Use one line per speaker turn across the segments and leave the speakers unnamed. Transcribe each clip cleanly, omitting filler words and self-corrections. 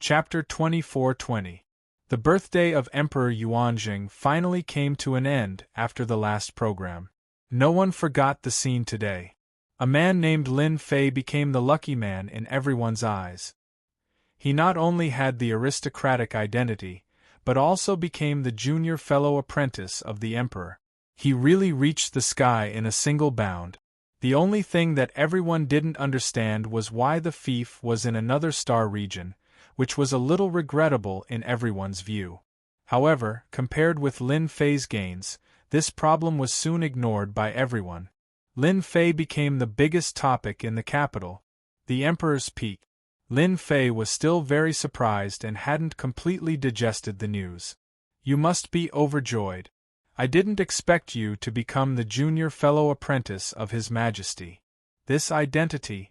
Chapter 2420. The birthday of Emperor Yuanjing finally came to an end after the last program. No one forgot the scene today. A man named Lin Fei became the lucky man in everyone's eyes. He not only had the aristocratic identity, but also became the junior fellow apprentice of the emperor. He really reached the sky in a single bound. The only thing that everyone didn't understand was why the fief was in another star region, which was a little regrettable in everyone's view. However, compared with Lin Fei's gains, this problem was soon ignored by everyone. Lin Fei became the biggest topic in the capital, the emperor's peak. Lin Fei was still very surprised and hadn't completely digested the news. You must be overjoyed. I didn't expect you to become the junior fellow apprentice of His Majesty. This identity.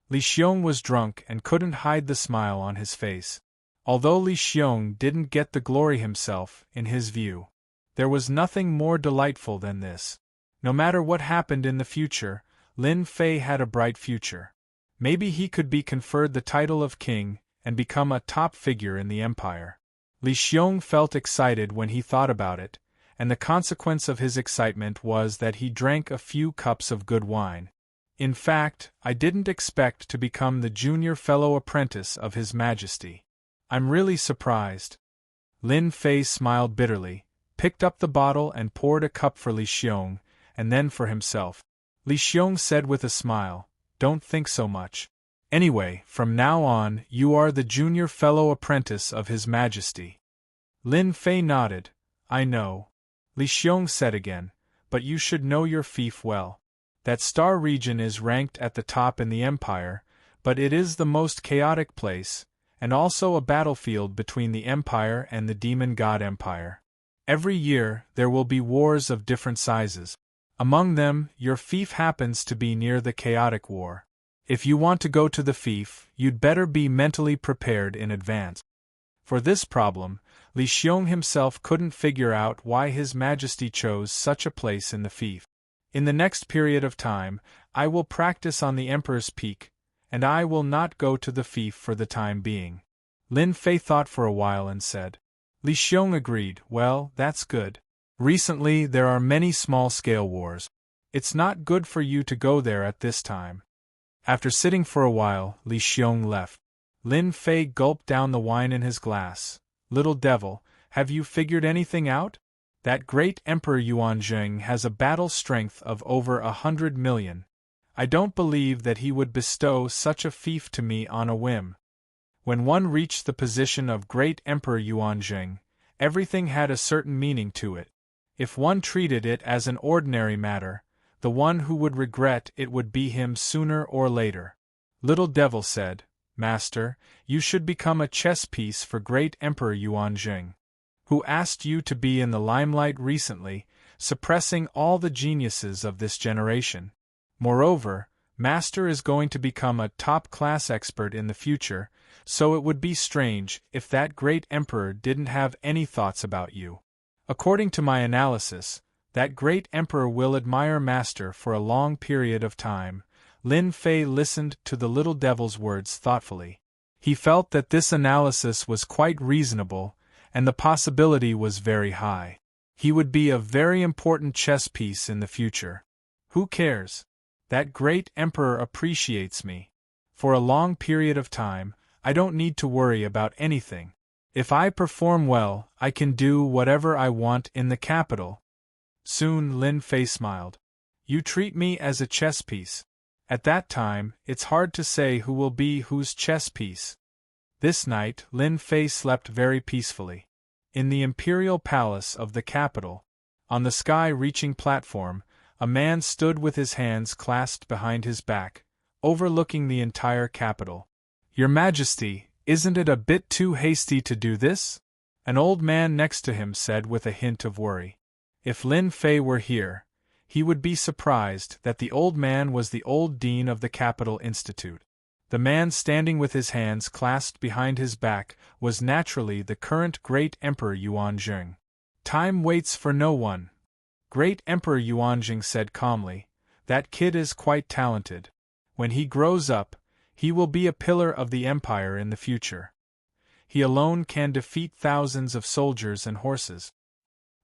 Li Xiong was drunk and couldn't hide the smile on his face. Although Li Xiong didn't get the glory himself, in his view, there was nothing more delightful than this. No matter what happened in the future, Lin Fei had a bright future. Maybe he could be conferred the title of king and become a top figure in the empire. Li Xiong felt excited when he thought about it, and the consequence of his excitement was that he drank a few cups of good wine. In fact, I didn't expect to become the junior fellow apprentice of His Majesty. I'm really surprised. Lin Fei smiled bitterly, picked up the bottle and poured a cup for Li Xiong, and then for himself. Li Xiong said with a smile, "Don't think so much. Anyway, from now on, you are the junior fellow apprentice of His Majesty." Lin Fei nodded. "I know." Li Xiong said again, "But you should know your fief well. That star region is ranked at the top in the empire, but it is the most chaotic place, and also a battlefield between the empire and the demon god empire. Every year, there will be wars of different sizes. Among them, your fief happens to be near the chaotic war. If you want to go to the fief, you'd better be mentally prepared in advance." For this problem, Li Xiong himself couldn't figure out why His Majesty chose such a place in the fief. "In the next period of time, I will practice on the Emperor's peak, and I will not go to the fief for the time being." Lin Fei thought for a while and said. Li Xiong agreed, "Well, that's good. Recently there are many small-scale wars. It's not good for you to go there at this time." After sitting for a while, Li Xiong left. Lin Fei gulped down the wine in his glass. "Little devil, have you figured anything out? That great Emperor Yuanjing has a battle strength of over 100 million. I don't believe that he would bestow such a fief to me on a whim." When one reached the position of Great Emperor Yuanjing, everything had a certain meaning to it. If one treated it as an ordinary matter, the one who would regret it would be him sooner or later. Little Devil said, "Master, you should become a chess piece for Great Emperor Yuanjing. Who asked you to be in the limelight recently, suppressing all the geniuses of this generation. Moreover, Master is going to become a top-class expert in the future, so it would be strange if that great emperor didn't have any thoughts about you. According to my analysis, that great emperor will admire Master for a long period of time." Lin Fei listened to the little devil's words thoughtfully. He felt that this analysis was quite reasonable, and the possibility was very high. He would be a very important chess piece in the future. Who cares? That great emperor appreciates me. For a long period of time, I don't need to worry about anything. If I perform well, I can do whatever I want in the capital. Soon Lin Fei smiled. "You treat me as a chess piece. At that time, it's hard to say who will be whose chess piece." This night, Lin Fei slept very peacefully. In the imperial palace of the capital, on the sky-reaching platform, a man stood with his hands clasped behind his back, overlooking the entire capital. "Your Majesty, isn't it a bit too hasty to do this?" An old man next to him said with a hint of worry. If Lin Fei were here, he would be surprised that the old man was the old dean of the Capital Institute. The man standing with his hands clasped behind his back was naturally the current Great Emperor Yuanjing. "Time waits for no one," Great Emperor Yuanjing said calmly. "That kid is quite talented. When he grows up, he will be a pillar of the empire in the future." He alone can defeat thousands of soldiers and horses.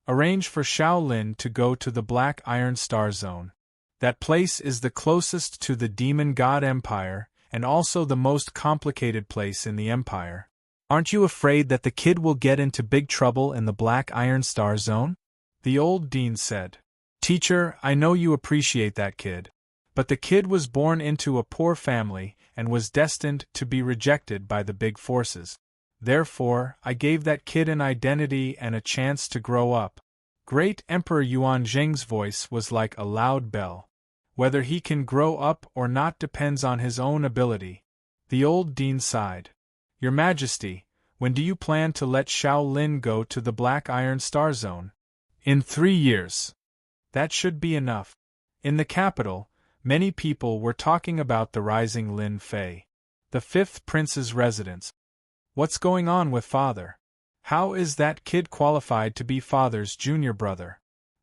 Arrange for Xiao Lin to go to the Black Iron Star Zone. That place is the closest to the Demon God Empire, and also the most complicated place in the Empire. Aren't you afraid that the kid will get into big trouble in the Black Iron Star Zone? The old dean said. Teacher, I know you appreciate that kid. But the kid was born into a poor family and was destined to be rejected by the big forces. Therefore, I gave that kid an identity and a chance to grow up. Great Emperor Yuan Zheng's voice was like a loud bell. Whether he can grow up or not depends on his own ability. The old dean sighed. Your Majesty, when do you plan to let Xiao Lin go to the Black Iron Star Zone? In 3 years. That should be enough. In the capital, many people were talking about the rising Lin Fei, the 5th prince's residence. What's going on with father? How is that kid qualified to be father's junior brother?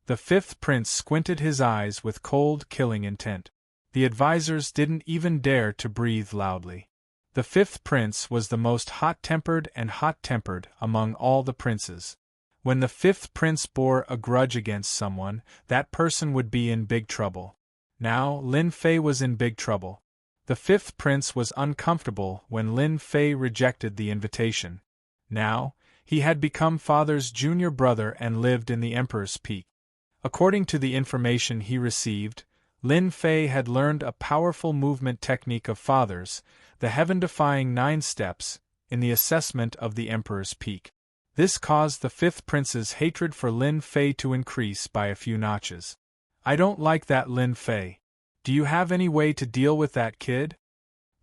The 5th prince squinted his eyes with cold, killing intent. The advisors didn't even dare to breathe loudly. The 5th prince was the most hot-tempered among all the princes. When the 5th prince bore a grudge against someone, that person would be in big trouble. Now, Lin Fei was in big trouble. The 5th prince was uncomfortable when Lin Fei rejected the invitation. Now, he had become father's junior brother and lived in the Emperor's Peak. According to the information he received, Lin Fei had learned a powerful movement technique of father's, the heaven-defying 9 steps, in the assessment of the Emperor's Peak. This caused the 5th prince's hatred for Lin Fei to increase by a few notches. I don't like that Lin Fei. Do you have any way to deal with that kid?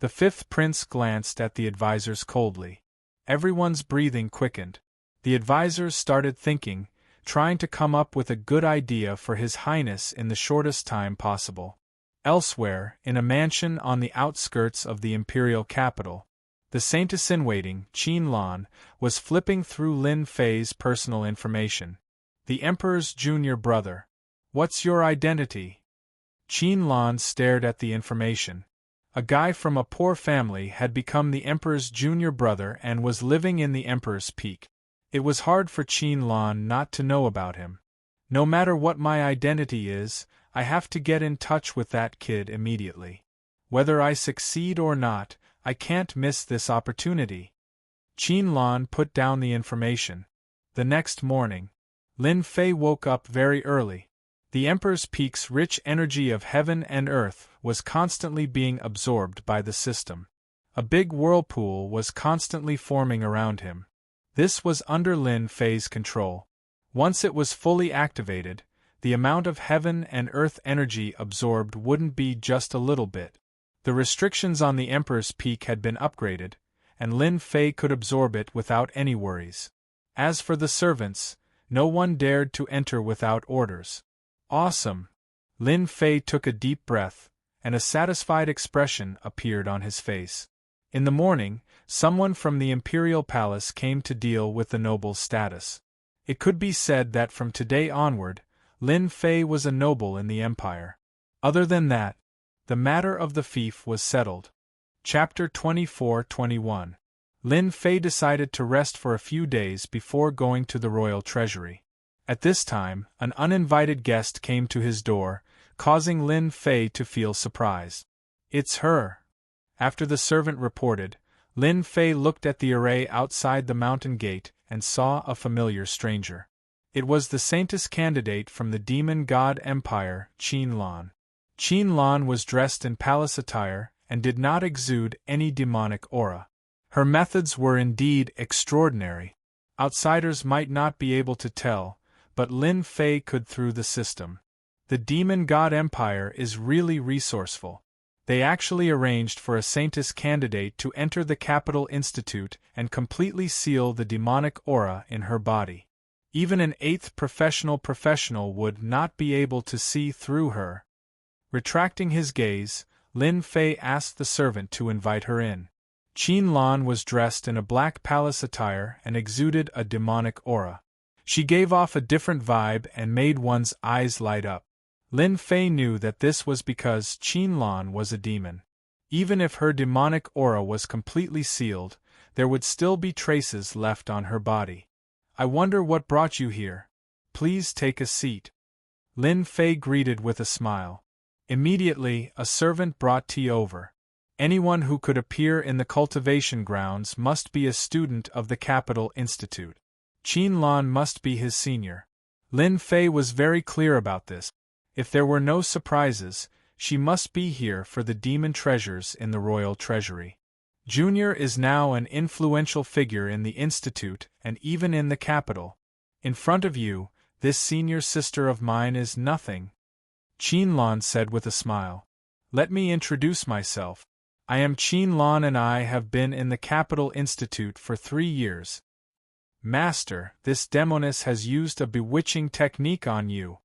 The 5th prince glanced at the advisors coldly. Everyone's breathing quickened. The advisors started thinking, trying to come up with a good idea for His Highness in the shortest time possible. Elsewhere, in a mansion on the outskirts of the imperial capital, the Saintess-in-Waiting, Qin Lan, was flipping through Lin Fei's personal information. The Emperor's junior brother. What's your identity? Qin Lan stared at the information. A guy from a poor family had become the Emperor's junior brother and was living in the Emperor's Peak. It was hard for Qin Lan not to know about him. No matter what my identity is, I have to get in touch with that kid immediately. Whether I succeed or not, I can't miss this opportunity. Qin Lan put down the information. The next morning, Lin Fei woke up very early. The Emperor's Peak's rich energy of heaven and earth was constantly being absorbed by the system. A big whirlpool was constantly forming around him. This was under Lin Fei's control. Once it was fully activated, the amount of heaven and earth energy absorbed wouldn't be just a little bit. The restrictions on the Emperor's Peak had been upgraded, and Lin Fei could absorb it without any worries. As for the servants, no one dared to enter without orders. Awesome! Lin Fei took a deep breath, and a satisfied expression appeared on his face. In the morning, someone from the imperial palace came to deal with the noble's status. It could be said that from today onward, Lin Fei was a noble in the empire. Other than that, the matter of the fief was settled. Chapter 24-21. Lin Fei decided to rest for a few days before going to the royal treasury. At this time, an uninvited guest came to his door, causing Lin Fei to feel surprised. It's her. After the servant reported, Lin Fei looked at the array outside the mountain gate and saw a familiar stranger. It was the Saintess candidate from the Demon God Empire, Qin Lan. Qin Lan was dressed in palace attire and did not exude any demonic aura. Her methods were indeed extraordinary. Outsiders might not be able to tell, but Lin Fei could through the system. The Demon God Empire is really resourceful. They actually arranged for a Saintess candidate to enter the Capital Institute and completely seal the demonic aura in her body. Even an 8th professional would not be able to see through her. Retracting his gaze, Lin Fei asked the servant to invite her in. Qin Lan was dressed in a black palace attire and exuded a demonic aura. She gave off a different vibe and made one's eyes light up. Lin Fei knew that this was because Qin Lan was a demon. Even if her demonic aura was completely sealed, there would still be traces left on her body. I wonder what brought you here. Please take a seat. Lin Fei greeted with a smile. Immediately, a servant brought tea over. Anyone who could appear in the cultivation grounds must be a student of the Capital Institute. Qin Lan must be his senior. Lin Fei was very clear about this. If there were no surprises, she must be here for the demon treasures in the royal treasury. Junior is now an influential figure in the institute and even in the capital. In front of you, this senior sister of mine is nothing. Qin Lan said with a smile. Let me introduce myself. I am Qin Lan and I have been in the Capital Institute for 3 years. Master, this demoness has used a bewitching technique on you,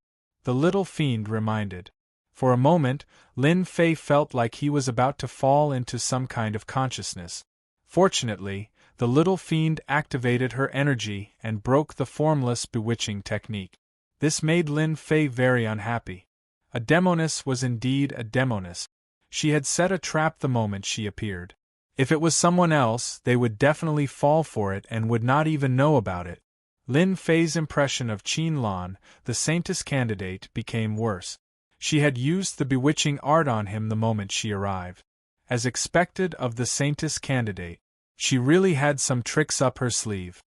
the little fiend reminded. For a moment, Lin Fei felt like he was about to fall into some kind of consciousness. Fortunately, the little fiend activated her energy and broke the formless bewitching technique. This made Lin Fei very unhappy. A demoness was indeed a demoness. She had set a trap the moment she appeared. If it was someone else, they would definitely fall for it and would not even know about it. Lin Fei's impression of Qin Lan, the Saintess candidate, became worse. She had used the bewitching art on him the moment she arrived. As expected of the Saintess candidate, she really had some tricks up her sleeve.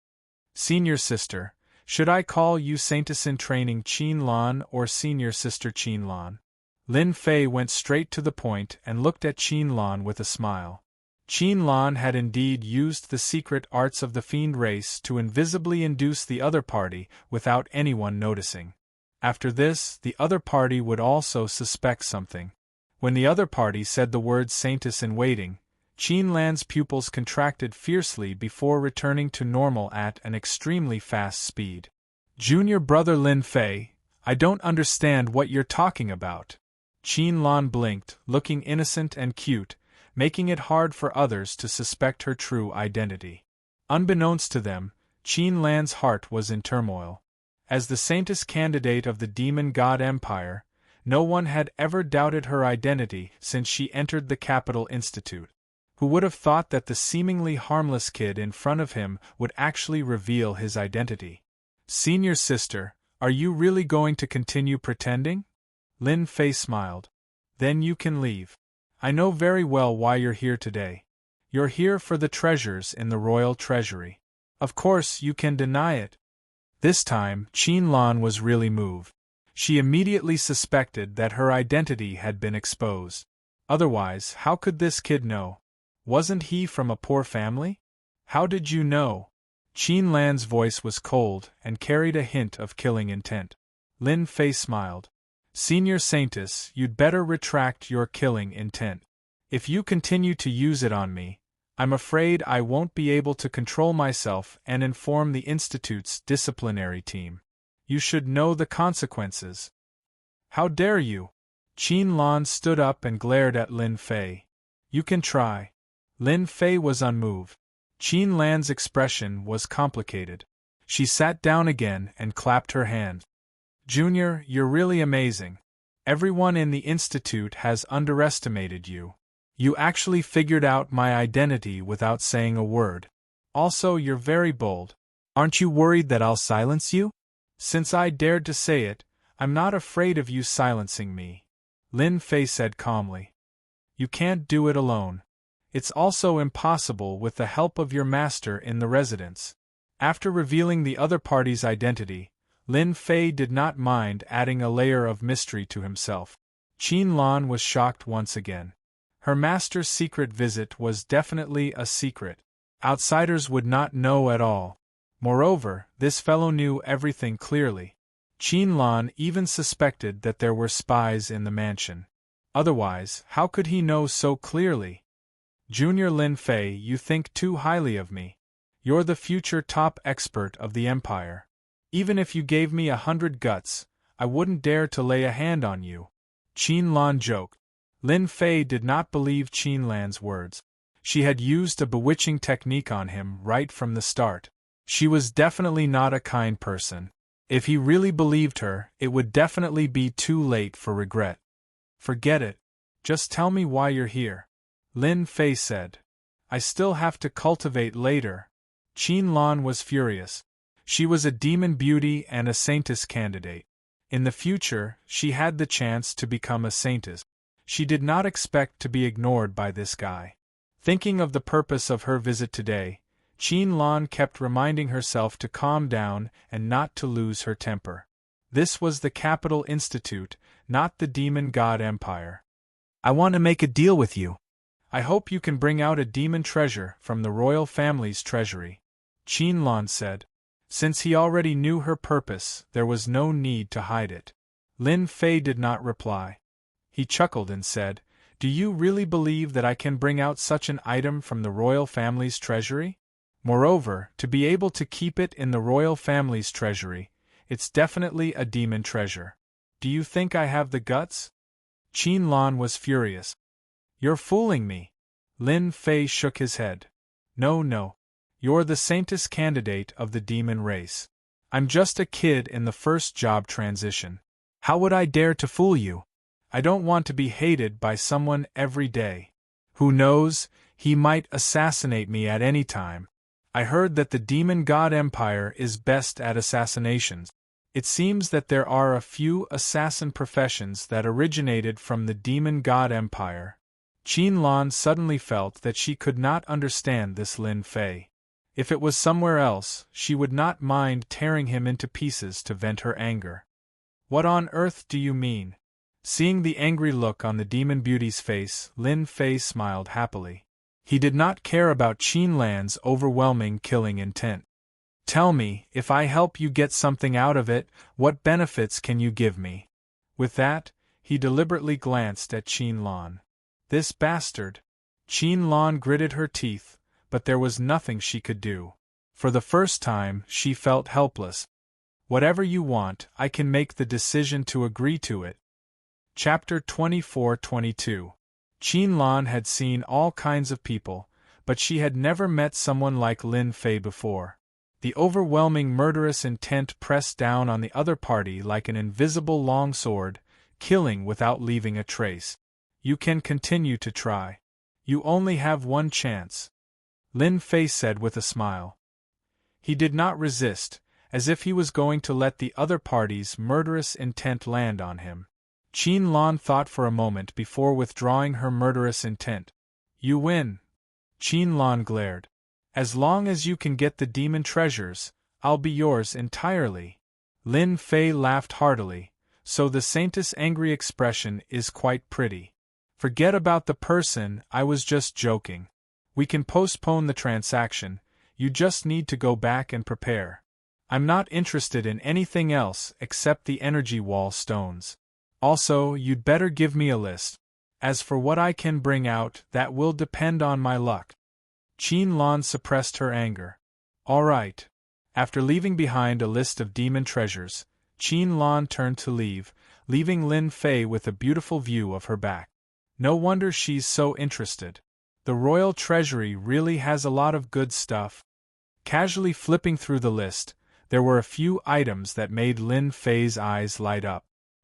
Senior sister, should I call you Saintess in training Qin Lan or Senior Sister Qin Lan? Lin Fei went straight to the point and looked at Qin Lan with a smile. Qin Lan had indeed used the secret arts of the fiend race to invisibly induce the other party without anyone noticing. After this, the other party would also suspect something. When the other party said the word Saintess in waiting, Qin Lan's pupils contracted fiercely before returning to normal at an extremely fast speed. Junior brother Lin Fei, I don't understand what you're talking about. Qin Lan blinked, looking innocent and cute, making it hard for others to suspect her true identity. Unbeknownst to them, Qin Lan's heart was in turmoil. As the Saintess candidate of the Demon God Empire, no one had ever doubted her identity since she entered the Capital Institute. Who would have thought that the seemingly harmless kid in front of him would actually reveal his identity? Senior sister, are you really going to continue pretending? Lin Fei smiled. Then you can leave. I know very well why you're here today. You're here for the treasures in the royal treasury. Of course you can deny it. This time, Qin Lan was really moved. She immediately suspected that her identity had been exposed. Otherwise, how could this kid know? Wasn't he from a poor family? How did you know? Qin Lan's voice was cold and carried a hint of killing intent. Lin Fei smiled. Senior Saintess, you'd better retract your killing intent. If you continue to use it on me, I'm afraid I won't be able to control myself and inform the Institute's disciplinary team. You should know the consequences. How dare you? Qin Lan stood up and glared at Lin Fei. You can try. Lin Fei was unmoved. Qin Lan's expression was complicated. She sat down again and clapped her hands. Junior, you're really amazing. Everyone in the Institute has underestimated you. You actually figured out my identity without saying a word. Also, you're very bold. Aren't you worried that I'll silence you? Since I dared to say it, I'm not afraid of you silencing me. Lin Fei said calmly. You can't do it alone. It's also impossible with the help of your master in the residence. After revealing the other party's identity, Lin Fei did not mind adding a layer of mystery to himself. Qin Lan was shocked once again. Her master's secret visit was definitely a secret. Outsiders would not know at all. Moreover, this fellow knew everything clearly. Qin Lan even suspected that there were spies in the mansion. Otherwise, how could he know so clearly? Junior Lin Fei, you think too highly of me. You're the future top expert of the Empire. Even if you gave me 100 guts, I wouldn't dare to lay a hand on you. Qin Lan joked. Lin Fei did not believe Qin Lan's words. She had used a bewitching technique on him right from the start. She was definitely not a kind person. If he really believed her, it would definitely be too late for regret. Forget it. Just tell me why you're here. Lin Fei said. I still have to cultivate later. Qin Lan was furious. She was a demon beauty and a saintess candidate. In the future, she had the chance to become a saintess. She did not expect to be ignored by this guy. Thinking of the purpose of her visit today, Qin Lan kept reminding herself to calm down and not to lose her temper. This was the Capital Institute, not the Demon God Empire. I want to make a deal with you. I hope you can bring out a demon treasure from the royal family's treasury, Qin Lan said. Since he already knew her purpose, there was no need to hide it. Lin Fei did not reply. He chuckled and said, Do you really believe that I can bring out such an item from the royal family's treasury? Moreover, to be able to keep it in the royal family's treasury, it's definitely a demon treasure. Do you think I have the guts? Qin Lan was furious. You're fooling me. Lin Fei shook his head. No. You're the saintess candidate of the demon race. I'm just a kid in the first job transition. How would I dare to fool you? I don't want to be hated by someone every day. Who knows, he might assassinate me at any time. I heard that the Demon God Empire is best at assassinations. It seems that there are a few assassin professions that originated from the Demon God Empire. Qin Lan suddenly felt that she could not understand this Lin Fei. If it was somewhere else, she would not mind tearing him into pieces to vent her anger. What on earth do you mean? Seeing the angry look on the demon beauty's face, Lin Fei smiled happily. He did not care about Qin Lan's overwhelming killing intent. Tell me, if I help you get something out of it, what benefits can you give me? With that, he deliberately glanced at Qin Lan. This bastard. Qin Lan gritted her teeth, but there was nothing she could do. For the first time, she felt helpless. Whatever you want, I can make the decision to agree to it. Chapter 24-22. Qin Lan had seen all kinds of people, but she had never met someone like Lin Fei before. The overwhelming murderous intent pressed down on the other party like an invisible longsword, killing without leaving a trace. You can continue to try. You only have one chance, Lin Fei said with a smile. He did not resist, as if he was going to let the other party's murderous intent land on him. Qin Lan thought for a moment before withdrawing her murderous intent. You win. Qin Lan glared. As long as you can get the demon treasures, I'll be yours entirely. Lin Fei laughed heartily, so the saintess' angry expression is quite pretty. Forget about the person, I was just joking. We can postpone the transaction, you just need to go back and prepare. I'm not interested in anything else except the energy wall stones. Also, you'd better give me a list. As for what I can bring out, that will depend on my luck. Qin Lan suppressed her anger. All right. After leaving behind a list of demon treasures, Qin Lan turned to leave, leaving Lin Fei with a beautiful view of her back. No wonder she's so interested. The royal treasury really has a lot of good stuff. Casually flipping through the list, there were a few items that made Lin Fei's eyes light up.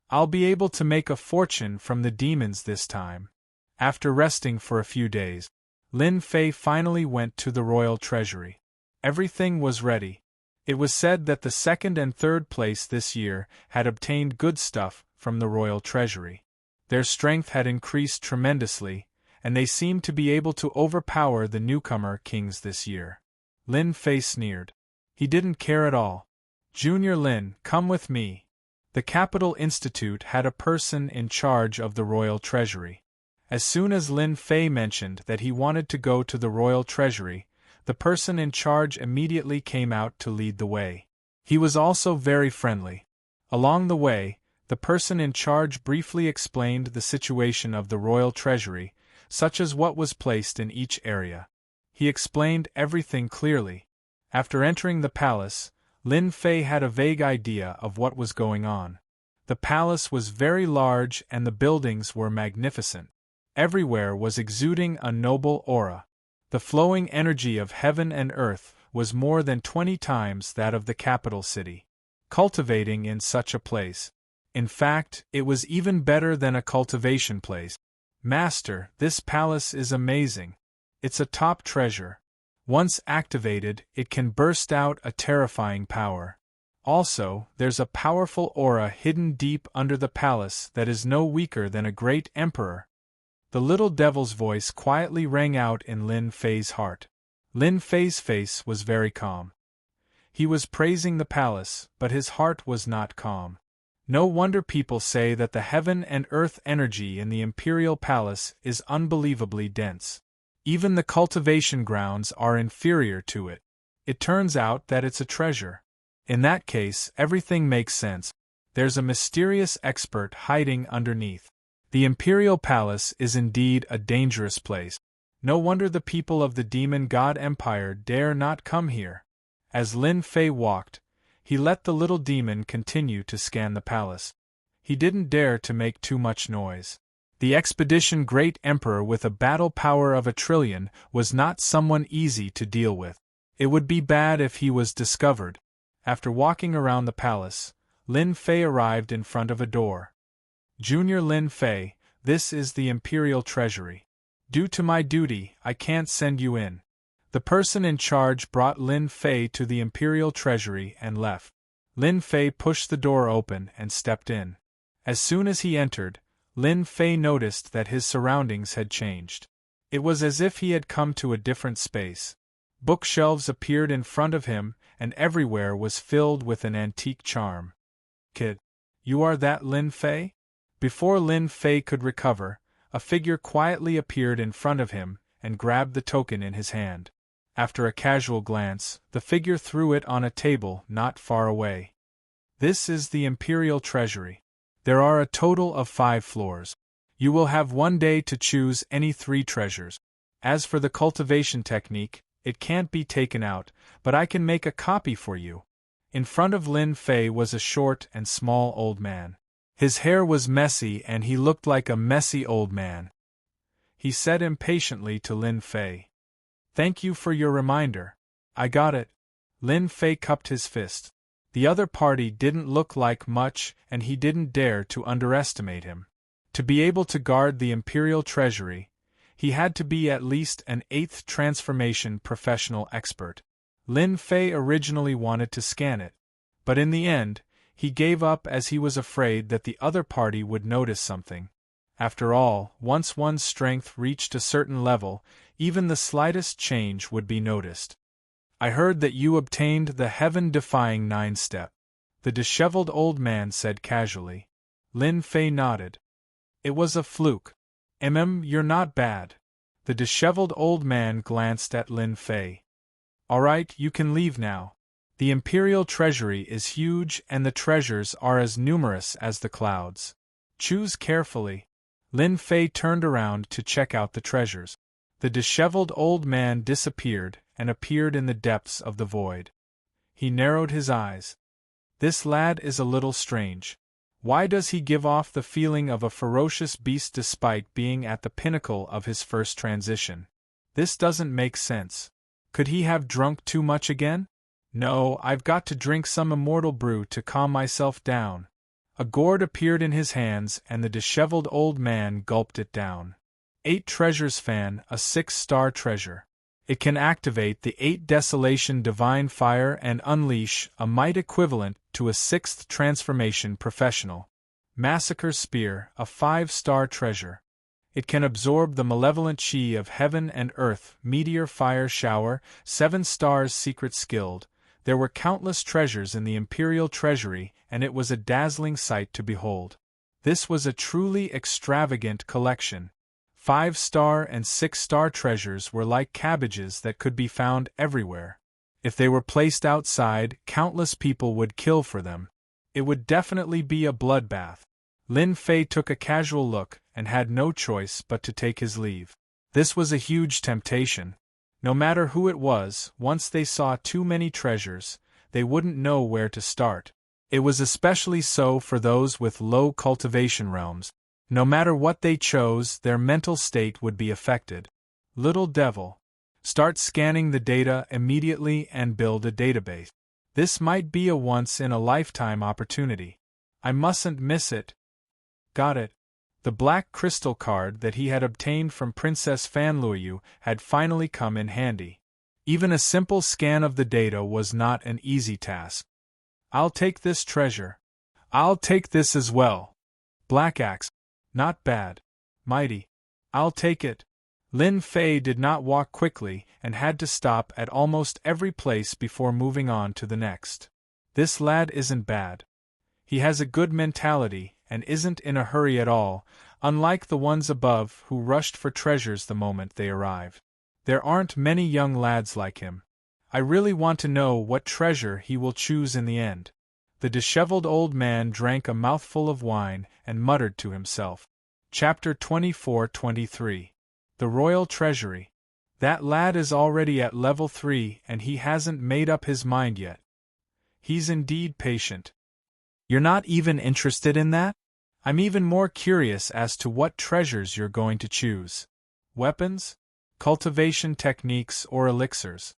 I'll be able to make a fortune from the demons this time. After resting for a few days, Lin Fei finally went to the royal treasury. Everything was ready. It was said that the second and third place this year had obtained good stuff from the royal treasury. Their strength had increased tremendously, and they seemed to be able to overpower the newcomer kings this year. Lin Fei sneered. He didn't care at all. Junior Lin, come with me. The Capital Institute had a person in charge of the royal treasury. As soon as Lin Fei mentioned that he wanted to go to the royal treasury, the person in charge immediately came out to lead the way. He was also very friendly. Along the way, the person in charge briefly explained the situation of the royal treasury, such as what was placed in each area. He explained everything clearly. After entering the palace, Lin Fei had a vague idea of what was going on. The palace was very large and the buildings were magnificent. Everywhere was exuding a noble aura. The flowing energy of heaven and earth was more than 20 times that of the capital city. Cultivating in such a place. In fact, it was even better than a cultivation place. Master, this palace is amazing. It's a top treasure. Once activated, it can burst out a terrifying power. Also, there's a powerful aura hidden deep under the palace that is no weaker than a great emperor. The little devil's voice quietly rang out in Lin Fei's heart. Lin Fei's face was very calm. He was praising the palace, but his heart was not calm. No wonder people say that the heaven and earth energy in the imperial palace is unbelievably dense. Even the cultivation grounds are inferior to it. It turns out that it's a treasure. In that case, everything makes sense. There's a mysterious expert hiding underneath. The imperial palace is indeed a dangerous place. No wonder the people of the demon god empire dare not come here. As Lin Fei walked, he let the little demon continue to scan the palace. He didn't dare to make too much noise. The expedition great emperor with a battle power of 1,000,000,000,000 was not someone easy to deal with. It would be bad if he was discovered. After walking around the palace, Lin Fei arrived in front of a door. Junior Lin Fei, this is the imperial treasury. Due to my duty, I can't send you in. The person in charge brought Lin Fei to the imperial treasury and left. Lin Fei pushed the door open and stepped in. As soon as he entered, Lin Fei noticed that his surroundings had changed. It was as if he had come to a different space. Bookshelves appeared in front of him, and everywhere was filled with an antique charm. Kid, you are that Lin Fei? Before Lin Fei could recover, a figure quietly appeared in front of him and grabbed the token in his hand. After a casual glance, the figure threw it on a table not far away. This is the imperial treasury. There are a total of 5 floors. You will have one day to choose any 3 treasures. As for the cultivation technique, it can't be taken out, but I can make a copy for you. In front of Lin Fei was a short and small old man. His hair was messy and he looked like a messy old man. He said impatiently to Lin Fei, "Thank you for your reminder. I got it." Lin Fei cupped his fist. The other party didn't look like much and he didn't dare to underestimate him. To be able to guard the imperial treasury, he had to be at least an 8th transformation professional expert. Lin Fei originally wanted to scan it, but in the end, he gave up as he was afraid that the other party would notice something. After all, once one's strength reached a certain level, even the slightest change would be noticed. "I heard that you obtained the heaven-defying 9-step," the disheveled old man said casually. Lin Fei nodded. "It was a fluke. You're not bad." The disheveled old man glanced at Lin Fei. "All right, you can leave now. The imperial treasury is huge and the treasures are as numerous as the clouds. Choose carefully." Lin Fei turned around to check out the treasures. The disheveled old man disappeared and appeared in the depths of the void. He narrowed his eyes. "This lad is a little strange. Why does he give off the feeling of a ferocious beast despite being at the pinnacle of his first transition? This doesn't make sense. Could he have drunk too much again? No, I've got to drink some immortal brew to calm myself down." A gourd appeared in his hands and the disheveled old man gulped it down. 8 treasures fan, a 6-star treasure. It can activate the 8 desolation divine fire and unleash a might equivalent to a 6th transformation professional. Massacre spear, a 5-star treasure. It can absorb the malevolent chi of heaven and earth. Meteor fire shower, 7 stars secret skilled. There were countless treasures in the imperial treasury, and it was a dazzling sight to behold. This was a truly extravagant collection. 5-star and 6-star treasures were like cabbages that could be found everywhere. If they were placed outside, countless people would kill for them. It would definitely be a bloodbath. Lin Fei took a casual look and had no choice but to take his leave. This was a huge temptation. No matter who it was, once they saw too many treasures, they wouldn't know where to start. It was especially so for those with low cultivation realms. No matter what they chose, their mental state would be affected. Little devil. Start scanning the data immediately and build a database. This might be a once-in-a-lifetime opportunity. I mustn't miss it. Got it. The black crystal card that he had obtained from Princess Fanluoyu had finally come in handy. Even a simple scan of the data was not an easy task. I'll take this treasure. I'll take this as well. Black Axe. Not bad. Mighty. I'll take it. Lin Fei did not walk quickly and had to stop at almost every place before moving on to the next. This lad isn't bad. He has a good mentality and isn't in a hurry at all, unlike the ones above who rushed for treasures the moment they arrived. There aren't many young lads like him. I really want to know what treasure he will choose in the end. The disheveled old man drank a mouthful of wine and muttered to himself. Chapter 24-23. The Royal Treasury. That lad is already at level 3 and he hasn't made up his mind yet. He's indeed patient. You're not even interested in that? I'm even more curious as to what treasures you're going to choose. Weapons? Cultivation techniques or elixirs?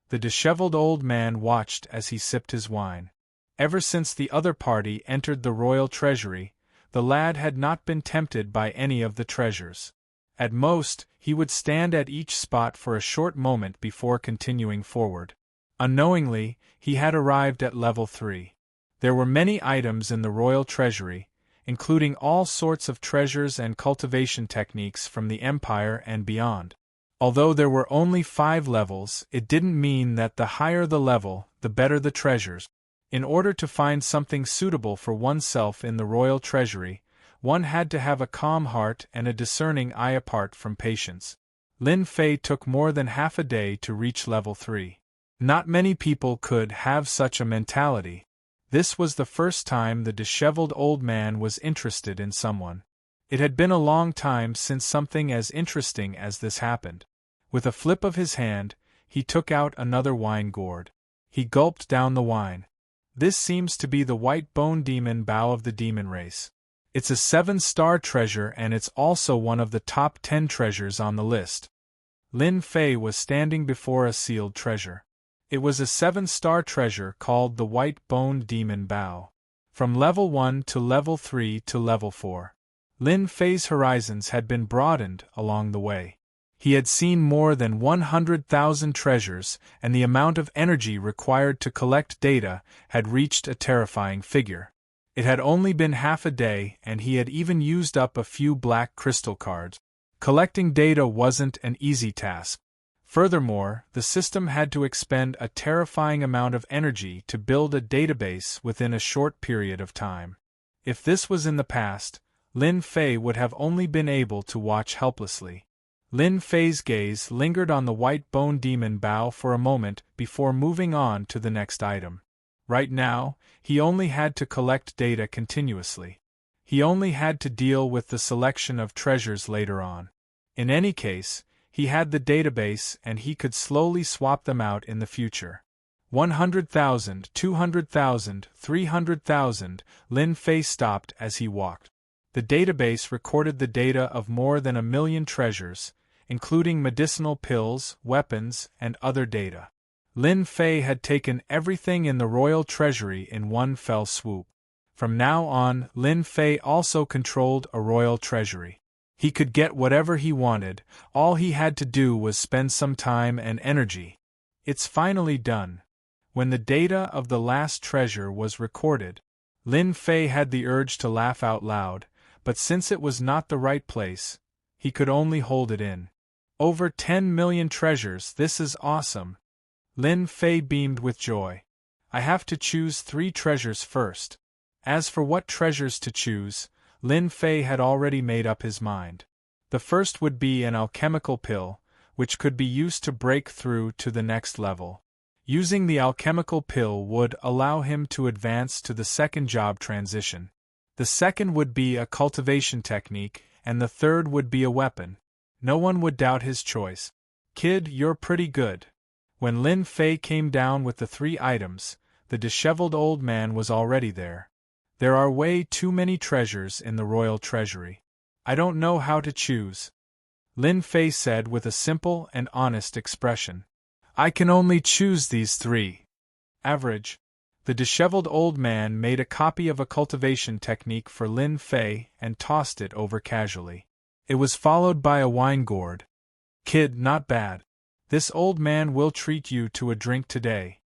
The disheveled old man watched as he sipped his wine. Ever since the other party entered the royal treasury, the lad had not been tempted by any of the treasures. At most, he would stand at each spot for a short moment before continuing forward. Unknowingly, he had arrived at level 3. There were many items in the royal treasury, including all sorts of treasures and cultivation techniques from the Empire and beyond. Although there were only 5 levels, it didn't mean that the higher the level, the better the treasures. In order to find something suitable for oneself in the royal treasury, one had to have a calm heart and a discerning eye apart from patience. Lin Fei took more than half a day to reach level 3. Not many people could have such a mentality. This was the first time the disheveled old man was interested in someone. It had been a long time since something as interesting as this happened. With a flip of his hand, he took out another wine gourd. He gulped down the wine. This seems to be the white bone demon bow of the demon race. It's a 7-star treasure and it's also one of the top 10 treasures on the list. Lin Fei was standing before a sealed treasure. It was a 7-star treasure called the white bone demon bow. From level 1 to level 3 to level 4. Lin Fei's horizons had been broadened along the way. He had seen more than 100,000 treasures, and the amount of energy required to collect data had reached a terrifying figure. It had only been half a day, and he had even used up a few black crystal cards. Collecting data wasn't an easy task. Furthermore, the system had to expend a terrifying amount of energy to build a database within a short period of time. If this was in the past, Lin Fei would have only been able to watch helplessly. Lin Fei's gaze lingered on the white bone demon bow for a moment before moving on to the next item. Right now, he only had to collect data continuously. He only had to deal with the selection of treasures later on. In any case, he had the database and he could slowly swap them out in the future. 100,000, 200,000, 300,000, Lin Fei stopped as he walked. The database recorded the data of more than 1 million treasures, including medicinal pills, weapons, and other data. Lin Fei had taken everything in the royal treasury in one fell swoop. From now on, Lin Fei also controlled a royal treasury. He could get whatever he wanted, all he had to do was spend some time and energy. It's finally done. When the data of the last treasure was recorded, Lin Fei had the urge to laugh out loud, but since it was not the right place, he could only hold it in. Over 10 million treasures, this is awesome. Lin Fei beamed with joy. I have to choose 3 treasures first. As for what treasures to choose, Lin Fei had already made up his mind. The first would be an alchemical pill, which could be used to break through to the next level. Using the alchemical pill would allow him to advance to the second job transition. The second would be a cultivation technique, and the third would be a weapon. No one would doubt his choice. Kid, you're pretty good. When Lin Fei came down with the 3 items, the disheveled old man was already there. There are way too many treasures in the royal treasury. I don't know how to choose. Lin Fei said with a simple and honest expression. I can only choose these 3. Average. The disheveled old man made a copy of a cultivation technique for Lin Fei and tossed it over casually. It was followed by a wine gourd. "Kid, not bad. This old man will treat you to a drink today."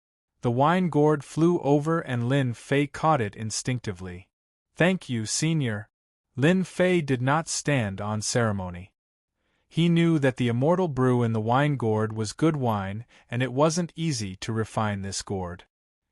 The wine gourd flew over and Lin Fei caught it instinctively. "Thank you, senior." Lin Fei did not stand on ceremony. He knew that the immortal brew in the wine gourd was good wine, and it wasn't easy to refine this gourd.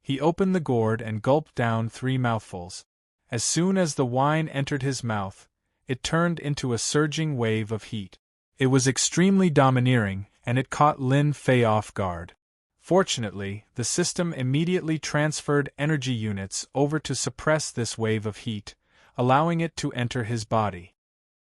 He opened the gourd and gulped down 3 mouthfuls. As soon as the wine entered his mouth, it turned into a surging wave of heat. It was extremely domineering, and it caught Lin Fei off guard. Fortunately, the system immediately transferred energy units over to suppress this wave of heat, allowing it to enter his body.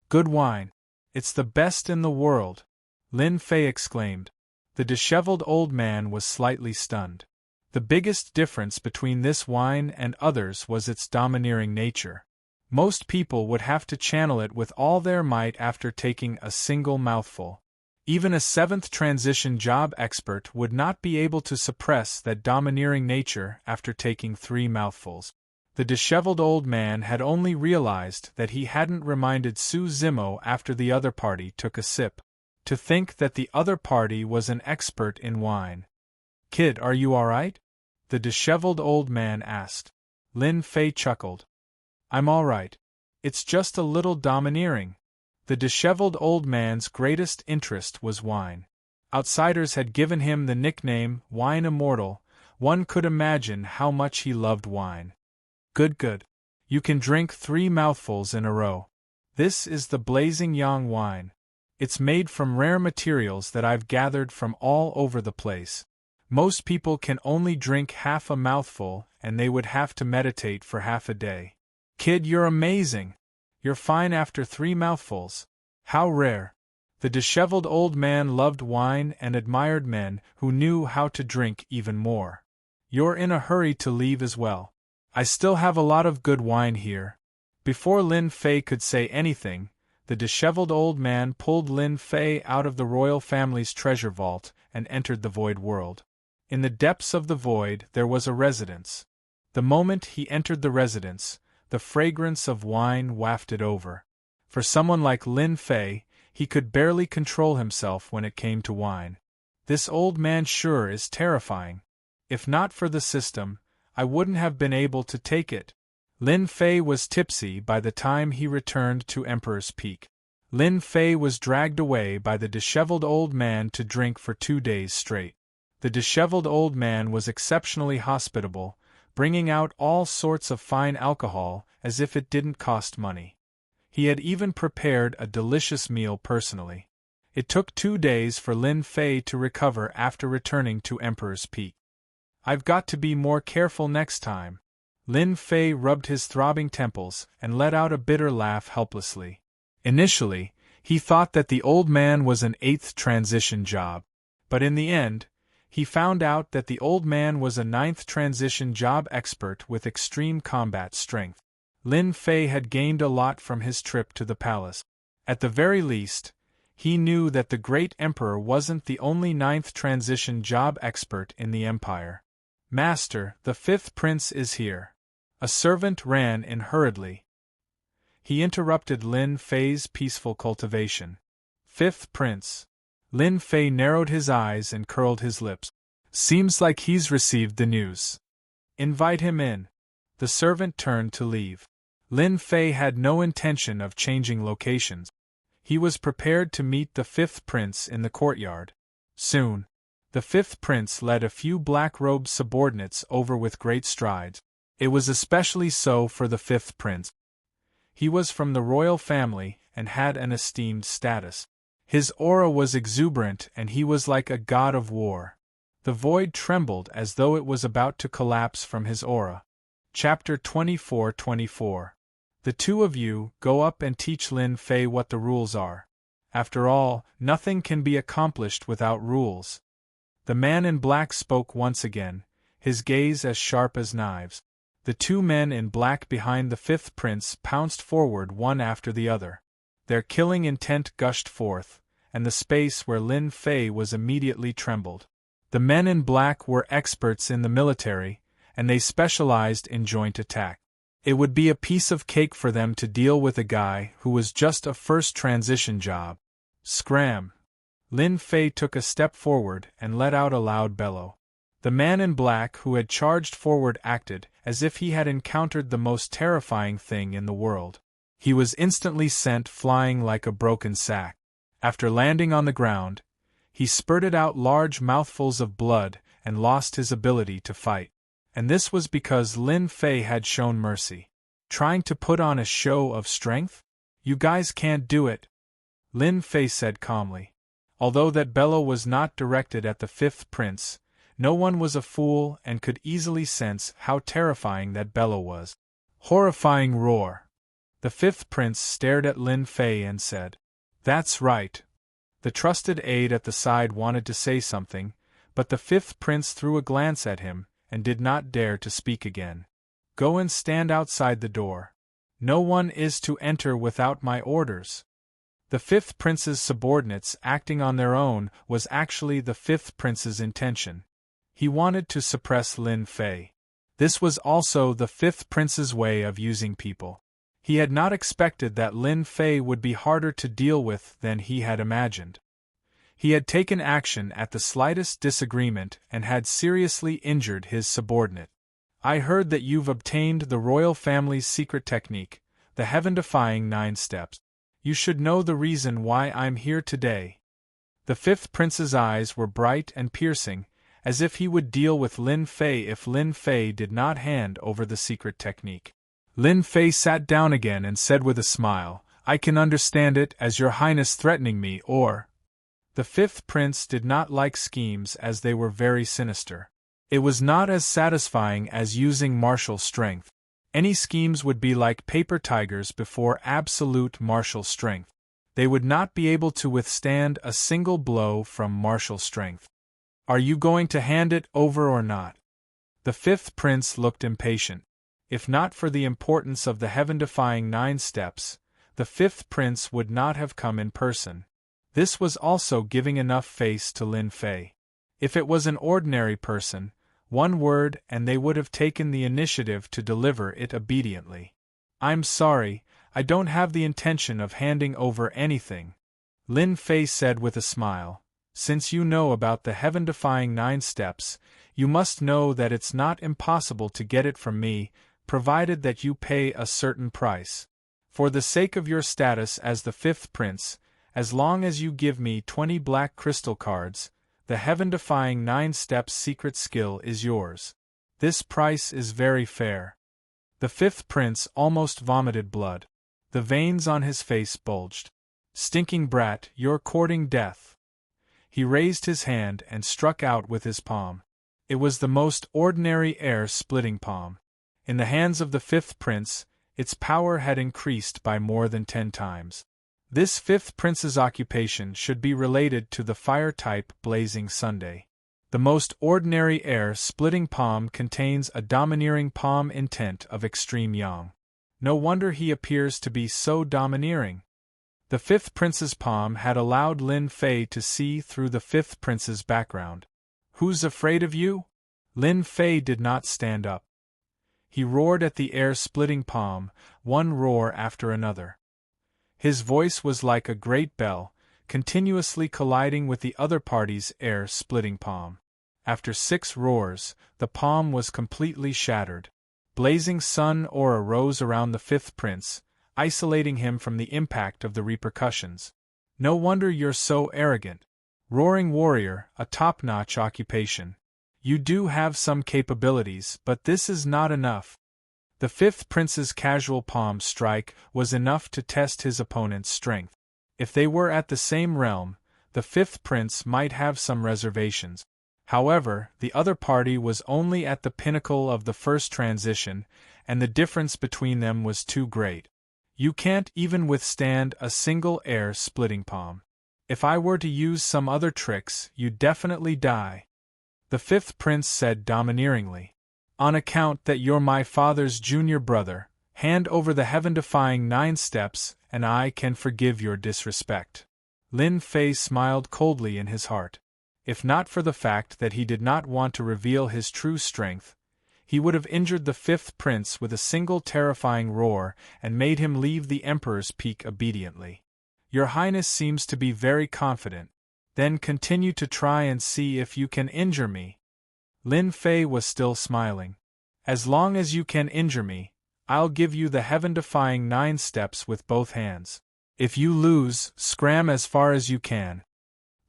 "Good wine. It's the best in the world," Lin Fei exclaimed. The disheveled old man was slightly stunned. The biggest difference between this wine and others was its domineering nature. Most people would have to channel it with all their might after taking a single mouthful. Even a 7th transition job expert would not be able to suppress that domineering nature after taking 3 mouthfuls. The disheveled old man had only realized that he hadn't reminded Su Zimo after the other party took a sip. To think that the other party was an expert in wine. "Kid, are you alright?" the disheveled old man asked. Lin Fei chuckled. "I'm alright. It's just a little domineering." The disheveled old man's greatest interest was wine. Outsiders had given him the nickname Wine Immortal. One could imagine how much he loved wine. Good. You can drink 3 mouthfuls in a row. This is the Blazing Yang wine. It's made from rare materials that I've gathered from all over the place. Most people can only drink half a mouthful, and they would have to meditate for half a day. Kid, you're amazing. You're fine after 3 mouthfuls. How rare. The disheveled old man loved wine and admired men who knew how to drink even more. "You're in a hurry to leave as well." "I still have a lot of good wine here." Before Lin Fei could say anything, the disheveled old man pulled Lin Fei out of the royal family's treasure vault and entered the void world. In the depths of the void there was a residence. The moment he entered the residence, the fragrance of wine wafted over. For someone like Lin Fei, he could barely control himself when it came to wine. "This old man sure is terrifying. If not for the system, I wouldn't have been able to take it." Lin Fei was tipsy by the time he returned to Emperor's Peak. Lin Fei was dragged away by the disheveled old man to drink for 2 days straight. The disheveled old man was exceptionally hospitable, bringing out all sorts of fine alcohol as if it didn't cost money. He had even prepared a delicious meal personally. It took 2 days for Lin Fei to recover after returning to Emperor's Peak. "I've got to be more careful next time." Lin Fei rubbed his throbbing temples and let out a bitter laugh helplessly. Initially, he thought that the old man was an 8th transition job. But in the end, he found out that the old man was a 9th transition job expert with extreme combat strength. Lin Fei had gained a lot from his trip to the palace. At the very least, he knew that the great emperor wasn't the only 9th transition job expert in the empire. "Master, the 5th prince is here." A servant ran in hurriedly. He interrupted Lin Fei's peaceful cultivation. "5th prince." Lin Fei narrowed his eyes and curled his lips. "Seems like he's received the news." "Invite him in." The servant turned to leave. Lin Fei had no intention of changing locations. He was prepared to meet the 5th prince in the courtyard. Soon. The 5th prince led a few black-robed subordinates over with great strides. It was especially so for the 5th prince. He was from the royal family and had an esteemed status. His aura was exuberant and he was like a god of war. The void trembled as though it was about to collapse from his aura. Chapter 24:24. The 2 of you go up and teach Lin Fei what the rules are. After all, nothing can be accomplished without rules. The man in black spoke once again, his gaze as sharp as knives. The 2 men in black behind the 5th prince pounced forward one after the other. Their killing intent gushed forth, and the space where Lin Fei was immediately trembled. The men in black were experts in the military, and they specialized in joint attack. It would be a piece of cake for them to deal with a guy who was just a first transition job. Scram! Lin Fei took a step forward and let out a loud bellow. The man in black who had charged forward acted as if he had encountered the most terrifying thing in the world. He was instantly sent flying like a broken sack. After landing on the ground, he spurted out large mouthfuls of blood and lost his ability to fight. And this was because Lin Fei had shown mercy. Trying to put on a show of strength? You guys can't do it, Lin Fei said calmly. Although that bellow was not directed at the fifth prince, no one was a fool and could easily sense how terrifying that bellow was. Horrifying roar. The fifth prince stared at Lin Fei and said, "That's right." The trusted aide at the side wanted to say something, but the fifth prince threw a glance at him and did not dare to speak again. "Go and stand outside the door. No one is to enter without my orders." The fifth prince's subordinates acting on their own was actually the fifth prince's intention. He wanted to suppress Lin Fei. This was also the fifth prince's way of using people. He had not expected that Lin Fei would be harder to deal with than he had imagined. He had taken action at the slightest disagreement and had seriously injured his subordinate. "I heard that you've obtained the royal family's secret technique, the heaven-defying 9 steps. You should know the reason why I'm here today." The fifth prince's eyes were bright and piercing, as if he would deal with Lin Fei if Lin Fei did not hand over the secret technique. Lin Fei sat down again and said with a smile, "I can understand it as your highness threatening me, or—" The fifth prince did not like schemes as they were very sinister. It was not as satisfying as using martial strength. Any schemes would be like paper tigers before absolute martial strength. They would not be able to withstand a single blow from martial strength. "Are you going to hand it over or not?" The fifth prince looked impatient. If not for the importance of the heaven-defying 9 steps, the fifth prince would not have come in person. This was also giving enough face to Lin Fei. If it was an ordinary person, one word and they would have taken the initiative to deliver it obediently. "I'm sorry, I don't have the intention of handing over anything," Lin Fei said with a smile. "Since you know about the heaven-defying 9 steps, you must know that it's not impossible to get it from me, provided that you pay a certain price. For the sake of your status as the fifth prince, as long as you give me 20 black crystal cards, the heaven-defying 9 steps secret skill is yours. This price is very fair." The fifth prince almost vomited blood. The veins on his face bulged. "Stinking brat, you're courting death." He raised his hand and struck out with his palm. It was the most ordinary air-splitting palm. In the hands of the fifth prince, its power had increased by more than 10 times. This fifth prince's occupation should be related to the fire-type Blazing Sunday. The most ordinary air-splitting palm contains a domineering palm intent of extreme yang. No wonder he appears to be so domineering. The fifth prince's palm had allowed Lin Fei to see through the fifth prince's background. "Who's afraid of you?" Lin Fei did not stand up. He roared at the air-splitting palm, one roar after another. His voice was like a great bell, continuously colliding with the other party's air-splitting palm. After 6 roars, the palm was completely shattered. Blazing sun aura rose around the fifth prince, isolating him from the impact of the repercussions. "No wonder you're so arrogant. Roaring warrior, a top-notch occupation. You do have some capabilities, but this is not enough." The fifth prince's casual palm strike was enough to test his opponent's strength. If they were at the same realm, the fifth prince might have some reservations. However, the other party was only at the pinnacle of the first transition, and the difference between them was too great. You can't even withstand a single air-splitting palm. If I were to use some other tricks, you'd definitely die, the fifth prince said domineeringly. "On account that you're my father's junior brother, hand over the heaven-defying 9 steps, and I can forgive your disrespect." Lin Fei smiled coldly in his heart. If not for the fact that he did not want to reveal his true strength, he would have injured the fifth prince with a single terrifying roar and made him leave the Emperor's Peak obediently. Your Highness seems to be very confident. Then continue to try and see if you can injure me. Lin Fei was still smiling. As long as you can injure me, I'll give you the heaven-defying 9 steps with both hands. If you lose, scram as far as you can.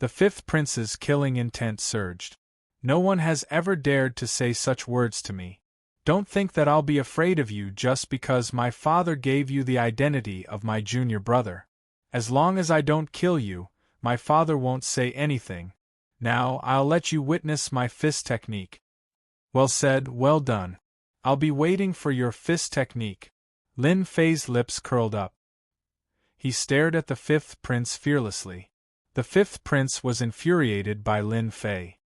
The fifth prince's killing intent surged. No one has ever dared to say such words to me. Don't think that I'll be afraid of you just because my father gave you the identity of my junior brother. As long as I don't kill you, my father won't say anything. Now I'll let you witness my fist technique. Well said, well done. I'll be waiting for your fist technique. Lin Fei's lips curled up. He stared at the fifth prince fearlessly. The fifth prince was infuriated by Lin Fei.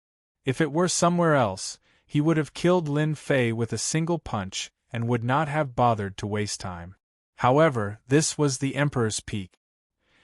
If it were somewhere else, he would have killed Lin Fei with a single punch and would not have bothered to waste time. However, this was the Emperor's Peak.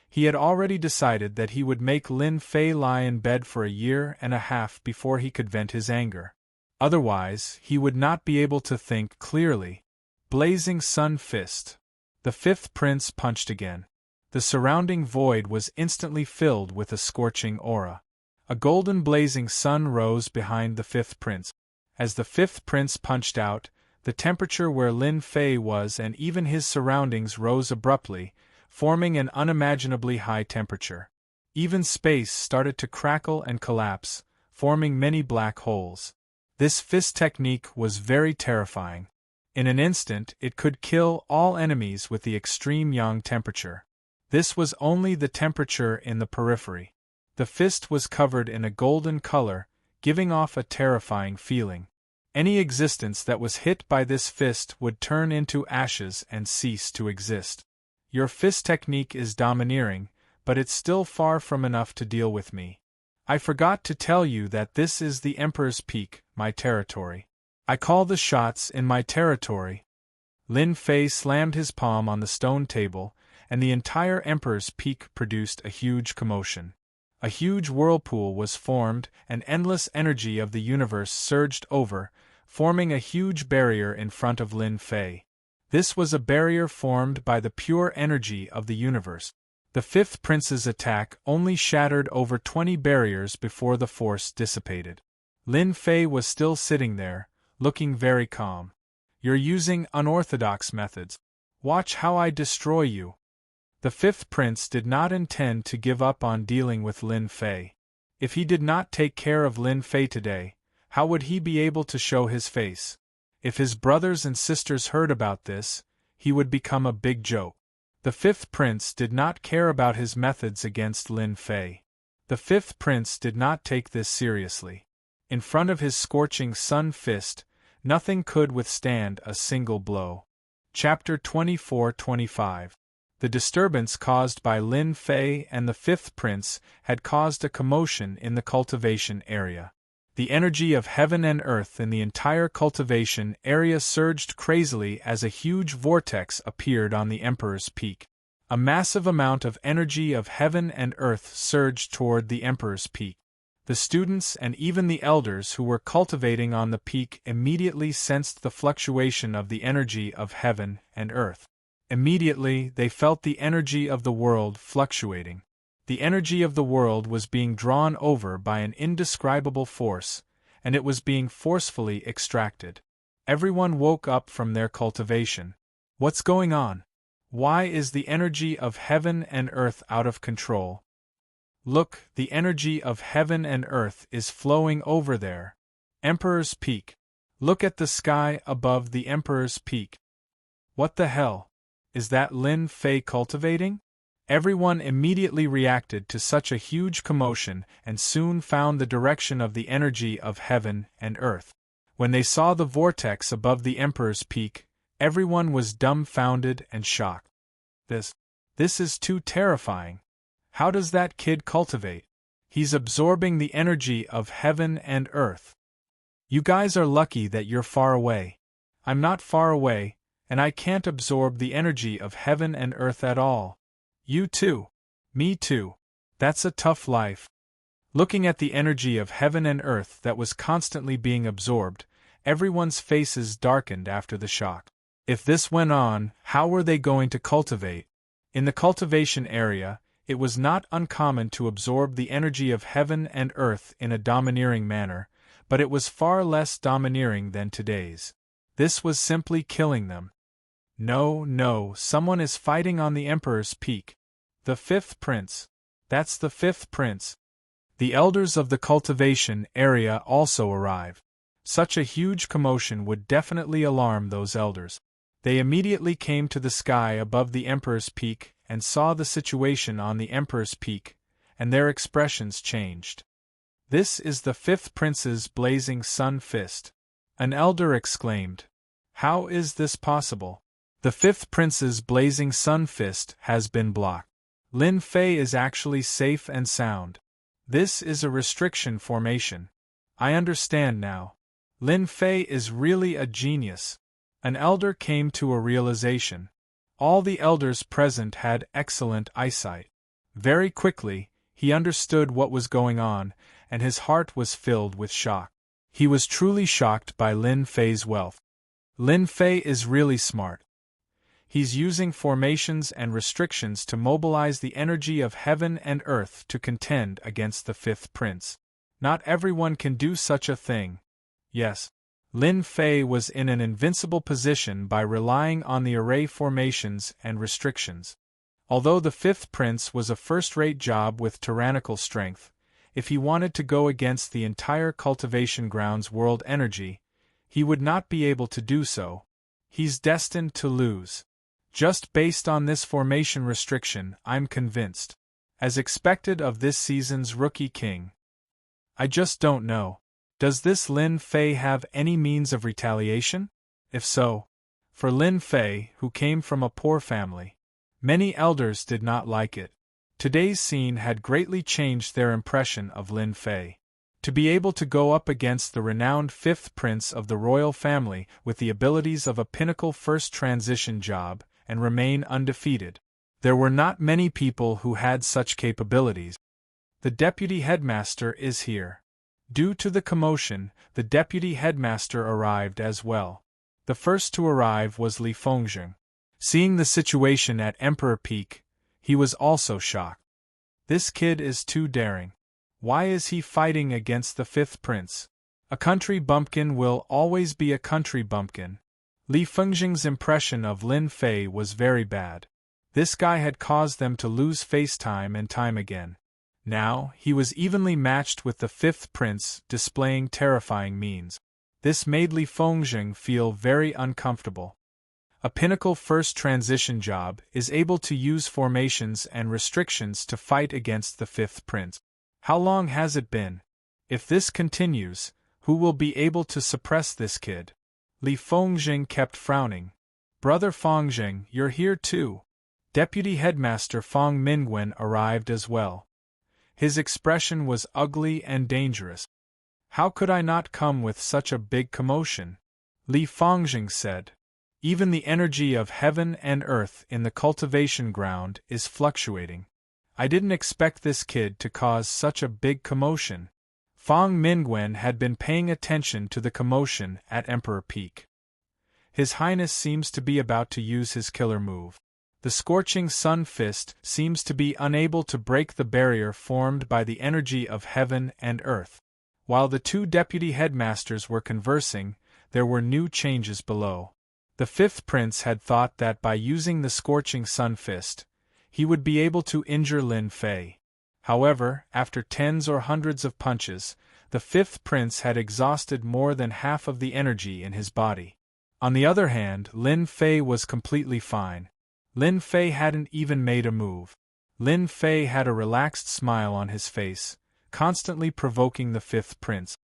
He had already decided that he would make Lin Fei lie in bed for a year and a half before he could vent his anger. Otherwise, he would not be able to think clearly. Blazing Sun Fist. The fifth prince punched again. The surrounding void was instantly filled with a scorching aura. A golden blazing sun rose behind the fifth prince. As the fifth prince punched out, the temperature where Lin Fei was and even his surroundings rose abruptly, forming an unimaginably high temperature. Even space started to crackle and collapse, forming many black holes. This fist technique was very terrifying. In an instant, it could kill all enemies with the extreme yang temperature. This was only the temperature in the periphery. The fist was covered in a golden color, giving off a terrifying feeling. Any existence that was hit by this fist would turn into ashes and cease to exist. Your fist technique is domineering, but it's still far from enough to deal with me. I forgot to tell you that this is the Emperor's Peak, my territory. I call the shots in my territory. Lin Fei slammed his palm on the stone table, and the entire Emperor's Peak produced a huge commotion. A huge whirlpool was formed, and endless energy of the universe surged over, forming a huge barrier in front of Lin Fei. This was a barrier formed by the pure energy of the universe. The fifth prince's attack only shattered over 20 barriers before the force dissipated. Lin Fei was still sitting there, looking very calm. You're using unorthodox methods. Watch how I destroy you. The fifth prince did not intend to give up on dealing with Lin Fei. If he did not take care of Lin Fei today, how would he be able to show his face? If his brothers and sisters heard about this, he would become a big joke. The fifth prince did not care about his methods against Lin Fei. The fifth prince did not take this seriously. In front of his scorching sun fist, nothing could withstand a single blow. Chapter 24-25. The disturbance caused by Lin Fei and the fifth prince had caused a commotion in the cultivation area. The energy of heaven and earth in the entire cultivation area surged crazily as a huge vortex appeared on the Emperor's Peak. A massive amount of energy of heaven and earth surged toward the Emperor's Peak. The students and even the elders who were cultivating on the peak immediately sensed the fluctuation of the energy of heaven and earth. Immediately, they felt the energy of the world fluctuating. The energy of the world was being drawn over by an indescribable force, and it was being forcefully extracted. Everyone woke up from their cultivation. What's going on? Why is the energy of heaven and earth out of control? Look, the energy of heaven and earth is flowing over there. Emperor's Peak. Look at the sky above the Emperor's Peak. What the hell? Is that Lin Fei cultivating? Everyone immediately reacted to such a huge commotion and soon found the direction of the energy of heaven and earth. When they saw the vortex above the Emperor's Peak, everyone was dumbfounded and shocked. This is too terrifying. How does that kid cultivate? He's absorbing the energy of heaven and earth. You guys are lucky that you're far away. I'm not far away, and I can't absorb the energy of heaven and earth at all. You too. Me too. That's a tough life. Looking at the energy of heaven and earth that was constantly being absorbed, Everyone's faces darkened after the shock. If this went on, how were they going to cultivate? In the cultivation area, it was not uncommon to absorb the energy of heaven and earth in a domineering manner, but it was far less domineering than today's. This was simply killing them. No, someone is fighting on the Emperor's Peak. The fifth prince. That's the fifth prince. The elders of the cultivation area also arrive. Such a huge commotion would definitely alarm those elders. They immediately came to the sky above the Emperor's Peak and saw the situation on the Emperor's Peak, and their expressions changed. This is the fifth prince's blazing sun fist. An elder exclaimed. How is this possible? The fifth prince's blazing sun fist has been blocked. Lin Fei is actually safe and sound. This is a restriction formation. I understand now. Lin Fei is really a genius. An elder came to a realization. All the elders present had excellent eyesight. Very quickly, he understood what was going on, and his heart was filled with shock. He was truly shocked by Lin Fei's wealth. Lin Fei is really smart. He's using formations and restrictions to mobilize the energy of heaven and earth to contend against the fifth prince. Not everyone can do such a thing. Yes, Lin Fei was in an invincible position by relying on the array formations and restrictions. Although the fifth prince was a first-rate job with tyrannical strength, if he wanted to go against the entire cultivation ground's world energy, he would not be able to do so. He's destined to lose. Just based on this formation restriction, I'm convinced. As expected of this season's rookie king. I just don't know. Does this Lin Fei have any means of retaliation? If so, for Lin Fei, who came from a poor family, many elders did not like it. Today's scene had greatly changed their impression of Lin Fei. To be able to go up against the renowned fifth prince of the royal family with the abilities of a pinnacle first transition job and remain undefeated. There were not many people who had such capabilities. The deputy headmaster is here. Due to the commotion, the deputy headmaster arrived as well. The first to arrive was Li Fengzheng. Seeing the situation at Emperor Peak, he was also shocked. This kid is too daring. Why is he fighting against the fifth prince? A country bumpkin will always be a country bumpkin. Li Fengzheng's impression of Lin Fei was very bad. This guy had caused them to lose face time and time again. Now, he was evenly matched with the fifth prince, displaying terrifying means. This made Li Fengzheng feel very uncomfortable. A pinnacle first transition job is able to use formations and restrictions to fight against the fifth prince. How long has it been? If this continues, who will be able to suppress this kid? Li Fengzheng kept frowning. Brother Fengzheng, you're here too. Deputy Headmaster Feng Mingwen arrived as well. His expression was ugly and dangerous. How could I not come with such a big commotion? Li Fengzheng said. Even the energy of heaven and earth in the cultivation ground is fluctuating. I didn't expect this kid to cause such a big commotion. Feng Mingwen had been paying attention to the commotion at Emperor Peak. His Highness seems to be about to use his killer move. The scorching sun fist seems to be unable to break the barrier formed by the energy of heaven and earth. While the two deputy headmasters were conversing, there were new changes below. The fifth prince had thought that by using the scorching sun fist, he would be able to injure Lin Fei. However, after tens or hundreds of punches, the fifth prince had exhausted more than half of the energy in his body. On the other hand, Lin Fei was completely fine. Lin Fei hadn't even made a move. Lin Fei had a relaxed smile on his face, constantly provoking the fifth prince.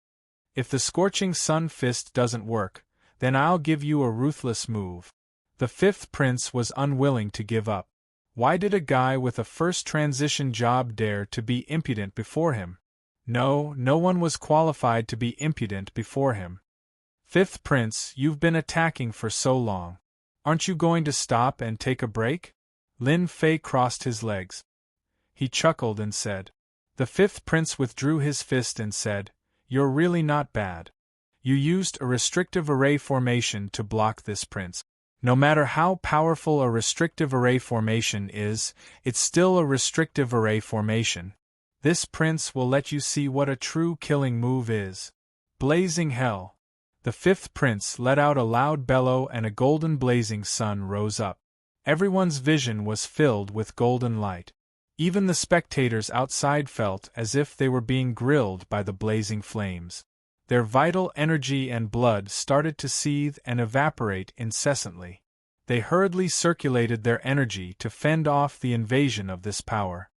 If the scorching sun fist doesn't work, then I'll give you a ruthless move. The fifth prince was unwilling to give up. Why did a guy with a first transition job dare to be impudent before him? No one was qualified to be impudent before him. Fifth prince, you've been attacking for so long. Aren't you going to stop and take a break? Lin Fei crossed his legs. He chuckled and said. The fifth prince withdrew his fist and said, You're really not bad. You used a restrictive array formation to block this prince. No matter how powerful a restrictive array formation is, it's still a restrictive array formation. This prince will let you see what a true killing move is. Blazing hell. The fifth prince let out a loud bellow and a golden blazing sun rose up. Everyone's vision was filled with golden light. Even the spectators outside felt as if they were being grilled by the blazing flames. Their vital energy and blood started to seethe and evaporate incessantly. They hurriedly circulated their energy to fend off the invasion of this power.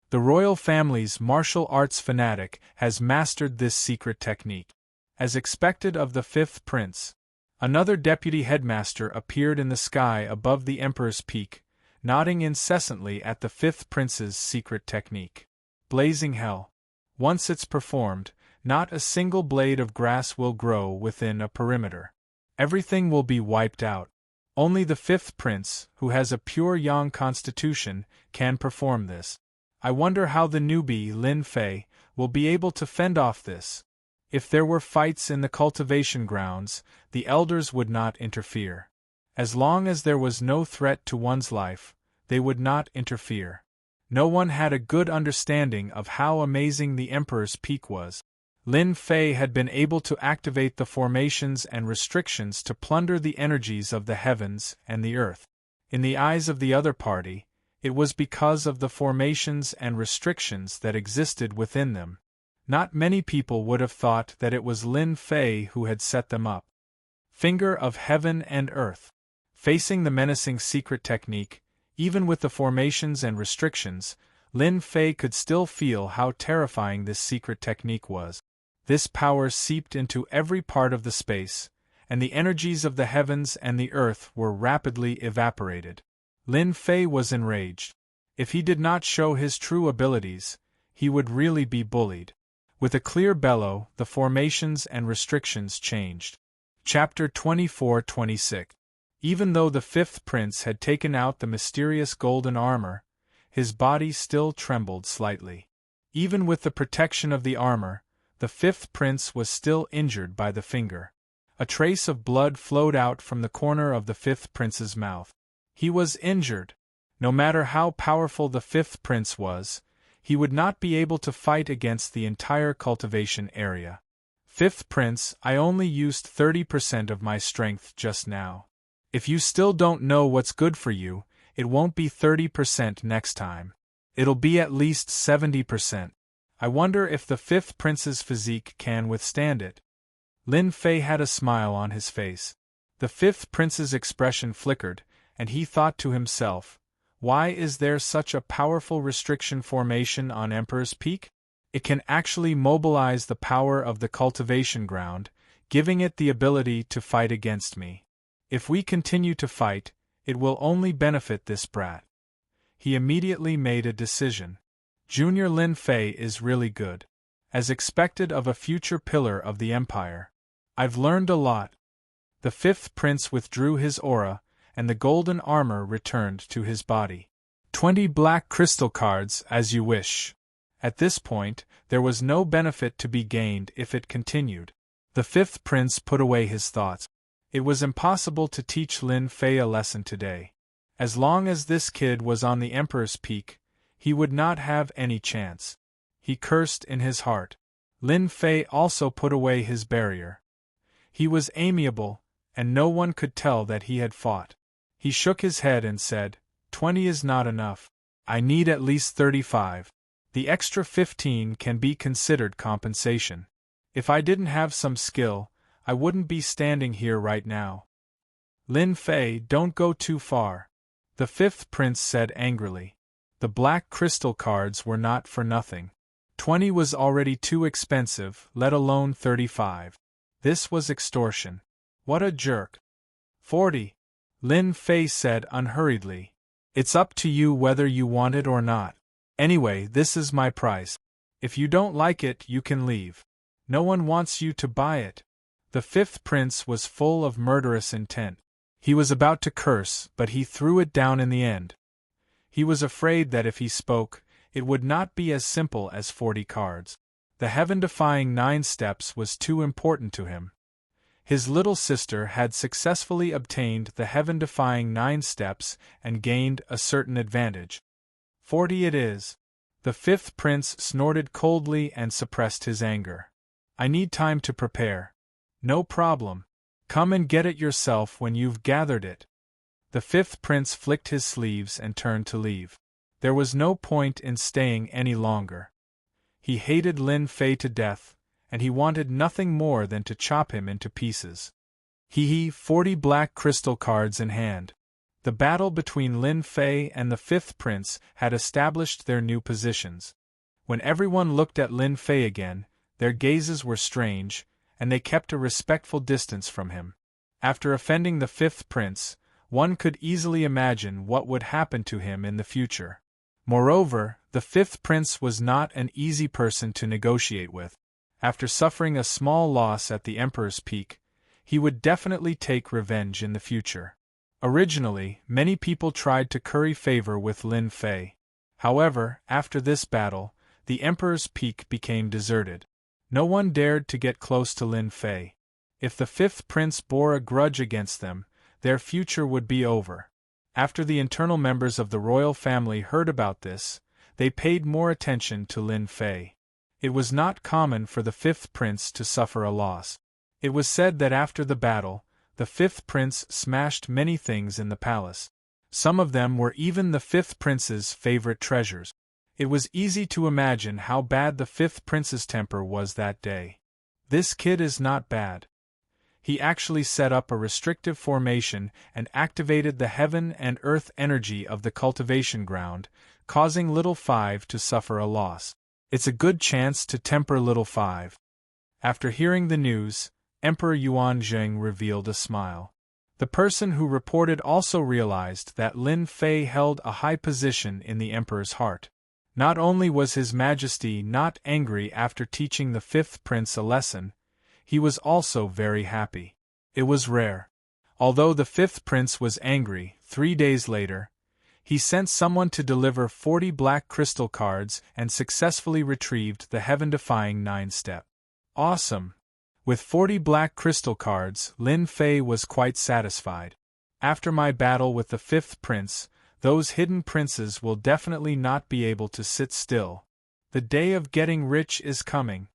The royal family's martial arts fanatic has mastered this secret technique. As expected of the fifth prince, another deputy headmaster appeared in the sky above the emperor's peak, nodding incessantly at the fifth prince's secret technique. Blazing hell. Once it's performed, not a single blade of grass will grow within a perimeter. Everything will be wiped out. Only the fifth prince, who has a pure yang constitution, can perform this. I wonder how the newbie Lin Fei will be able to fend off this. If there were fights in the cultivation grounds, the elders would not interfere. As long as there was no threat to one's life, they would not interfere. No one had a good understanding of how amazing the emperor's peak was. Lin Fei had been able to activate the formations and restrictions to plunder the energies of the heavens and the earth. In the eyes of the other party, it was because of the formations and restrictions that existed within them. Not many people would have thought that it was Lin Fei who had set them up. Finger of heaven and earth. Facing the menacing secret technique, even with the formations and restrictions, Lin Fei could still feel how terrifying this secret technique was. This power seeped into every part of the space, and the energies of the heavens and the earth were rapidly evaporated. Lin Fei was enraged. If he did not show his true abilities, he would really be bullied. With a clear bellow, the formations and restrictions changed. Chapter 24-26. Even though the fifth prince had taken out the mysterious golden armor, his body still trembled slightly. Even with the protection of the armor, the fifth prince was still injured by the finger. A trace of blood flowed out from the corner of the fifth prince's mouth. He was injured. No matter how powerful the fifth prince was, he would not be able to fight against the entire cultivation area. Fifth prince, I only used 30% of my strength just now. If you still don't know what's good for you, it won't be 30% next time. It'll be at least 70%. I wonder if the fifth prince's physique can withstand it. Lin Fei had a smile on his face. The fifth prince's expression flickered, and he thought to himself, why is there such a powerful restriction formation on Emperor's Peak? It can actually mobilize the power of the cultivation ground, giving it the ability to fight against me. If we continue to fight, it will only benefit this brat. He immediately made a decision. Junior Lin Fei is really good. As expected of a future pillar of the empire. I've learned a lot. The fifth prince withdrew his aura, and the golden armor returned to his body. 20 black crystal cards, as you wish. At this point, there was no benefit to be gained if it continued. The fifth prince put away his thoughts. It was impossible to teach Lin Fei a lesson today. As long as this kid was on the Emperor's Peak, he would not have any chance. He cursed in his heart. Lin Fei also put away his barrier. He was amiable, and no one could tell that he had fought. He shook his head and said, 20 is not enough. I need at least 35. The extra 15 can be considered compensation. If I didn't have some skill, I wouldn't be standing here right now. Lin Fei, don't go too far. The fifth prince said angrily. The black crystal cards were not for nothing. 20 was already too expensive, let alone 35. This was extortion. What a jerk. 40. Lin Fei said unhurriedly. It's up to you whether you want it or not. Anyway, this is my price. If you don't like it, you can leave. No one wants you to buy it. The fifth prince was full of murderous intent. He was about to curse, but he threw it down in the end. He was afraid that if he spoke, it would not be as simple as 40 cards. The heaven-defying 9 steps was too important to him. His little sister had successfully obtained the heaven-defying 9 steps and gained a certain advantage. 40 it is. The 5th prince snorted coldly and suppressed his anger. I need time to prepare. No problem. Come and get it yourself when you've gathered it. The 5th prince flicked his sleeves and turned to leave. There was no point in staying any longer. He hated Lin Fei to death, and he wanted nothing more than to chop him into pieces. 40 black crystal cards in hand. The battle between Lin Fei and the 5th prince had established their new positions. When everyone looked at Lin Fei again, their gazes were strange, and they kept a respectful distance from him. After offending the 5th prince, one could easily imagine what would happen to him in the future. Moreover, the 5th prince was not an easy person to negotiate with. After suffering a small loss at the Emperor's Peak, he would definitely take revenge in the future. Originally, many people tried to curry favor with Lin Fei. However, after this battle, the Emperor's Peak became deserted. No one dared to get close to Lin Fei. If the 5th prince bore a grudge against them, their future would be over. After the internal members of the royal family heard about this, they paid more attention to Lin Fei. It was not common for the 5th prince to suffer a loss. It was said that after the battle, the 5th prince smashed many things in the palace. Some of them were even the 5th prince's favorite treasures. It was easy to imagine how bad the 5th prince's temper was that day. This kid is not bad. He actually set up a restrictive formation and activated the heaven and earth energy of the cultivation ground, causing Little Five to suffer a loss. It's a good chance to temper Little Five. After hearing the news, Emperor Yuanzheng revealed a smile. The person who reported also realized that Lin Fei held a high position in the emperor's heart. Not only was His Majesty not angry after teaching the 5th prince a lesson, he was also very happy. It was rare. Although the 5th prince was angry, 3 days later, he sent someone to deliver 40 black crystal cards and successfully retrieved the heaven-defying 9-step. Awesome! With 40 black crystal cards, Lin Fei was quite satisfied. After my battle with the 5th prince, those hidden princes will definitely not be able to sit still. The day of getting rich is coming.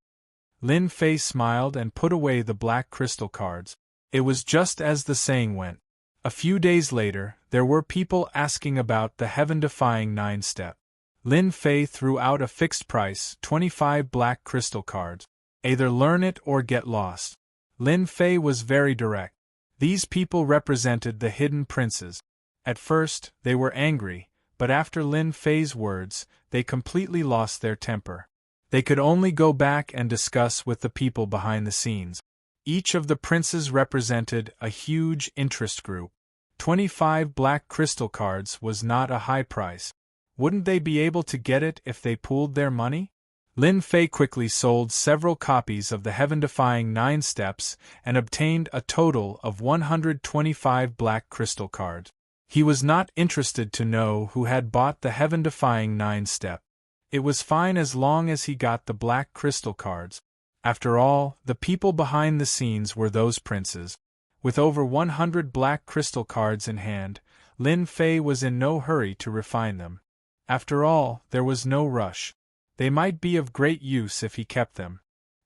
Lin Fei smiled and put away the black crystal cards. It was just as the saying went. A few days later, there were people asking about the heaven-defying 9-step. Lin Fei threw out a fixed price, 25 black crystal cards. Either learn it or get lost. Lin Fei was very direct. These people represented the hidden princes. At first, they were angry, but after Lin Fei's words, they completely lost their temper. They could only go back and discuss with the people behind the scenes. Each of the princes represented a huge interest group. 25 black crystal cards was not a high price. Wouldn't they be able to get it if they pooled their money? Lin Fei quickly sold several copies of the heaven-defying 9 steps and obtained a total of 125 black crystal cards. He was not interested to know who had bought the heaven-defying 9-step. It was fine as long as he got the black crystal cards. After all, the people behind the scenes were those princes. With over 100 black crystal cards in hand, Lin Fei was in no hurry to refine them. After all, there was no rush. They might be of great use if he kept them.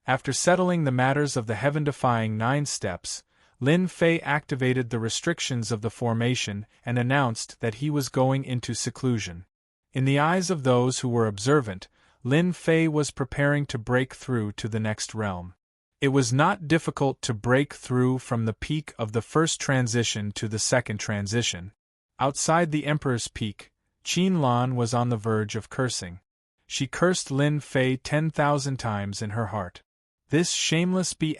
After settling the matters of the heaven-defying 9 steps, Lin Fei activated the restrictions of the formation and announced that he was going into seclusion. In the eyes of those who were observant, Lin Fei was preparing to break through to the next realm. It was not difficult to break through from the peak of the first transition to the second transition. Outside the Emperor's Peak, Qin Lan was on the verge of cursing. She cursed Lin Fei 10,000 times in her heart. This shameless B*****.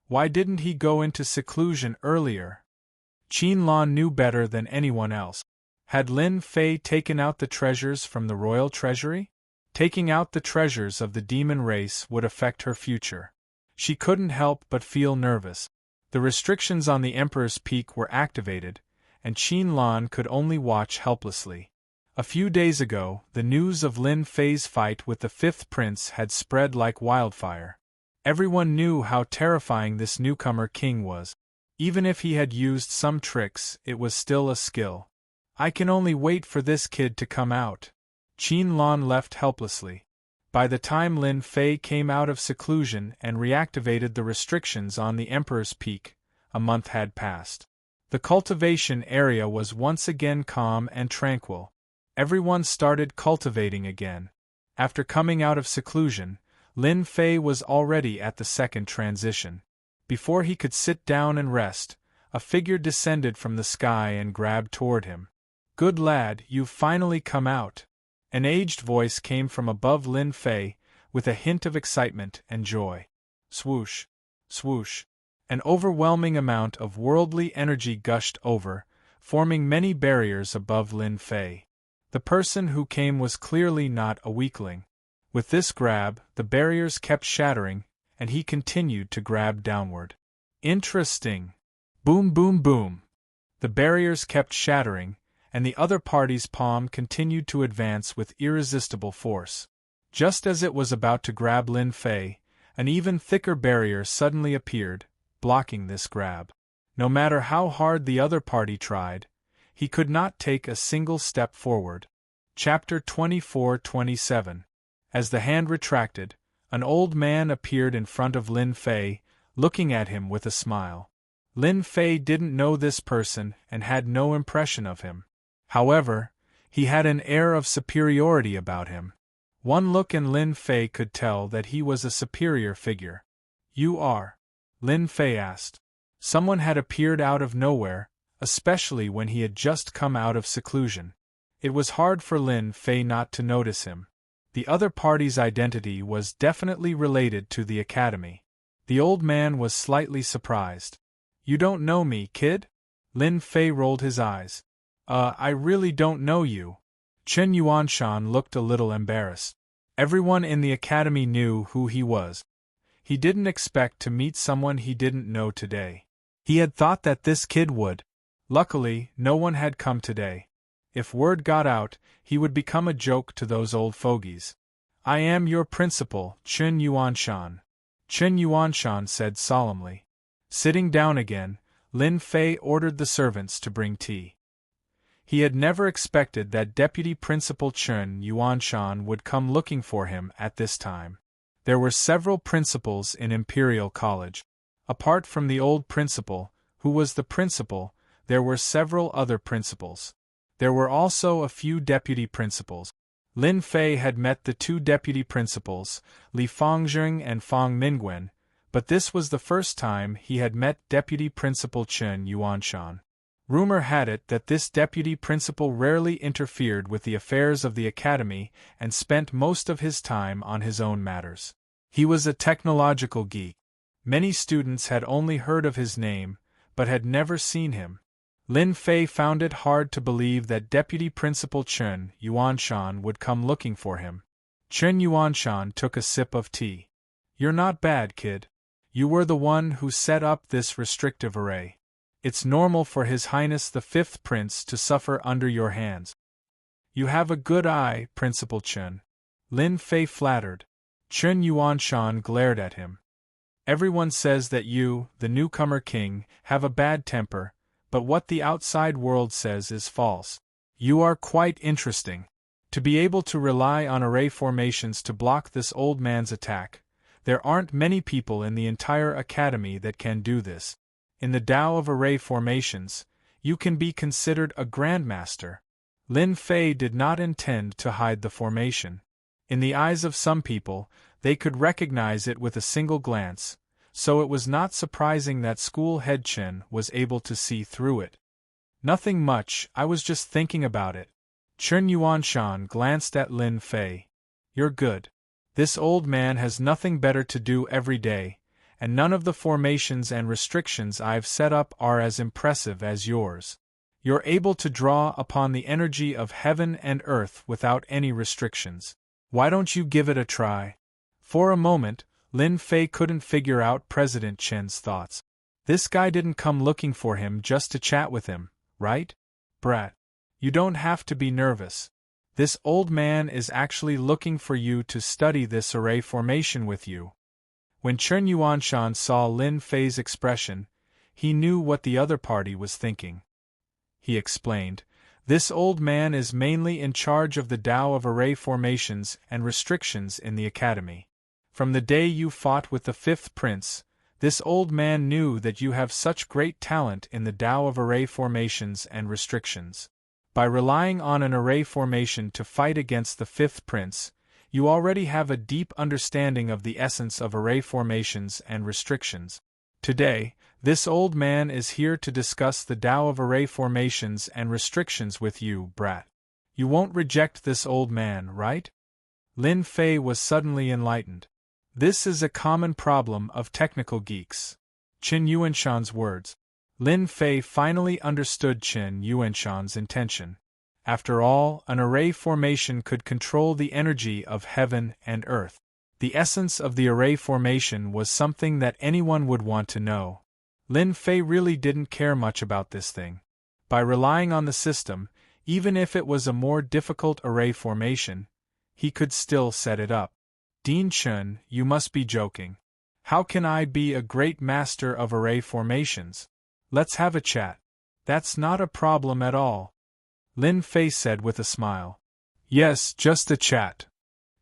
Why didn't he go into seclusion earlier? Qin Lan knew better than anyone else. Had Lin Fei taken out the treasures from the royal treasury? Taking out the treasures of the demon race would affect her future. She couldn't help but feel nervous. The restrictions on the Emperor's Peak were activated, and Qin Lan could only watch helplessly. A few days ago, the news of Lin Fei's fight with the 5th prince had spread like wildfire. Everyone knew how terrifying this newcomer king was. Even if he had used some tricks, it was still a skill. I can only wait for this kid to come out. Qin Lan left helplessly. By the time Lin Fei came out of seclusion and reactivated the restrictions on the Emperor's Peak, a month had passed. The cultivation area was once again calm and tranquil. Everyone started cultivating again. After coming out of seclusion, Lin Fei was already at the second transition. Before he could sit down and rest, a figure descended from the sky and grabbed toward him. "Good lad, you've finally come out." An aged voice came from above Lin Fei, with a hint of excitement and joy. Swoosh! Swoosh! An overwhelming amount of worldly energy gushed over, forming many barriers above Lin Fei. The person who came was clearly not a weakling. With this grab, the barriers kept shattering, and he continued to grab downward. Interesting. Boom, boom, boom. The barriers kept shattering, and the other party's palm continued to advance with irresistible force. Just as it was about to grab Lin Fei, an even thicker barrier suddenly appeared, blocking this grab. No matter how hard the other party tried, he could not take a single step forward. Chapter 24-27. As the hand retracted, an old man appeared in front of Lin Fei, looking at him with a smile. Lin Fei didn't know this person and had no impression of him. However, he had an air of superiority about him. One look and Lin Fei could tell that he was a superior figure. "You are?" Lin Fei asked. Someone had appeared out of nowhere, especially when he had just come out of seclusion. It was hard for Lin Fei not to notice him. The other party's identity was definitely related to the academy. The old man was slightly surprised. "You don't know me, kid?" Lin Fei rolled his eyes. I really don't know you." Chen Yuanshan looked a little embarrassed. Everyone in the academy knew who he was. He didn't expect to meet someone he didn't know today. He had thought that this kid would. Luckily, no one had come today. If word got out, he would become a joke to those old fogies. "I am your principal, Chen Yuanshan," Chen Yuanshan said solemnly. Sitting down again, Lin Fei ordered the servants to bring tea. He had never expected that Deputy Principal Chen Yuanshan would come looking for him at this time. There were several principals in Imperial College. Apart from the old principal, who was the principal, there were several other principals. There were also a few deputy principals. Lin Fei had met the two deputy principals, Li Fangzheng and Fang Mingwen, but this was the first time he had met Deputy Principal Chen Yuanshan. Rumor had it that this deputy principal rarely interfered with the affairs of the academy and spent most of his time on his own matters. He was a technological geek. Many students had only heard of his name, but had never seen him. Lin Fei found it hard to believe that Deputy Principal Chen Yuanshan would come looking for him. Chen Yuanshan took a sip of tea. "You're not bad, kid. You were the one who set up this restrictive array. It's normal for His Highness the Fifth Prince to suffer under your hands." "You have a good eye, Principal Chen," Lin Fei flattered. Chen Yuanshan glared at him. "Everyone says that you, the newcomer king, have a bad temper, but what the outside world says is false. You are quite interesting. To be able to rely on array formations to block this old man's attack, there aren't many people in the entire academy that can do this. In the Tao of array formations, you can be considered a grandmaster." Lin Fei did not intend to hide the formation. In the eyes of some people, they could recognize it with a single glance, so it was not surprising that school head Chen was able to see through it. "Nothing much, I was just thinking about it." Chen Yuanshan glanced at Lin Fei. "You're good. This old man has nothing better to do every day, and none of the formations and restrictions I've set up are as impressive as yours. You're able to draw upon the energy of heaven and earth without any restrictions. Why don't you give it a try?" For a moment, Lin Fei couldn't figure out President Chen's thoughts. This guy didn't come looking for him just to chat with him, right? "Brat. You don't have to be nervous. This old man is actually looking for you to study this array formation with you." When Chen Yuanshan saw Lin Fei's expression, he knew what the other party was thinking. He explained, "This old man is mainly in charge of the Tao of array formations and restrictions in the academy. From the day you fought with the fifth prince, this old man knew that you have such great talent in the Tao of array formations and restrictions. By relying on an array formation to fight against the fifth prince, you already have a deep understanding of the essence of array formations and restrictions. Today, this old man is here to discuss the Tao of array formations and restrictions with you, brat. You won't reject this old man, right?" Lin Fei was suddenly enlightened. This is a common problem of technical geeks. Qin Yuanshan's words. Lin Fei finally understood Qin Yuanshan's intention. After all, an array formation could control the energy of heaven and earth. The essence of the array formation was something that anyone would want to know. Lin Fei really didn't care much about this thing. By relying on the system, even if it was a more difficult array formation, he could still set it up. "Dean Chun, you must be joking. How can I be a great master of array formations? Let's have a chat." "That's not a problem at all," Lin Fei said with a smile. "Yes, just a chat."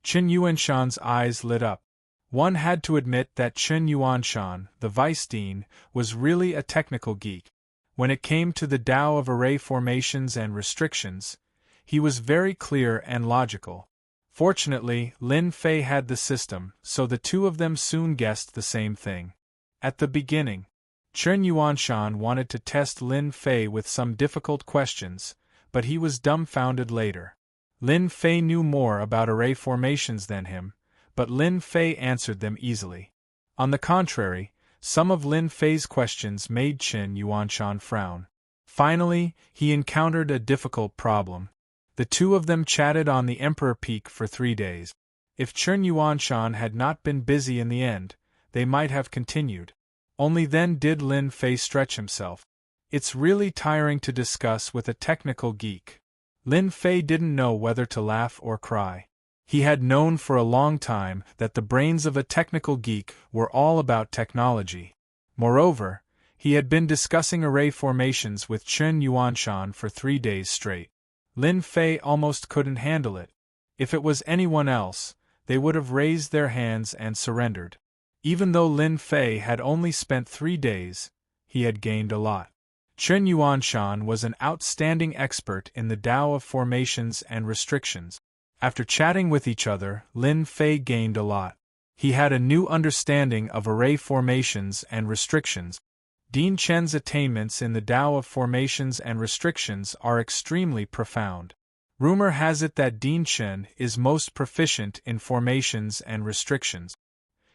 Qin Yuanshan's eyes lit up. One had to admit that Qin Yuanshan, the vice dean, was really a technical geek. When it came to the Tao of array formations and restrictions, he was very clear and logical. Fortunately, Lin Fei had the system, so the two of them soon guessed the same thing. At the beginning, Qin Yuanshan wanted to test Lin Fei with some difficult questions, but he was dumbfounded later. Lin Fei knew more about array formations than him, but Lin Fei answered them easily. On the contrary, some of Lin Fei's questions made Qin Yuanshan frown. Finally, he encountered a difficult problem. The two of them chatted on the Emperor Peak for 3 days. If Qin Yuanshan had not been busy in the end, they might have continued. Only then did Lin Fei stretch himself. It's really tiring to discuss with a technical geek. Lin Fei didn't know whether to laugh or cry. He had known for a long time that the brains of a technical geek were all about technology. Moreover, he had been discussing array formations with Qin Yuanshan for 3 days straight. Lin Fei almost couldn't handle it. If it was anyone else, they would have raised their hands and surrendered. Even though Lin Fei had only spent 3 days, he had gained a lot. Qin Yuanshan was an outstanding expert in the Tao of formations and restrictions. After chatting with each other, Lin Fei gained a lot. He had a new understanding of array formations and restrictions. Dean Chen's attainments in the Tao of formations and restrictions are extremely profound. Rumor has it that Dean Chen is most proficient in formations and restrictions.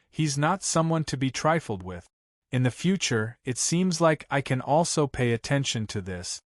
He's not someone to be trifled with. In the future, it seems like I can also pay attention to this.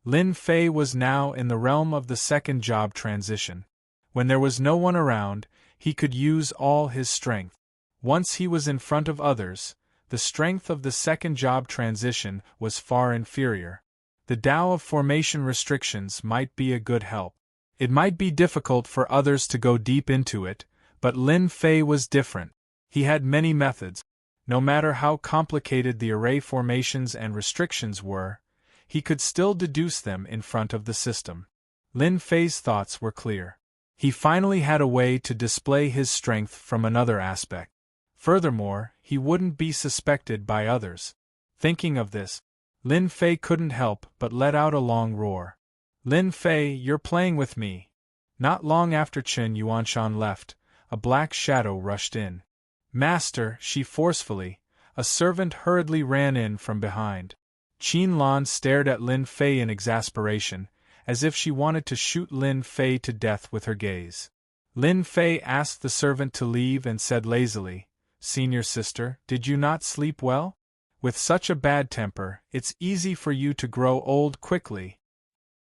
Lin Fei was now in the realm of the second job transition. When there was no one around, he could use all his strength. Once he was in front of others, the strength of the second job transition was far inferior. The Tao of formation restrictions might be a good help. It might be difficult for others to go deep into it, but Lin Fei was different. He had many methods. No matter how complicated the array formations and restrictions were, he could still deduce them in front of the system. Lin Fei's thoughts were clear. He finally had a way to display his strength from another aspect. Furthermore, he wouldn't be suspected by others. Thinking of this, Lin Fei couldn't help but let out a long roar. "Lin Fei, you're playing with me." Not long after Qin Yuanshan left, a black shadow rushed in. "Master," she forcefully, a servant hurriedly ran in from behind. Qin Lan stared at Lin Fei in exasperation, as if she wanted to shoot Lin Fei to death with her gaze. Lin Fei asked the servant to leave and said lazily, "Senior sister, did you not sleep well? With such a bad temper, it's easy for you to grow old quickly."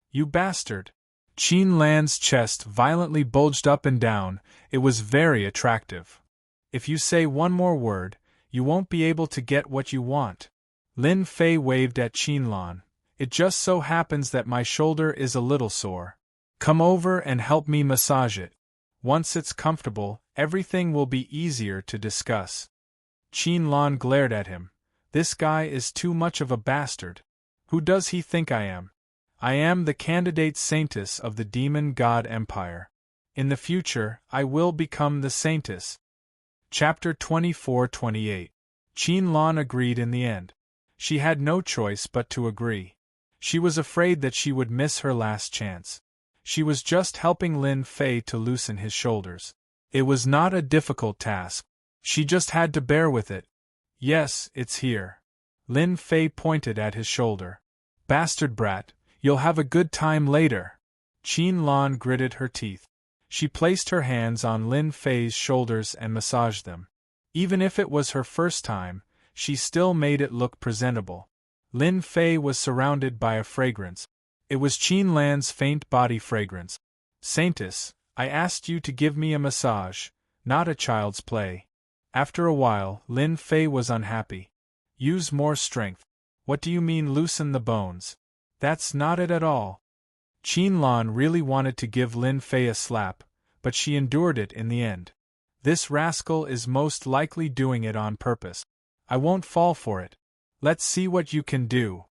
"You bastard!" Qin Lan's chest violently bulged up and down. It was very attractive. "If you say one more word, you won't be able to get what you want." Lin Fei waved at Qin Lan. "It just so happens that my shoulder is a little sore. Come over and help me massage it. Once it's comfortable, everything will be easier to discuss." Qin Lan glared at him. This guy is too much of a bastard. Who does he think I am? I am the candidate saintess of the demon god empire. In the future, I will become the saintess. Chapter 24-28. Qin Lan agreed in the end. She had no choice but to agree. She was afraid that she would miss her last chance. She was just helping Lin Fei to loosen his shoulders. It was not a difficult task. She just had to bear with it. Yes, it's here. Lin Fei pointed at his shoulder. Bastard brat, you'll have a good time later. Qin Lan gritted her teeth. She placed her hands on Lin Fei's shoulders and massaged them. Even if it was her first time, she still made it look presentable. Lin Fei was surrounded by a fragrance. It was Qin Lan's faint body fragrance. Saintess, I asked you to give me a massage, not a child's play. After a while, Lin Fei was unhappy. Use more strength. What do you mean loosen the bones? That's not it at all. Qin Lan really wanted to give Lin Fei a slap, but she endured it in the end. This rascal is most likely doing it on purpose. I won't fall for it. Let's see what you can do.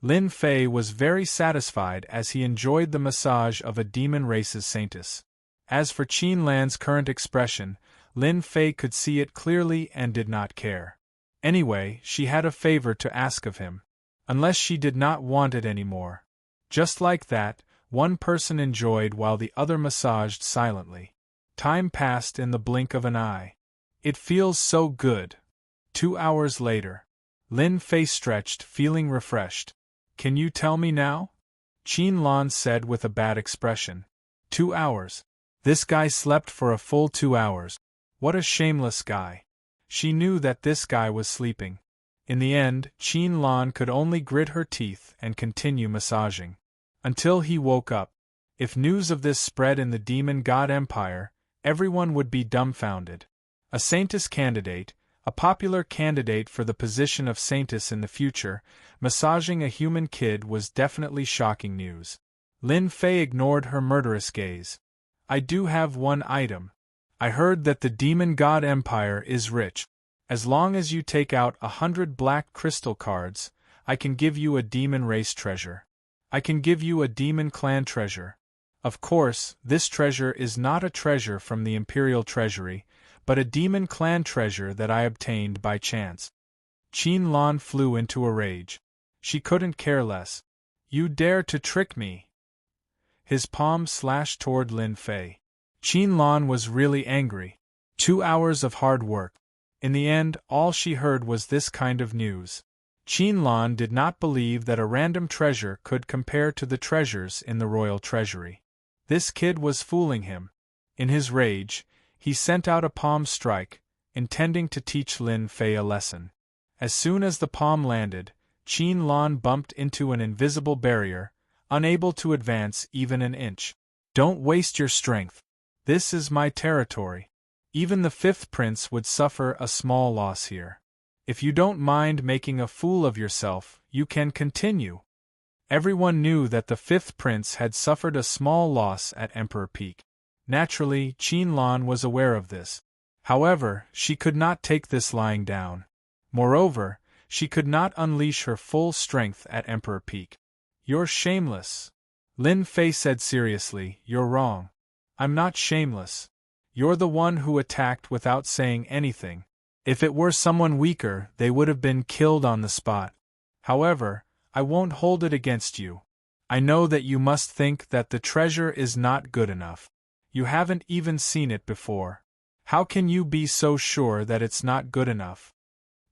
Lin Fei was very satisfied as he enjoyed the massage of a demon race's saintess. As for Qin Lan's current expression, Lin Fei could see it clearly and did not care. Anyway, she had a favor to ask of him. Unless she did not want it anymore. Just like that, one person enjoyed while the other massaged silently. Time passed in the blink of an eye. It feels so good. 2 hours later. Lin Fei stretched, feeling refreshed. Can you tell me now? Qin Lan said with a bad expression. 2 hours. This guy slept for a full 2 hours. What a shameless guy. She knew that this guy was sleeping. In the end, Qin Lan could only grit her teeth and continue massaging. Until he woke up. If news of this spread in the demon god empire, everyone would be dumbfounded. A saintess candidate, a popular candidate for the position of saintess in the future, massaging a human kid was definitely shocking news. Lin Fei ignored her murderous gaze. I do have one item. I heard that the demon god empire is rich. As long as you take out 100 black crystal cards, I can give you a demon race treasure. I can give you a demon clan treasure. Of course, this treasure is not a treasure from the imperial treasury, but a demon clan treasure that I obtained by chance. Qin Lan flew into a rage. She couldn't care less. You dare to trick me? His palm slashed toward Lin Fei. Qin Lan was really angry. 2 hours of hard work. In the end, all she heard was this kind of news. Qin Lan did not believe that a random treasure could compare to the treasures in the royal treasury. This kid was fooling him. In his rage, he sent out a palm strike, intending to teach Lin Fei a lesson. As soon as the palm landed, Qin Lan bumped into an invisible barrier, unable to advance even an inch. Don't waste your strength. This is my territory. Even the 5th prince would suffer a small loss here. If you don't mind making a fool of yourself, you can continue. Everyone knew that the 5th prince had suffered a small loss at Emperor Peak. Naturally, Qin Lan was aware of this. However, she could not take this lying down. Moreover, she could not unleash her full strength at Emperor Peak. You're shameless. Lin Fei said seriously, you're wrong. I'm not shameless. You're the one who attacked without saying anything. If it were someone weaker, they would have been killed on the spot. However, I won't hold it against you. I know that you must think that the treasure is not good enough. You haven't even seen it before. How can you be so sure that it's not good enough?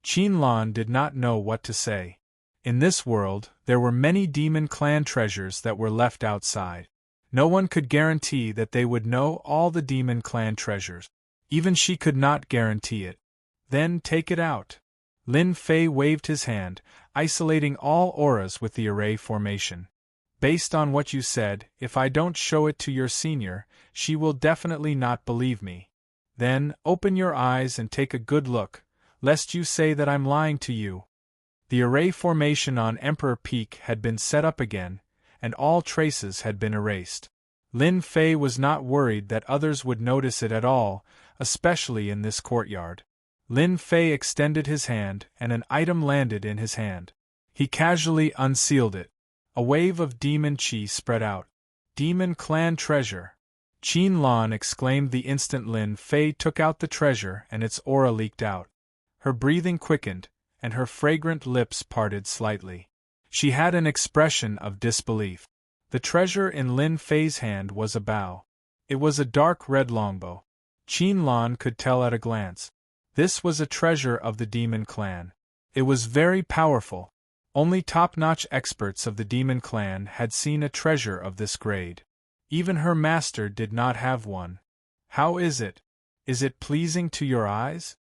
Qin Lan did not know what to say. In this world, there were many demon clan treasures that were left outside. No one could guarantee that they would know all the demon clan treasures. Even she could not guarantee it. Then take it out. Lin Fei waved his hand, isolating all auras with the array formation. Based on what you said, if I don't show it to your senior, she will definitely not believe me. Then, open your eyes and take a good look, lest you say that I'm lying to you. The array formation on Emperor Peak had been set up again, and all traces had been erased. Lin Fei was not worried that others would notice it at all, especially in this courtyard. Lin Fei extended his hand, and an item landed in his hand. He casually unsealed it. A wave of demon chi spread out. Demon clan treasure! Qin Lan exclaimed the instant Lin Fei took out the treasure and its aura leaked out. Her breathing quickened, and her fragrant lips parted slightly. She had an expression of disbelief. The treasure in Lin Fei's hand was a bow. It was a dark red longbow. Qin Lan could tell at a glance. This was a treasure of the demon clan. It was very powerful. Only top-notch experts of the demon clan had seen a treasure of this grade. Even her master did not have one. How is it? Is it pleasing to your eyes?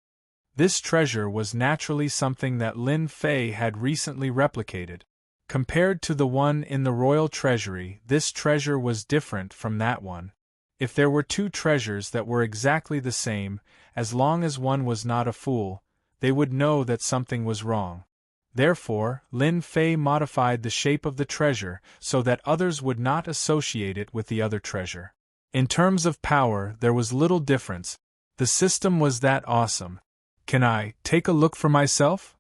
This treasure was naturally something that Lin Fei had recently replicated. Compared to the one in the royal treasury, this treasure was different from that one. If there were two treasures that were exactly the same, as long as one was not a fool, they would know that something was wrong. Therefore, Lin Fei modified the shape of the treasure so that others would not associate it with the other treasure. In terms of power, there was little difference. The system was that awesome. Can I take a look for myself?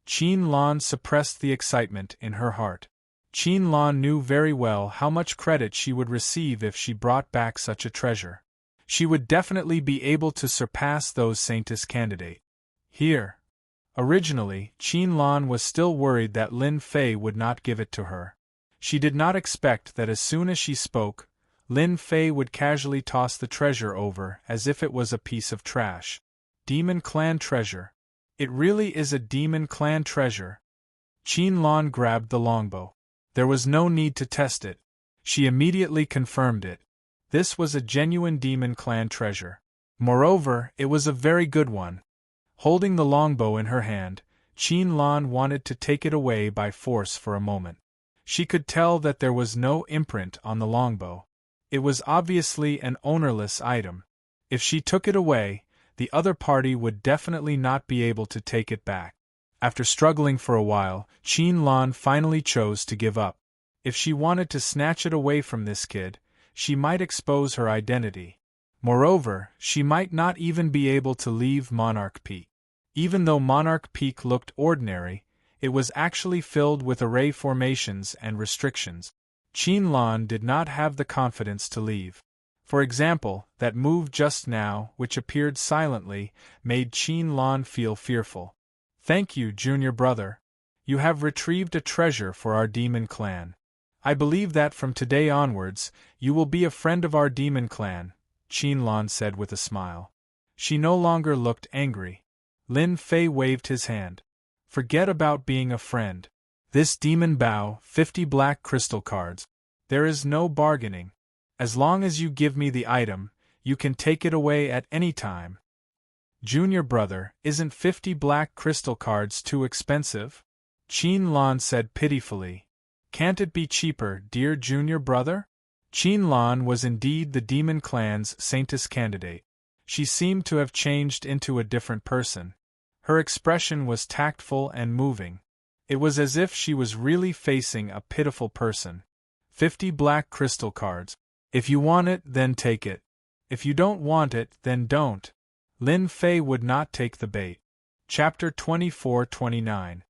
Qin Lan suppressed the excitement in her heart. Qin Lan knew very well how much credit she would receive if she brought back such a treasure. She would definitely be able to surpass those Saintess candidate. Here. Originally, Qin Lan was still worried that Lin Fei would not give it to her. She did not expect that as soon as she spoke, Lin Fei would casually toss the treasure over as if it was a piece of trash. Demon clan treasure. It really is a demon clan treasure. Qin Lan grabbed the longbow. There was no need to test it. She immediately confirmed it. This was a genuine demon clan treasure. Moreover, it was a very good one. Holding the longbow in her hand, Qin Lan wanted to take it away by force for a moment. She could tell that there was no imprint on the longbow. It was obviously an ownerless item. If she took it away, the other party would definitely not be able to take it back. After struggling for a while, Qin Lan finally chose to give up. If she wanted to snatch it away from this kid, she might expose her identity. Moreover, she might not even be able to leave Monarch Peak. Even though Monarch Peak looked ordinary, it was actually filled with array formations and restrictions. Qin Lan did not have the confidence to leave. For example, that move just now, which appeared silently, made Qin Lan feel fearful. Thank you, junior brother. You have retrieved a treasure for our demon clan. I believe that from today onwards, you will be a friend of our demon clan, Qin Lan said with a smile. She no longer looked angry. Lin Fei waved his hand. Forget about being a friend. This demon bow, 50 black crystal cards. There is no bargaining. As long as you give me the item, you can take it away at any time. Junior brother, isn't 50 black crystal cards too expensive? Qin Lan said pitifully. Can't it be cheaper, dear junior brother? Qin Lan was indeed the demon clan's Saintess candidate. She seemed to have changed into a different person. Her expression was tactful and moving. It was as if she was really facing a pitiful person. 50 black crystal cards. If you want it, then take it. If you don't want it, then don't. Lin Fei would not take the bait. Chapter 24-29.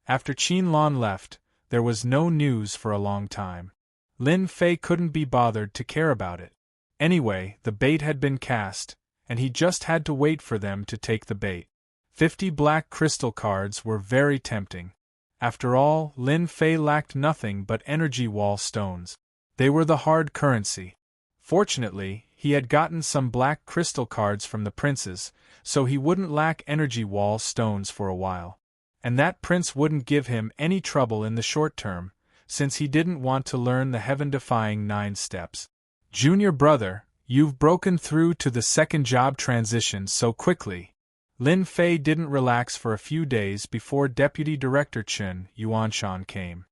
After Qin Lan left, there was no news for a long time. Lin Fei couldn't be bothered to care about it. Anyway, the bait had been cast, and he just had to wait for them to take the bait. 50 black crystal cards were very tempting. After all, Lin Fei lacked nothing but energy wall stones. They were the hard currency. Fortunately, he had gotten some black crystal cards from the princes, so he wouldn't lack energy wall stones for a while. And that prince wouldn't give him any trouble in the short term, since he didn't want to learn the heaven-defying 9 steps. Junior brother, you've broken through to the second job transition so quickly. Lin Fei didn't relax for a few days before Deputy Director Chen Yuanshan came.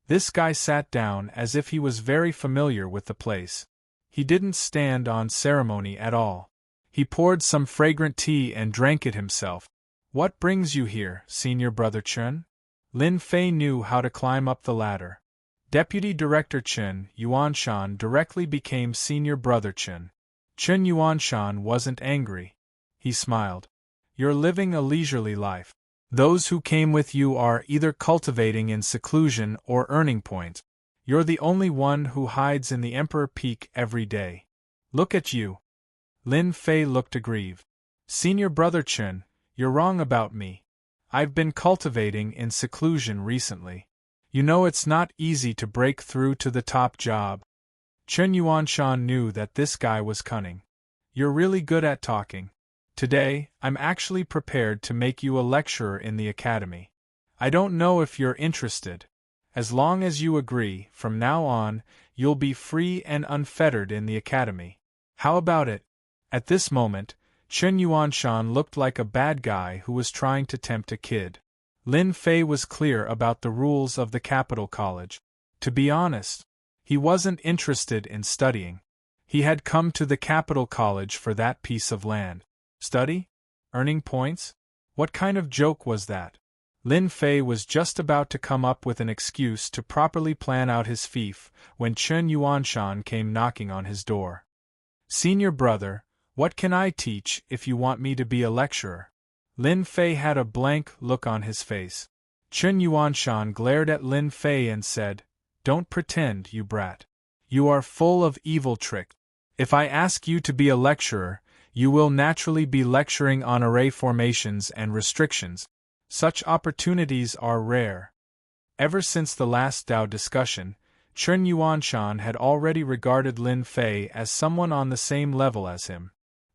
This guy sat down as if he was very familiar with the place. He didn't stand on ceremony at all. He poured some fragrant tea and drank it himself. What brings you here, Senior Brother Chen? Lin Fei knew how to climb up the ladder. Deputy Director Chen Yuanshan directly became Senior Brother Chen. Chen Yuanshan wasn't angry. He smiled. You're living a leisurely life. Those who came with you are either cultivating in seclusion or earning points. You're the only one who hides in the Emperor Peak every day. Look at you. Lin Fei looked aggrieved. Senior brother Chen, you're wrong about me. I've been cultivating in seclusion recently. You know it's not easy to break through to the top job. Chen Yuanshan knew that this guy was cunning. You're really good at talking. Today, I'm actually prepared to make you a lecturer in the academy. I don't know if you're interested. As long as you agree, from now on, you'll be free and unfettered in the academy. How about it? At this moment, Chen Yuanshan looked like a bad guy who was trying to tempt a kid. Lin Fei was clear about the rules of the capital college. To be honest, he wasn't interested in studying. He had come to the capital college for that piece of land. Study? Earning points? What kind of joke was that? Lin Fei was just about to come up with an excuse to properly plan out his fief when Chen Yuanshan came knocking on his door. Senior brother, what can I teach if you want me to be a lecturer? Lin Fei had a blank look on his face. Chen Yuanshan glared at Lin Fei and said, Don't pretend, you brat. You are full of evil tricks. If I ask you to be a lecturer, you will naturally be lecturing on array formations and restrictions. Such opportunities are rare. Ever since the last Dao discussion, Chen Yuanshan had already regarded Lin Fei as someone on the same level as him.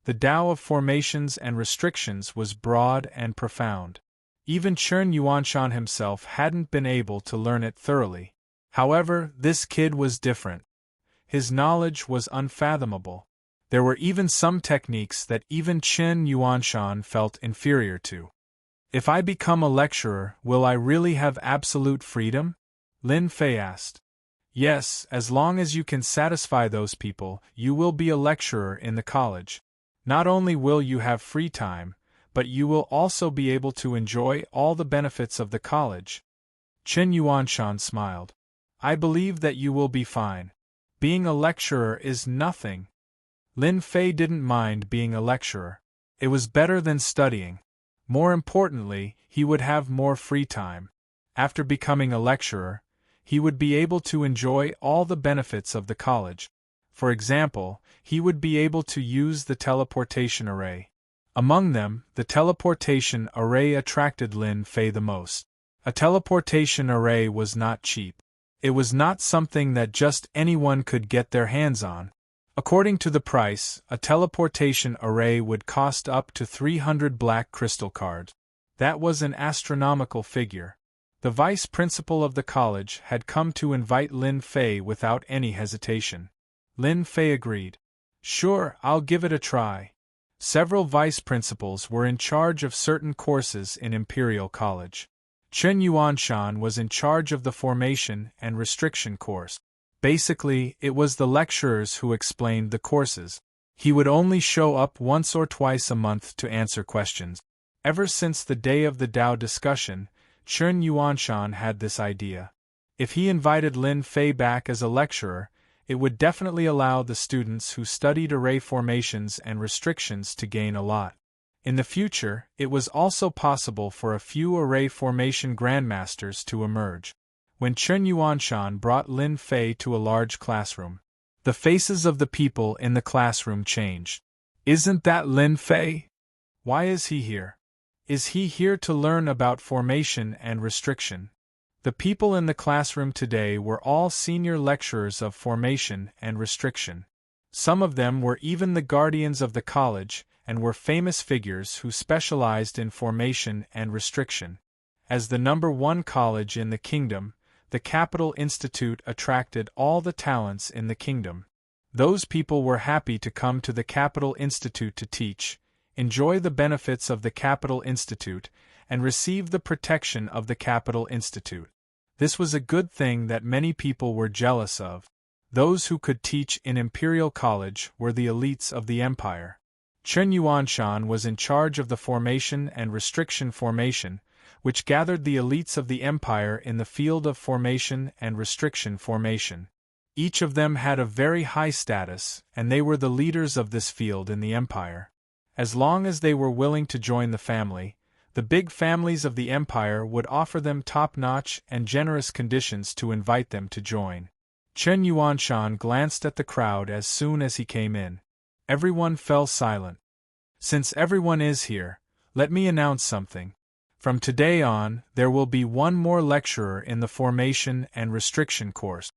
The Tao of formations and restrictions was broad and profound. Even Chen Yuanshan himself hadn't been able to learn it thoroughly. However, this kid was different. His knowledge was unfathomable. There were even some techniques that even Chen Yuanshan felt inferior to. If I become a lecturer, will I really have absolute freedom? Lin Fei asked. Yes, as long as you can satisfy those people, you will be a lecturer in the college. Not only will you have free time, but you will also be able to enjoy all the benefits of the college. Chen Yuanshan smiled. I believe that you will be fine. Being a lecturer is nothing. Lin Fei didn't mind being a lecturer. It was better than studying. More importantly, he would have more free time. After becoming a lecturer, he would be able to enjoy all the benefits of the college. For example, he would be able to use the teleportation array. Among them, the teleportation array attracted Lin Fei the most. A teleportation array was not cheap. It was not something that just anyone could get their hands on. According to the price, a teleportation array would cost up to 300 black crystal cards. That was an astronomical figure. The vice principal of the college had come to invite Lin Fei without any hesitation. Lin Fei agreed. Sure, I'll give it a try. Several vice principals were in charge of certain courses in Imperial College. Chen Yuanshan was in charge of the formation and restriction course. Basically, it was the lecturers who explained the courses. He would only show up once or twice a month to answer questions. Ever since the day of the Dao discussion, Chen Yuanshan had this idea. If he invited Lin Fei back as a lecturer, it would definitely allow the students who studied array formations and restrictions to gain a lot. In the future, it was also possible for a few array formation grandmasters to emerge. When Chen Yuanshan brought Lin Fei to a large classroom, the faces of the people in the classroom changed. Isn't that Lin Fei? Why is he here? Is he here to learn about formation and restriction? The people in the classroom today were all senior lecturers of formation and restriction. Some of them were even the guardians of the college and were famous figures who specialized in formation and restriction. As the #1 college in the kingdom, the Capital Institute attracted all the talents in the kingdom. Those people were happy to come to the Capital Institute to teach, enjoy the benefits of the Capital Institute, and receive the protection of the Capital Institute. This was a good thing that many people were jealous of. Those who could teach in Imperial College were the elites of the empire. Chen Yuanshan was in charge of the formation and restriction formation, which gathered the elites of the empire in the field of formation and restriction formation. Each of them had a very high status, and they were the leaders of this field in the empire. As long as they were willing to join the family, the big families of the empire would offer them top-notch and generous conditions to invite them to join. Chen Yuanshan glanced at the crowd as soon as he came in. Everyone fell silent. Since everyone is here, let me announce something. From today on, there will be one more lecturer in the formation and restriction course.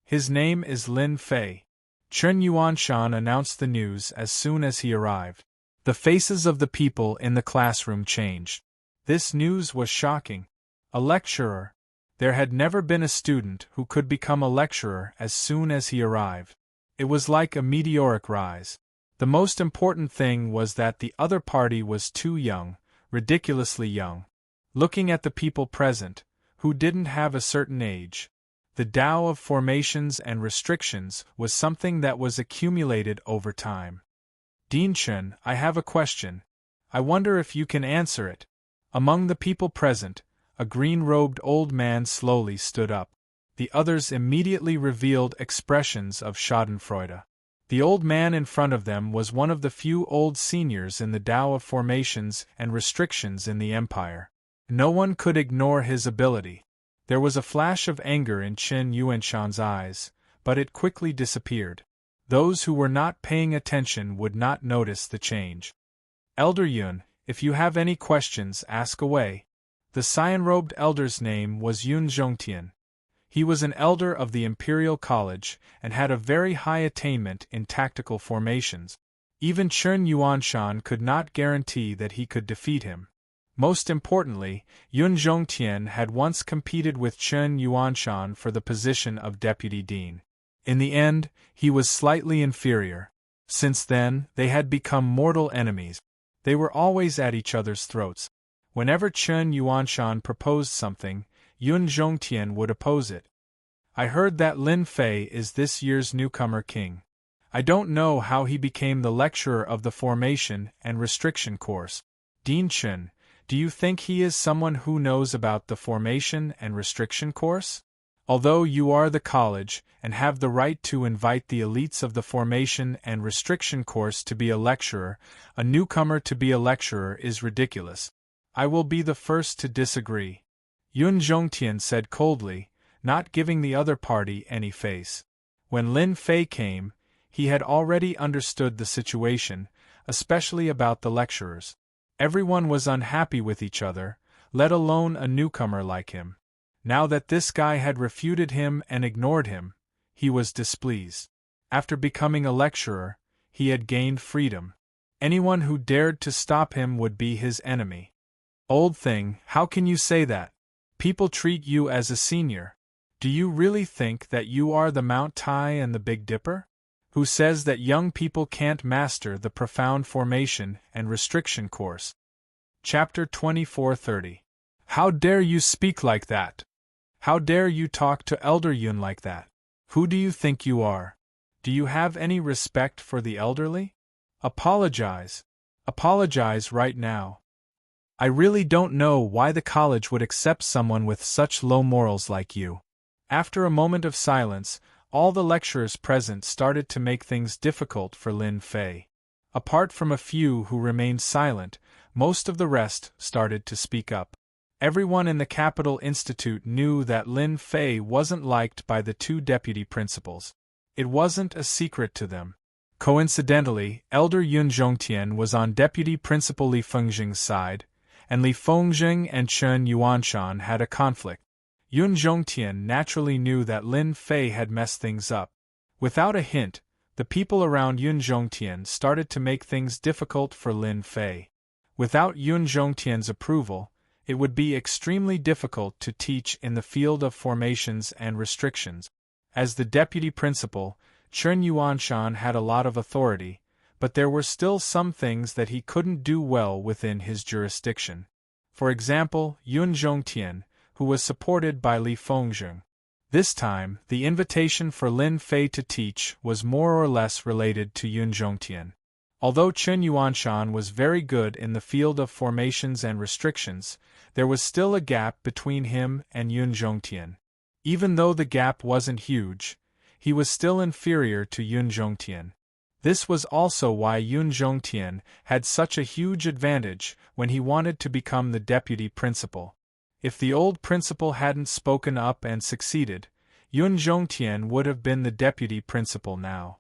His name is Lin Fei. Chen Yuanshan announced the news as soon as he arrived. The faces of the people in the classroom changed. This news was shocking. A lecturer. There had never been a student who could become a lecturer as soon as he arrived. It was like a meteoric rise. The most important thing was that the other party was too young, ridiculously young. Looking at the people present, who didn't have a certain age, the Tao of formations and restrictions was something that was accumulated over time. Dean Chen, I have a question. I wonder if you can answer it. Among the people present, a green-robed old man slowly stood up. The others immediately revealed expressions of schadenfreude. The old man in front of them was one of the few old seniors in the Tao of formations and restrictions in the empire. No one could ignore his ability. There was a flash of anger in Chen Yuanshan's eyes, but it quickly disappeared. Those who were not paying attention would not notice the change. Elder Yun, if you have any questions, ask away. The cyan-robed elder's name was Yun Zhongtian. He was an elder of the Imperial College and had a very high attainment in tactical formations. Even Chen Yuanshan could not guarantee that he could defeat him. Most importantly, Yun Zhongtian had once competed with Chen Yuanshan for the position of deputy dean. In the end, he was slightly inferior. Since then, they had become mortal enemies. They were always at each other's throats. Whenever Chen Yuanshan proposed something, Yun Zhongtian would oppose it. I heard that Lin Fei is this year's newcomer king. I don't know how he became the lecturer of the formation and restriction course. Dean Chen, do you think he is someone who knows about the formation and restriction course? Although you are the college and have the right to invite the elites of the formation and restriction course to be a lecturer, a newcomer to be a lecturer is ridiculous. I will be the first to disagree. Yun Zhongtian said coldly, not giving the other party any face. When Lin Fei came, he had already understood the situation, especially about the lecturers. Everyone was unhappy with each other, let alone a newcomer like him. Now that this guy had refuted him and ignored him, he was displeased. After becoming a lecturer, he had gained freedom. Anyone who dared to stop him would be his enemy. Old thing, how can you say that? People treat you as a senior. Do you really think that you are the Mount Tai and the Big Dipper? Who says that young people can't master the profound formation and restriction course? Chapter 24:30. How dare you speak like that? How dare you talk to Elder Yun like that? Who do you think you are? Do you have any respect for the elderly? Apologize. Apologize right now. I really don't know why the college would accept someone with such low morals like you. After a moment of silence, all the lecturers present started to make things difficult for Lin Fei. Apart from a few who remained silent, most of the rest started to speak up. Everyone in the Capital Institute knew that Lin Fei wasn't liked by the two deputy principals. It wasn't a secret to them. Coincidentally, Elder Yun Zhongtian was on Deputy Principal Li Fengjing's side, and Li Fengjing and Chen Yuanshan had a conflict. Yun Zhongtian naturally knew that Lin Fei had messed things up. Without a hint, the people around Yun Zhongtian started to make things difficult for Lin Fei. Without Yun Zhongtian's approval, it would be extremely difficult to teach in the field of formations and restrictions. As the deputy principal, Chen Yuanshan had a lot of authority, but there were still some things that he couldn't do well within his jurisdiction. For example, Yun Zhongtian, who was supported by Li Fengjing. This time, the invitation for Lin Fei to teach was more or less related to Yun Zhongtian. Although Chen Yuanshan was very good in the field of formations and restrictions, there was still a gap between him and Yun Zhongtian. Even though the gap wasn't huge, he was still inferior to Yun Zhongtian. This was also why Yun Zhongtian had such a huge advantage when he wanted to become the deputy principal. If the old principal hadn't spoken up and succeeded, Yun Zhongtian would have been the deputy principal now.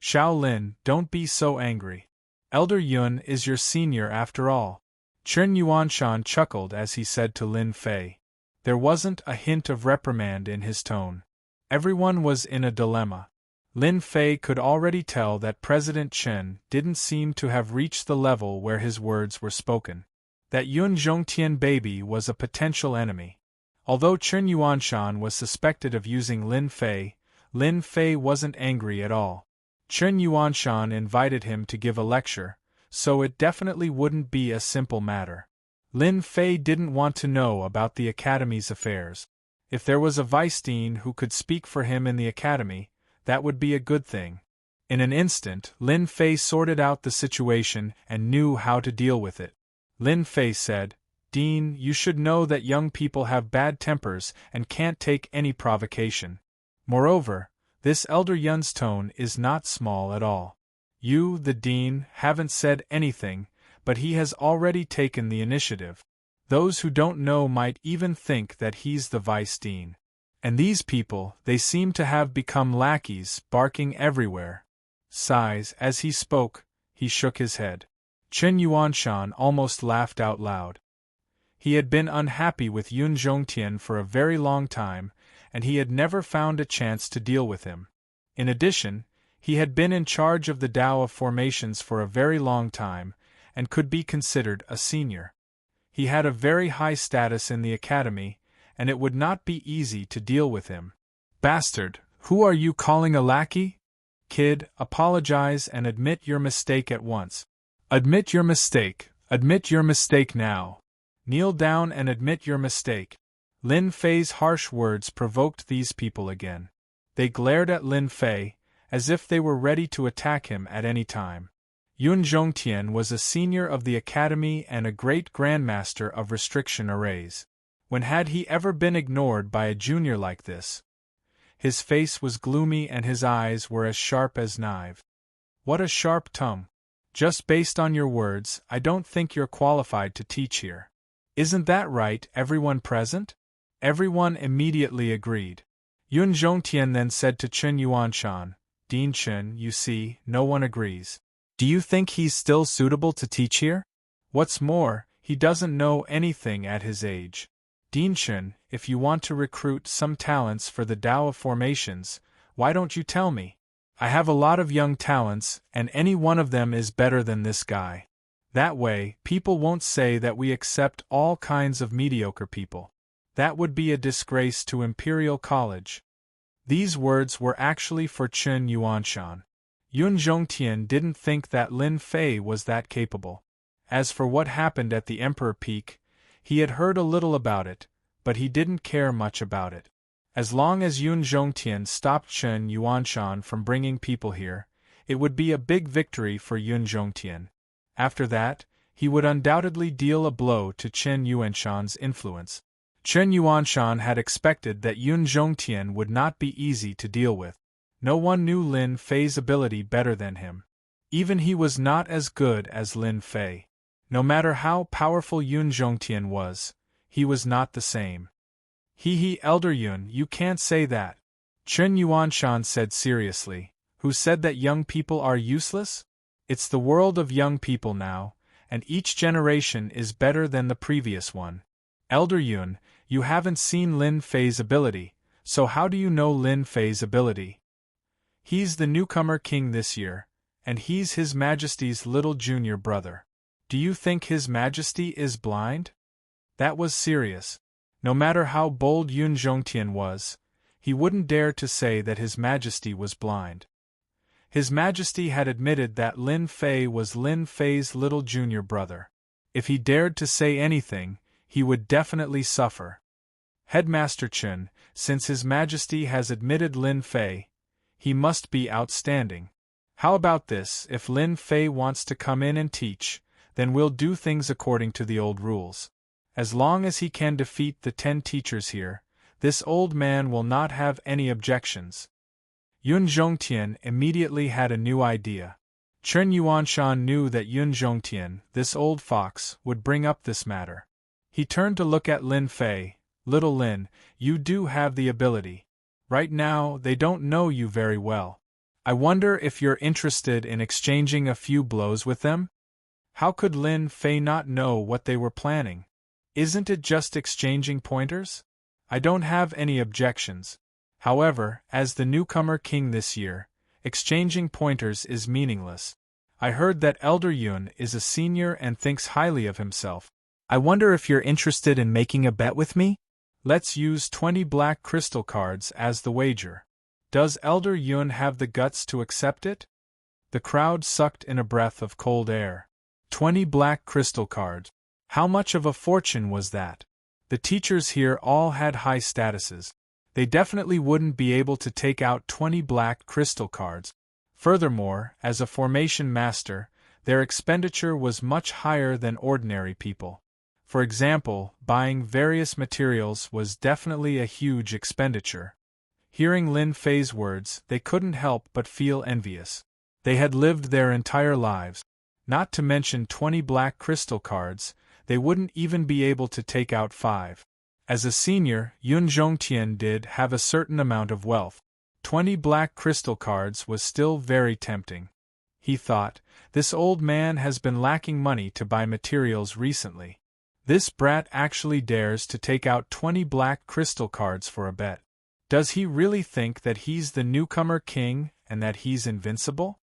Shaolin, don't be so angry. Elder Yun is your senior after all. Chen Yuanshan chuckled as he said to Lin Fei. There wasn't a hint of reprimand in his tone. Everyone was in a dilemma. Lin Fei could already tell that President Chen didn't seem to have reached the level where his words were spoken. That Yun Zhongtian baby was a potential enemy. Although Chen Yuanshan was suspected of using Lin Fei wasn't angry at all. Chen Yuanshan invited him to give a lecture, so it definitely wouldn't be a simple matter. Lin Fei didn't want to know about the academy's affairs. If there was a vice dean who could speak for him in the academy, that would be a good thing. In an instant, Lin Fei sorted out the situation and knew how to deal with it. Lin Fei said, "Dean, you should know that young people have bad tempers and can't take any provocation. Moreover, this Elder Yun's tone is not small at all. You, the dean, haven't said anything, but he has already taken the initiative. Those who don't know might even think that he's the vice dean. And these people, they seem to have become lackeys, barking everywhere." Sighs, as he spoke, he shook his head. Chen Yuanshan almost laughed out loud. He had been unhappy with Yun Zhongtian for a very long time, and he had never found a chance to deal with him. In addition, he had been in charge of the Tao of Formations for a very long time, and could be considered a senior. He had a very high status in the academy, and it would not be easy to deal with him. "Bastard, who are you calling a lackey? Kid, apologize and admit your mistake at once. Admit your mistake now. Kneel down and admit your mistake." Lin Fei's harsh words provoked these people again. They glared at Lin Fei, as if they were ready to attack him at any time. Yun Zhongtian was a senior of the academy and a great grandmaster of restriction arrays. When had he ever been ignored by a junior like this? His face was gloomy and his eyes were as sharp as knives. "What a sharp tongue. Just based on your words, I don't think you're qualified to teach here. Isn't that right, everyone present?" Everyone immediately agreed. Yun Zhongtian then said to Chen Yuanshan, "Dean Chen, you see, no one agrees. Do you think he's still suitable to teach here? What's more, he doesn't know anything at his age. Dean Chen, if you want to recruit some talents for the Tao of Formations, why don't you tell me? I have a lot of young talents, and any one of them is better than this guy. That way, people won't say that we accept all kinds of mediocre people. That would be a disgrace to Imperial College." These words were actually for Chen Yuanshan. Yun Zhongtian didn't think that Lin Fei was that capable. As for what happened at the Emperor Peak, he had heard a little about it, but he didn't care much about it. As long as Yun Zhongtian stopped Chen Yuanshan from bringing people here, it would be a big victory for Yun Zhongtian. After that, he would undoubtedly deal a blow to Chen Yuanshan's influence. Chen Yuanshan had expected that Yun Zhongtian would not be easy to deal with. No one knew Lin Fei's ability better than him. Even he was not as good as Lin Fei. No matter how powerful Yun Zhongtian was, he was not the same. He, Elder Yun, you can't say that," Chen Yuanshan said seriously. "Who said that young people are useless? It's the world of young people now, and each generation is better than the previous one. Elder Yun, you haven't seen Lin Fei's ability, so how do you know Lin Fei's ability? He's the newcomer king this year, and he's His Majesty's little junior brother. Do you think His Majesty is blind?" That was serious. No matter how bold Yun Zhongtian was, he wouldn't dare to say that His Majesty was blind. His Majesty had admitted that Lin Fei was Lin Fei's little junior brother. If he dared to say anything, he would definitely suffer. "Headmaster Chen, since His Majesty has admitted Lin Fei, he must be outstanding. How about this, if Lin Fei wants to come in and teach, then we'll do things according to the old rules. As long as he can defeat the 10 teachers here, this old man will not have any objections." Yun Zhongtian immediately had a new idea. Chen Yuanshan knew that Yun Zhongtian, this old fox, would bring up this matter. He turned to look at Lin Fei. Little Lin, you do have the ability. Right now, they don't know you very well. I wonder if you're interested in exchanging a few blows with them? How could Lin Fei not know what they were planning? Isn't it just exchanging pointers? I don't have any objections. However, as the newcomer king this year, exchanging pointers is meaningless. I heard that Elder Yun is a senior and thinks highly of himself. I wonder if you're interested in making a bet with me? Let's use 20 black crystal cards as the wager. Does Elder Yun have the guts to accept it? The crowd sucked in a breath of cold air. 20 black crystal cards. How much of a fortune was that? The teachers here all had high statuses. They definitely wouldn't be able to take out 20 black crystal cards. Furthermore, as a formation master, their expenditure was much higher than ordinary people. For example, buying various materials was definitely a huge expenditure. Hearing Lin Fei's words, they couldn't help but feel envious. They had lived their entire lives. Not to mention 20 black crystal cards, they wouldn't even be able to take out 5. As a senior, Yun Zhongtian did have a certain amount of wealth. 20 black crystal cards was still very tempting. He thought, this old man has been lacking money to buy materials recently. This brat actually dares to take out 20 black crystal cards for a bet. Does he really think that he's the newcomer king and that he's invincible?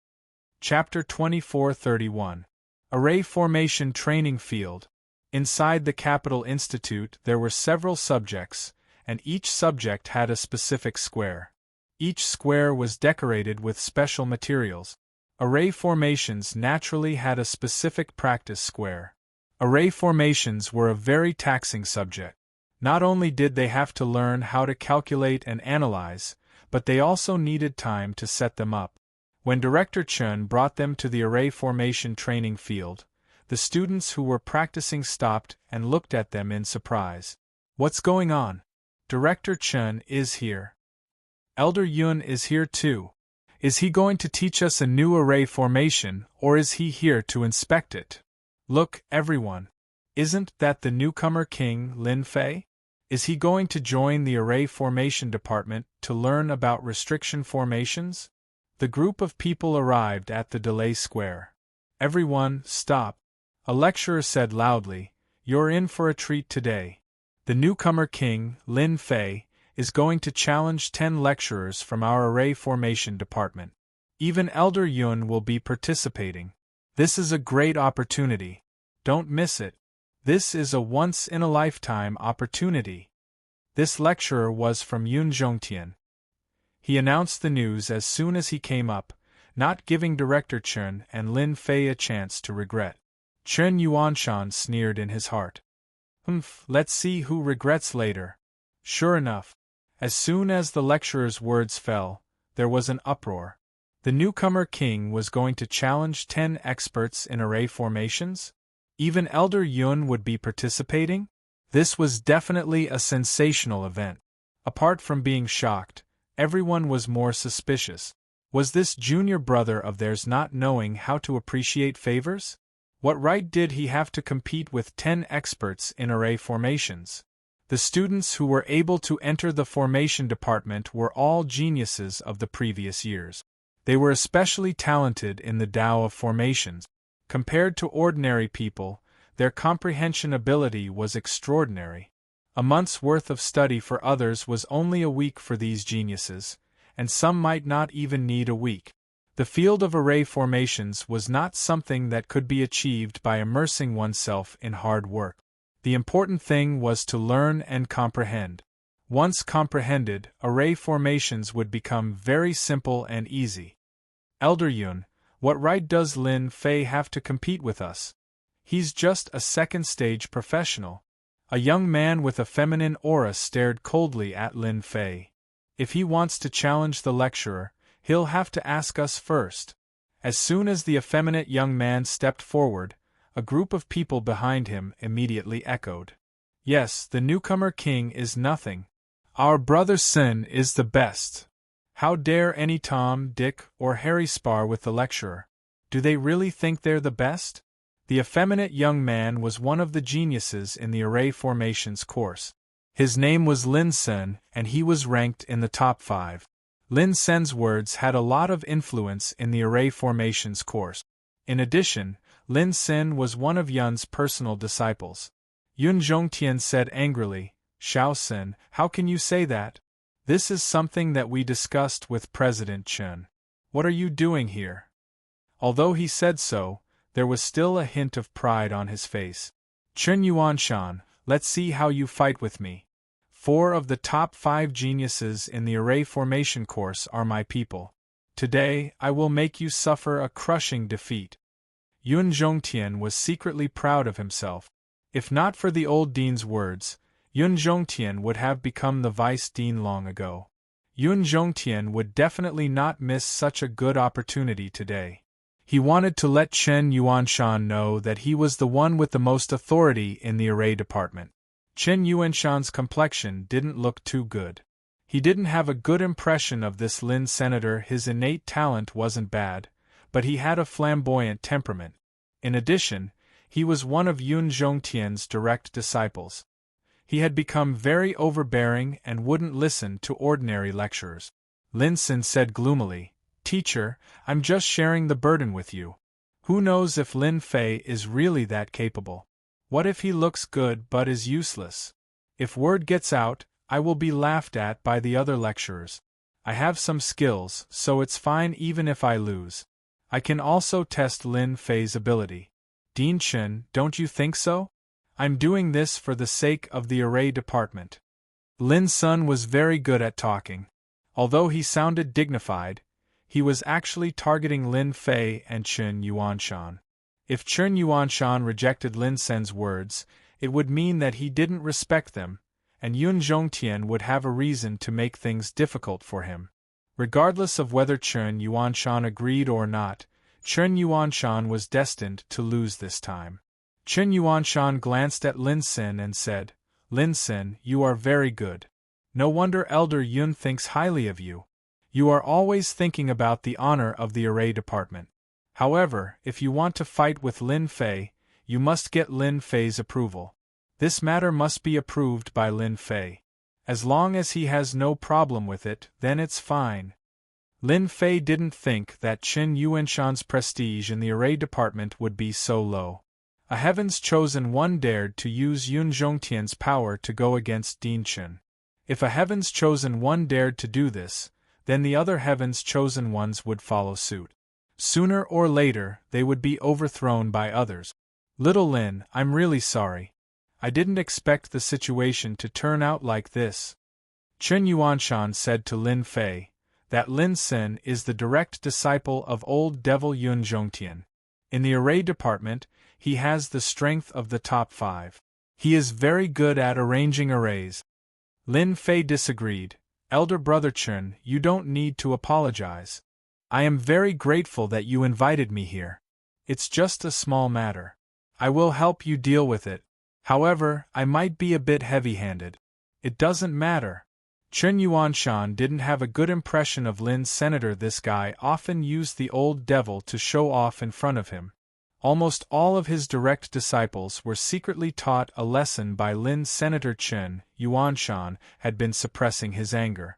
Chapter 2431. Array Formation Training Field. Inside the Capital Institute there were several subjects, and each subject had a specific square. Each square was decorated with special materials. Array formations naturally had a specific practice square. Array formations were a very taxing subject. Not only did they have to learn how to calculate and analyze, but they also needed time to set them up. When Director Chen brought them to the array formation training field, the students who were practicing stopped and looked at them in surprise. What's going on? Director Chen is here. Elder Yun is here too. Is he going to teach us a new array formation, or is he here to inspect it? Look, everyone. Isn't that the newcomer king, Lin Fei? Is he going to join the array formation department to learn about restriction formations? The group of people arrived at the delay square. Everyone, stop. A lecturer said loudly, "You're in for a treat today. The newcomer king, Lin Fei, is going to challenge 10 lecturers from our array formation department. Even Elder Yun will be participating. This is a great opportunity. Don't miss it. This is a once-in-a-lifetime opportunity." This lecturer was from Yun Zhongtian. He announced the news as soon as he came up, not giving Director Chen and Lin Fei a chance to regret. Chen Yuanshan sneered in his heart. Let's see who regrets later. Sure enough, as soon as the lecturer's words fell, there was an uproar. The newcomer king was going to challenge 10 experts in array formations? Even Elder Yun would be participating? This was definitely a sensational event. Apart from being shocked, everyone was more suspicious. Was this junior brother of theirs not knowing how to appreciate favors? What right did he have to compete with 10 experts in array formations? The students who were able to enter the formation department were all geniuses of the previous years. They were especially talented in the Tao of formations. Compared to ordinary people, their comprehension ability was extraordinary. A month's worth of study for others was only a week for these geniuses, and some might not even need a week. The field of array formations was not something that could be achieved by immersing oneself in hard work. The important thing was to learn and comprehend. Once comprehended, array formations would become very simple and easy. Elder Yun, what right does Lin Fei have to compete with us? He's just a second-stage professional. A young man with a feminine aura stared coldly at Lin Fei. If he wants to challenge the lecturer, he'll have to ask us first. As soon as the effeminate young man stepped forward, a group of people behind him immediately echoed. Yes, the newcomer king is nothing. Our brother Sin is the best. How dare any Tom, Dick, or Harry spar with the lecturer? Do they really think they're the best? The effeminate young man was one of the geniuses in the array formations course. His name was Lin Sen, and he was ranked in the top 5. Lin Sen's words had a lot of influence in the array formations course. In addition, Lin Sen was one of Yun's personal disciples. Yun Zhongtian said angrily, "Xiao Sen, how can you say that? This is something that we discussed with President Chen. What are you doing here?" Although he said so, there was still a hint of pride on his face. "Chen Yuanshan, let's see how you fight with me. 4 of the top 5 geniuses in the array formation course are my people. Today, I will make you suffer a crushing defeat." Yun Zhongtian was secretly proud of himself. If not for the old dean's words, Yun Zhongtian would have become the vice dean long ago. Yun Zhongtian would definitely not miss such a good opportunity today. He wanted to let Chen Yuanshan know that he was the one with the most authority in the array department. Chen Yuanshan's complexion didn't look too good. He didn't have a good impression of this Lin senator. His innate talent wasn't bad, but he had a flamboyant temperament. In addition, he was one of Yun Zhongtian's direct disciples. He had become very overbearing and wouldn't listen to ordinary lecturers. Lin Sen said gloomily, "Teacher, I'm just sharing the burden with you. Who knows if Lin Fei is really that capable? What if he looks good but is useless? If word gets out, I will be laughed at by the other lecturers. I have some skills, so it's fine even if I lose. I can also test Lin Fei's ability. Dean Chen, don't you think so? I'm doing this for the sake of the array department." Lin Sun was very good at talking. Although he sounded dignified, he was actually targeting Lin Fei and Chen Yuanshan. If Chen Yuanshan rejected Lin Sen's words, it would mean that he didn't respect them, and Yun Zhongtian would have a reason to make things difficult for him. Regardless of whether Chen Yuanshan agreed or not, Chen Yuanshan was destined to lose this time. Chen Yuanshan glanced at Lin Sen and said, "Lin Sen, you are very good. No wonder Elder Yun thinks highly of you. You are always thinking about the honor of the array department. However, if you want to fight with Lin Fei, you must get Lin Fei's approval. This matter must be approved by Lin Fei. As long as he has no problem with it, then it's fine." Lin Fei didn't think that Chen Yuanshan's prestige in the array department would be so low. A Heaven's Chosen One dared to use Yun Zhongtian's power to go against Dean Chen. If a Heaven's Chosen One dared to do this, then the other Heaven's Chosen Ones would follow suit. Sooner or later, they would be overthrown by others. "Little Lin, I'm really sorry. I didn't expect the situation to turn out like this." Chen Yuanshan said to Lin Fei that Lin Sen is the direct disciple of old devil Yun Zhongtian. In the array department, he has the strength of the top 5. He is very good at arranging arrays. Lin Fei disagreed. "Elder brother Chen, you don't need to apologize. I am very grateful that you invited me here. It's just a small matter. I will help you deal with it. However, I might be a bit heavy-handed. It doesn't matter." Chen Yuanshan didn't have a good impression of Lin's senator. This guy often used the old devil to show off in front of him. Almost all of his direct disciples were secretly taught a lesson by Lin's senator. Chen Yuanshan had been suppressing his anger.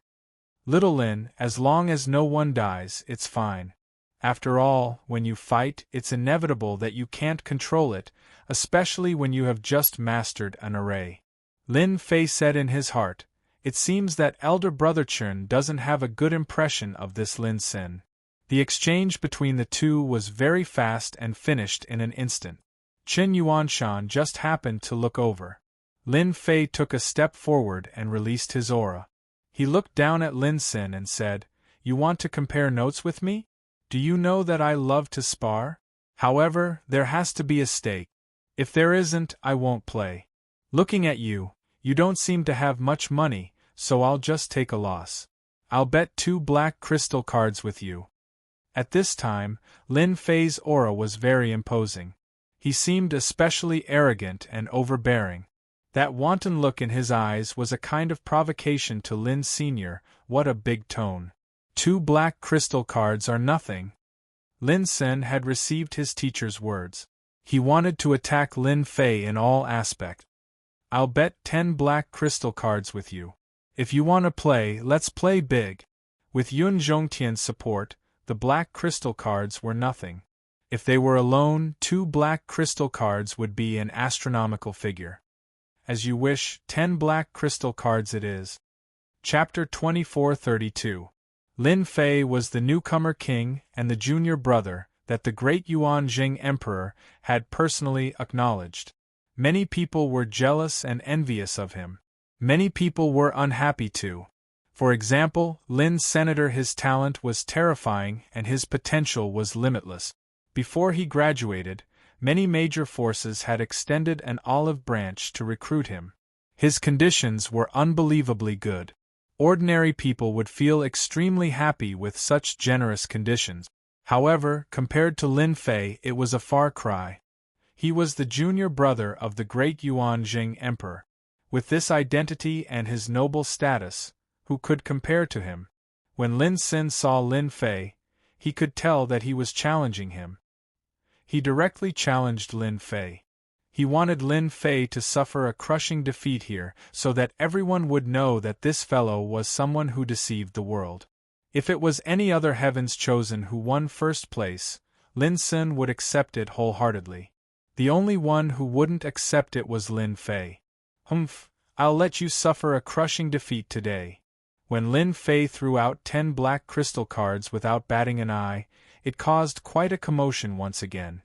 "Little Lin, as long as no one dies, it's fine. After all, when you fight, it's inevitable that you can't control it, especially when you have just mastered an array." Lin Fei said in his heart, "It seems that elder brother Chen doesn't have a good impression of this Lin Sen." The exchange between the two was very fast and finished in an instant. Chen Yuanshan just happened to look over. Lin Fei took a step forward and released his aura. He looked down at Lin Sen and said, "You want to compare notes with me? Do you know that I love to spar? However, there has to be a stake. If there isn't, I won't play. Looking at you, you don't seem to have much money, so I'll just take a loss. I'll bet 2 black crystal cards with you." At this time, Lin Fei's aura was very imposing. He seemed especially arrogant and overbearing. That wanton look in his eyes was a kind of provocation to Lin Sr. What a big tone. 2 black crystal cards are nothing. Lin Sen had received his teacher's words. He wanted to attack Lin Fei in all aspects. I'll bet 10 black crystal cards with you. If you want to play, let's play big. With Yun Zhongtian's support, the black crystal cards were nothing. If they were alone, 2 black crystal cards would be an astronomical figure. As you wish, 10 black crystal cards it is. Chapter 2432. Lin Fei was the newcomer king and the junior brother that the great Yuan Jing emperor had personally acknowledged. Many people were jealous and envious of him. Many people were unhappy too. For example, Lin's senator, his talent was terrifying and his potential was limitless. Before he graduated, many major forces had extended an olive branch to recruit him. His conditions were unbelievably good. Ordinary people would feel extremely happy with such generous conditions. However, compared to Lin Fei, it was a far cry. He was the junior brother of the great Yuan Jing emperor. With this identity and his noble status, who could compare to him? When Lin Sen saw Lin Fei, he could tell that he was challenging him. He directly challenged Lin Fei. He wanted Lin Fei to suffer a crushing defeat here so that everyone would know that this fellow was someone who deceived the world. If it was any other heaven's chosen who won first place, Lin Sen would accept it wholeheartedly. The only one who wouldn't accept it was Lin Fei. Humph, I'll let you suffer a crushing defeat today. When Lin Fei threw out 10 black crystal cards without batting an eye, it caused quite a commotion once again.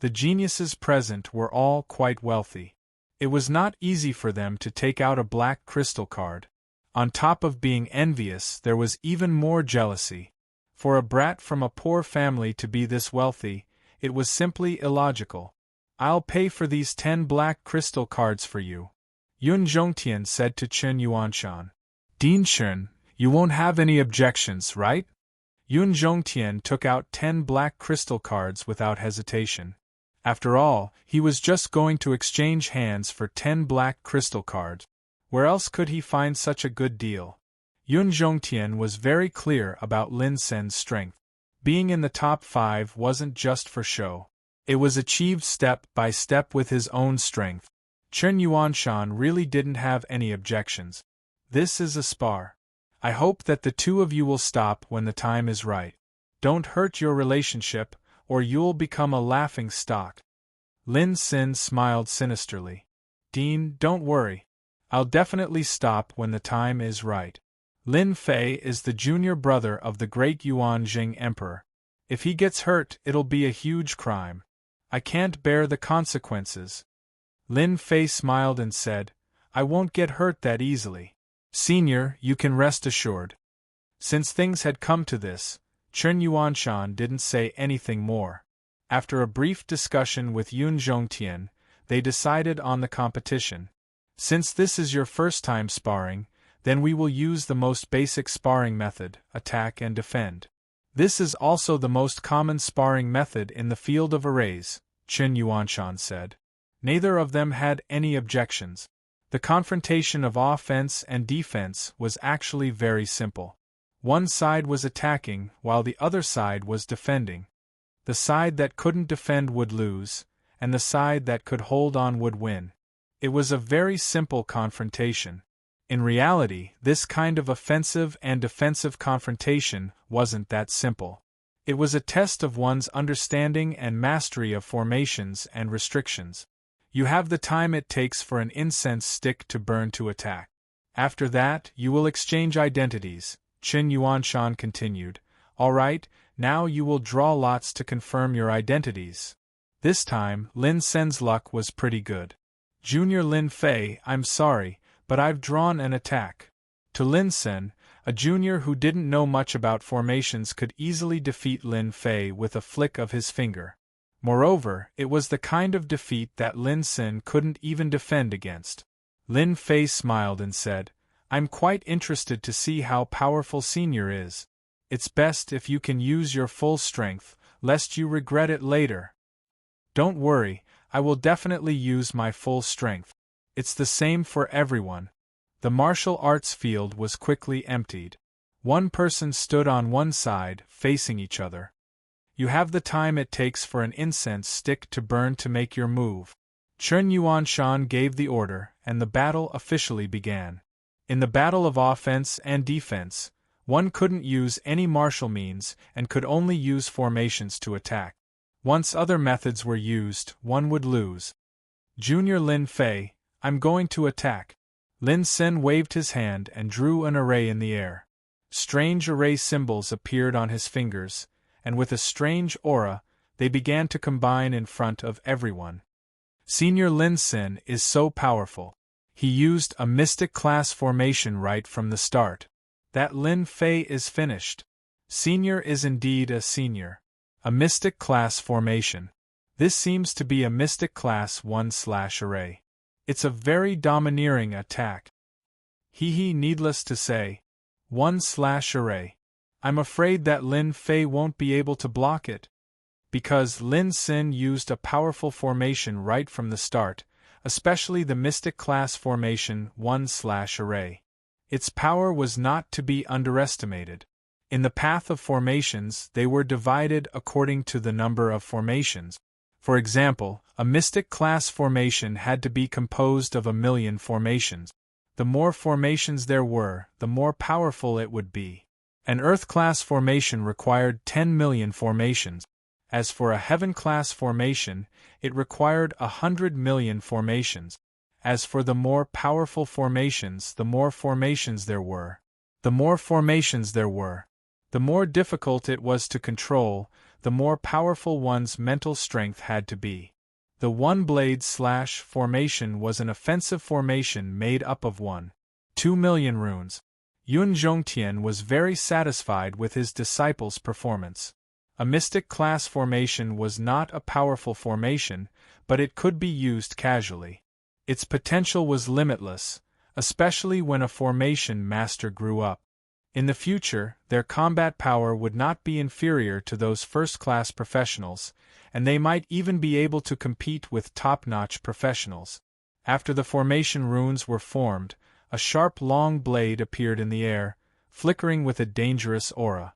The geniuses present were all quite wealthy. It was not easy for them to take out a black crystal card. On top of being envious, there was even more jealousy. For a brat from a poor family to be this wealthy, it was simply illogical. I'll pay for these 10 black crystal cards for you, Yun Zhongtian said to Chen Yuanshan. Din Chen, you won't have any objections, right? Yun Zhongtian took out 10 black crystal cards without hesitation. After all, he was just going to exchange hands for 10 black crystal cards. Where else could he find such a good deal? Yun Zhongtian was very clear about Lin Sen's strength. Being in the top 5 wasn't just for show. It was achieved step by step with his own strength. Chen Yuanshan really didn't have any objections. This is a spar. I hope that the two of you will stop when the time is right. Don't hurt your relationship, or you'll become a laughing stock. Lin Sen smiled sinisterly. Dean, don't worry. I'll definitely stop when the time is right. Lin Fei is the junior brother of the great Yuan Jing emperor. If he gets hurt, it'll be a huge crime. I can't bear the consequences. Lin Fei smiled and said, I won't get hurt that easily. Senior, you can rest assured. Since things had come to this, Chen Yuanshan didn't say anything more. After a brief discussion with Yun Zhongtian, they decided on the competition. Since this is your first time sparring, then we will use the most basic sparring method, attack and defend. This is also the most common sparring method in the field of arrays, Chen Yuanshan said. Neither of them had any objections. The confrontation of offense and defense was actually very simple. One side was attacking, while the other side was defending. The side that couldn't defend would lose, and the side that could hold on would win. It was a very simple confrontation. In reality, this kind of offensive and defensive confrontation wasn't that simple. It was a test of one's understanding and mastery of formations and restrictions. You have the time it takes for an incense stick to burn to attack. After that, you will exchange identities, Chen Yuanshan continued. All right, now you will draw lots to confirm your identities. This time, Lin Sen's luck was pretty good. Junior Lin Fei, I'm sorry, but I've drawn an attack. To Lin Sen, a junior who didn't know much about formations could easily defeat Lin Fei with a flick of his finger. Moreover, it was the kind of defeat that Lin Sen couldn't even defend against. Lin Fei smiled and said, I'm quite interested to see how powerful Senior is. It's best if you can use your full strength, lest you regret it later. Don't worry, I will definitely use my full strength. It's the same for everyone. The martial arts field was quickly emptied. One person stood on one side, facing each other. You have the time it takes for an incense stick to burn to make your move. Chen Yuanshan gave the order, and the battle officially began. In the battle of offense and defense, one couldn't use any martial means and could only use formations to attack. Once other methods were used, one would lose. Junior Lin Fei, I'm going to attack. Lin Sen waved his hand and drew an array in the air. Strange array symbols appeared on his fingers, and with a strange aura, they began to combine in front of everyone. Senior Lin Sen is so powerful. He used a mystic class formation right from the start. That Lin Fei is finished. Senior is indeed a senior. A mystic class formation. This seems to be a mystic class 1/array. It's a very domineering attack. Needless to say. 1/array. I'm afraid that Lin Fei won't be able to block it. Because Lin Sen used a powerful formation right from the start, especially the mystic class formation 1/array. Its power was not to be underestimated. In the path of formations, they were divided according to the number of formations. For example, a mystic class formation had to be composed of 1,000,000 formations. The more formations there were, the more powerful it would be. An Earth-class formation required 10,000,000 formations. As for a Heaven-class formation, it required 100,000,000 formations. As for the more powerful formations, the more formations there were. The more formations there were, the more difficult it was to control, the more powerful one's mental strength had to be. The one-blade / formation was an offensive formation made up of 2,000,000 runes. Yun Zhongtian was very satisfied with his disciple's performance. A mystic class formation was not a powerful formation, but it could be used casually. Its potential was limitless, especially when a formation master grew up. In the future, their combat power would not be inferior to those first-class professionals, and they might even be able to compete with top-notch professionals. After the formation runes were formed, a sharp long blade appeared in the air, flickering with a dangerous aura.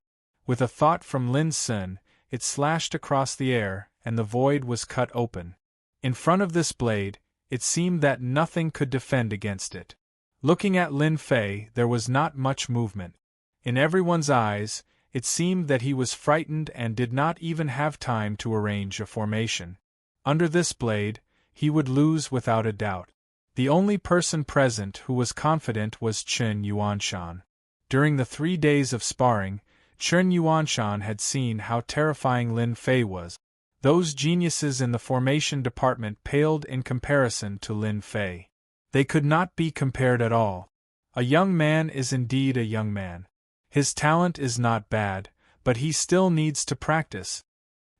With a thought from Lin Sen, it slashed across the air, and the void was cut open. In front of this blade, it seemed that nothing could defend against it. Looking at Lin Fei, there was not much movement. In everyone's eyes, it seemed that he was frightened and did not even have time to arrange a formation. Under this blade, he would lose without a doubt. The only person present who was confident was Chen Yuanshan. During the 3 days of sparring, Chen Yuanshan had seen how terrifying Lin Fei was. Those geniuses in the formation department paled in comparison to Lin Fei. They could not be compared at all. A young man is indeed a young man. His talent is not bad, but he still needs to practice.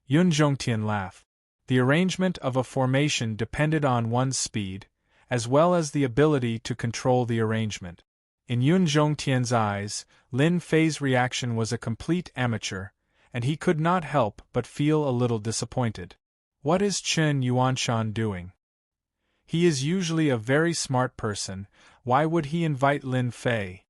Yun Zhongtian laughed. The arrangement of a formation depended on one's speed, as well as the ability to control the arrangement. In Yun Zhongtian's eyes, Lin Fei's reaction was a complete amateur, and he could not help but feel a little disappointed. What is Chen Yuanshan doing? He is usually a very smart person, why would he invite Lin Fei?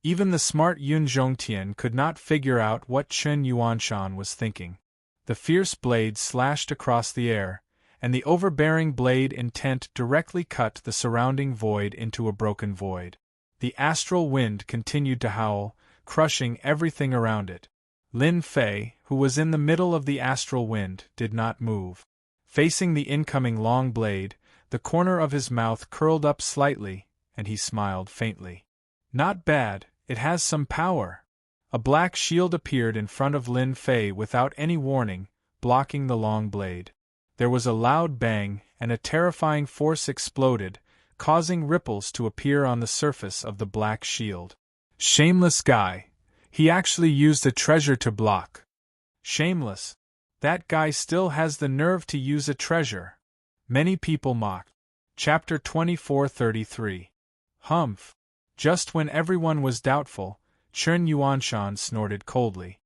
Even the smart Yun Zhongtian could not figure out what Chen Yuanshan was thinking. The fierce blade slashed across the air, and the overbearing blade intent directly cut the surrounding void into a broken void. The astral wind continued to howl, crushing everything around it. Lin Fei, who was in the middle of the astral wind, did not move. Facing the incoming long blade, the corner of his mouth curled up slightly, and he smiled faintly. Not bad, it has some power. A black shield appeared in front of Lin Fei without any warning, blocking the long blade. There was a loud bang, and a terrifying force exploded, causing ripples to appear on the surface of the black shield. Shameless guy. He actually used a treasure to block. Shameless. That guy still has the nerve to use a treasure. Many people mocked. Chapter 24:33. Humph. Just when everyone was doubtful, Chen Yuanshan snorted coldly.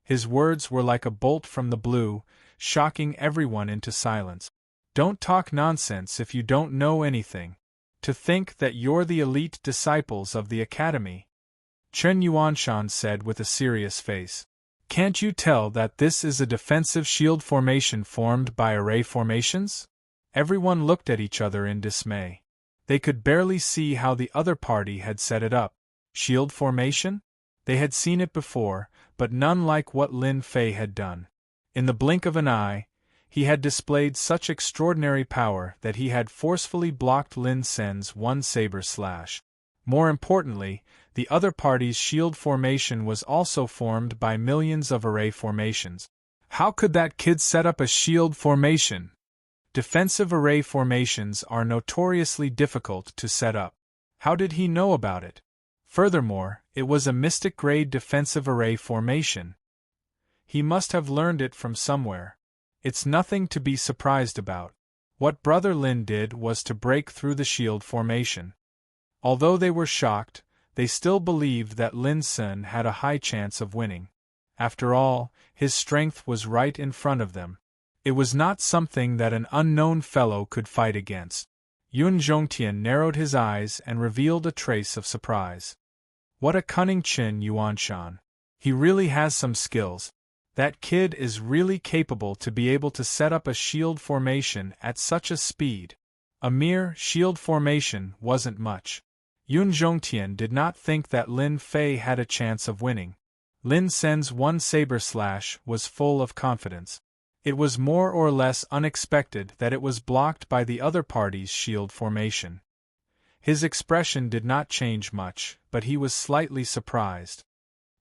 His words were like a bolt from the blue, shocking everyone into silence. Don't talk nonsense if you don't know anything. To think that you're the elite disciples of the academy. Chen Yuanshan said with a serious face. Can't you tell that this is a defensive shield formation formed by array formations? Everyone looked at each other in dismay. They could barely see how the other party had set it up. Shield formation? They had seen it before, but none like what Lin Fei had done. In the blink of an eye, he had displayed such extraordinary power that he had forcefully blocked Lin Sen's one saber slash. More importantly, the other party's shield formation was also formed by millions of array formations. How could that kid set up a shield formation? Defensive array formations are notoriously difficult to set up. How did he know about it? Furthermore, it was a mystic-grade defensive array formation. He must have learned it from somewhere. It's nothing to be surprised about. What Brother Lin did was to break through the shield formation. Although they were shocked, they still believed that Lin Sen had a high chance of winning. After all, his strength was right in front of them. It was not something that an unknown fellow could fight against. Yun Zhongtian narrowed his eyes and revealed a trace of surprise. What a cunning Chen Yuanshan. He really has some skills. That kid is really capable to be able to set up a shield formation at such a speed. A mere shield formation wasn't much. Yun Zhongtian did not think that Lin Fei had a chance of winning. Lin Sen's one saber slash was full of confidence. It was more or less unexpected that it was blocked by the other party's shield formation. His expression did not change much, but he was slightly surprised.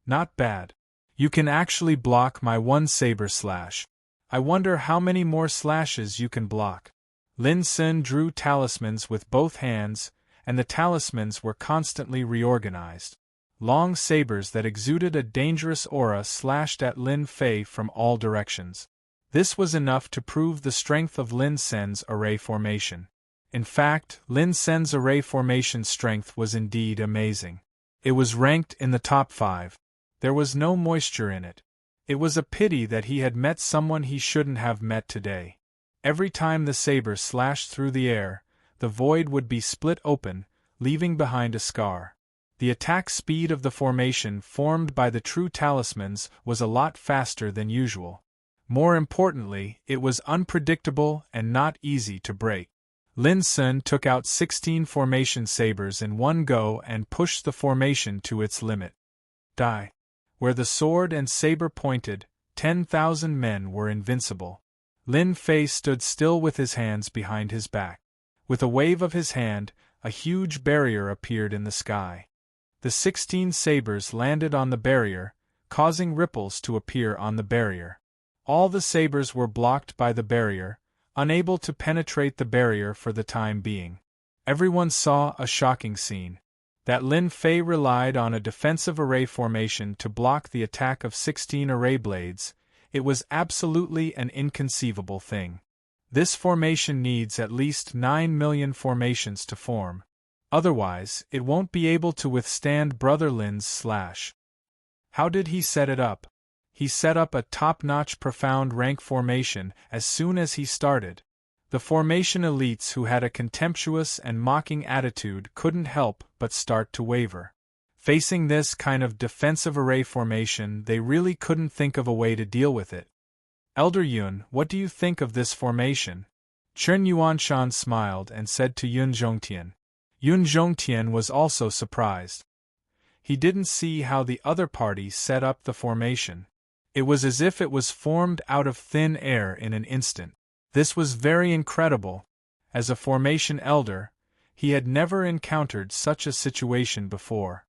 Not bad. You can actually block my one saber slash. I wonder how many more slashes you can block. Lin Sen drew talismans with both hands, and the talismans were constantly reorganized. Long sabers that exuded a dangerous aura slashed at Lin Fei from all directions. This was enough to prove the strength of Lin Sen's array formation. In fact, Lin Sen's array formation strength was indeed amazing. It was ranked in the top 5. There was no moisture in it. It was a pity that he had met someone he shouldn't have met today. Every time the saber slashed through the air, the void would be split open, leaving behind a scar. The attack speed of the formation formed by the true talismans was a lot faster than usual. More importantly, it was unpredictable and not easy to break. Lin Sen took out 16 formation sabers in one go and pushed the formation to its limit. Die. Where the sword and saber pointed, 10,000 men were invincible. Lin Fei stood still with his hands behind his back. With a wave of his hand, a huge barrier appeared in the sky. The 16 sabers landed on the barrier, causing ripples to appear on the barrier. All the sabers were blocked by the barrier, unable to penetrate the barrier for the time being. Everyone saw a shocking scene. That Lin Fei relied on a defensive array formation to block the attack of 16 array blades, it was absolutely an inconceivable thing. This formation needs at least 9 million formations to form. Otherwise, it won't be able to withstand Brother Lin's slash. How did he set it up? He set up a top-notch profound rank formation as soon as he started. The formation elites who had a contemptuous and mocking attitude couldn't help but start to waver. Facing this kind of defensive array formation, they really couldn't think of a way to deal with it. Elder Yun, what do you think of this formation? Chen Yuanshan smiled and said to Yun Zhongtian. Yun Zhongtian was also surprised. He didn't see how the other party set up the formation. It was as if it was formed out of thin air in an instant. This was very incredible. As a formation elder, he had never encountered such a situation before.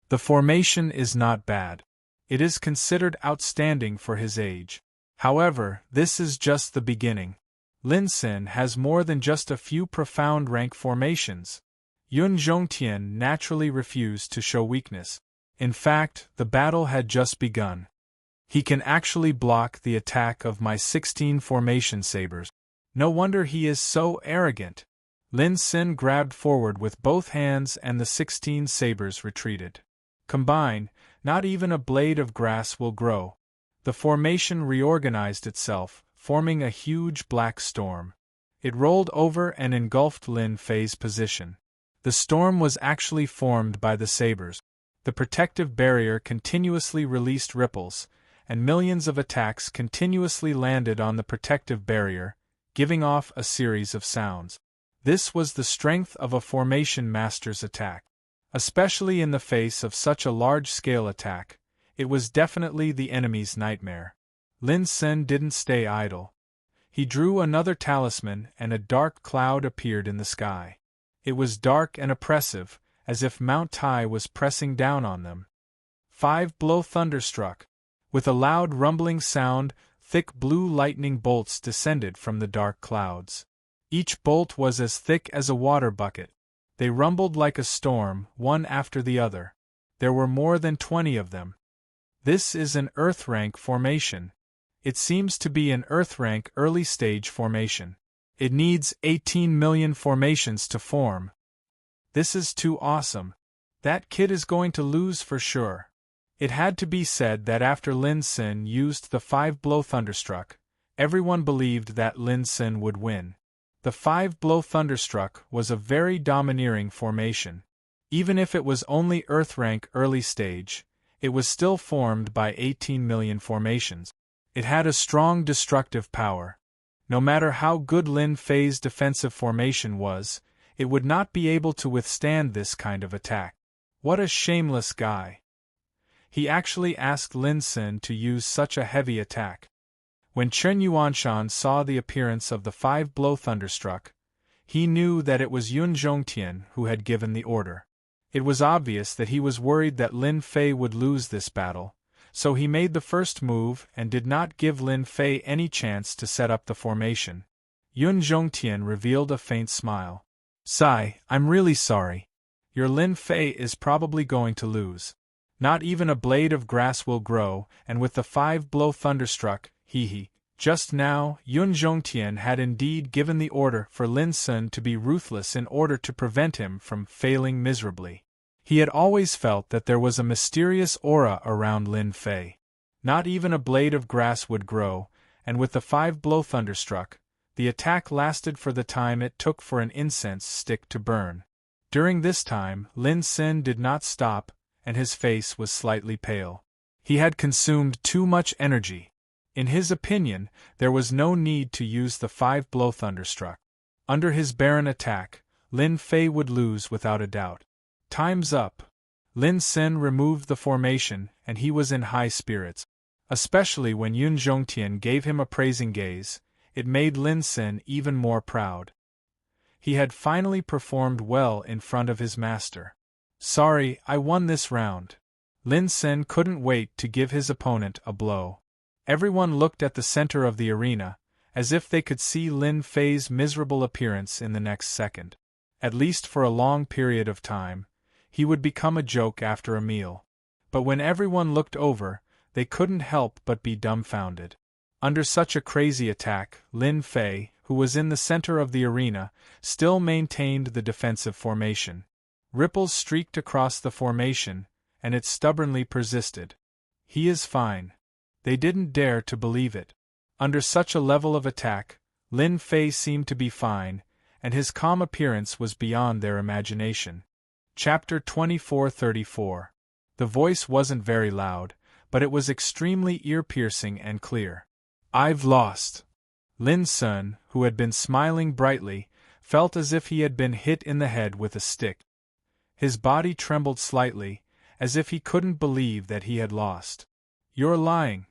The formation is not bad. It is considered outstanding for his age. However, this is just the beginning. Lin Sen has more than just a few profound rank formations. Yun Zhongtian naturally refused to show weakness. In fact, the battle had just begun. He can actually block the attack of my 16 formation sabers. No wonder he is so arrogant. Lin Sen grabbed forward with both hands and the 16 sabers retreated. Combine, not even a blade of grass will grow. The formation reorganized itself, forming a huge black storm. It rolled over and engulfed Lin Fei's position. The storm was actually formed by the sabers. The protective barrier continuously released ripples, and millions of attacks continuously landed on the protective barrier, giving off a series of sounds. This was the strength of a formation master's attack. Especially in the face of such a large-scale attack, it was definitely the enemy's nightmare. Lin Sen didn't stay idle. He drew another talisman and a dark cloud appeared in the sky. It was dark and oppressive, as if Mount Tai was pressing down on them. 5 blow thunderstruck. With a loud rumbling sound, thick blue lightning bolts descended from the dark clouds. Each bolt was as thick as a water bucket. They rumbled like a storm, one after the other. There were more than 20 of them. This is an Earth rank formation. It seems to be an Earth rank early stage formation. It needs 18 million formations to form. This is too awesome. That kid is going to lose for sure. It had to be said that after Lin Sen used the 5 blow thunderstruck, everyone believed that Lin Sen would win. The 5 blow thunderstruck was a very domineering formation. Even if it was only Earth rank early stage, it was still formed by 18 million formations. It had a strong destructive power. No matter how good Lin Fei's defensive formation was, it would not be able to withstand this kind of attack. What a shameless guy. He actually asked Lin Sen to use such a heavy attack. When Chen Yuanshan saw the appearance of the 5 blow thunderstruck, he knew that it was Yun Zhongtian who had given the order. It was obvious that he was worried that Lin Fei would lose this battle, so he made the first move and did not give Lin Fei any chance to set up the formation. Yun Zhongtian revealed a faint smile. "Sai, I'm really sorry. Your Lin Fei is probably going to lose. Not even a blade of grass will grow, and with the 5 blow thunderstruck, he. Just now, Yun Zhongtian had indeed given the order for Lin Sen to be ruthless in order to prevent him from failing miserably. He had always felt that there was a mysterious aura around Lin Fei. Not even a blade of grass would grow, and with the 5 blow thunderstruck, the attack lasted for the time it took for an incense stick to burn. During this time, Lin Sen did not stop, and his face was slightly pale. He had consumed too much energy. In his opinion, there was no need to use the 5 blow thunderstruck. Under his barren attack, Lin Fei would lose without a doubt. Time's up. Lin Sen removed the formation, and he was in high spirits. Especially when Yun Zhongtian gave him a praising gaze, it made Lin Sen even more proud. He had finally performed well in front of his master. "Sorry, I won this round." Lin Sen couldn't wait to give his opponent a blow. Everyone looked at the center of the arena, as if they could see Lin Fei's miserable appearance in the next second. At least for a long period of time, he would become a joke after a meal. But when everyone looked over, they couldn't help but be dumbfounded. Under such a crazy attack, Lin Fei, who was in the center of the arena, still maintained the defensive formation. Ripples streaked across the formation, and it stubbornly persisted. "He is fine." They didn't dare to believe it. Under such a level of attack, Lin Fei seemed to be fine, and his calm appearance was beyond their imagination. Chapter 2434. The voice wasn't very loud, but it was extremely ear-piercing and clear. "I've lost." Lin Sen, who had been smiling brightly, felt as if he had been hit in the head with a stick. His body trembled slightly, as if he couldn't believe that he had lost. "You're lying."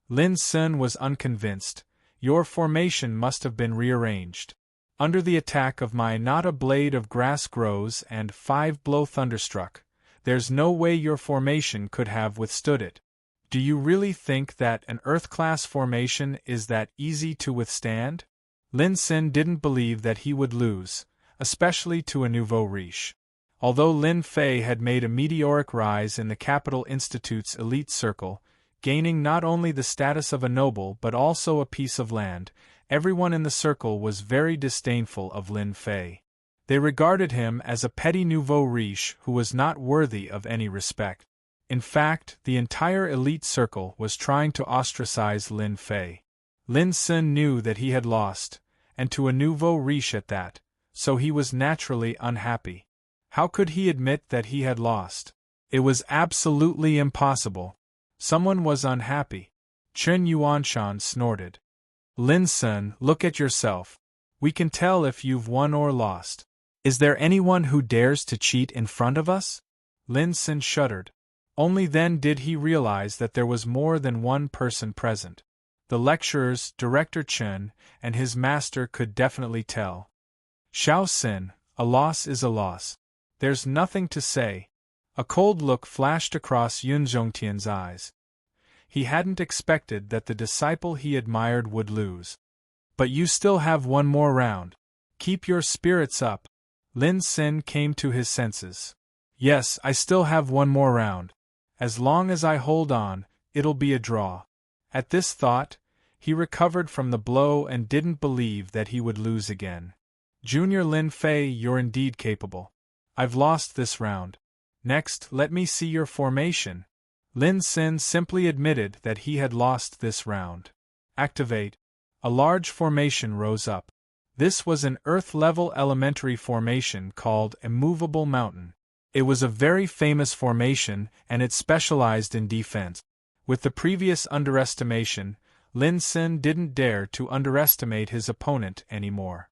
Lin Sen was unconvinced. "Your formation must have been rearranged. Under the attack of my not a blade of grass grows and 5 blow thunderstruck, there's no way your formation could have withstood it. Do you really think that an Earth-class formation is that easy to withstand?" Lin Sen didn't believe that he would lose, especially to a nouveau riche. Although Lin Fei had made a meteoric rise in the Capital Institute's elite circle, gaining not only the status of a noble but also a piece of land, everyone in the circle was very disdainful of Lin Fei. They regarded him as a petty nouveau riche who was not worthy of any respect. In fact, the entire elite circle was trying to ostracize Lin Fei. Lin Sen knew that he had lost, and to a nouveau riche at that, so he was naturally unhappy. How could he admit that he had lost? It was absolutely impossible. Someone was unhappy. Chen Yuanshan snorted. Lin Sun, look at yourself. We can tell if you've won or lost. Is there anyone who dares to cheat in front of us? Lin Sun shuddered. Only then did he realize that there was more than one person present. The lecturers, Director Chen, and his master could definitely tell. Xiao Xin, a loss is a loss. There's nothing to say. A cold look flashed across Yun Zhongtian's eyes. He hadn't expected that the disciple he admired would lose. But you still have one more round. Keep your spirits up. Lin Xin came to his senses. Yes, I still have one more round. As long as I hold on, it'll be a draw. At this thought, he recovered from the blow and didn't believe that he would lose again. Junior Lin Fei, you're indeed capable. I've lost this round. Next, let me see your formation. Lin Xin simply admitted that he had lost this round. Activate. A large formation rose up. This was an Earth-level elementary formation called Immovable Mountain. It was a very famous formation and it specialized in defense. With the previous underestimation, Lin Xin didn't dare to underestimate his opponent anymore.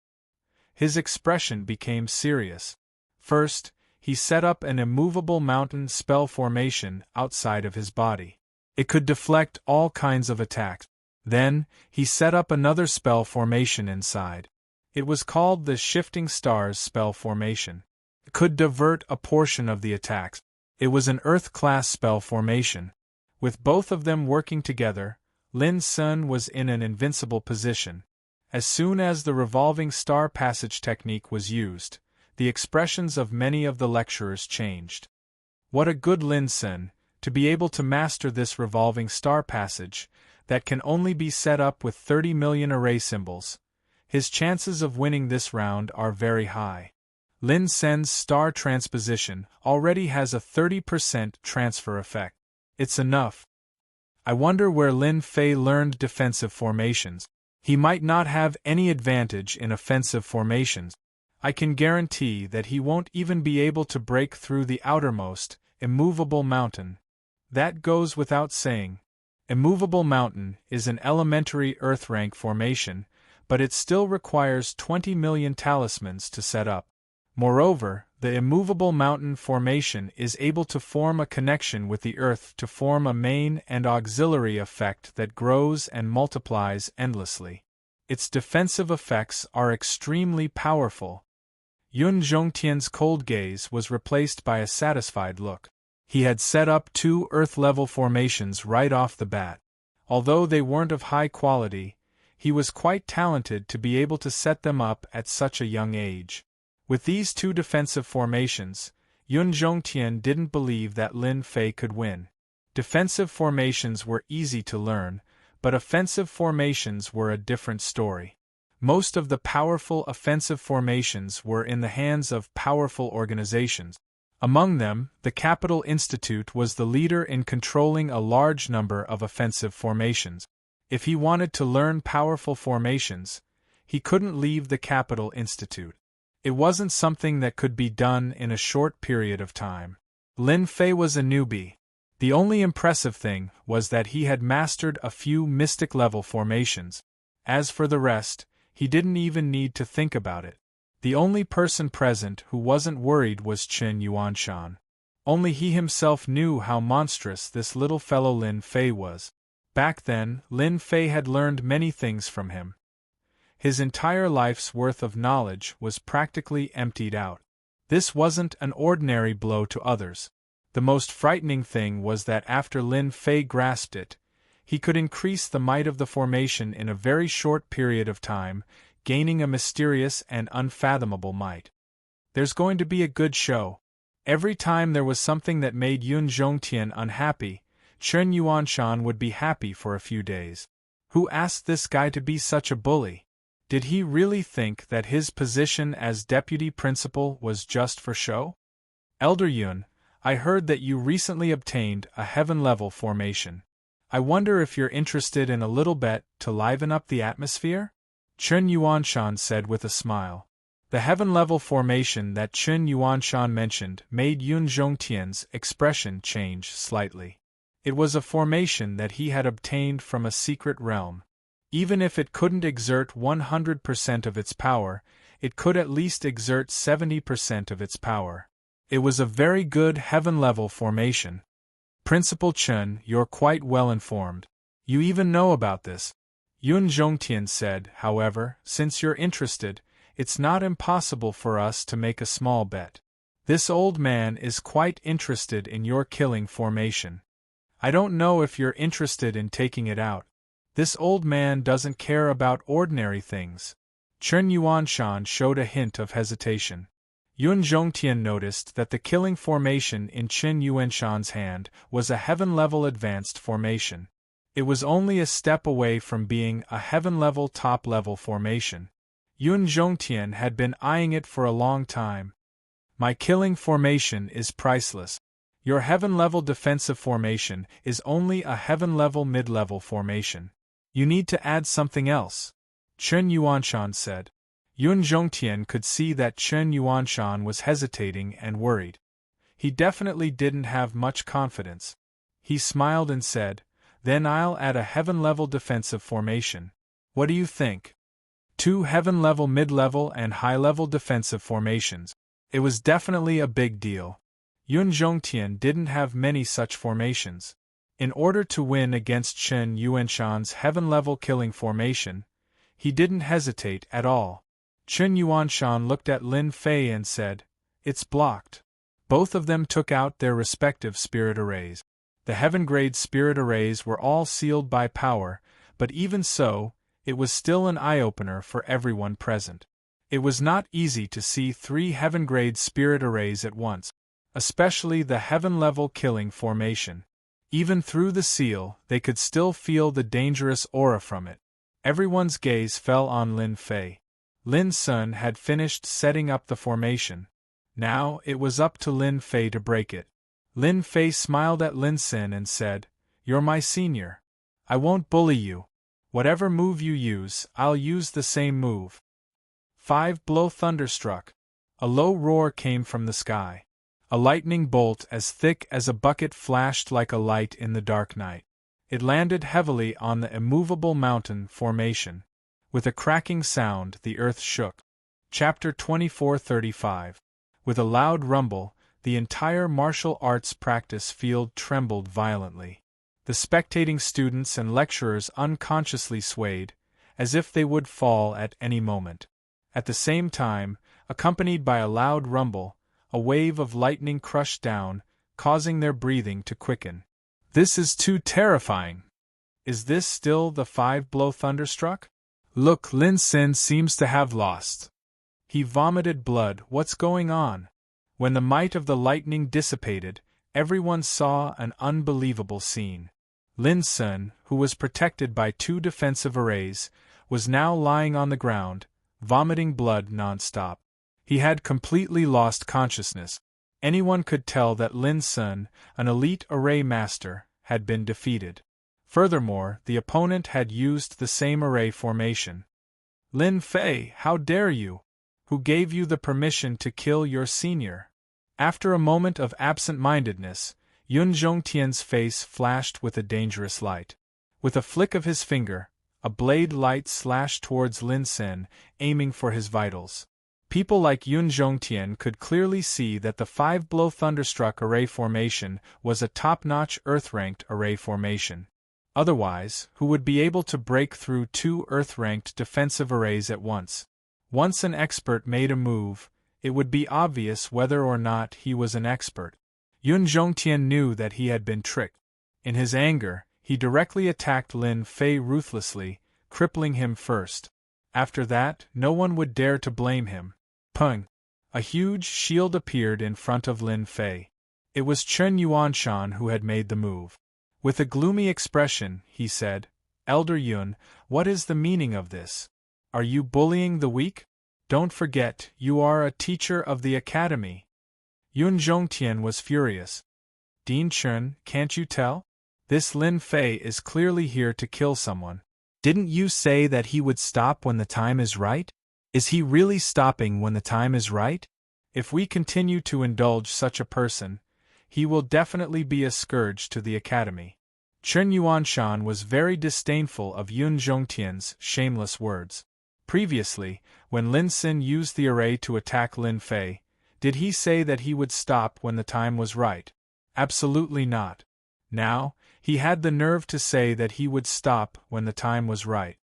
His expression became serious. First, he set up an immovable mountain spell formation outside of his body. It could deflect all kinds of attacks. Then, he set up another spell formation inside. It was called the Shifting Stars spell formation. It could divert a portion of the attacks. It was an Earth-class spell formation. With both of them working together, Lin Sun was in an invincible position. As soon as the revolving star passage technique was used, the expressions of many of the lecturers changed. What a good Lin Sun, to be able to master this revolving star passage, that can only be set up with 30 million array symbols. His chances of winning this round are very high. Lin Sun's star transposition already has a 30% transfer effect. It's enough. I wonder where Lin Fei learned defensive formations. He might not have any advantage in offensive formations. I can guarantee that he won't even be able to break through the outermost, immovable mountain. That goes without saying. Immovable Mountain is an elementary Earth rank formation, but it still requires 20 million talismans to set up. Moreover, the Immovable Mountain formation is able to form a connection with the Earth to form a main and auxiliary effect that grows and multiplies endlessly. Its defensive effects are extremely powerful. Yun Zhongtian's cold gaze was replaced by a satisfied look. He had set up 2 Earth-level formations right off the bat. Although they weren't of high quality, he was quite talented to be able to set them up at such a young age. With these 2 defensive formations, Yun Zhongtian didn't believe that Lin Fei could win. Defensive formations were easy to learn, but offensive formations were a different story. Most of the powerful offensive formations were in the hands of powerful organizations. Among them, the Capital Institute was the leader in controlling a large number of offensive formations. If he wanted to learn powerful formations, he couldn't leave the Capital Institute. It wasn't something that could be done in a short period of time. Lin Fei was a newbie. The only impressive thing was that he had mastered a few mystic-level formations. As for the rest, he didn't even need to think about it. The only person present who wasn't worried was Chen Yuanshan. Only he himself knew how monstrous this little fellow Lin Fei was. Back then, Lin Fei had learned many things from him. His entire life's worth of knowledge was practically emptied out. This wasn't an ordinary blow to others. The most frightening thing was that after Lin Fei grasped it, he could increase the might of the formation in a very short period of time, gaining a mysterious and unfathomable might. There's going to be a good show. Every time there was something that made Yun Zhongtian unhappy, Chen Yuanshan would be happy for a few days. Who asked this guy to be such a bully? Did he really think that his position as deputy principal was just for show? Elder Yun, I heard that you recently obtained a heaven-level formation. I wonder if you're interested in a little bet to liven up the atmosphere? Chen Yuanshan said with a smile. The heaven-level formation that Chen Yuanshan mentioned made Yun Zhongtian's expression change slightly. It was a formation that he had obtained from a secret realm. Even if it couldn't exert 100% of its power, it could at least exert 70% of its power. It was a very good heaven-level formation. Principal Chen, you're quite well informed. You even know about this. Yun Zhongtian said, however, since you're interested, it's not impossible for us to make a small bet. This old man is quite interested in your killing formation. I don't know if you're interested in taking it out. This old man doesn't care about ordinary things. Chen Yuanshan showed a hint of hesitation. Yun Zhongtian noticed that the killing formation in Chen Yuanshan's hand was a heaven-level advanced formation. It was only a step away from being a heaven-level top-level formation. Yun Zhongtian had been eyeing it for a long time. My killing formation is priceless. Your heaven-level defensive formation is only a heaven-level mid-level formation. You need to add something else, Chen Yuanshan said. Yun Zhongtian could see that Chen Yuanshan was hesitating and worried. He definitely didn't have much confidence. He smiled and said, "Then I'll add a heaven-level defensive formation. What do you think? 2 heaven-level mid-level and high-level defensive formations." It was definitely a big deal. Yun Zhongtian didn't have many such formations. In order to win against Chen Yuanshan's heaven-level killing formation, he didn't hesitate at all. Chen Yuanshan looked at Lin Fei and said, "It's blocked." Both of them took out their respective spirit arrays. The heaven-grade spirit arrays were all sealed by power, but even so, it was still an eye-opener for everyone present. It was not easy to see 3 heaven-grade spirit arrays at once, especially the heaven-level killing formation. Even through the seal, they could still feel the dangerous aura from it. Everyone's gaze fell on Lin Fei. Lin Sun had finished setting up the formation. Now it was up to Lin Fei to break it. Lin Fei smiled at Lin Sin and said, "You're my senior. I won't bully you. Whatever move you use, I'll use the same move." 5 blow thunderstruck. A low roar came from the sky. A lightning bolt as thick as a bucket flashed like a light in the dark night. It landed heavily on the immovable mountain formation. With a cracking sound, the earth shook. Chapter 24:35. With a loud rumble, the entire martial arts practice field trembled violently. The spectating students and lecturers unconsciously swayed, as if they would fall at any moment. At the same time, accompanied by a loud rumble, a wave of lightning crushed down, causing their breathing to quicken. "This is too terrifying. Is this still the 5-blow thunderstruck? Look, Lin Sin seems to have lost. He vomited blood. What's going on?" When the might of the lightning dissipated, everyone saw an unbelievable scene. Lin Sun, who was protected by 2 defensive arrays, was now lying on the ground, vomiting blood non-stop. He had completely lost consciousness. Anyone could tell that Lin Sun, an elite array master, had been defeated. Furthermore, the opponent had used the same array formation. "Lin Fei, how dare you? Who gave you the permission to kill your senior?" After a moment of absent-mindedness, Yun Zhongtian's face flashed with a dangerous light. With a flick of his finger, a blade light slashed towards Lin Sin, aiming for his vitals. People like Yun Zhongtian could clearly see that the 5-blow thunderstruck array formation was a top-notch Earth-ranked array formation. Otherwise, who would be able to break through 2 Earth-ranked defensive arrays at once? Once an expert made a move, it would be obvious whether or not he was an expert. Yun Zhongtian knew that he had been tricked. In his anger, he directly attacked Lin Fei ruthlessly, crippling him first. After that, no one would dare to blame him. Pung! A huge shield appeared in front of Lin Fei. It was Chen Yuanshan who had made the move. With a gloomy expression, he said, "Elder Yun, what is the meaning of this? Are you bullying the weak? Don't forget, you are a teacher of the academy." Yun Zhongtian was furious. "Dean Chen, can't you tell? This Lin Fei is clearly here to kill someone. Didn't you say that he would stop when the time is right? Is he really stopping when the time is right? If we continue to indulge such a person, he will definitely be a scourge to the academy. Chen Yuanshan was very disdainful of Yun Zhongtian's shameless words. Previously, when Lin Xin used the array to attack Lin Fei, did he say that he would stop when the time was right? Absolutely not. Now, he had the nerve to say that he would stop when the time was right.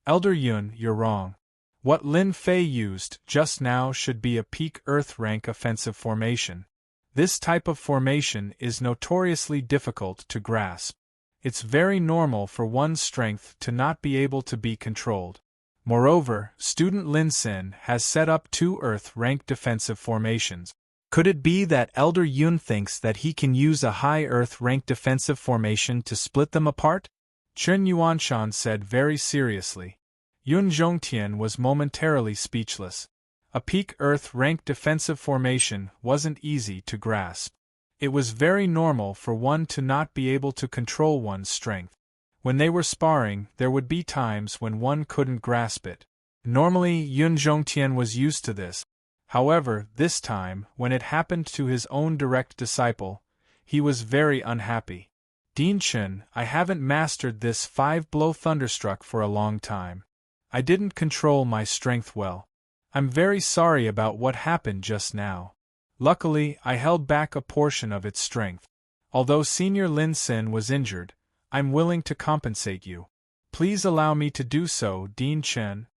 Elder Yun, you're wrong. What Lin Fei used just now should be a peak Earth rank offensive formation. This type of formation is notoriously difficult to grasp. It's very normal for one's strength to not be able to be controlled. Moreover, student Lin Xin has set up 2 Earth rank defensive formations. Could it be that Elder Yun thinks that he can use a high Earth rank defensive formation to split them apart? Chen Yuanshan said very seriously. Yun Zhongtian was momentarily speechless. A peak Earth rank defensive formation wasn't easy to grasp. It was very normal for one to not be able to control one's strength. When they were sparring, there would be times when one couldn't grasp it. Normally, Yun Zhongtian was used to this. However, this time, when it happened to his own direct disciple, he was very unhappy. Din Chen, I haven't mastered this 5-blow thunderstruck for a long time. I didn't control my strength well. I'm very sorry about what happened just now. Luckily, I held back a portion of its strength. Although Senior Lin Xin was injured, I'm willing to compensate you. Please allow me to do so, Din Chen.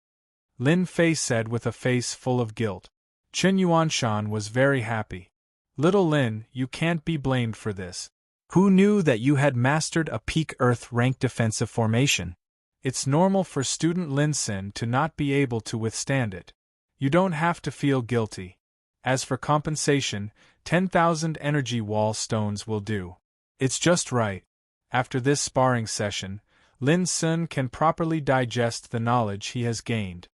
Lin Fei said with a face full of guilt. Chen Yuanshan was very happy. Little Lin, you can't be blamed for this. Who knew that you had mastered a peak Earth rank defensive formation? It's normal for student Lin Xin to not be able to withstand it. You don't have to feel guilty. As for compensation, 10,000 energy wall stones will do. It's just right. After this sparring session, Lin Xin can properly digest the knowledge he has gained.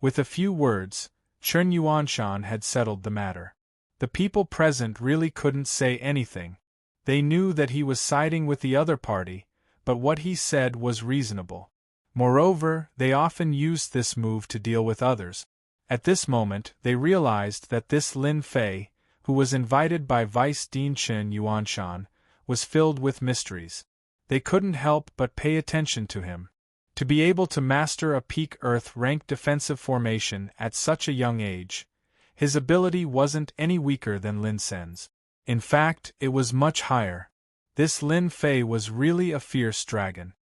With a few words, Chen Yuanshan had settled the matter. The people present really couldn't say anything. They knew that he was siding with the other party, but what he said was reasonable. Moreover, they often used this move to deal with others. At this moment, they realized that this Lin Fei, who was invited by Vice Dean Chen Yuanshan, was filled with mysteries. They couldn't help but pay attention to him. To be able to master a peak Earth rank defensive formation at such a young age, his ability wasn't any weaker than Lin Xin's. In fact, it was much higher. This Lin Fei was really a fierce dragon.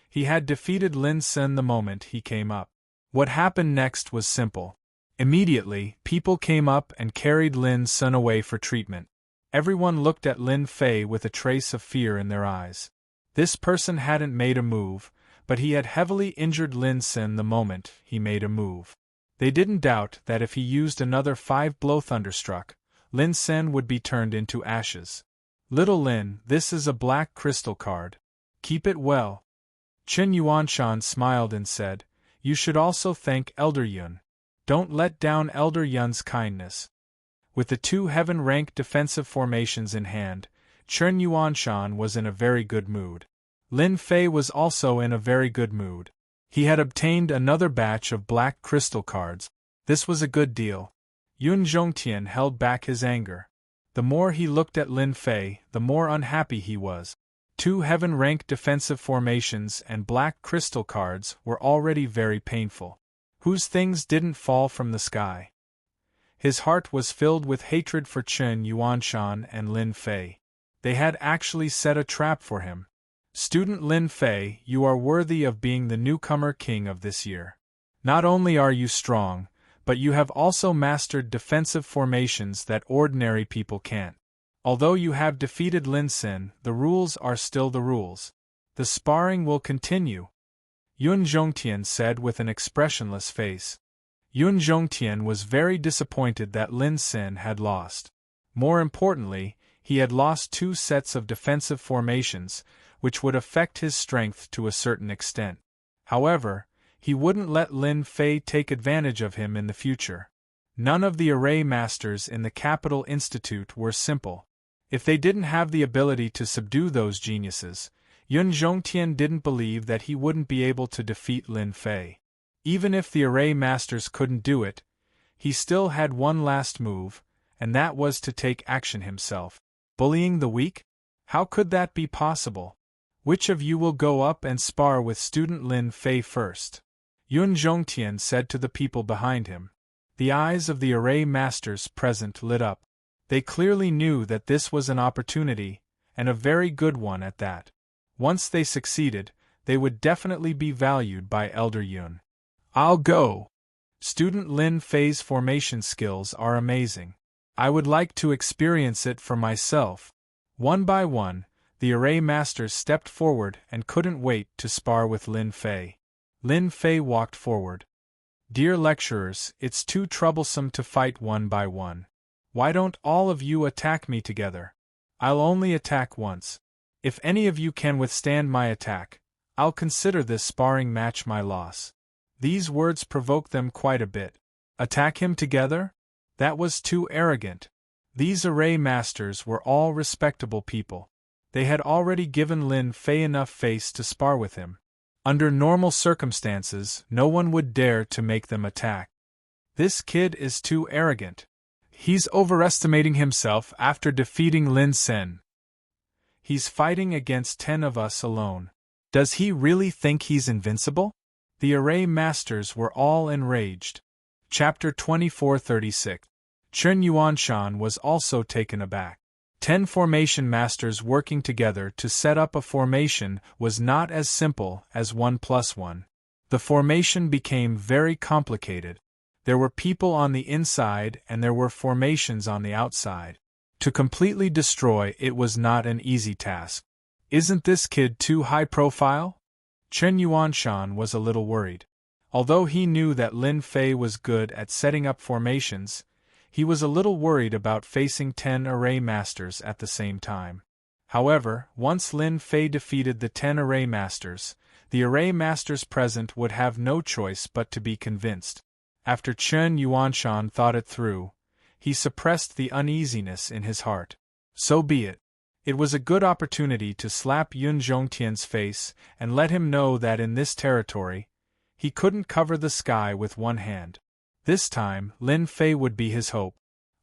He had defeated Lin Xin the moment he came up. What happened next was simple. Immediately, people came up and carried Lin Xin away for treatment. Everyone looked at Lin Fei with a trace of fear in their eyes. This person hadn't made a move, but he had heavily injured Lin Xin the moment he made a move. They didn't doubt that if he used another 5-blow thunderstruck, Lin Xin would be turned into ashes. Little Lin, this is a black crystal card. Keep it well. Chen Yuanshan smiled and said, You should also thank Elder Yun. Don't let down Elder Yun's kindness. With the 2 heaven-rank defensive formations in hand, Chen Yuanshan was in a very good mood. Lin Fei was also in a very good mood. He had obtained another batch of black crystal cards. This was a good deal. Yun Zhongtian held back his anger. The more he looked at Lin Fei, the more unhappy he was. 2 heaven-rank defensive formations and black crystal cards were already very painful. Whose things didn't fall from the sky? His heart was filled with hatred for Chen Yuanshan and Lin Fei. They had actually set a trap for him. Student Lin Fei, you are worthy of being the newcomer king of this year. Not only are you strong, but you have also mastered defensive formations that ordinary people can't. Although you have defeated Lin Xin, the rules are still the rules. The sparring will continue. Yun Zhongtian said with an expressionless face. Yun Zhongtian was very disappointed that Lin Xin had lost. More importantly, he had lost 2 sets of defensive formations, which would affect his strength to a certain extent. However, he wouldn't let Lin Fei take advantage of him in the future. None of the array masters in the Capital Institute were simple. If they didn't have the ability to subdue those geniuses, Yun Zhongtian didn't believe that he wouldn't be able to defeat Lin Fei. Even if the array masters couldn't do it, he still had one last move, and that was to take action himself. Bullying the weak? How could that be possible? Which of you will go up and spar with student Lin Fei first? Yun Zhongtian said to the people behind him. The eyes of the array masters present lit up. They clearly knew that this was an opportunity, and a very good one at that. Once they succeeded, they would definitely be valued by Elder Yun. I'll go. Student Lin Fei's formation skills are amazing. I would like to experience it for myself. One by one, the array masters stepped forward and couldn't wait to spar with Lin Fei. Lin Fei walked forward. Dear lecturers, it's too troublesome to fight one by one. Why don't all of you attack me together? I'll only attack once. If any of you can withstand my attack, I'll consider this sparring match my loss. These words provoked them quite a bit. Attack him together? That was too arrogant. These array masters were all respectable people. They had already given Lin Fei enough face to spar with him. Under normal circumstances, no one would dare to make them attack. This kid is too arrogant. He's overestimating himself after defeating Lin Sen. He's fighting against 10 of us alone. Does he really think he's invincible? The array masters were all enraged. Chapter 2436. Chen Yuanshan was also taken aback. 10 formation masters working together to set up a formation was not as simple as 1 + 1. The formation became very complicated. There were people on the inside and there were formations on the outside. To completely destroy it was not an easy task. Isn't this kid too high profile? Chen Yuanshan was a little worried. Although he knew that Lin Fei was good at setting up formations, he was a little worried about facing 10 array masters at the same time. However, once Lin Fei defeated the 10 array masters, the array masters present would have no choice but to be convinced. After Chen Yuanshan thought it through, he suppressed the uneasiness in his heart. So be it. It was a good opportunity to slap Yun Zhongtian's face and let him know that in this territory, he couldn't cover the sky with one hand. This time, Lin Fei would be his hope.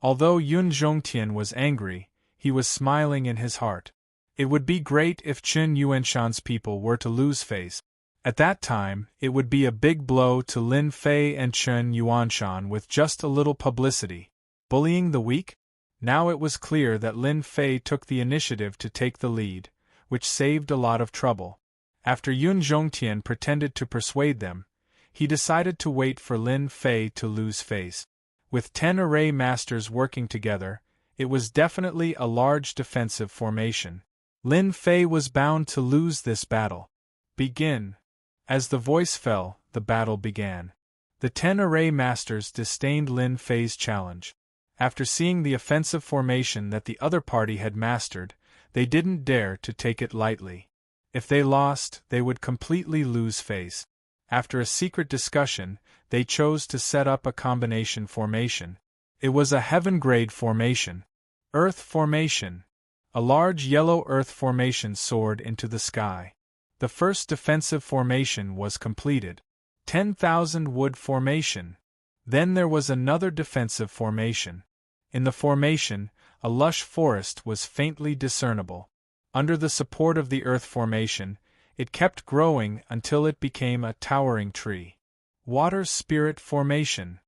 Although Yun Zhongtian was angry, he was smiling in his heart. It would be great if Chen Yuanshan's people were to lose face. At that time, it would be a big blow to Lin Fei and Chen Yuanshan with just a little publicity. Bullying the weak? Now it was clear that Lin Fei took the initiative to take the lead, which saved a lot of trouble. After Yun Zhongtian pretended to persuade them, he decided to wait for Lin Fei to lose face. With 10 array masters working together, it was definitely a large defensive formation. Lin Fei was bound to lose this battle. Begin. As the voice fell, the battle began. The 10 array masters disdained Lin Fei's challenge. After seeing the offensive formation that the other party had mastered, they didn't dare to take it lightly. If they lost, they would completely lose face. After a secret discussion, they chose to set up a combination formation. It was a heaven-grade formation. Earth formation. A large yellow earth formation soared into the sky. The first defensive formation was completed. 10,000 wood formation. Then there was another defensive formation. In the formation, a lush forest was faintly discernible. Under the support of the earth formation, it kept growing until it became a towering tree. Water spirit formation.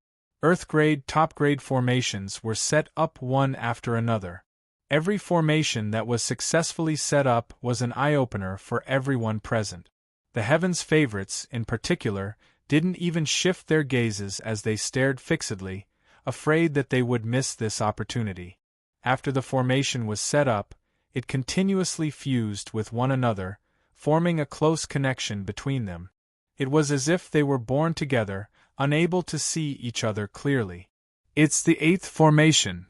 Earth-grade, top-grade formations were set up one after another. Every formation that was successfully set up was an eye-opener for everyone present. The Heaven's favorites, in particular, didn't even shift their gazes as they stared fixedly, afraid that they would miss this opportunity. After the formation was set up, it continuously fused with one another, forming a close connection between them. It was as if they were born together, unable to see each other clearly. It's the 8th formation.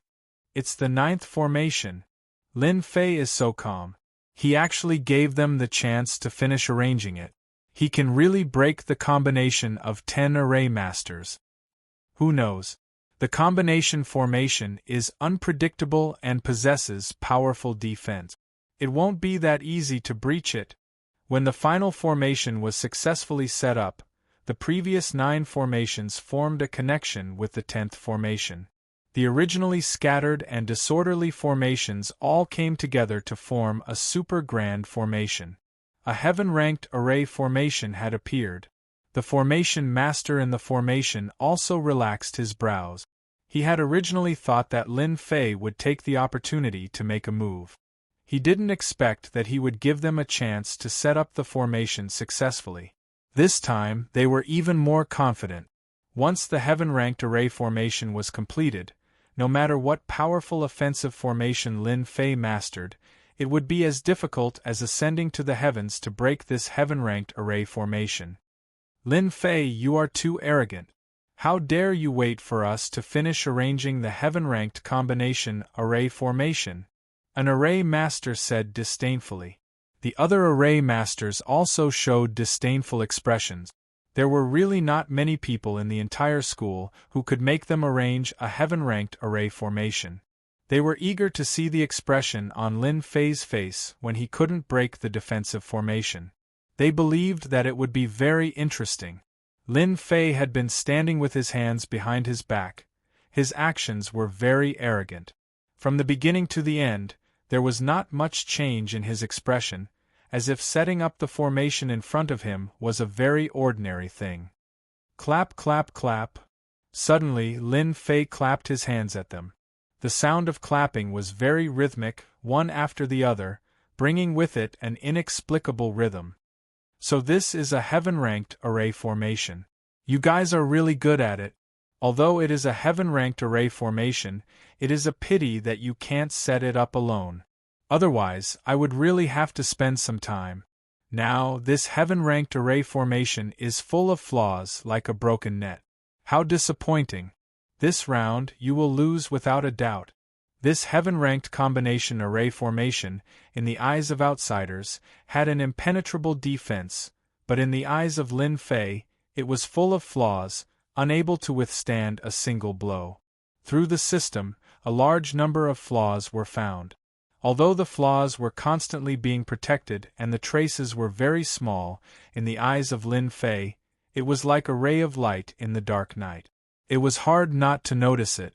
It's the 9th formation. Lin Fei is so calm. He actually gave them the chance to finish arranging it. He can really break the combination of 10 array masters. Who knows? The combination formation is unpredictable and possesses powerful defense. It won't be that easy to breach it. When the final formation was successfully set up, The previous 9 formations formed a connection with the 10th formation. The originally scattered and disorderly formations all came together to form a super grand formation. A heaven-ranked array formation had appeared. The formation master in the formation also relaxed his brows. He had originally thought that Lin Fei would take the opportunity to make a move. He didn't expect that he would give them a chance to set up the formation successfully. This time, they were even more confident. Once the heaven-ranked array formation was completed, no matter what powerful offensive formation Lin Fei mastered, it would be as difficult as ascending to the heavens to break this heaven-ranked array formation. Lin Fei, you are too arrogant. How dare you wait for us to finish arranging the heaven-ranked combination array formation? An array master said disdainfully. The other array masters also showed disdainful expressions. There were really not many people in the entire school who could make them arrange a heaven-ranked array formation. They were eager to see the expression on Lin Fei's face when he couldn't break the defensive formation. They believed that it would be very interesting. Lin Fei had been standing with his hands behind his back. His actions were very arrogant. From the beginning to the end, there was not much change in his expression, as if setting up the formation in front of him was a very ordinary thing. Clap, clap, clap. Suddenly, Lin Fei clapped his hands at them. The sound of clapping was very rhythmic, one after the other, bringing with it an inexplicable rhythm. So this is a heaven-ranked array formation. You guys are really good at it. Although it is a heaven-ranked array formation, it is a pity that you can't set it up alone. Otherwise, I would really have to spend some time. Now, this heaven-ranked array formation is full of flaws like a broken net. How disappointing. This round, you will lose without a doubt. This heaven-ranked combination array formation, in the eyes of outsiders, had an impenetrable defense, but in the eyes of Lin Fei, it was full of flaws, unable to withstand a single blow. Through the system, a large number of flaws were found. Although the flaws were constantly being protected and the traces were very small, in the eyes of Lin Fei, it was like a ray of light in the dark night. It was hard not to notice it.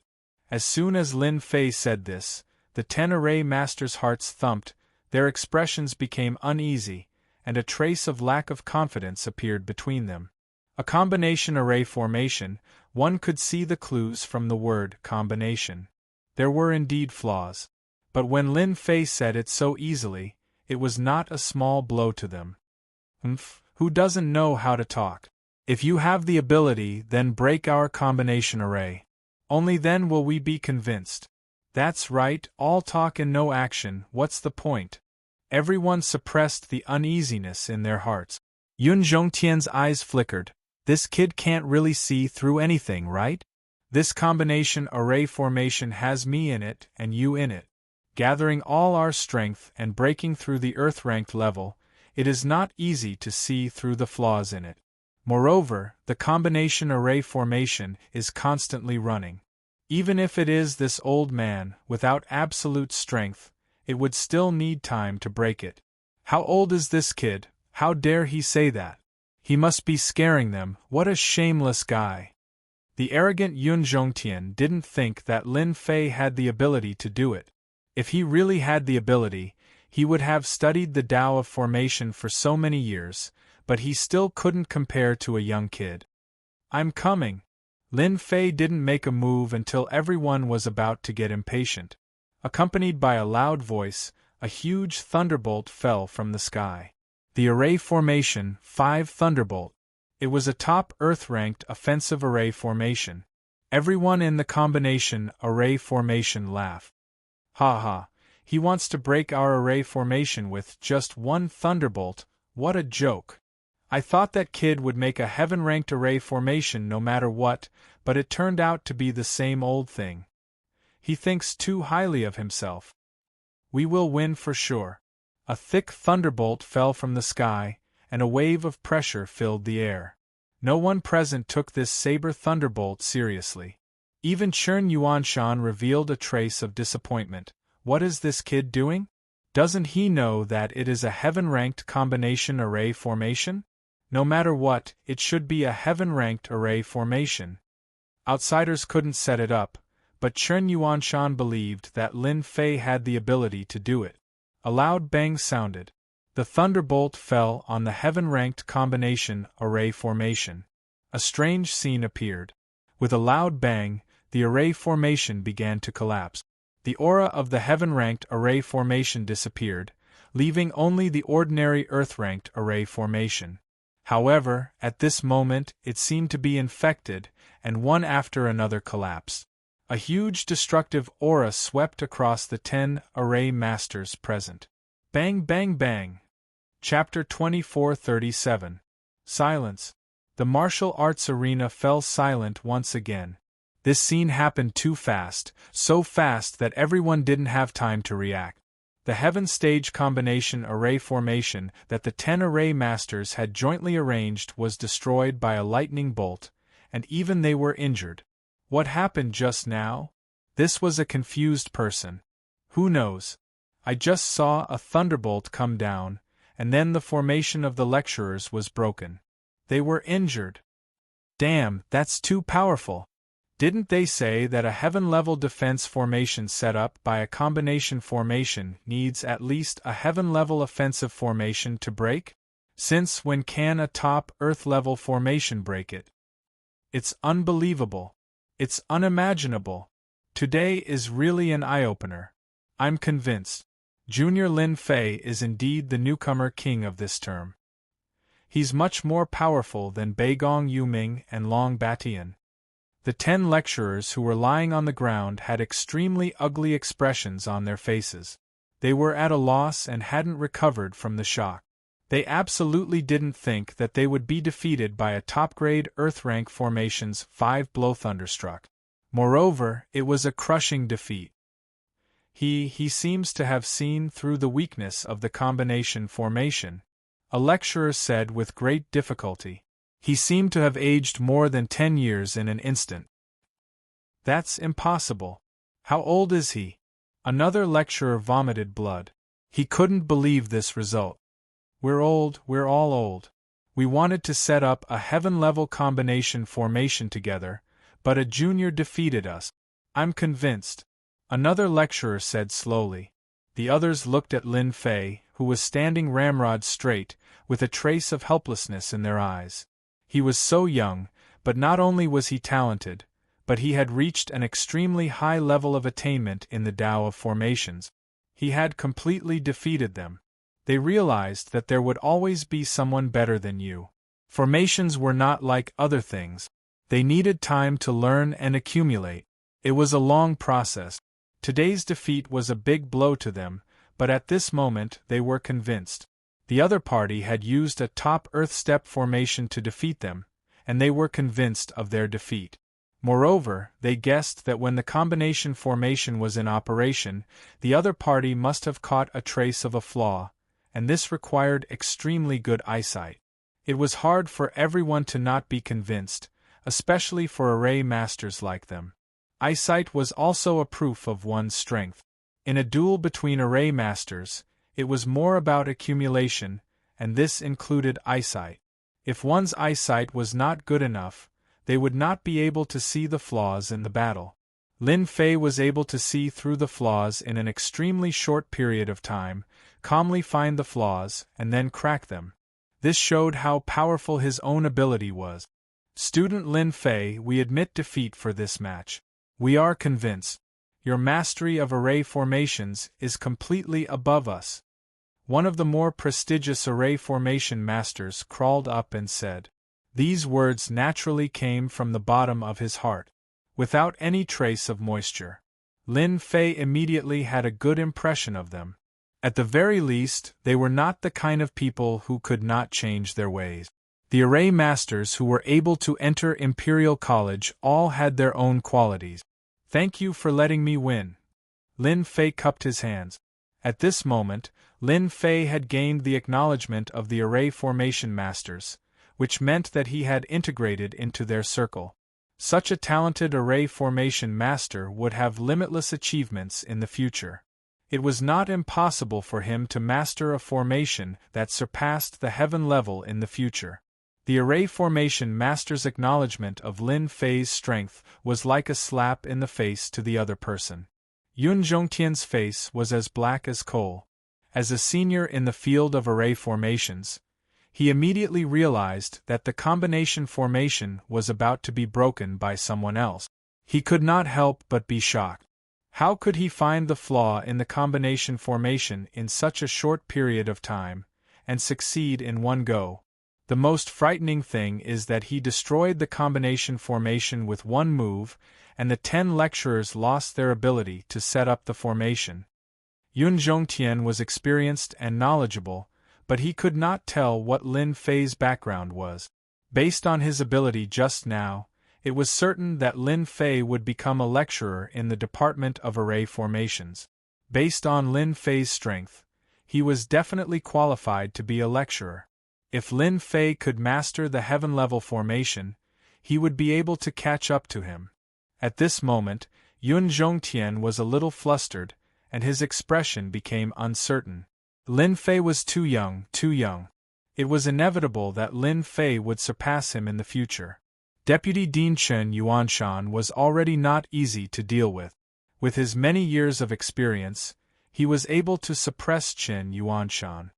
As soon as Lin Fei said this, the 10 array masters' hearts thumped, their expressions became uneasy, and a trace of lack of confidence appeared between them. A combination array formation, one could see the clues from the word combination. There were indeed flaws. But when Lin Fei said it so easily, it was not a small blow to them. Who doesn't know how to talk? If you have the ability, then break our combination array. Only then will we be convinced. That's right, all talk and no action, what's the point? Everyone suppressed the uneasiness in their hearts. Yun Zhongtian's eyes flickered. This kid can't really see through anything, right? This combination array formation has me in it and you in it. Gathering all our strength and breaking through the earth-ranked level, it is not easy to see through the flaws in it. Moreover, the combination array formation is constantly running. Even if it is this old man, without absolute strength, it would still need time to break it. How old is this kid? How dare he say that? He must be scaring them, what a shameless guy. The arrogant Yun Zhongtian didn't think that Lin Fei had the ability to do it. If he really had the ability, he would have studied the Tao of formation for so many years, but he still couldn't compare to a young kid. I'm coming. Lin Fei didn't make a move until everyone was about to get impatient. Accompanied by a loud voice, a huge thunderbolt fell from the sky. The array formation, 5 Thunderbolt. It was a top Earth-ranked offensive array formation. Everyone in the combination array formation laughed. Ha ha, he wants to break our array formation with just 1 Thunderbolt, what a joke. I thought that kid would make a heaven-ranked array formation no matter what, but it turned out to be the same old thing. He thinks too highly of himself. We will win for sure. A thick thunderbolt fell from the sky, and a wave of pressure filled the air. No one present took this saber thunderbolt seriously. Even Chern Yuanshan revealed a trace of disappointment. What is this kid doing? Doesn't he know that it is a heaven-ranked combination array formation? No matter what, it should be a heaven-ranked array formation. Outsiders couldn't set it up, but Chen Yuanshan believed that Lin Fei had the ability to do it. A loud bang sounded. The thunderbolt fell on the heaven-ranked combination array formation. A strange scene appeared. With a loud bang, the array formation began to collapse. The aura of the heaven-ranked array formation disappeared, leaving only the ordinary earth-ranked array formation. However, at this moment it seemed to be infected, and one after another collapsed. A huge destructive aura swept across the 10 array masters present. Bang bang bang. Chapter 2437. Silence. The martial arts arena fell silent once again. This scene happened too fast, so fast that everyone didn't have time to react. The heaven stage combination array formation that the 10 array masters had jointly arranged was destroyed by a lightning bolt, and even they were injured. What happened just now? This was a confused person. Who knows? I just saw a thunderbolt come down, and then the formation of the lecturers was broken. They were injured. Damn, that's too powerful. Didn't they say that a heaven-level defense formation set up by a combination formation needs at least a heaven-level offensive formation to break? Since when can a top Earth-level formation break it? It's unbelievable. It's unimaginable. Today is really an eye-opener. I'm convinced. Junior Lin Fei is indeed the newcomer king of this term. He's much more powerful than Beigong Yuming and Long Batian. The 10 lecturers who were lying on the ground had extremely ugly expressions on their faces. They were at a loss and hadn't recovered from the shock. They absolutely didn't think that they would be defeated by a top-grade Earth-rank formation's 5-blow thunderstruck. Moreover, it was a crushing defeat. He seems to have seen through the weakness of the combination formation, a lecturer said with great difficulty. He seemed to have aged more than 10 years in an instant. That's impossible. How old is he? Another lecturer vomited blood. He couldn't believe this result. We're old, we're all old. We wanted to set up a heaven-level combination formation together, but a junior defeated us. I'm convinced. Another lecturer said slowly. The others looked at Lin Fei, who was standing ramrod straight, with a trace of helplessness in their eyes. He was so young, but not only was he talented, but he had reached an extremely high level of attainment in the Tao of formations. He had completely defeated them. They realized that there would always be someone better than you. Formations were not like other things. They needed time to learn and accumulate. It was a long process. Today's defeat was a big blow to them, but at this moment they were convinced. The other party had used a top Earth step formation to defeat them, and they were convinced of their defeat. Moreover, they guessed that when the combination formation was in operation, the other party must have caught a trace of a flaw, and this required extremely good eyesight. It was hard for everyone to not be convinced, especially for array masters like them. Eyesight was also a proof of one's strength. In a duel between array masters, it was more about accumulation, and this included eyesight. If one's eyesight was not good enough, they would not be able to see the flaws in the battle. Lin Fei was able to see through the flaws in an extremely short period of time, calmly find the flaws, and then crack them. This showed how powerful his own ability was. Student Lin Fei, we admit defeat for this match. We are convinced. Your mastery of array formations is completely above us. One of the more prestigious array formation masters crawled up and said. These words naturally came from the bottom of his heart, without any trace of moisture. Lin Fei immediately had a good impression of them. At the very least, they were not the kind of people who could not change their ways. The array masters who were able to enter Imperial College all had their own qualities. Thank you for letting me win. Lin Fei cupped his hands. At this moment, Lin Fei had gained the acknowledgement of the array formation masters, which meant that he had integrated into their circle. Such a talented array formation master would have limitless achievements in the future. It was not impossible for him to master a formation that surpassed the heaven level in the future. The array formation master's acknowledgement of Lin Fei's strength was like a slap in the face to the other person. Yun Zhongtian's face was as black as coal. As a senior in the field of array formations, he immediately realized that the combination formation was about to be broken by someone else. He could not help but be shocked. How could he find the flaw in the combination formation in such a short period of time, and succeed in one go? The most frightening thing is that he destroyed the combination formation with one move, and the 10 lecturers lost their ability to set up the formation. Yun Zhongtian was experienced and knowledgeable, but he could not tell what Lin Fei's background was. Based on his ability just now, it was certain that Lin Fei would become a lecturer in the department of array formations. Based on Lin Fei's strength, he was definitely qualified to be a lecturer. If Lin Fei could master the heaven-level formation, he would be able to catch up to him. At this moment, Yun Zhongtian was a little flustered, and his expression became uncertain. Lin Fei was too young. It was inevitable that Lin Fei would surpass him in the future. Deputy Dean Chen Yuanshan was already not easy to deal with. With his many years of experience, he was able to suppress Chen Yuanshan.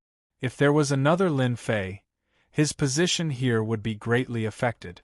If there was another Lin Fei, his position here would be greatly affected.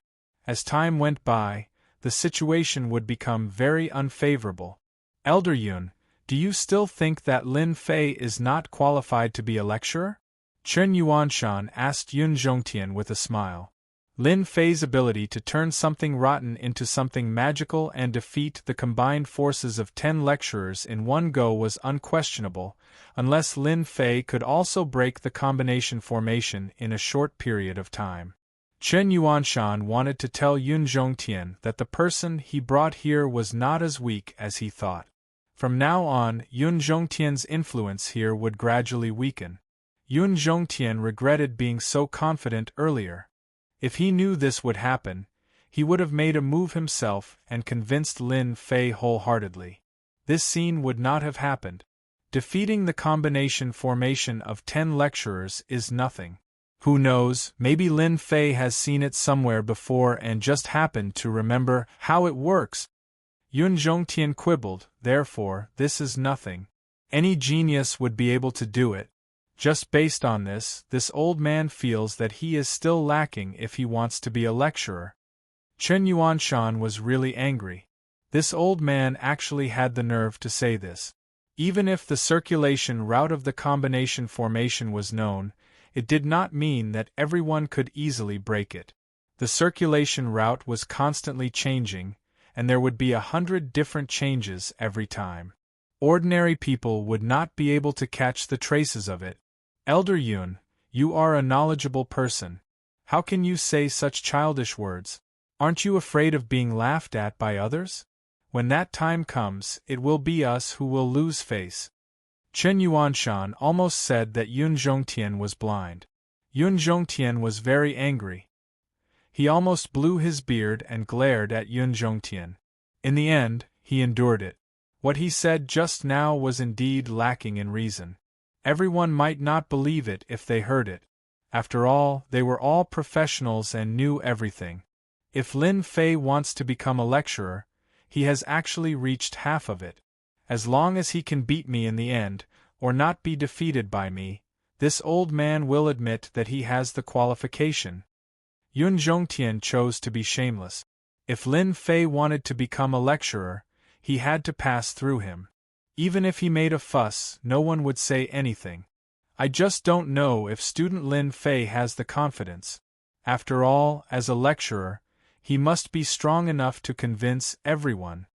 As time went by, the situation would become very unfavorable. Elder Yun, do you still think that Lin Fei is not qualified to be a lecturer? Chen Yuanshan asked Yun Zhongtian with a smile. Lin Fei's ability to turn something rotten into something magical and defeat the combined forces of 10 lecturers in one go was unquestionable, unless Lin Fei could also break the combination formation in a short period of time. Chen Yuanshan wanted to tell Yun Zhongtian that the person he brought here was not as weak as he thought. From now on, Yun Zhongtian's influence here would gradually weaken. Yun Zhongtian regretted being so confident earlier. If he knew this would happen, he would have made a move himself and convinced Lin Fei wholeheartedly. This scene would not have happened. Defeating the combination formation of 10 lecturers is nothing. Who knows, maybe Lin Fei has seen it somewhere before and just happened to remember how it works. Yun Zhongtian quibbled, therefore, this is nothing. Any genius would be able to do it. Just based on this old man feels that he is still lacking if he wants to be a lecturer. Chen Yuanshan was really angry. This old man actually had the nerve to say this. Even if the circulation route of the combination formation was known, it did not mean that everyone could easily break it. The circulation route was constantly changing, and there would be 100 different changes every time. Ordinary people would not be able to catch the traces of it. Elder Yun, you are a knowledgeable person. How can you say such childish words? Aren't you afraid of being laughed at by others? When that time comes, it will be us who will lose face. Chen Yuanshan almost said that Yun Zhongtian was blind. Yun Zhongtian was very angry. He almost blew his beard and glared at Yun Zhongtian. In the end, he endured it. What he said just now was indeed lacking in reason. Everyone might not believe it if they heard it. After all, they were all professionals and knew everything. If Lin Fei wants to become a lecturer, he has actually reached half of it. As long as he can beat me in the end, or not be defeated by me, this old man will admit that he has the qualification. Yun Zhongtian chose to be shameless. If Lin Fei wanted to become a lecturer, he had to pass through him. Even if he made a fuss, no one would say anything. I just don't know if student Lin Fei has the confidence. After all, as a lecturer, he must be strong enough to convince everyone.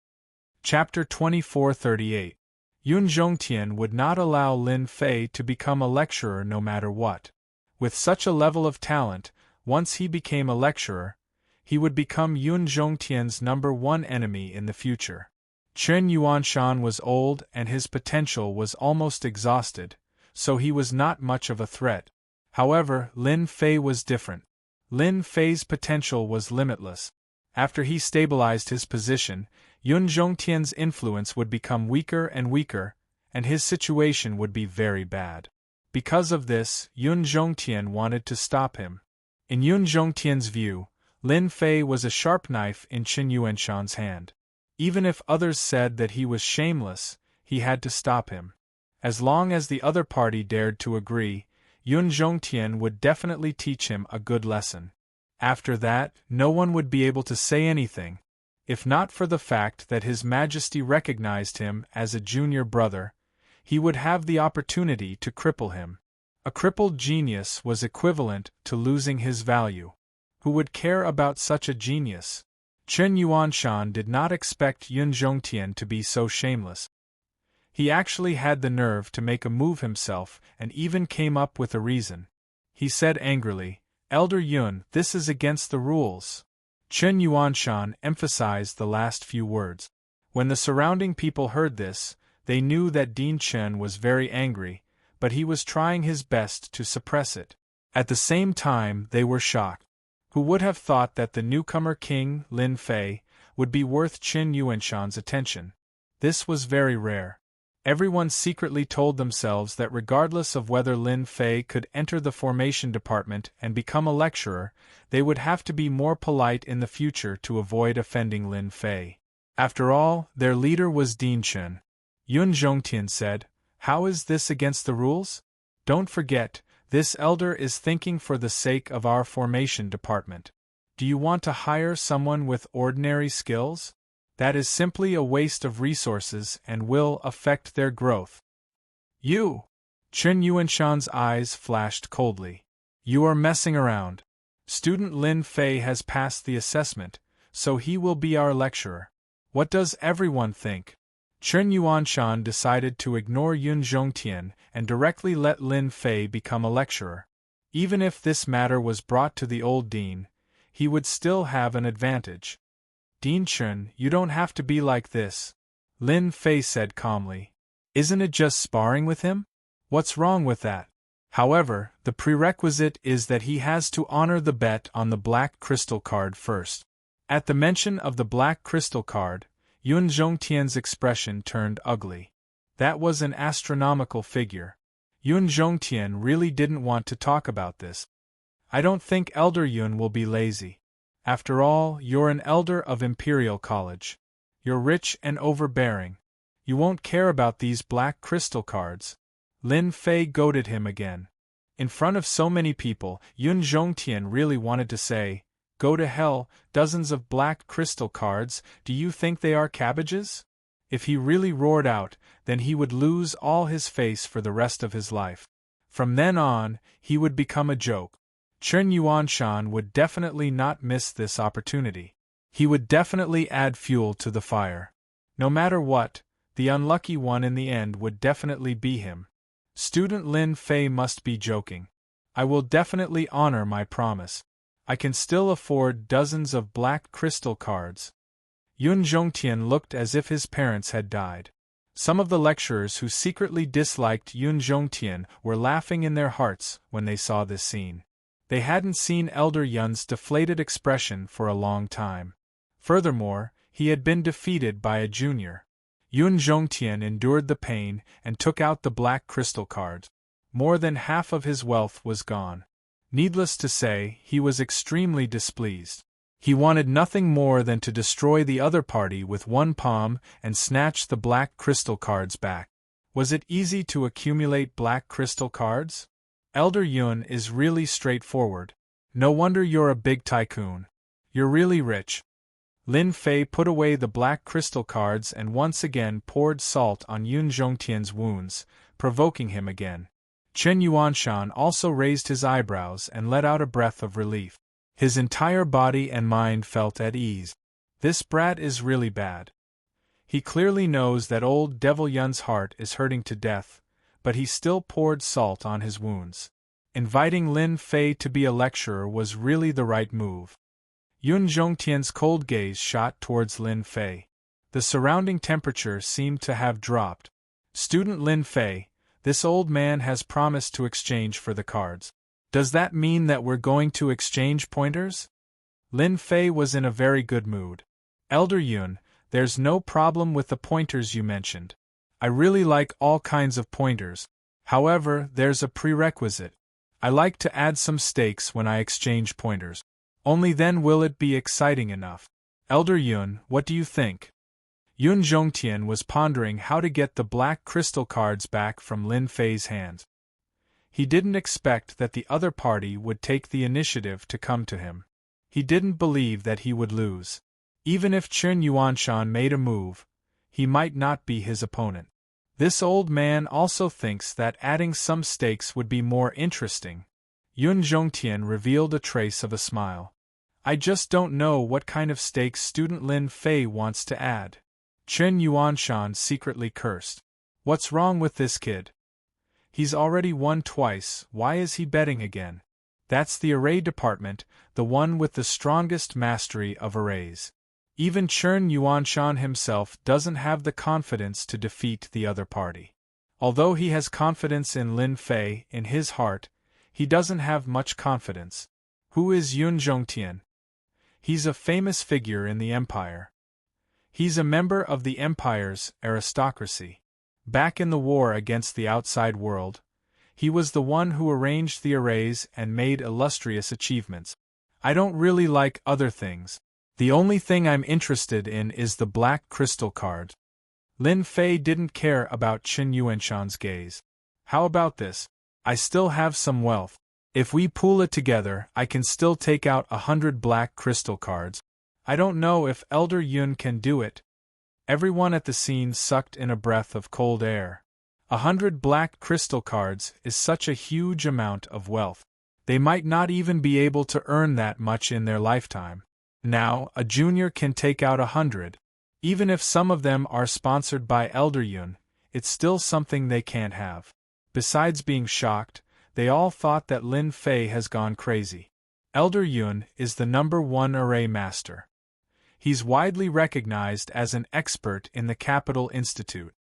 Chapter 2438. Yun Zhongtian would not allow Lin Fei to become a lecturer no matter what. With such a level of talent, once he became a lecturer, he would become Yun Zhongtian's #1 enemy in the future. Chen Yuanshan was old and his potential was almost exhausted, so he was not much of a threat. However, Lin Fei was different. Lin Fei's potential was limitless. After he stabilized his position, Yun Zhongtian's influence would become weaker and weaker, and his situation would be very bad. Because of this, Yun Zhongtian wanted to stop him. In Yun Zhongtian's view, Lin Fei was a sharp knife in Qin Yuanshan's hand. Even if others said that he was shameless, he had to stop him. As long as the other party dared to agree, Yun Zhongtian would definitely teach him a good lesson. After that, no one would be able to say anything. If not for the fact that His Majesty recognized him as a junior brother, he would have the opportunity to cripple him. A crippled genius was equivalent to losing his value. Who would care about such a genius? Qin Yuanshan did not expect Yun Zhongtian to be so shameless. He actually had the nerve to make a move himself and even came up with a reason. He said angrily, "Elder Yun, this is against the rules." Qin Yuanshan emphasized the last few words. When the surrounding people heard this, they knew that Din Chen was very angry, but he was trying his best to suppress it. At the same time, they were shocked. Who would have thought that the newcomer king, Lin Fei, would be worth Qin Yuanshan's attention? This was very rare. Everyone secretly told themselves that regardless of whether Lin Fei could enter the formation department and become a lecturer, they would have to be more polite in the future to avoid offending Lin Fei. After all, their leader was Din Chen. Yun Zhongtian said, "How is this against the rules? Don't forget, this elder is thinking for the sake of our formation department. Do you want to hire someone with ordinary skills? That is simply a waste of resources and will affect their growth." "You!" Qin Yuanshan's eyes flashed coldly. "You are messing around. Student Lin Fei has passed the assessment, so he will be our lecturer. What does everyone think?" Qin Yuanshan decided to ignore Yun Zhongtian and directly let Lin Fei become a lecturer. Even if this matter was brought to the old dean, he would still have an advantage. "Din Chen, you don't have to be like this," Lin Fei said calmly. "Isn't it just sparring with him? What's wrong with that? However, the prerequisite is that he has to honor the bet on the black crystal card first." At the mention of the black crystal card, Yun Zhongtian's expression turned ugly. That was an astronomical figure. Yun Zhongtian really didn't want to talk about this. "I don't think Elder Yun will be lazy. After all, you're an elder of Imperial College. You're rich and overbearing. You won't care about these black crystal cards." Lin Fei goaded him again. In front of so many people, Yun Zhongtian really wanted to say, "Go to hell, dozens of black crystal cards, do you think they are cabbages?" If he really roared out, then he would lose all his face for the rest of his life. From then on, he would become a joke. Qin Yuanshan would definitely not miss this opportunity. He would definitely add fuel to the fire. No matter what, the unlucky one in the end would definitely be him. Student Lin Fei must be joking. I will definitely honor my promise. I can still afford dozens of black crystal cards. Yun Zhongtian looked as if his parents had died. Some of the lecturers who secretly disliked Yun Zhongtian were laughing in their hearts when they saw this scene. They hadn't seen Elder Yun's deflated expression for a long time. Furthermore, he had been defeated by a junior. Yun Zhongtian endured the pain and took out the black crystal card. More than half of his wealth was gone. Needless to say, he was extremely displeased. He wanted nothing more than to destroy the other party with one palm and snatch the black crystal cards back. Was it easy to accumulate black crystal cards? Elder Yun is really straightforward. No wonder you're a big tycoon. You're really rich. Lin Fei put away the black crystal cards and once again poured salt on Yun Zhongtian's wounds, provoking him again. Qin Yuanshan also raised his eyebrows and let out a breath of relief. His entire body and mind felt at ease. This brat is really bad. He clearly knows that old Devil Yun's heart is hurting to death, but he still poured salt on his wounds. Inviting Lin Fei to be a lecturer was really the right move. Yun Zhongtian's cold gaze shot towards Lin Fei. The surrounding temperature seemed to have dropped. "Student Lin Fei, this old man has promised to exchange for the cards. Does that mean that we're going to exchange pointers?" Lin Fei was in a very good mood. "Elder Yun, there's no problem with the pointers you mentioned. I really like all kinds of pointers. However, there's a prerequisite. I like to add some stakes when I exchange pointers. Only then will it be exciting enough. Elder Yun, what do you think? Yun Zhongtian was pondering how to get the black crystal cards back from Lin Fei's hands. He didn't expect that the other party would take the initiative to come to him. He didn't believe that he would lose. Even if Chen Yuanshan made a move, he might not be his opponent. This old man also thinks that adding some stakes would be more interesting. Yun Zhongtian revealed a trace of a smile. I just don't know what kind of stakes student Lin Fei wants to add. Chen Yuanshan secretly cursed. What's wrong with this kid? He's already won twice, why is he betting again? That's the array department, the one with the strongest mastery of arrays. Even Chen Yuanshan himself doesn't have the confidence to defeat the other party. Although he has confidence in Lin Fei in his heart, he doesn't have much confidence. Who is Yun Zhongtian? He's a famous figure in the empire. He's a member of the empire's aristocracy. Back in the war against the outside world, he was the one who arranged the arrays and made illustrious achievements. I don't really like other things. The only thing I'm interested in is the black crystal card. Lin Fei didn't care about Chen Yuanshan's gaze. How about this? I still have some wealth. If we pool it together, I can still take out 100 black crystal cards. I don't know if Elder Yun can do it. Everyone at the scene sucked in a breath of cold air. 100 black crystal cards is such a huge amount of wealth. They might not even be able to earn that much in their lifetime. Now, a junior can take out 100. Even if some of them are sponsored by Elder Yun, it's still something they can't have. Besides being shocked, they all thought that Lin Fei has gone crazy. Elder Yun is the #1 array master. He's widely recognized as an expert in the Capital Institute.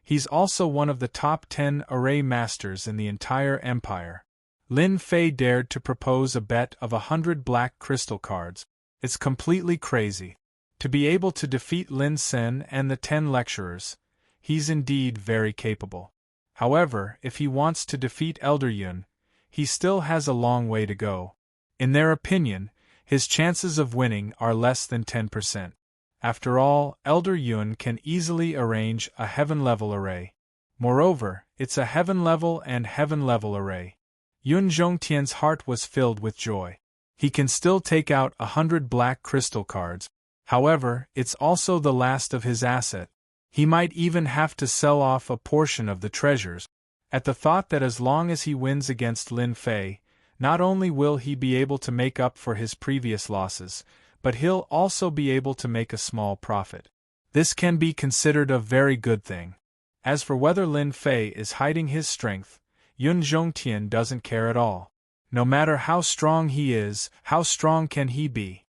He's also one of the top 10 array masters in the entire empire. Lin Fei dared to propose a bet of 100 black crystal cards. It's completely crazy. To be able to defeat Lin Sen and the 10 lecturers, he's indeed very capable. However, if he wants to defeat Elder Yun, he still has a long way to go. In their opinion, his chances of winning are less than 10%. After all, Elder Yun can easily arrange a heaven-level array. Moreover, it's a heaven-level and heaven-level array. Yun Zhongtian's heart was filled with joy. He can still take out 100 black crystal cards. However, it's also the last of his asset. He might even have to sell off a portion of the treasures. At the thought that as long as he wins against Lin Fei, not only will he be able to make up for his previous losses, but he'll also be able to make a small profit. This can be considered a very good thing. As for whether Lin Fei is hiding his strength, Yun Zhongtian doesn't care at all. No matter how strong he is, how strong can he be?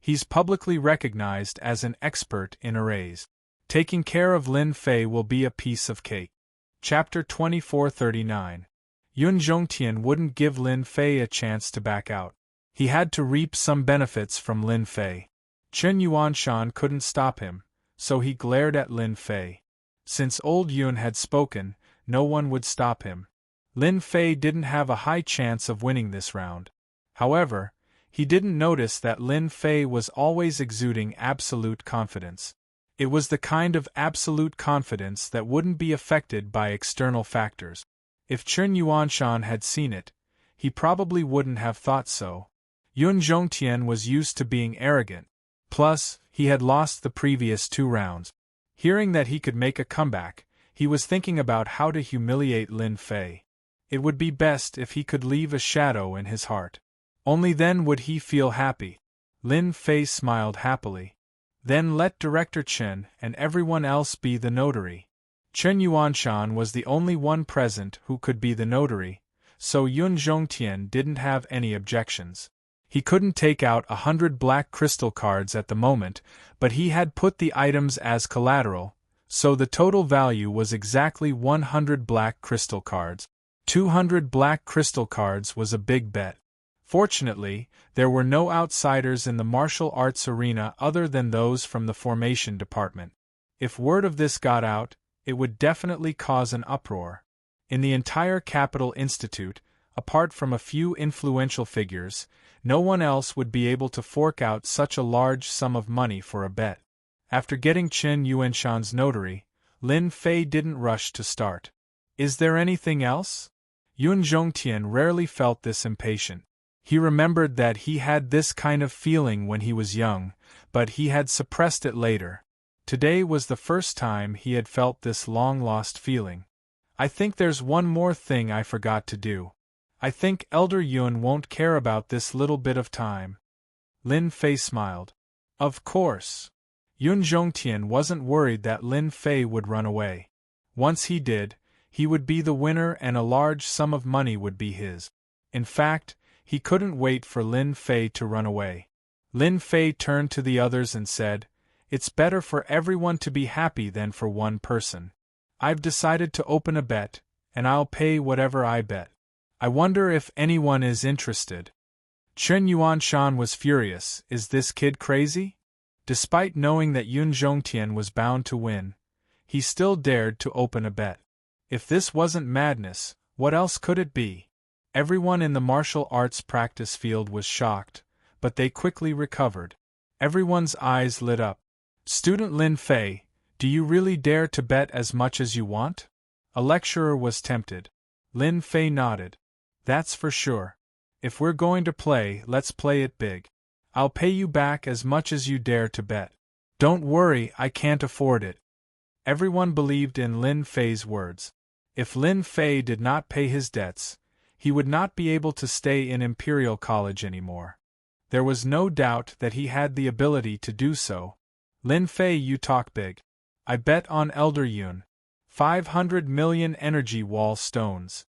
He's publicly recognized as an expert in arrays. Taking care of Lin Fei will be a piece of cake. Chapter 2439. Yun Zhongtian wouldn't give Lin Fei a chance to back out. He had to reap some benefits from Lin Fei. Chen Yuanshan couldn't stop him, so he glared at Lin Fei. Since old Yun had spoken, no one would stop him. Lin Fei didn't have a high chance of winning this round. However, he didn't notice that Lin Fei was always exuding absolute confidence. It was the kind of absolute confidence that wouldn't be affected by external factors. If Chen Yuanshan had seen it, he probably wouldn't have thought so. Yun Zhongtian was used to being arrogant. Plus, he had lost the previous 2 rounds. Hearing that he could make a comeback, he was thinking about how to humiliate Lin Fei. It would be best if he could leave a shadow in his heart. Only then would he feel happy. Lin Fei smiled happily. Then let Director Chen and everyone else be the notary. Chen Yuanshan was the only one present who could be the notary, so Yun Zhongtian didn't have any objections. He couldn't take out 100 black crystal cards at the moment, but he had put the items as collateral, so the total value was exactly 100 black crystal cards. 200 black crystal cards was a big bet. Fortunately, there were no outsiders in the martial arts arena other than those from the formation department. If word of this got out, it would definitely cause an uproar. In the entire Capital Institute, Apart from a few influential figures, no one else would be able to fork out such a large sum of money for a bet. After getting Chen Yuanshan's notary, Lin Fei didn't rush to start. Is there anything else? Yun Zhongtian rarely felt this impatient. He remembered that he had this kind of feeling when he was young, but he had suppressed it later. Today was the first time he had felt this long-lost feeling. I think there's one more thing I forgot to do. I think Elder Yun won't care about this little bit of time. Lin Fei smiled. Of course. Yun Zhongtian wasn't worried that Lin Fei would run away. Once he did, he would be the winner and a large sum of money would be his. In fact, he couldn't wait for Lin Fei to run away. Lin Fei turned to the others and said, "It's better for everyone to be happy than for one person. I've decided to open a bet, and I'll pay whatever I bet. I wonder if anyone is interested." Chen Yuanshan was furious. Is this kid crazy? Despite knowing that Yun Zhongtian was bound to win, he still dared to open a bet. If this wasn't madness, what else could it be? Everyone in the martial arts practice field was shocked, but they quickly recovered. Everyone's eyes lit up. "Student Lin Fei, do you really dare to bet as much as you want?" A lecturer was tempted. Lin Fei nodded. "That's for sure. If we're going to play, let's play it big. I'll pay you back as much as you dare to bet." "Don't worry, I can't afford it." Everyone believed in Lin Fei's words. If Lin Fei did not pay his debts, he would not be able to stay in Imperial College anymore. There was no doubt that he had the ability to do so. "Lin Fei, you talk big. I bet on Elder Yun. 500 million energy wall stones."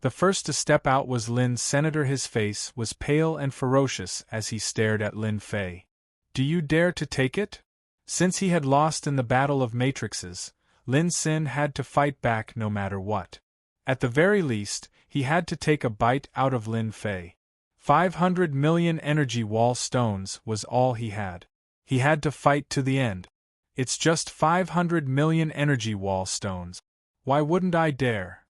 The first to step out was Lin's senator. His face was pale and ferocious as he stared at Lin Fei. "Do you dare to take it?" Since he had lost in the Battle of Matrixes, Lin Xin had to fight back no matter what. At the very least, he had to take a bite out of Lin Fei. 500 million energy wall stones was all he had. He had to fight to the end. "It's just 500 million energy wall stones. Why wouldn't I dare?"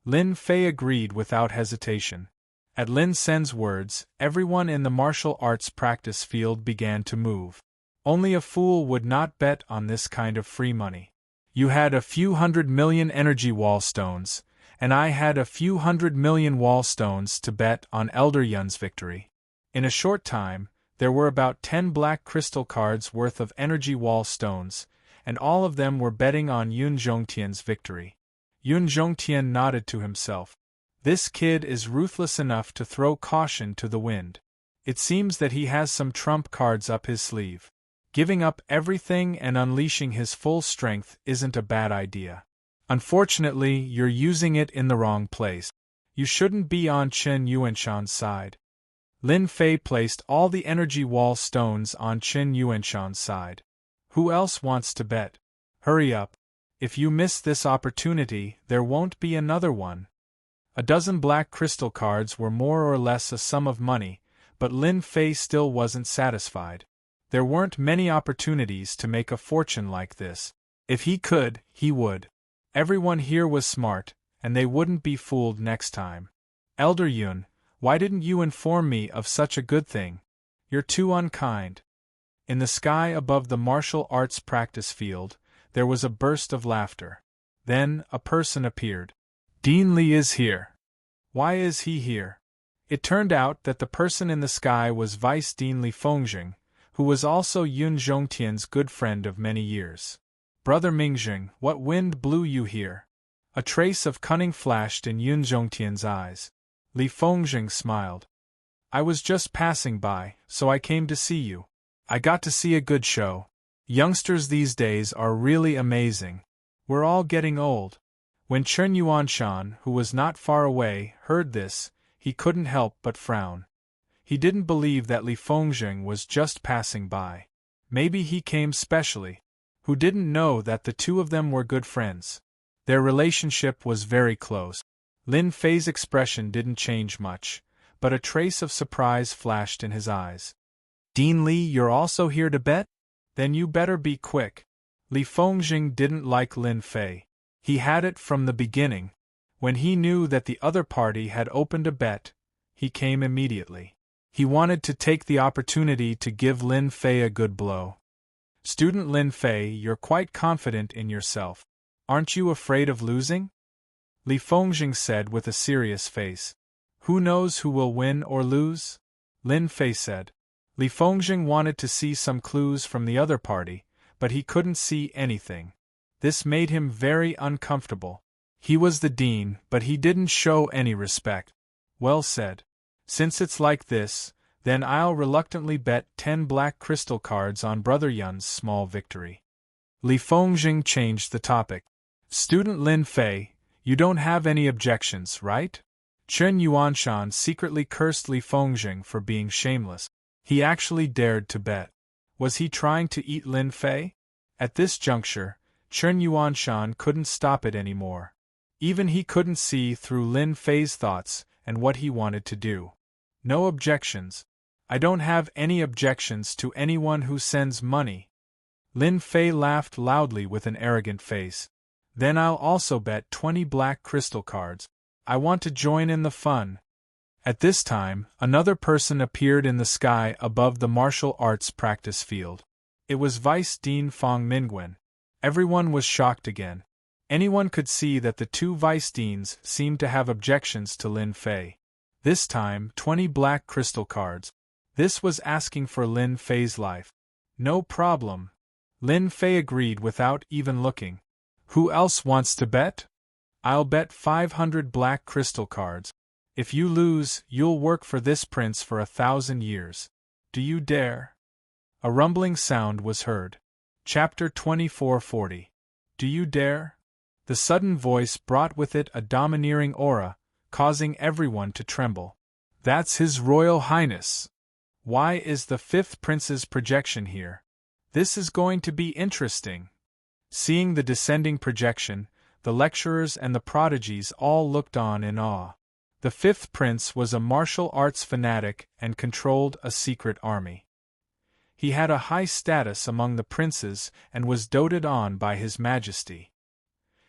Lin Fei agreed without hesitation. At Lin Sen's words, everyone in the martial arts practice field began to move. Only a fool would not bet on this kind of free money. You had a few 100 million energy wall stones, and I had a few 100 million wall stones to bet on Elder Yun's victory. In a short time, there were about 10 black crystal cards worth of energy wall stones, and all of them were betting on Yun Zhongtian's victory. Yun Zhongtian nodded to himself. This kid is ruthless enough to throw caution to the wind. It seems that he has some trump cards up his sleeve. Giving up everything and unleashing his full strength isn't a bad idea. Unfortunately, you're using it in the wrong place. You shouldn't be on Chen Yuanshan's side. Lin Fei placed all the energy wall stones on Chen Yuanshan's side. Who else wants to bet? Hurry up. If you miss this opportunity, there won't be another one. A dozen black crystal cards were more or less a sum of money, but Lin Fei still wasn't satisfied. There weren't many opportunities to make a fortune like this. If he could, he would. Everyone here was smart, and they wouldn't be fooled next time. "Elder Yun, why didn't you inform me of such a good thing? You're too unkind." In the sky above the martial arts practice field, there was a burst of laughter. Then, a person appeared. "Dean Li is here." "Why is he here?" It turned out that the person in the sky was Vice Dean Li Fengjing, who was also Yun Zhongtian's good friend of many years. "Brother Mingjing, what wind blew you here?" A trace of cunning flashed in Yun Zhongtian's eyes. Li Fengjing smiled. "I was just passing by, so I came to see you. I got to see a good show. Youngsters these days are really amazing. We're all getting old." When Chen Yuanshan, who was not far away, heard this, he couldn't help but frown. He didn't believe that Li Fengjing was just passing by. Maybe he came specially. Who didn't know that the two of them were good friends? Their relationship was very close. Lin Fei's expression didn't change much, but a trace of surprise flashed in his eyes. "Dean Li, you're also here to bet? Then you better be quick." Li Fengjing didn't like Lin Fei. He had it from the beginning. When he knew that the other party had opened a bet, he came immediately. He wanted to take the opportunity to give Lin Fei a good blow. Student Lin Fei, you're quite confident in yourself. Aren't you afraid of losing? Li Fengjing said with a serious face. Who knows who will win or lose? Lin Fei said. Li Fengjing wanted to see some clues from the other party, but he couldn't see anything. This made him very uncomfortable. He was the dean, but he didn't show any respect. Well said. Since it's like this, then I'll reluctantly bet 10 black crystal cards on Brother Yun's small victory. Li Fengjing changed the topic. Student Lin Fei, you don't have any objections, right? Chen Yuanshan secretly cursed Li Fengjing for being shameless. He actually dared to bet. Was he trying to eat Lin Fei? At this juncture, Chen Yuanshan couldn't stop it anymore. Even he couldn't see through Lin Fei's thoughts and what he wanted to do. No objections. I don't have any objections to anyone who sends money. Lin Fei laughed loudly with an arrogant face. Then I'll also bet 20 black crystal cards. I want to join in the fun. At this time, another person appeared in the sky above the martial arts practice field. It was Vice Dean Fong Mingwen. Everyone was shocked again. Anyone could see that the two vice deans seemed to have objections to Lin Fei. This time, 20 black crystal cards. This was asking for Lin Fei's life. No problem. Lin Fei agreed without even looking. Who else wants to bet? I'll bet 500 black crystal cards. If you lose, you'll work for this prince for 1,000 years. Do you dare? A rumbling sound was heard. Chapter 2440. Do you dare? The sudden voice brought with it a domineering aura, causing everyone to tremble. That's His Royal Highness. Why is the fifth prince's projection here? This is going to be interesting. Seeing the descending projection, the lecturers and the prodigies all looked on in awe. The fifth prince was a martial arts fanatic and controlled a secret army. He had a high status among the princes and was doted on by His Majesty.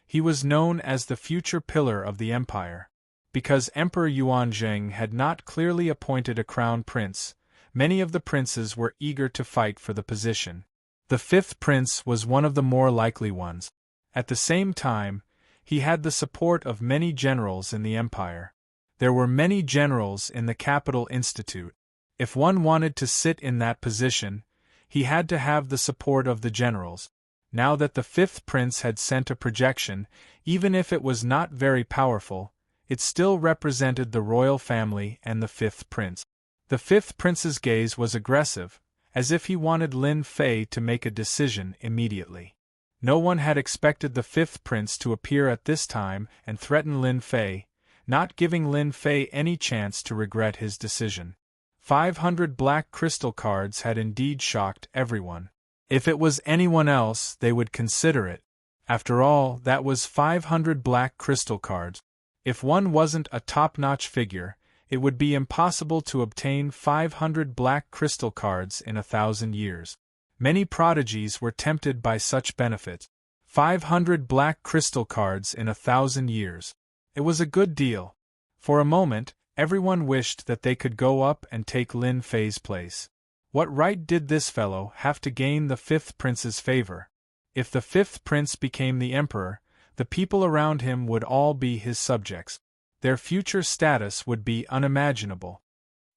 He was known as the future pillar of the empire. Because Emperor Yuanzheng had not clearly appointed a crown prince, many of the princes were eager to fight for the position. The fifth prince was one of the more likely ones. At the same time, he had the support of many generals in the empire. There were many generals in the Capital Institute. If one wanted to sit in that position, he had to have the support of the generals. Now that the fifth prince had sent a projection, even if it was not very powerful, it still represented the royal family and the fifth prince. The fifth prince's gaze was aggressive, as if he wanted Lin Fei to make a decision immediately. No one had expected the fifth prince to appear at this time and threaten Lin Fei, not giving Lin Fei any chance to regret his decision. 500 black crystal cards had indeed shocked everyone. If it was anyone else, they would consider it. After all, that was 500 black crystal cards. If one wasn't a top-notch figure, it would be impossible to obtain 500 black crystal cards in 1,000 years. Many prodigies were tempted by such benefits. 500 black crystal cards in 1,000 years. It was a good deal. For a moment, everyone wished that they could go up and take Lin Fei's place. What right did this fellow have to gain the fifth prince's favor? If the fifth prince became the emperor, the people around him would all be his subjects. Their future status would be unimaginable.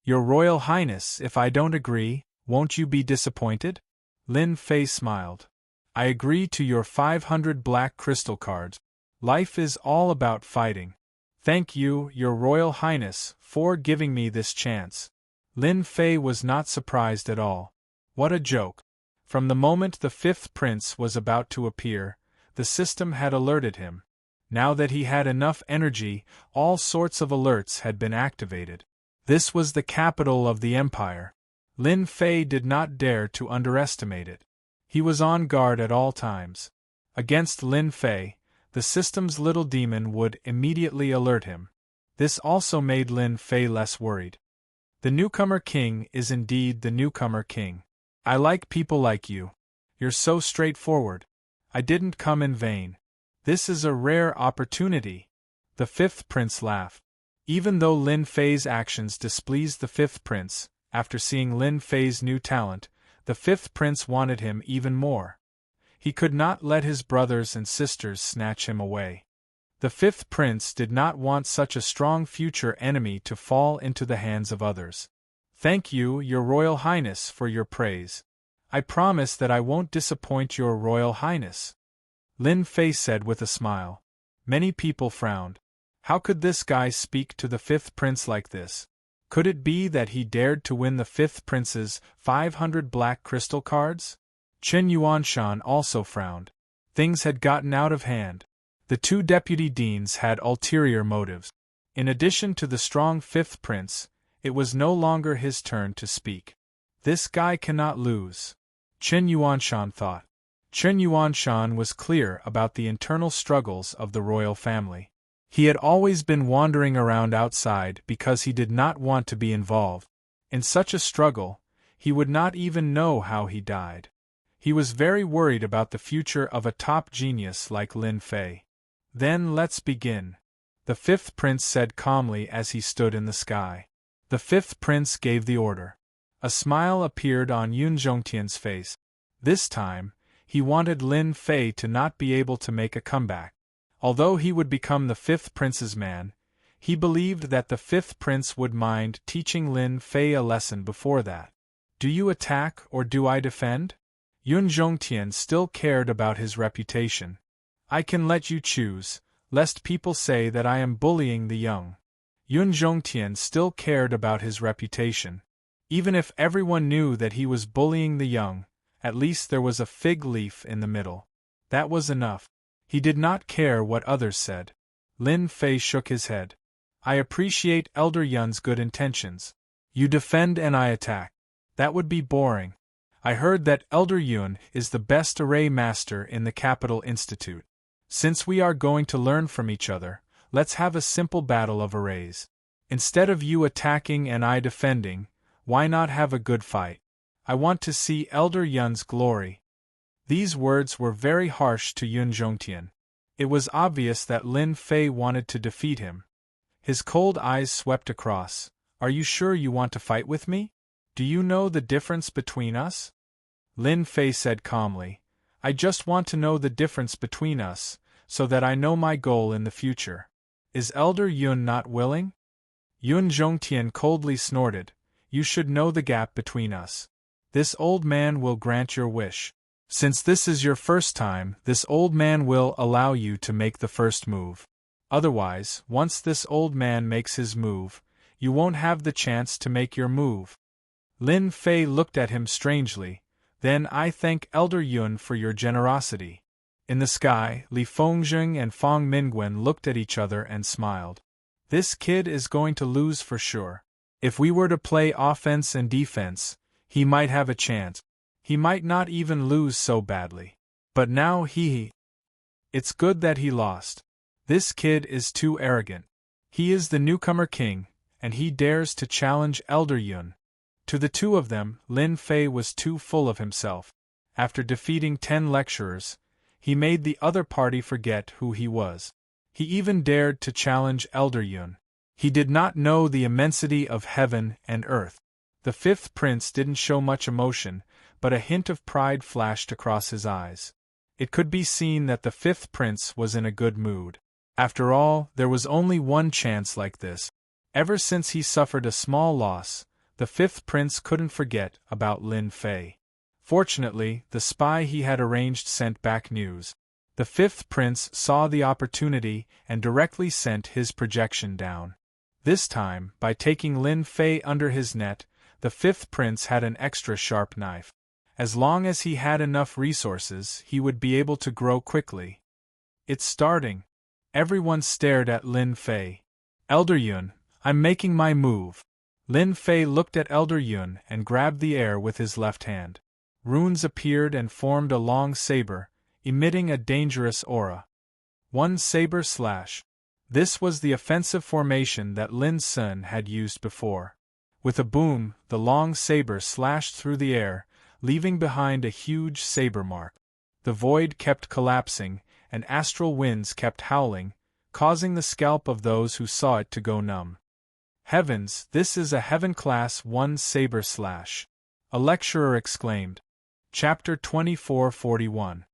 Your Royal Highness, if I don't agree, won't you be disappointed? Lin Fei smiled. I agree to your 500 black crystal cards. Life is all about fighting. Thank you, Your Royal Highness, for giving me this chance. Lin Fei was not surprised at all. What a joke. From the moment the fifth prince was about to appear, the system had alerted him. Now that he had enough energy, all sorts of alerts had been activated. This was the capital of the empire. Lin Fei did not dare to underestimate it. He was on guard at all times. Against Lin Fei, the system's little demon would immediately alert him. This also made Lin Fei less worried. The newcomer king is indeed the newcomer king. I like people like you. You're so straightforward. I didn't come in vain. This is a rare opportunity. The fifth prince laughed. Even though Lin Fei's actions displeased the fifth prince, after seeing Lin Fei's new talent, the fifth prince wanted him even more. He could not let his brothers and sisters snatch him away. The fifth prince did not want such a strong future enemy to fall into the hands of others. Thank you, Your Royal Highness, for your praise. I promise that I won't disappoint Your Royal Highness. Lin Fei said with a smile. Many people frowned. How could this guy speak to the fifth prince like this? Could it be that he dared to win the fifth prince's 500 black crystal cards? Chen Yuanshan also frowned. Things had gotten out of hand. The two deputy deans had ulterior motives. In addition to the strong fifth prince, it was no longer his turn to speak. This guy cannot lose, Chen Yuanshan thought. Chen Yuanshan was clear about the internal struggles of the royal family. He had always been wandering around outside because he did not want to be involved. In such a struggle, he would not even know how he died. He was very worried about the future of a top genius like Lin Fei. Then let's begin, the fifth prince said calmly as he stood in the sky. The fifth prince gave the order. A smile appeared on Yun Zhongtian's face. This time, he wanted Lin Fei to not be able to make a comeback. Although he would become the fifth prince's man, he believed that the fifth prince would mind teaching Lin Fei a lesson before that. Do you attack or do I defend? Yun Zhongtian still cared about his reputation. I can let you choose, lest people say that I am bullying the young. Yun Zhongtian still cared about his reputation. Even if everyone knew that he was bullying the young, at least there was a fig leaf in the middle. That was enough. He did not care what others said. Lin Fei shook his head. I appreciate Elder Yun's good intentions. You defend and I attack. That would be boring. I heard that Elder Yun is the best array master in the Capital Institute. Since we are going to learn from each other, let's have a simple battle of arrays. Instead of you attacking and I defending, why not have a good fight? I want to see Elder Yun's glory. These words were very harsh to Yun Zhongtian. It was obvious that Lin Fei wanted to defeat him. His cold eyes swept across. Are you sure you want to fight with me? Do you know the difference between us? Lin Fei said calmly. I just want to know the difference between us, so that I know my goal in the future. Is Elder Yun not willing? Yun Zhongtian coldly snorted. You should know the gap between us. This old man will grant your wish. Since this is your first time, this old man will allow you to make the first move. Otherwise, once this old man makes his move, you won't have the chance to make your move. Lin Fei looked at him strangely. Then I thank Elder Yun for your generosity. In the sky, Li Fengzheng and Fang Mingwen looked at each other and smiled. This kid is going to lose for sure. If we were to play offense and defense, he might have a chance. He might not even lose so badly. But now It's good that he lost. This kid is too arrogant. He is the newcomer king, and he dares to challenge Elder Yun. To the two of them, Lin Fei was too full of himself. After defeating 10 lecturers, he made the other party forget who he was. He even dared to challenge Elder Yun. He did not know the immensity of heaven and earth. The fifth prince didn't show much emotion, but a hint of pride flashed across his eyes. It could be seen that the fifth prince was in a good mood. After all, there was only one chance like this. Ever since he suffered a small loss, the fifth prince couldn't forget about Lin Fei. Fortunately, the spy he had arranged sent back news. The fifth prince saw the opportunity and directly sent his projection down. This time, by taking Lin Fei under his net, the fifth prince had an extra sharp knife. As long as he had enough resources, he would be able to grow quickly. It's starting. Everyone stared at Lin Fei. Elder Yun, I'm making my move. Lin Fei looked at Elder Yun and grabbed the air with his left hand. Runes appeared and formed a long saber, emitting a dangerous aura. One saber slash. This was the offensive formation that Lin Sun had used before. With a boom, the long saber slashed through the air, leaving behind a huge saber mark. The void kept collapsing, and astral winds kept howling, causing the scalp of those who saw it to go numb. Heavens, this is a Heaven Class 1 saber slash! A lecturer exclaimed. Chapter 2441.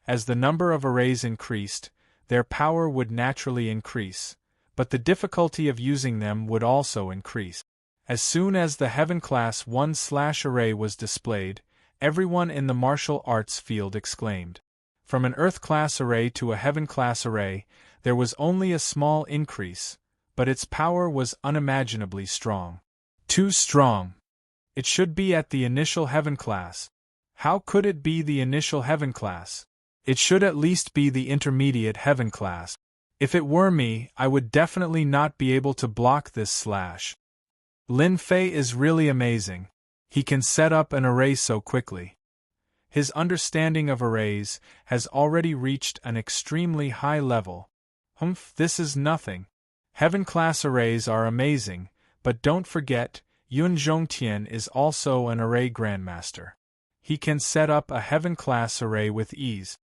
As the number of arrays increased, their power would naturally increase, but the difficulty of using them would also increase. As soon as the Heaven Class 1 slash array was displayed, everyone in the martial arts field exclaimed. From an Earth Class array to a Heaven Class array, there was only a small increase, but its power was unimaginably strong. Too strong. It should be at the initial Heaven Class. How could it be the initial Heaven Class? It should at least be the intermediate Heaven Class. If it were me, I would definitely not be able to block this slash. Lin Fei is really amazing. He can set up an array so quickly. His understanding of arrays has already reached an extremely high level. This is nothing. Heaven Class arrays are amazing, but don't forget, Yun Zhongtian is also an array grandmaster. He can set up a Heaven Class array with ease.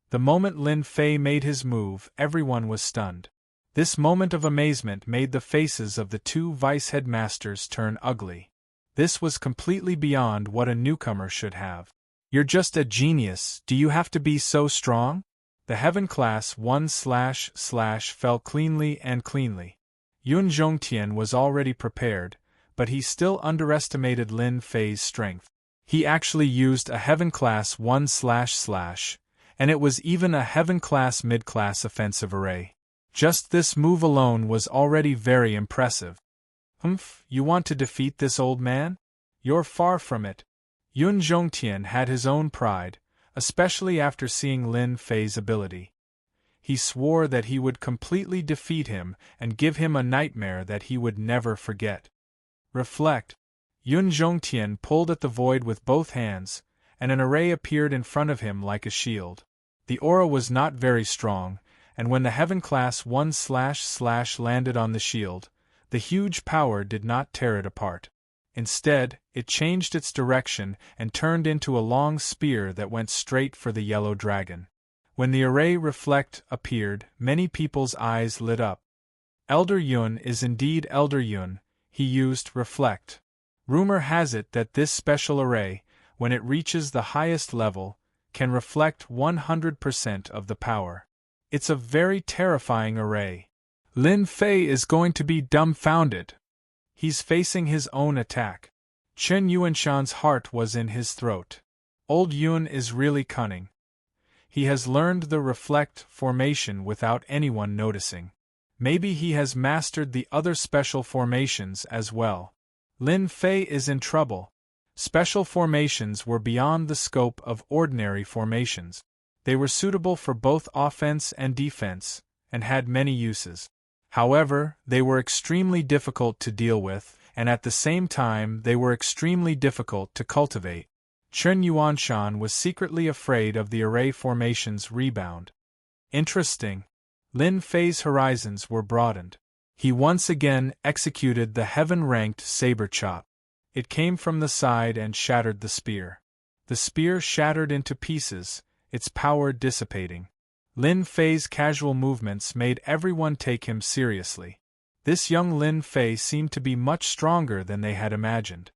The moment Lin Fei made his move, everyone was stunned. This moment of amazement made the faces of the two vice-headmasters turn ugly. This was completely beyond what a newcomer should have. You're just a genius, do you have to be so strong? The Heaven Class 1 slash fell cleanly and cleanly. Yun Zhongtian was already prepared, but he still underestimated Lin Fei's strength. He actually used a Heaven Class 1 slash, and it was even a Heaven Class mid-class offensive array. Just this move alone was already very impressive. You want to defeat this old man? You're far from it. Yun Zhongtian had his own pride, especially after seeing Lin Fei's ability. He swore that he would completely defeat him and give him a nightmare that he would never forget. Reflect. Yun Zhongtian pulled at the void with both hands, and an array appeared in front of him like a shield. The aura was not very strong, and when the Heaven Class 1 slash landed on the shield, the huge power did not tear it apart. Instead, it changed its direction and turned into a long spear that went straight for the yellow dragon. When the array Reflect appeared, many people's eyes lit up. Elder Yun is indeed Elder Yun, he used Reflect. Rumor has it that this special array, when it reaches the highest level, can reflect 100% of the power. It's a very terrifying array. Lin Fei is going to be dumbfounded. He's facing his own attack. Chen Yuanshan's heart was in his throat. Old Yun is really cunning. He has learned the Reflect formation without anyone noticing. Maybe he has mastered the other special formations as well. Lin Fei is in trouble. Special formations were beyond the scope of ordinary formations. They were suitable for both offense and defense, and had many uses. However, they were extremely difficult to deal with, and at the same time they were extremely difficult to cultivate. Chen Yuanshan was secretly afraid of the array formation's rebound. Interesting. Lin Fei's horizons were broadened. He once again executed the heaven-ranked saber chop. It came from the side and shattered the spear. The spear shattered into pieces, its power dissipating. Lin Fei's casual movements made everyone take him seriously. This young Lin Fei seemed to be much stronger than they had imagined.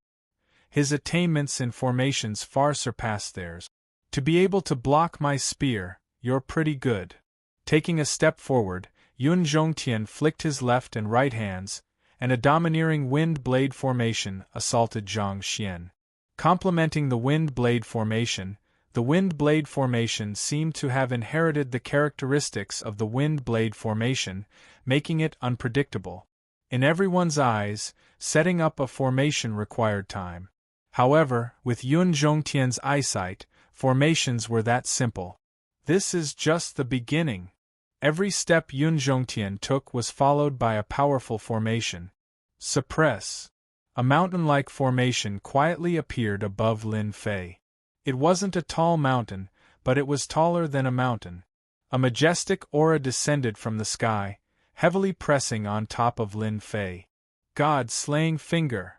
His attainments in formations far surpassed theirs. To be able to block my spear, you're pretty good. Taking a step forward, Yun Zhongtian flicked his left and right hands, and a domineering wind blade formation assaulted Zhang Xian. Complementing the wind blade formation, the wind blade formation seemed to have inherited the characteristics of the wind blade formation, making it unpredictable. In everyone's eyes, setting up a formation required time. However, with Yun Zhongtian's eyesight, formations were that simple. This is just the beginning. Every step Yun Zhongtian took was followed by a powerful formation. Suppress. A mountain-like formation quietly appeared above Lin Fei. It wasn't a tall mountain, but it was taller than a mountain. A majestic aura descended from the sky, heavily pressing on top of Lin Fei. God-slaying finger.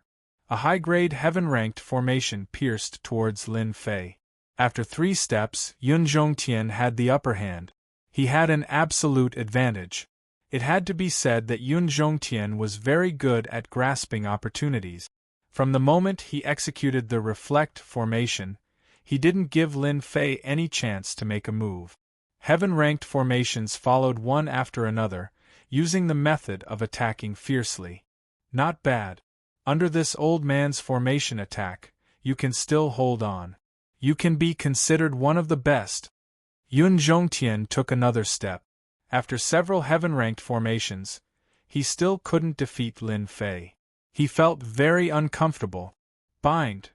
A high-grade heaven-ranked formation pierced towards Lin Fei. After 3 steps, Yun Zhongtian had the upper hand. He had an absolute advantage. It had to be said that Yun Zhongtian was very good at grasping opportunities. From the moment he executed the reflect formation, he didn't give Lin Fei any chance to make a move. Heaven-ranked formations followed one after another, using the method of attacking fiercely. Not bad. Under this old man's formation attack, you can still hold on. You can be considered one of the best. Yun Zhongtian took another step. After several heaven-ranked formations, he still couldn't defeat Lin Fei. He felt very uncomfortable. Bind.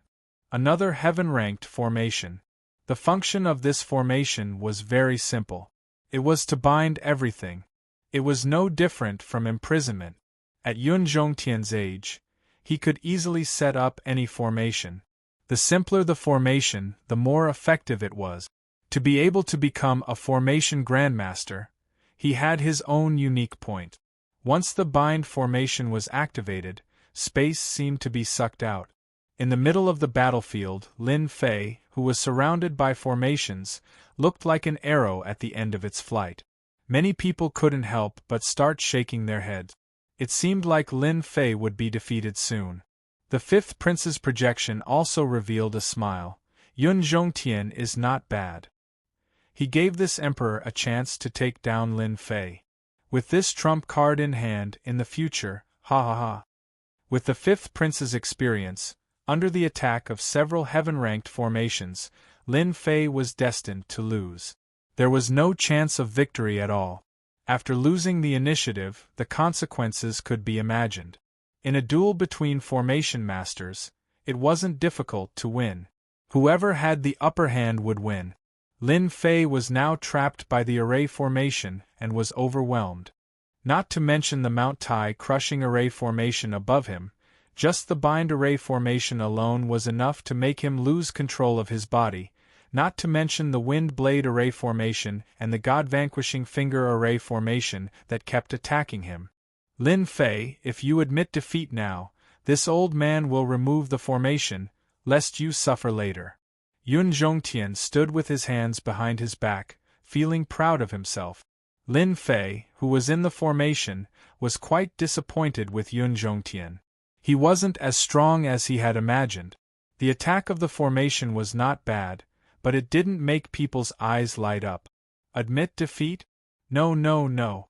Another heaven-ranked formation. The function of this formation was very simple. It was to bind everything. It was no different from imprisonment. At Yun Zhongtian's age, he could easily set up any formation. The simpler the formation, the more effective it was. To be able to become a formation grandmaster, he had his own unique point. Once the bind formation was activated, space seemed to be sucked out. In the middle of the battlefield, Lin Fei, who was surrounded by formations, looked like an arrow at the end of its flight. Many people couldn't help but start shaking their heads. It seemed like Lin Fei would be defeated soon. The fifth prince's projection also revealed a smile. Yun Zhongtian is not bad. He gave this emperor a chance to take down Lin Fei. With this trump card in hand, in the future, ha ha ha. With the fifth prince's experience, under the attack of several heaven-ranked formations, Lin Fei was destined to lose. There was no chance of victory at all. After losing the initiative, the consequences could be imagined. In a duel between formation masters, it wasn't difficult to win. Whoever had the upper hand would win. Lin Fei was now trapped by the array formation and was overwhelmed. Not to mention the Mount Tai crushing array formation above him, just the bind array formation alone was enough to make him lose control of his body, not to mention the wind blade array formation and the god-vanquishing finger array formation that kept attacking him. Lin Fei, if you admit defeat now, this old man will remove the formation, lest you suffer later. Yun Zhongtian stood with his hands behind his back, feeling proud of himself. Lin Fei, who was in the formation, was quite disappointed with Yun Zhongtian. He wasn't as strong as he had imagined. The attack of the formation was not bad, but it didn't make people's eyes light up. Admit defeat? No, no, no.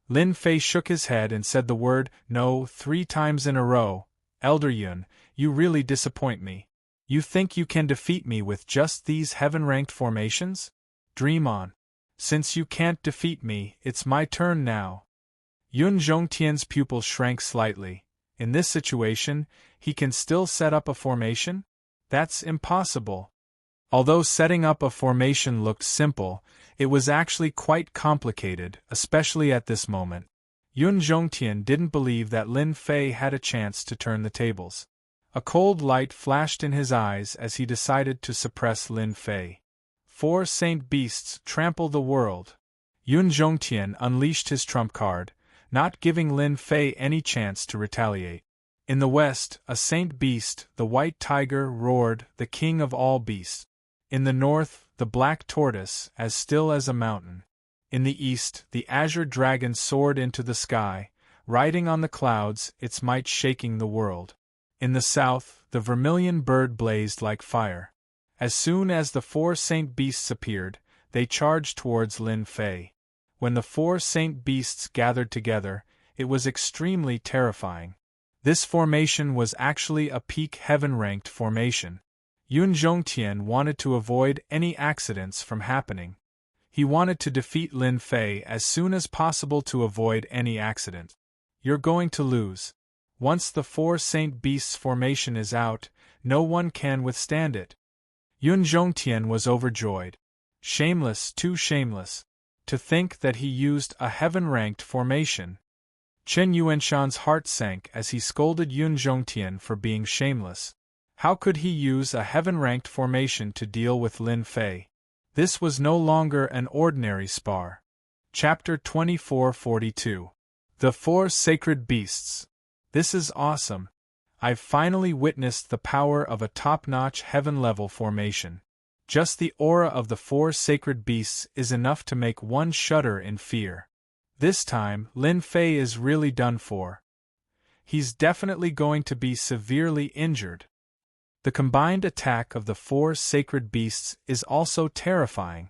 Lin Fei shook his head and said the word no 3 times in a row. Elder Yun, you really disappoint me. You think you can defeat me with just these heaven-ranked formations? Dream on. Since you can't defeat me, it's my turn now. Yun Zhongtian's pupil shrank slightly. In this situation, he can still set up a formation? That's impossible. Although setting up a formation looked simple, it was actually quite complicated, especially at this moment. Yun Zhongtian didn't believe that Lin Fei had a chance to turn the tables. A cold light flashed in his eyes as he decided to suppress Lin Fei. 4 saint beasts trample the world. Yun Zhongtian unleashed his trump card, not giving Lin Fei any chance to retaliate. In the west, a saint beast, the white tiger, roared, the king of all beasts. In the north, the black tortoise, as still as a mountain. In the east, the azure dragon soared into the sky, riding on the clouds, its might shaking the world. In the south, the vermilion bird blazed like fire. As soon as the 4 saint beasts appeared, they charged towards Lin Fei. When the 4 saint beasts gathered together, it was extremely terrifying. This formation was actually a peak heaven-ranked formation. Yun Zhongtian wanted to avoid any accidents from happening. He wanted to defeat Lin Fei as soon as possible to avoid any accident. You're going to lose. Once the 4 saint beasts formation is out, no one can withstand it. Yun Zhongtian was overjoyed. Shameless, too shameless. To think that he used a heaven-ranked formation. Chen Yuanshan's heart sank as he scolded Yun Zhongtian for being shameless. How could he use a heaven-ranked formation to deal with Lin Fei? This was no longer an ordinary spar. Chapter 2442. The 4 Sacred Beasts. This is awesome. I've finally witnessed the power of a top-notch heaven-level formation. Just the aura of the 4 sacred beasts is enough to make one shudder in fear. This time, Lin Fei is really done for. He's definitely going to be severely injured. The combined attack of the 4 sacred beasts is also terrifying.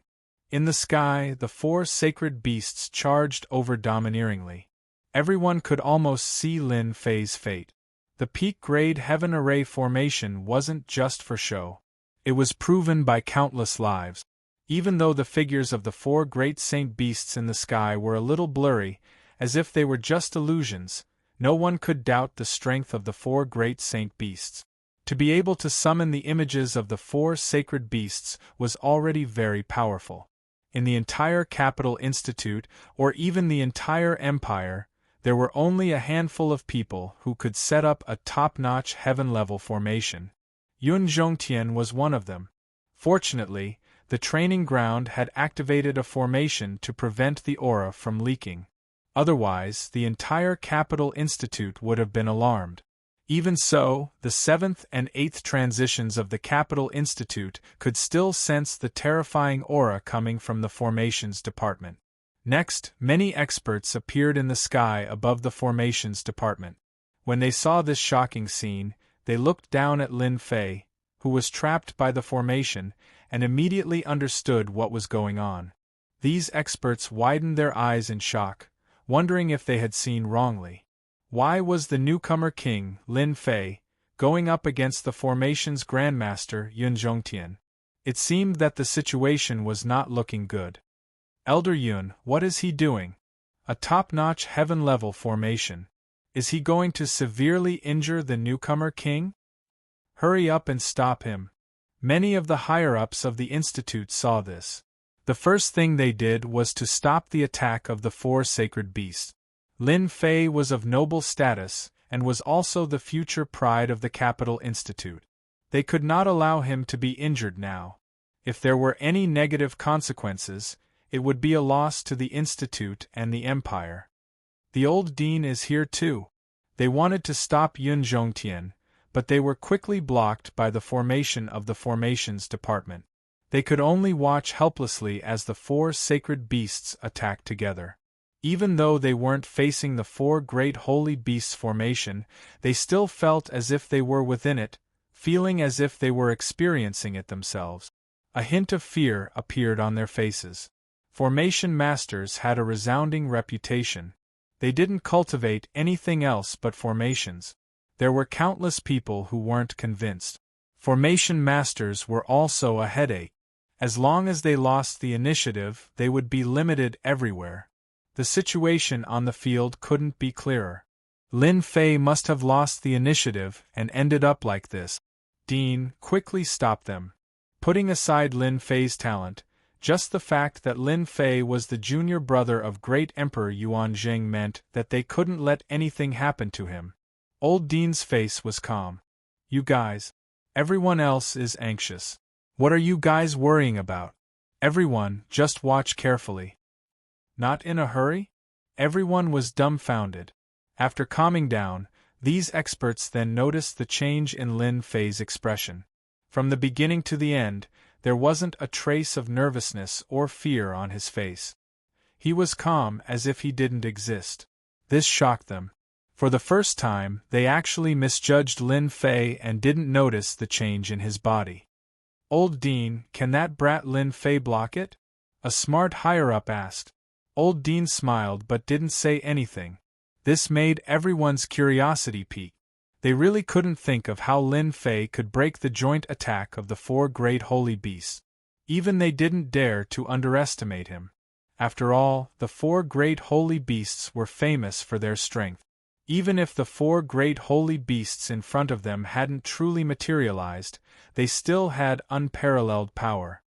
In the sky, the 4 sacred beasts charged over domineeringly. Everyone could almost see Lin Fei's fate. The peak-grade heaven array formation wasn't just for show. It was proven by countless lives. Even though the figures of the 4 great saint beasts in the sky were a little blurry, as if they were just illusions, no one could doubt the strength of the 4 great saint beasts. To be able to summon the images of the 4 sacred beasts was already very powerful. In the entire Capital Institute, or even the entire empire, there were only a handful of people who could set up a top-notch heaven-level formation. Yun Zhongtian was one of them. Fortunately, the training ground had activated a formation to prevent the aura from leaking. Otherwise, the entire Capital Institute would have been alarmed. Even so, the 7th and 8th transitions of the Capital Institute could still sense the terrifying aura coming from the formations department. Next, many experts appeared in the sky above the formations department. When they saw this shocking scene, they looked down at Lin Fei, who was trapped by the formation, and immediately understood what was going on. These experts widened their eyes in shock, wondering if they had seen wrongly. Why was the newcomer king, Lin Fei, going up against the formation's grandmaster, Yun Zhongtian? It seemed that the situation was not looking good. Elder Yun, what is he doing? A top-notch heaven-level formation. Is he going to severely injure the newcomer king? Hurry up and stop him. Many of the higher-ups of the institute saw this. The first thing they did was to stop the attack of the 4 sacred beasts. Lin Fei was of noble status, and was also the future pride of the Capital Institute. They could not allow him to be injured now. If there were any negative consequences, it would be a loss to the Institute and the Empire. The old dean is here too. They wanted to stop Yun Zhongtian, but they were quickly blocked by the formation of the formations department. They could only watch helplessly as the 4 sacred beasts attacked together. Even though they weren't facing the 4 great holy beasts formation, they still felt as if they were within it, feeling as if they were experiencing it themselves. A hint of fear appeared on their faces. Formation masters had a resounding reputation. They didn't cultivate anything else but formations. There were countless people who weren't convinced. Formation masters were also a headache. As long as they lost the initiative, they would be limited everywhere. The situation on the field couldn't be clearer. Lin Fei must have lost the initiative and ended up like this. Dean quickly stopped them. Putting aside Lin Fei's talent, just the fact that Lin Fei was the junior brother of great Emperor Yuan Jing meant that they couldn't let anything happen to him. Old Dean's face was calm. You guys. Everyone else is anxious. What are you guys worrying about? Everyone, just watch carefully. Not in a hurry? Everyone was dumbfounded. After calming down, these experts then noticed the change in Lin Fei's expression. From the beginning to the end, there wasn't a trace of nervousness or fear on his face. He was calm as if he didn't exist. This shocked them. For the first time, they actually misjudged Lin Fei and didn't notice the change in his body. Old Dean, can that brat Lin Fei block it? A smart higher-up asked. Old Dean smiled but didn't say anything. This made everyone's curiosity peak. They really couldn't think of how Lin Fei could break the joint attack of the 4 great holy beasts. Even they didn't dare to underestimate him. After all, the 4 great holy beasts were famous for their strength. Even if the 4 great holy beasts in front of them hadn't truly materialized, they still had unparalleled power.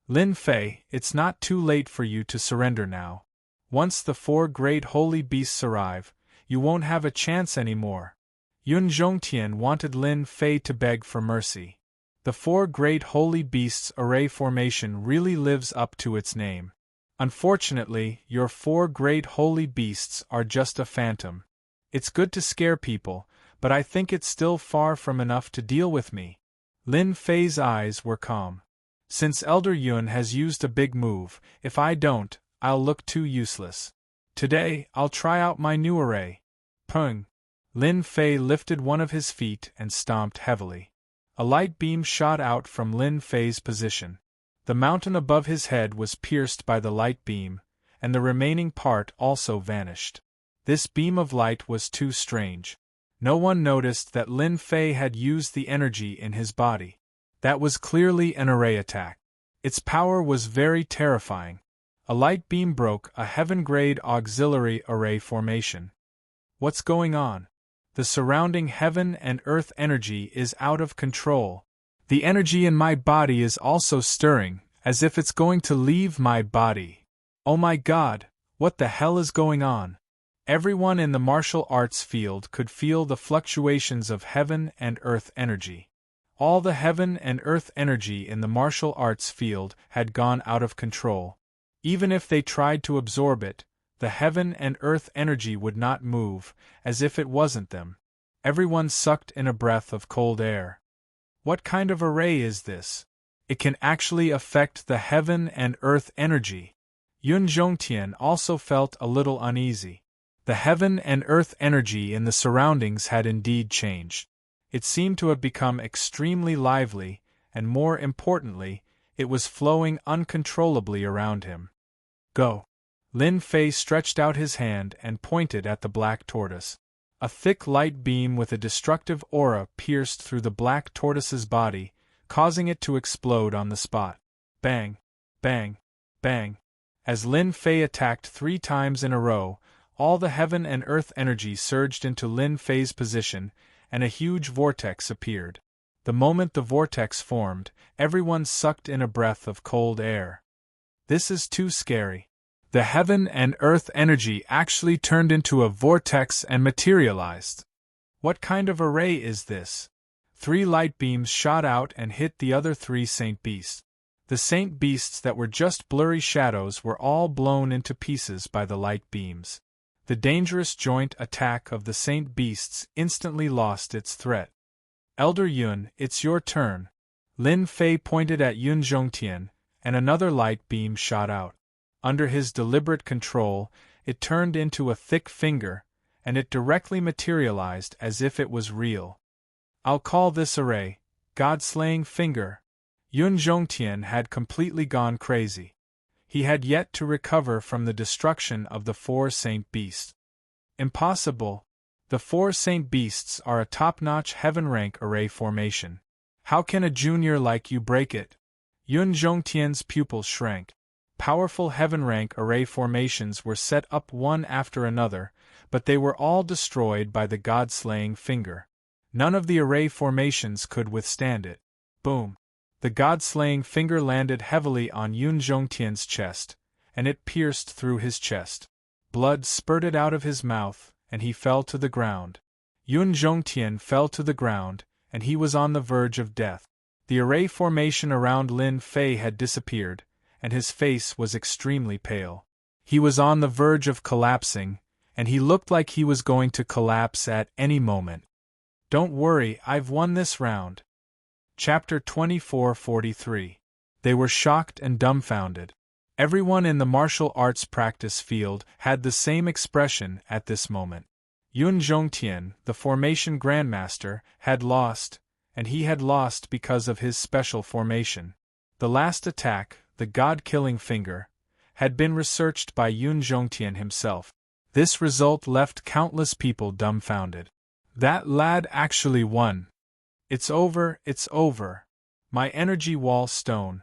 Lin Fei, it's not too late for you to surrender now. Once the 4 great holy beasts arrive, you won't have a chance anymore. Yun Zhongtian wanted Lin Fei to beg for mercy. The 4 great holy beasts array formation really lives up to its name. Unfortunately, your 4 great holy beasts are just a phantom. It's good to scare people, but I think it's still far from enough to deal with me. Lin Fei's eyes were calm. Since Elder Yun has used a big move, if I don't, I'll look too useless. Today, I'll try out my new array. Pung! Lin Fei lifted one of his feet and stomped heavily. A light beam shot out from Lin Fei's position. The mountain above his head was pierced by the light beam, and the remaining part also vanished. This beam of light was too strange. No one noticed that Lin Fei had used the energy in his body. That was clearly an array attack. Its power was very terrifying. A light beam broke a heaven-grade auxiliary array formation. What's going on? The surrounding heaven and earth energy is out of control. The energy in my body is also stirring, as if it's going to leave my body. Oh my God, what the hell is going on? Everyone in the martial arts field could feel the fluctuations of heaven and earth energy. All the heaven and earth energy in the martial arts field had gone out of control. Even if they tried to absorb it, the heaven and earth energy would not move, as if it wasn't them. Everyone sucked in a breath of cold air. What kind of array is this? It can actually affect the heaven and earth energy. Yun Zhongtian also felt a little uneasy. The heaven and earth energy in the surroundings had indeed changed. It seemed to have become extremely lively, and more importantly, it was flowing uncontrollably around him. Go! Lin Fei stretched out his hand and pointed at the black tortoise. A thick light beam with a destructive aura pierced through the black tortoise's body, causing it to explode on the spot. Bang! Bang! Bang! As Lin Fei attacked 3 times in a row, all the heaven and earth energy surged into Lin Fei's position, and a huge vortex appeared. The moment the vortex formed, everyone sucked in a breath of cold air. This is too scary. The heaven and earth energy actually turned into a vortex and materialized. What kind of array is this? 3 light beams shot out and hit the other 3 saint beasts. The saint beasts that were just blurry shadows were all blown into pieces by the light beams. The dangerous joint attack of the saint beasts instantly lost its threat. Elder Yun, it's your turn. Lin Fei pointed at Yun Zhongtian, and another light beam shot out. Under his deliberate control, it turned into a thick finger, and it directly materialized as if it was real. I'll call this array, God-slaying finger. Yun Zhongtian had completely gone crazy. He had yet to recover from the destruction of the 4 saint beasts. Impossible! The 4 saint beasts are a top-notch heaven-rank array formation. How can a junior like you break it? Yun Zhongtian's pupils shrank. Powerful heaven-rank array formations were set up one after another, but they were all destroyed by the God-slaying finger. None of the array formations could withstand it. Boom! The God-slaying finger landed heavily on Yun Zhongtian's chest, and it pierced through his chest. Blood spurted out of his mouth, and he fell to the ground. Yun Zhongtian fell to the ground, and he was on the verge of death. The array formation around Lin Fei had disappeared, and his face was extremely pale. He was on the verge of collapsing, and he looked like he was going to collapse at any moment. Don't worry, I've won this round. Chapter 2443. They were shocked and dumbfounded. Everyone in the martial arts practice field had the same expression at this moment. Yun Zhongtian, the formation grandmaster, had lost, and he had lost because of his special formation. The last attack, the God-killing finger, had been researched by Yun Zhongtian himself. This result left countless people dumbfounded. That lad actually won. It's over, it's over. My energy wall stone.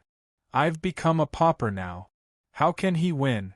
I've become a pauper now. How can he win?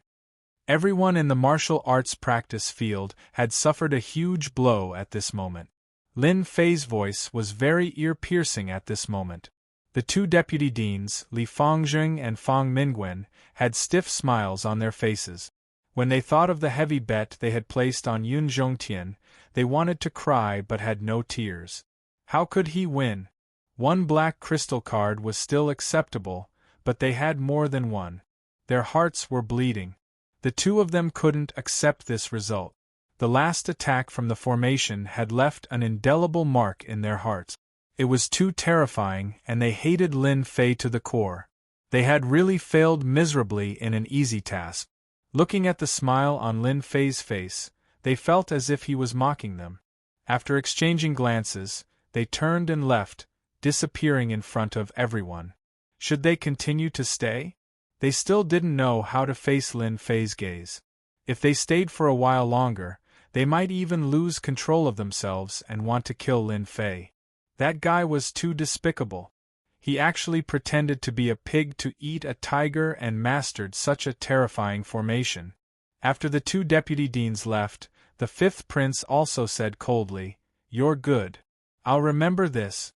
Everyone in the martial arts practice field had suffered a huge blow at this moment. Lin Fei's voice was very ear-piercing at this moment. The 2 deputy deans, Li Fangzheng and Fang Mingwen, had stiff smiles on their faces. When they thought of the heavy bet they had placed on Yun Zhongtian, they wanted to cry but had no tears. How could he win? 1 black crystal card was still acceptable, but they had more than one. Their hearts were bleeding. The 2 of them couldn't accept this result. The last attack from the formation had left an indelible mark in their hearts. It was too terrifying, and they hated Lin Fei to the core. They had really failed miserably in an easy task. Looking at the smile on Lin Fei's face, they felt as if he was mocking them. After exchanging glances, they turned and left, disappearing in front of everyone. Should they continue to stay? They still didn't know how to face Lin Fei's gaze. If they stayed for a while longer, they might even lose control of themselves and want to kill Lin Fei. That guy was too despicable. He actually pretended to be a pig to eat a tiger and mastered such a terrifying formation. After the two deputy deans left, the fifth prince also said coldly, "You're good. I'll remember this."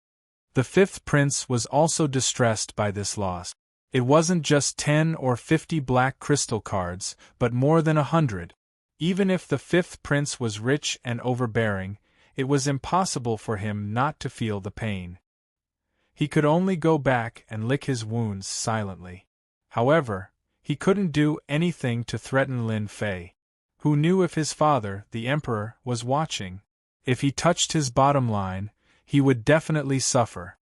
The fifth prince was also distressed by this loss. It wasn't just 10 or 50 black crystal cards, but more than 100. Even if the fifth prince was rich and overbearing, it was impossible for him not to feel the pain. He could only go back and lick his wounds silently. However, he couldn't do anything to threaten Lin Fei. Who knew if his father, the emperor, was watching? If he touched his bottom line, he would definitely suffer.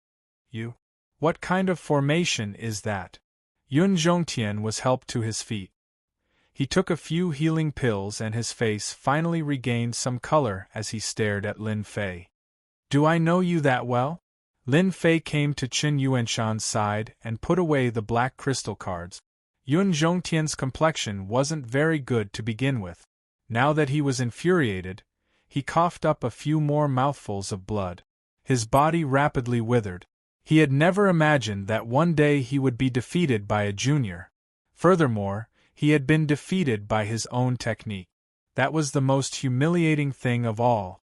What kind of formation is that? Yun Zhongtian was helped to his feet. He took a few healing pills and his face finally regained some color as he stared at Lin Fei. "Do I know you that well?" Lin Fei came to Qin Yuanshan's side and put away the black crystal cards. Yun Zhongtian's complexion wasn't very good to begin with. Now that he was infuriated, he coughed up a few more mouthfuls of blood. His body rapidly withered. He had never imagined that one day he would be defeated by a junior. Furthermore, he had been defeated by his own technique. That was the most humiliating thing of all.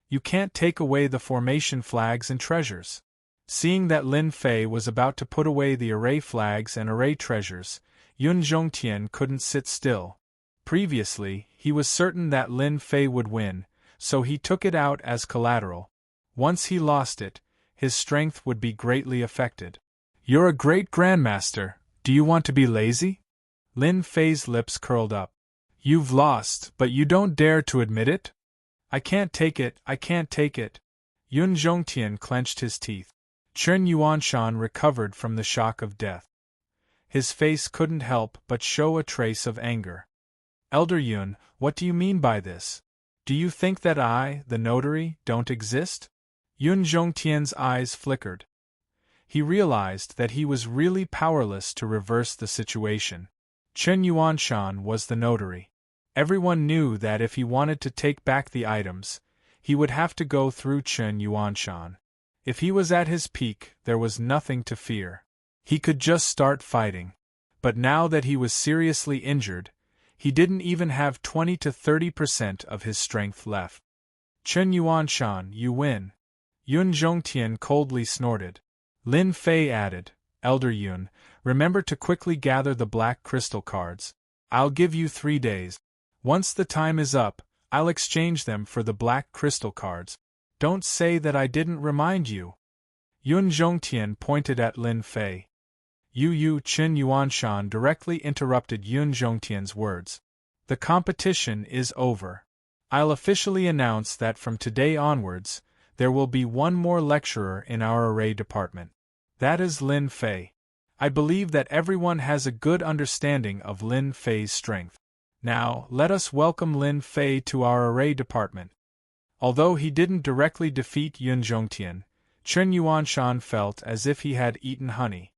You can't take away the formation flags and treasures. Seeing that Lin Fei was about to put away the array flags and array treasures, Yun Zhongtian couldn't sit still. Previously, he was certain that Lin Fei would win, so he took it out as collateral. Once he lost it, his strength would be greatly affected. "You're a great grandmaster, do you want to be lazy?" Lin Fei's lips curled up. "You've lost, but you don't dare to admit it?" "I can't take it, I can't take it." Yun Zhongtian clenched his teeth. Qin Yuanshan recovered from the shock of death. His face couldn't help but show a trace of anger. "Elder Yun, what do you mean by this? Do you think that I, the notary, don't exist?" Yun Zhongtian's eyes flickered. He realized that he was really powerless to reverse the situation. Qin Yuanshan was the notary. Everyone knew that if he wanted to take back the items, he would have to go through Qin Yuanshan. If he was at his peak, there was nothing to fear. He could just start fighting. But now that he was seriously injured, he didn't even have 20 to 30% of his strength left. "Qin Yuanshan, you win." Yun Zhongtian coldly snorted. Lin Fei added, "Elder Yun, remember to quickly gather the black crystal cards. I'll give you 3 days. Once the time is up, I'll exchange them for the black crystal cards. Don't say that I didn't remind you." Yun Zhongtian pointed at Lin Fei. Qin Yuanshan directly interrupted Yun Zhongtian's words. "The competition is over. I'll officially announce that from today onwards, there will be one more lecturer in our array department. That is Lin Fei. I believe that everyone has a good understanding of Lin Fei's strength. Now, let us welcome Lin Fei to our array department." Although he didn't directly defeat Yun Zhongtian, Qin Yuanshan felt as if he had eaten honey.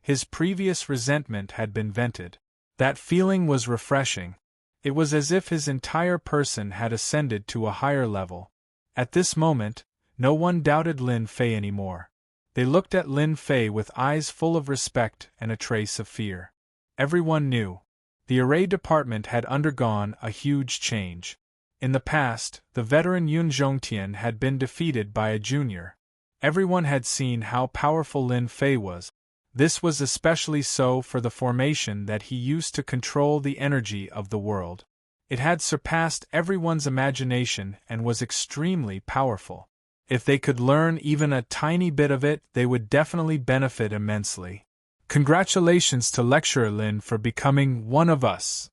His previous resentment had been vented. That feeling was refreshing. It was as if his entire person had ascended to a higher level. At this moment, no one doubted Lin Fei anymore. They looked at Lin Fei with eyes full of respect and a trace of fear. Everyone knew. The array department had undergone a huge change. In the past, the veteran Yun Zhongtian had been defeated by a junior. Everyone had seen how powerful Lin Fei was. This was especially so for the formation that he used to control the energy of the world. It had surpassed everyone's imagination and was extremely powerful. If they could learn even a tiny bit of it, they would definitely benefit immensely. Congratulations to Lecturer Lin for becoming one of us.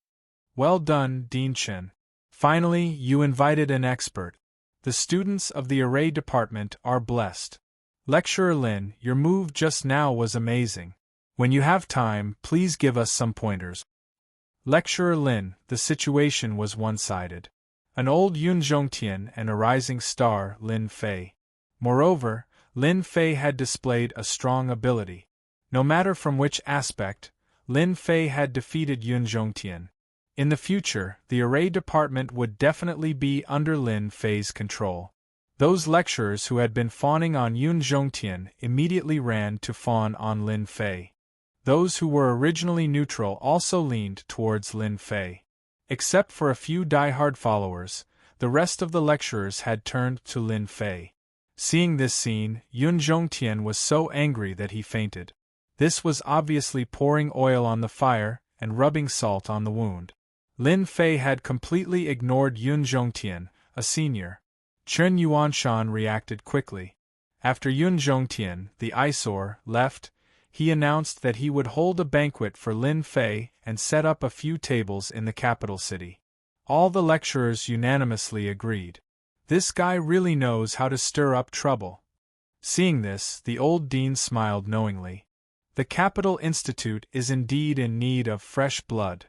Well done, Dean Chen. Finally, you invited an expert. The students of the array department are blessed. Lecturer Lin, your move just now was amazing. When you have time, please give us some pointers. Lecturer Lin, the situation was one-sided. An old Yun Zhongtian and a rising star, Lin Fei. Moreover, Lin Fei had displayed a strong ability. No matter from which aspect, Lin Fei had defeated Yun Zhongtian. In the future, the array department would definitely be under Lin Fei's control. Those lecturers who had been fawning on Yun Zhongtian immediately ran to fawn on Lin Fei. Those who were originally neutral also leaned towards Lin Fei. Except for a few die-hard followers, the rest of the lecturers had turned to Lin Fei. Seeing this scene, Yun Zhongtian was so angry that he fainted. This was obviously pouring oil on the fire and rubbing salt on the wound. Lin Fei had completely ignored Yun Zhongtian, a senior. Chen Yuanshan reacted quickly. After Yun Zhongtian, the eyesore, left, he announced that he would hold a banquet for Lin Fei and set up a few tables in the capital city. All the lecturers unanimously agreed. This guy really knows how to stir up trouble. Seeing this, the old dean smiled knowingly. The Capital Institute is indeed in need of fresh blood.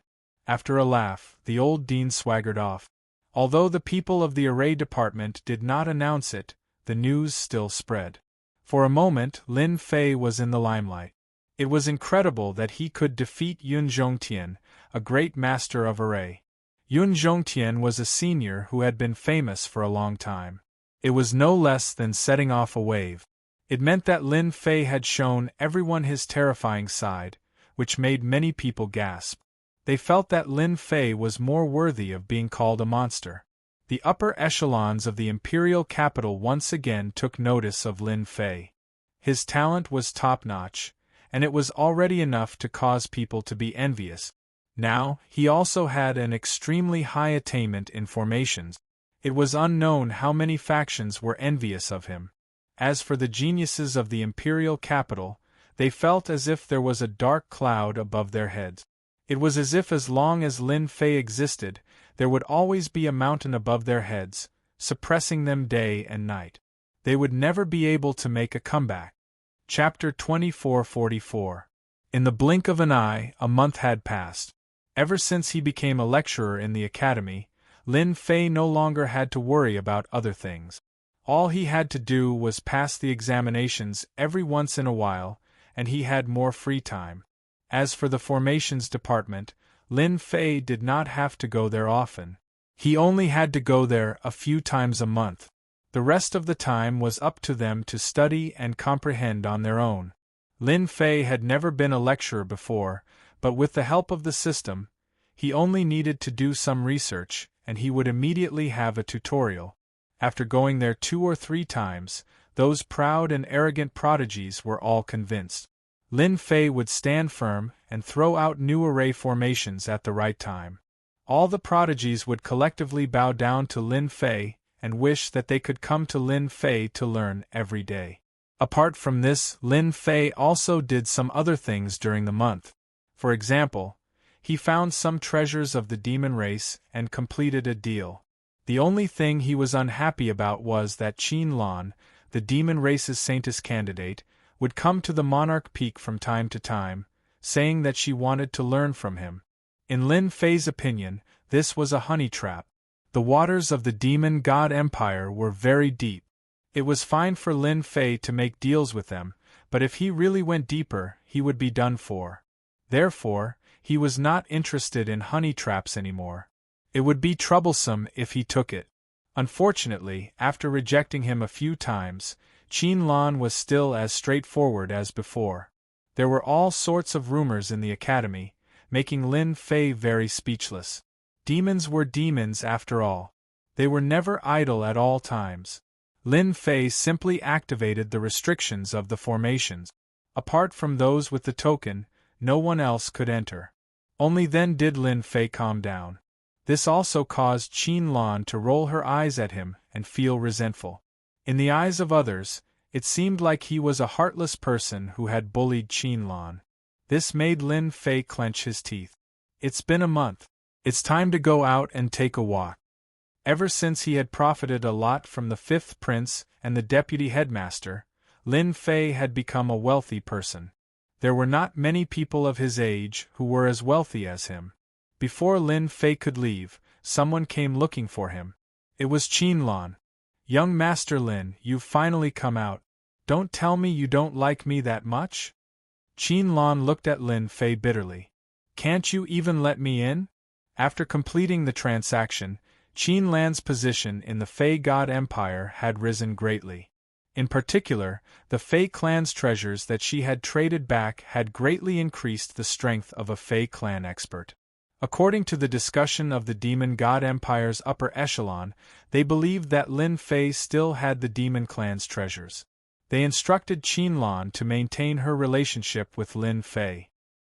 After a laugh, the old dean swaggered off. Although the people of the array department did not announce it, the news still spread. For a moment, Lin Fei was in the limelight. It was incredible that he could defeat Yun Zhongtian, a great master of array. Yun Zhongtian was a senior who had been famous for a long time. It was no less than setting off a wave. It meant that Lin Fei had shown everyone his terrifying side, which made many people gasp. They felt that Lin Fei was more worthy of being called a monster. The upper echelons of the imperial capital once again took notice of Lin Fei. His talent was top-notch, and it was already enough to cause people to be envious. Now, he also had an extremely high attainment in formations. It was unknown how many factions were envious of him. As for the geniuses of the imperial capital, they felt as if there was a dark cloud above their heads. It was as if as long as Lin Fei existed, there would always be a mountain above their heads, suppressing them day and night. They would never be able to make a comeback. Chapter 2444. In the blink of an eye, a month had passed. Ever since he became a lecturer in the academy, Lin Fei no longer had to worry about other things. All he had to do was pass the examinations every once in a while, and he had more free time. As for the formations department, Lin Fei did not have to go there often. He only had to go there a few times a month. The rest of the time was up to them to study and comprehend on their own. Lin Fei had never been a lecturer before, but with the help of the system, he only needed to do some research, and he would immediately have a tutorial. After going there 2 or 3 times, those proud and arrogant prodigies were all convinced. Lin Fei would stand firm and throw out new array formations at the right time. All the prodigies would collectively bow down to Lin Fei and wish that they could come to Lin Fei to learn every day. Apart from this, Lin Fei also did some other things during the month. For example, he found some treasures of the demon race and completed a deal. The only thing he was unhappy about was that Qin Lan, the demon race's saintess candidate, would come to the Monarch Peak from time to time, saying that she wanted to learn from him. In Lin Fei's opinion, this was a honey trap. The waters of the demon god empire were very deep. It was fine for Lin Fei to make deals with them, but if he really went deeper, he would be done for. Therefore, he was not interested in honey traps anymore. It would be troublesome if he took it. Unfortunately, after rejecting him a few times, Qin Lan was still as straightforward as before. There were all sorts of rumors in the academy, making Lin Fei very speechless. Demons were demons after all. They were never idle at all times. Lin Fei simply activated the restrictions of the formations. Apart from those with the token, no one else could enter. Only then did Lin Fei calm down. This also caused Qin Lan to roll her eyes at him and feel resentful. In the eyes of others, it seemed like he was a heartless person who had bullied Qin Lan. This made Lin Fei clench his teeth. It's been a month. It's time to go out and take a walk. Ever since he had profited a lot from the 5th prince and the deputy headmaster, Lin Fei had become a wealthy person. There were not many people of his age who were as wealthy as him. Before Lin Fei could leave, someone came looking for him. It was Qin Lan. Young Master Lin, you've finally come out. Don't tell me you don't like me that much? Qin Lan looked at Lin Fei bitterly. Can't you even let me in? After completing the transaction, Qin Lan's position in the Fei God Empire had risen greatly. In particular, the Fei clan's treasures that she had traded back had greatly increased the strength of a Fei clan expert. According to the discussion of the Demon God Empire's upper echelon, they believed that Lin Fei still had the Demon clan's treasures. They instructed Qin Lan to maintain her relationship with Lin Fei.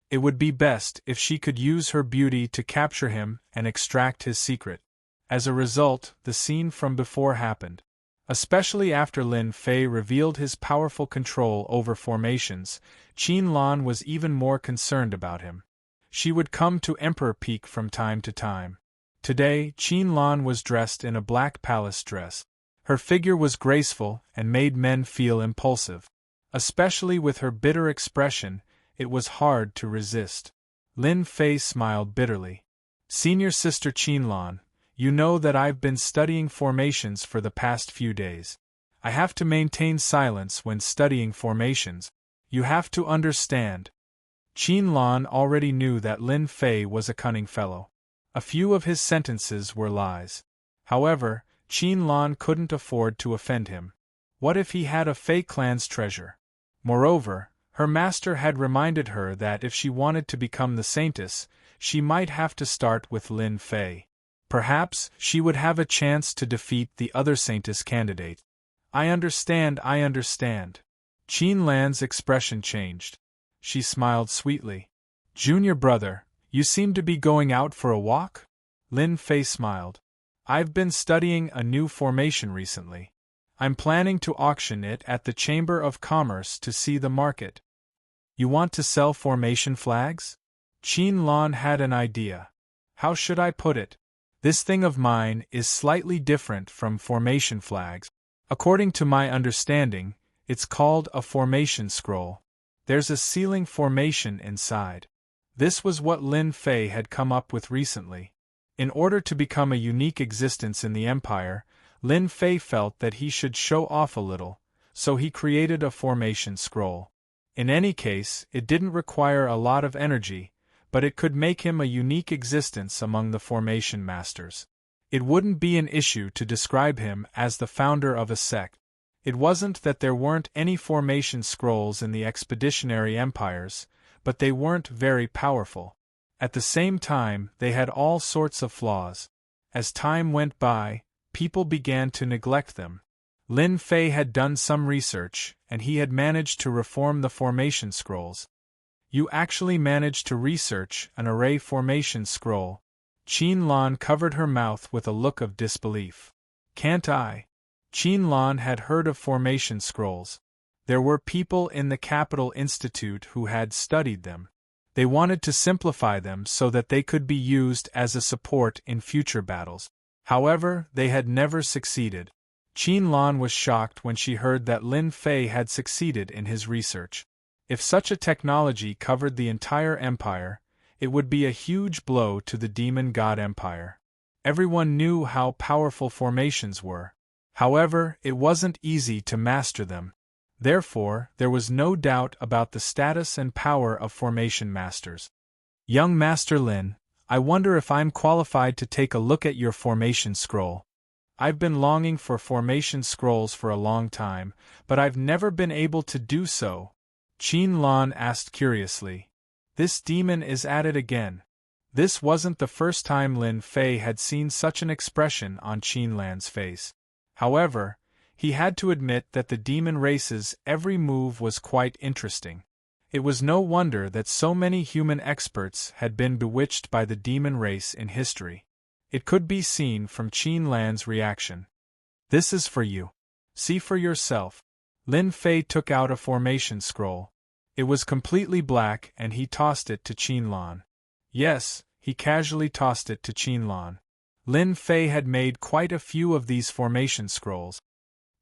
It would be best if she could use her beauty to capture him and extract his secret. As a result, the scene from before happened. Especially after Lin Fei revealed his powerful control over formations, Qin Lan was even more concerned about him. She would come to Emperor Peak from time to time. Today, Qin Lan was dressed in a black palace dress. Her figure was graceful and made men feel impulsive. Especially with her bitter expression, it was hard to resist. Lin Fei smiled bitterly. Senior Sister Qin Lan, you know that I've been studying formations for the past few days. I have to maintain silence when studying formations. You have to understand. Qin Lan already knew that Lin Fei was a cunning fellow. A few of his sentences were lies. However, Qin Lan couldn't afford to offend him. What if he had a Fei clan's treasure? Moreover, her master had reminded her that if she wanted to become the saintess, she might have to start with Lin Fei. Perhaps she would have a chance to defeat the other saintess candidate. I understand. Qin Lan's expression changed. She smiled sweetly. Junior brother, you seem to be going out for a walk? Lin Fei smiled. I've been studying a new formation recently. I'm planning to auction it at the Chamber of Commerce to see the market. You want to sell formation flags? Qin Lan had an idea. How should I put it? This thing of mine is slightly different from formation flags. According to my understanding, it's called a formation scroll. There's a sealing formation inside. This was what Lin Fei had come up with recently. In order to become a unique existence in the Empire, Lin Fei felt that he should show off a little, so he created a formation scroll. In any case, it didn't require a lot of energy, but it could make him a unique existence among the formation masters. It wouldn't be an issue to describe him as the founder of a sect. It wasn't that there weren't any formation scrolls in the expeditionary empires, but they weren't very powerful. At the same time, they had all sorts of flaws. As time went by, people began to neglect them. Lin Fei had done some research, and he had managed to reform the formation scrolls. You actually managed to research an array formation scroll. Qin Lan covered her mouth with a look of disbelief. Can't I? Qin Lan had heard of formation scrolls. There were people in the Capital Institute who had studied them. They wanted to simplify them so that they could be used as a support in future battles. However, they had never succeeded. Qin Lan was shocked when she heard that Lin Fei had succeeded in his research. If such a technology covered the entire empire, it would be a huge blow to the Demon God Empire. Everyone knew how powerful formations were. However, it wasn't easy to master them. Therefore, there was no doubt about the status and power of formation masters. Young Master Lin, I wonder if I'm qualified to take a look at your formation scroll. I've been longing for formation scrolls for a long time, but I've never been able to do so. Qin Lan asked curiously. This demon is at it again. This wasn't the first time Lin Fei had seen such an expression on Qin Lan's face. However, he had to admit that the demon race's every move was quite interesting. It was no wonder that so many human experts had been bewitched by the demon race in history. It could be seen from Qin Lan's reaction. This is for you. See for yourself. Lin Fei took out a formation scroll. It was completely black and he tossed it to Qin Lan. Yes, he casually tossed it to Qin Lan. Lin Fei had made quite a few of these formation scrolls.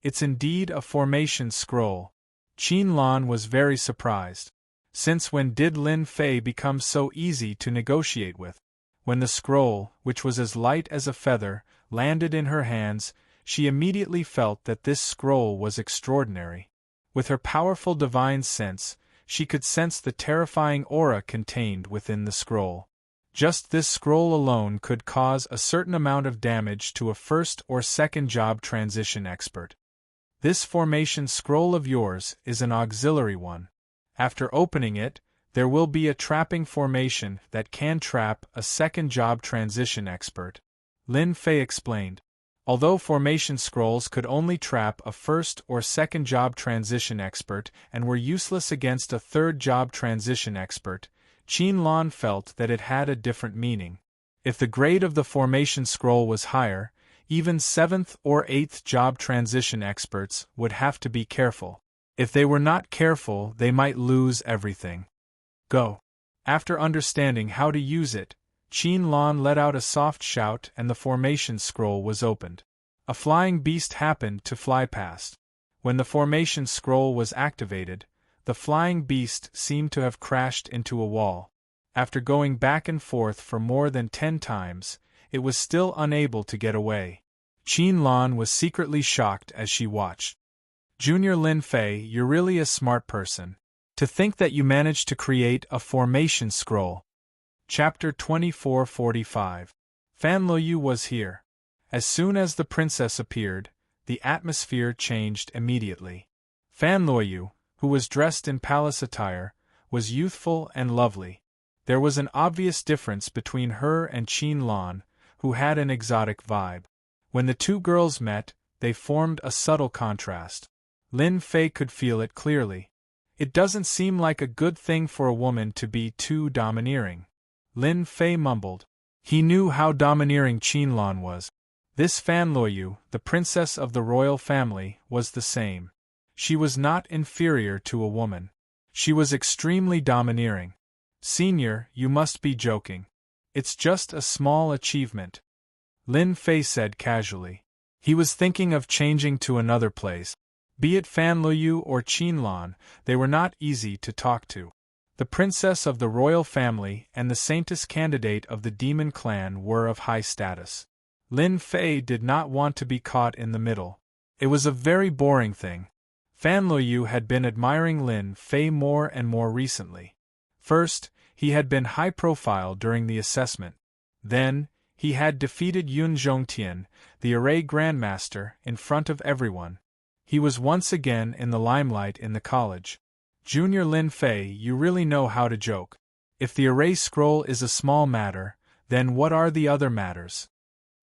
It's indeed a formation scroll. Qin Lan was very surprised. Since when did Lin Fei become so easy to negotiate with? When the scroll, which was as light as a feather, landed in her hands, she immediately felt that this scroll was extraordinary. With her powerful divine sense, she could sense the terrifying aura contained within the scroll. Just this scroll alone could cause a certain amount of damage to a first or second job transition expert. This formation scroll of yours is an auxiliary one. After opening it, there will be a trapping formation that can trap a second job transition expert. Lin Fei explained. Although formation scrolls could only trap a first or second job transition expert and were useless against a third job transition expert, Qin Lan felt that it had a different meaning. If the grade of the formation scroll was higher, even 7th or 8th job transition experts would have to be careful. If they were not careful, they might lose everything. Go. After understanding how to use it, Qin Lan let out a soft shout and the formation scroll was opened. A flying beast happened to fly past. When the formation scroll was activated, the flying beast seemed to have crashed into a wall. After going back and forth for more than 10 times, it was still unable to get away. Qin Lan was secretly shocked as she watched. Junior Lin Fei, you're really a smart person. To think that you managed to create a formation scroll. Chapter 2445. Fan Luoyu was here. As soon as the princess appeared, the atmosphere changed immediately. Fan Luoyu, who was dressed in palace attire, was youthful and lovely. There was an obvious difference between her and Qin Lan, who had an exotic vibe. When the two girls met, they formed a subtle contrast. Lin Fei could feel it clearly. It doesn't seem like a good thing for a woman to be too domineering. Lin Fei mumbled. He knew how domineering Qin Lan was. This Fan Luoyu, the princess of the royal family, was the same. She was not inferior to a woman. She was extremely domineering. Senior, you must be joking. It's just a small achievement. Lin Fei said casually. He was thinking of changing to another place. Be it Fan Luoyu or Qin Lan, they were not easy to talk to. The princess of the royal family and the saintess candidate of the demon clan were of high status. Lin Fei did not want to be caught in the middle. It was a very boring thing. Fan Luoyu had been admiring Lin Fei more and more recently. First, he had been high profile during the assessment. Then, he had defeated Yun Zhongtian, the array grandmaster, in front of everyone. He was once again in the limelight in the college. Junior Lin Fei, you really know how to joke. If the array scroll is a small matter, then what are the other matters?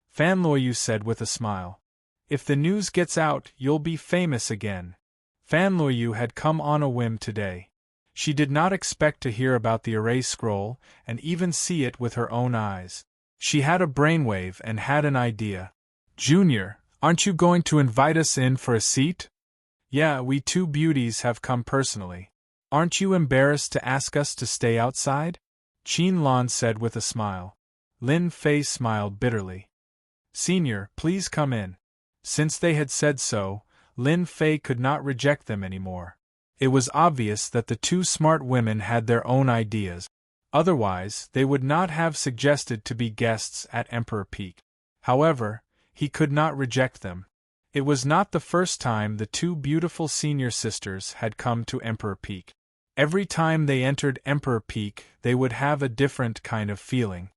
Fan Luoyu said with a smile. If the news gets out, you'll be famous again. Fan Luoyu had come on a whim today. She did not expect to hear about the array scroll and even see it with her own eyes. She had a brainwave and had an idea. Junior, aren't you going to invite us in for a seat? Yeah, we two beauties have come personally. Aren't you embarrassed to ask us to stay outside? Qin Lan said with a smile. Lin Fei smiled bitterly. Senior, please come in. Since they had said so, Lin Fei could not reject them anymore. It was obvious that the two smart women had their own ideas. Otherwise, they would not have suggested to be guests at Emperor Peak. However, he could not reject them. It was not the first time the two beautiful senior sisters had come to Emperor Peak. Every time they entered Emperor Peak, they would have a different kind of feeling.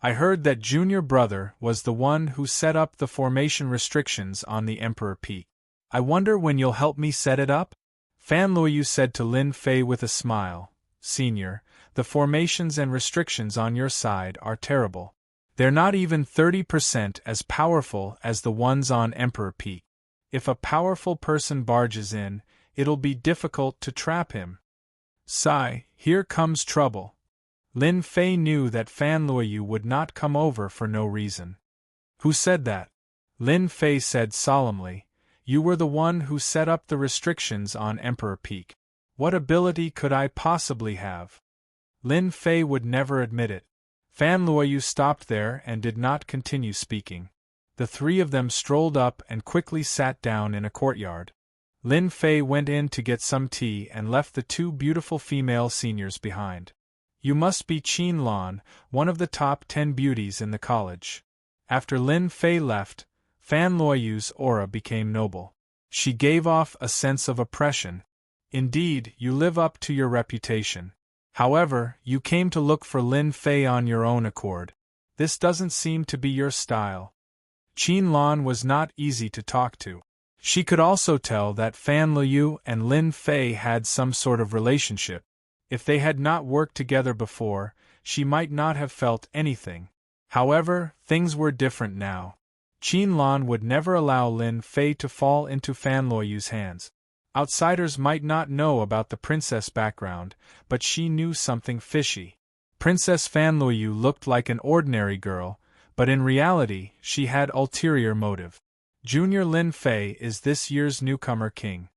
I heard that Junior Brother was the one who set up the formation restrictions on the Emperor Peak. I wonder when you'll help me set it up? Fan Luoyu said to Lin Fei with a smile. Senior, the formations and restrictions on your side are terrible. They're not even 30% as powerful as the ones on Emperor Peak. If a powerful person barges in, it'll be difficult to trap him. Sigh, here comes trouble. Lin Fei knew that Fan Luoyu would not come over for no reason. Who said that? Lin Fei said solemnly. You were the one who set up the restrictions on Emperor Peak. What ability could I possibly have? Lin Fei would never admit it. Fan Luoyu stopped there and did not continue speaking. The three of them strolled up and quickly sat down in a courtyard. Lin Fei went in to get some tea and left the two beautiful female seniors behind. You must be Qin Lan, one of the top 10 beauties in the college. After Lin Fei left, Fan Luoyu's aura became noble. She gave off a sense of oppression. Indeed, you live up to your reputation. However, you came to look for Lin Fei on your own accord. This doesn't seem to be your style. Qin Lan was not easy to talk to. She could also tell that Fan Luoyu and Lin Fei had some sort of relationship. If they had not worked together before, she might not have felt anything. However, things were different now. Qin Lan would never allow Lin Fei to fall into Fan Luoyu's hands. Outsiders might not know about the princess background, but she knew something fishy. Princess Fan Luoyu looked like an ordinary girl, but in reality, she had ulterior motive. Junior Lin Fei is this year's newcomer king.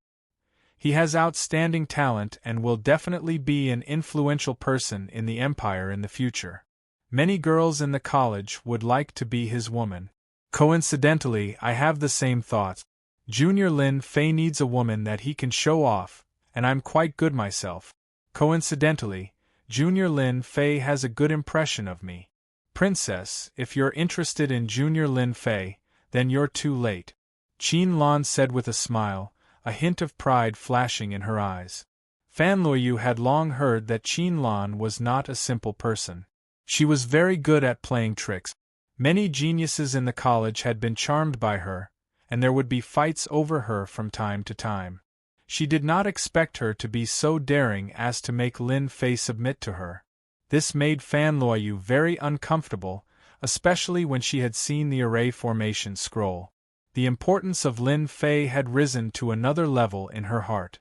He has outstanding talent and will definitely be an influential person in the empire in the future. Many girls in the college would like to be his woman. Coincidentally, I have the same thoughts. Junior Lin Fei needs a woman that he can show off, and I'm quite good myself. Coincidentally, Junior Lin Fei has a good impression of me. Princess, if you're interested in Junior Lin Fei, then you're too late. Qin Lan said with a smile, a hint of pride flashing in her eyes. Fan Luoyu had long heard that Qin Lan was not a simple person. She was very good at playing tricks. Many geniuses in the college had been charmed by her, and there would be fights over her from time to time. She did not expect her to be so daring as to make Lin Fei submit to her. This made Fan Luoyu very uncomfortable, especially when she had seen the array formation scroll. The importance of Lin Fei had risen to another level in her heart.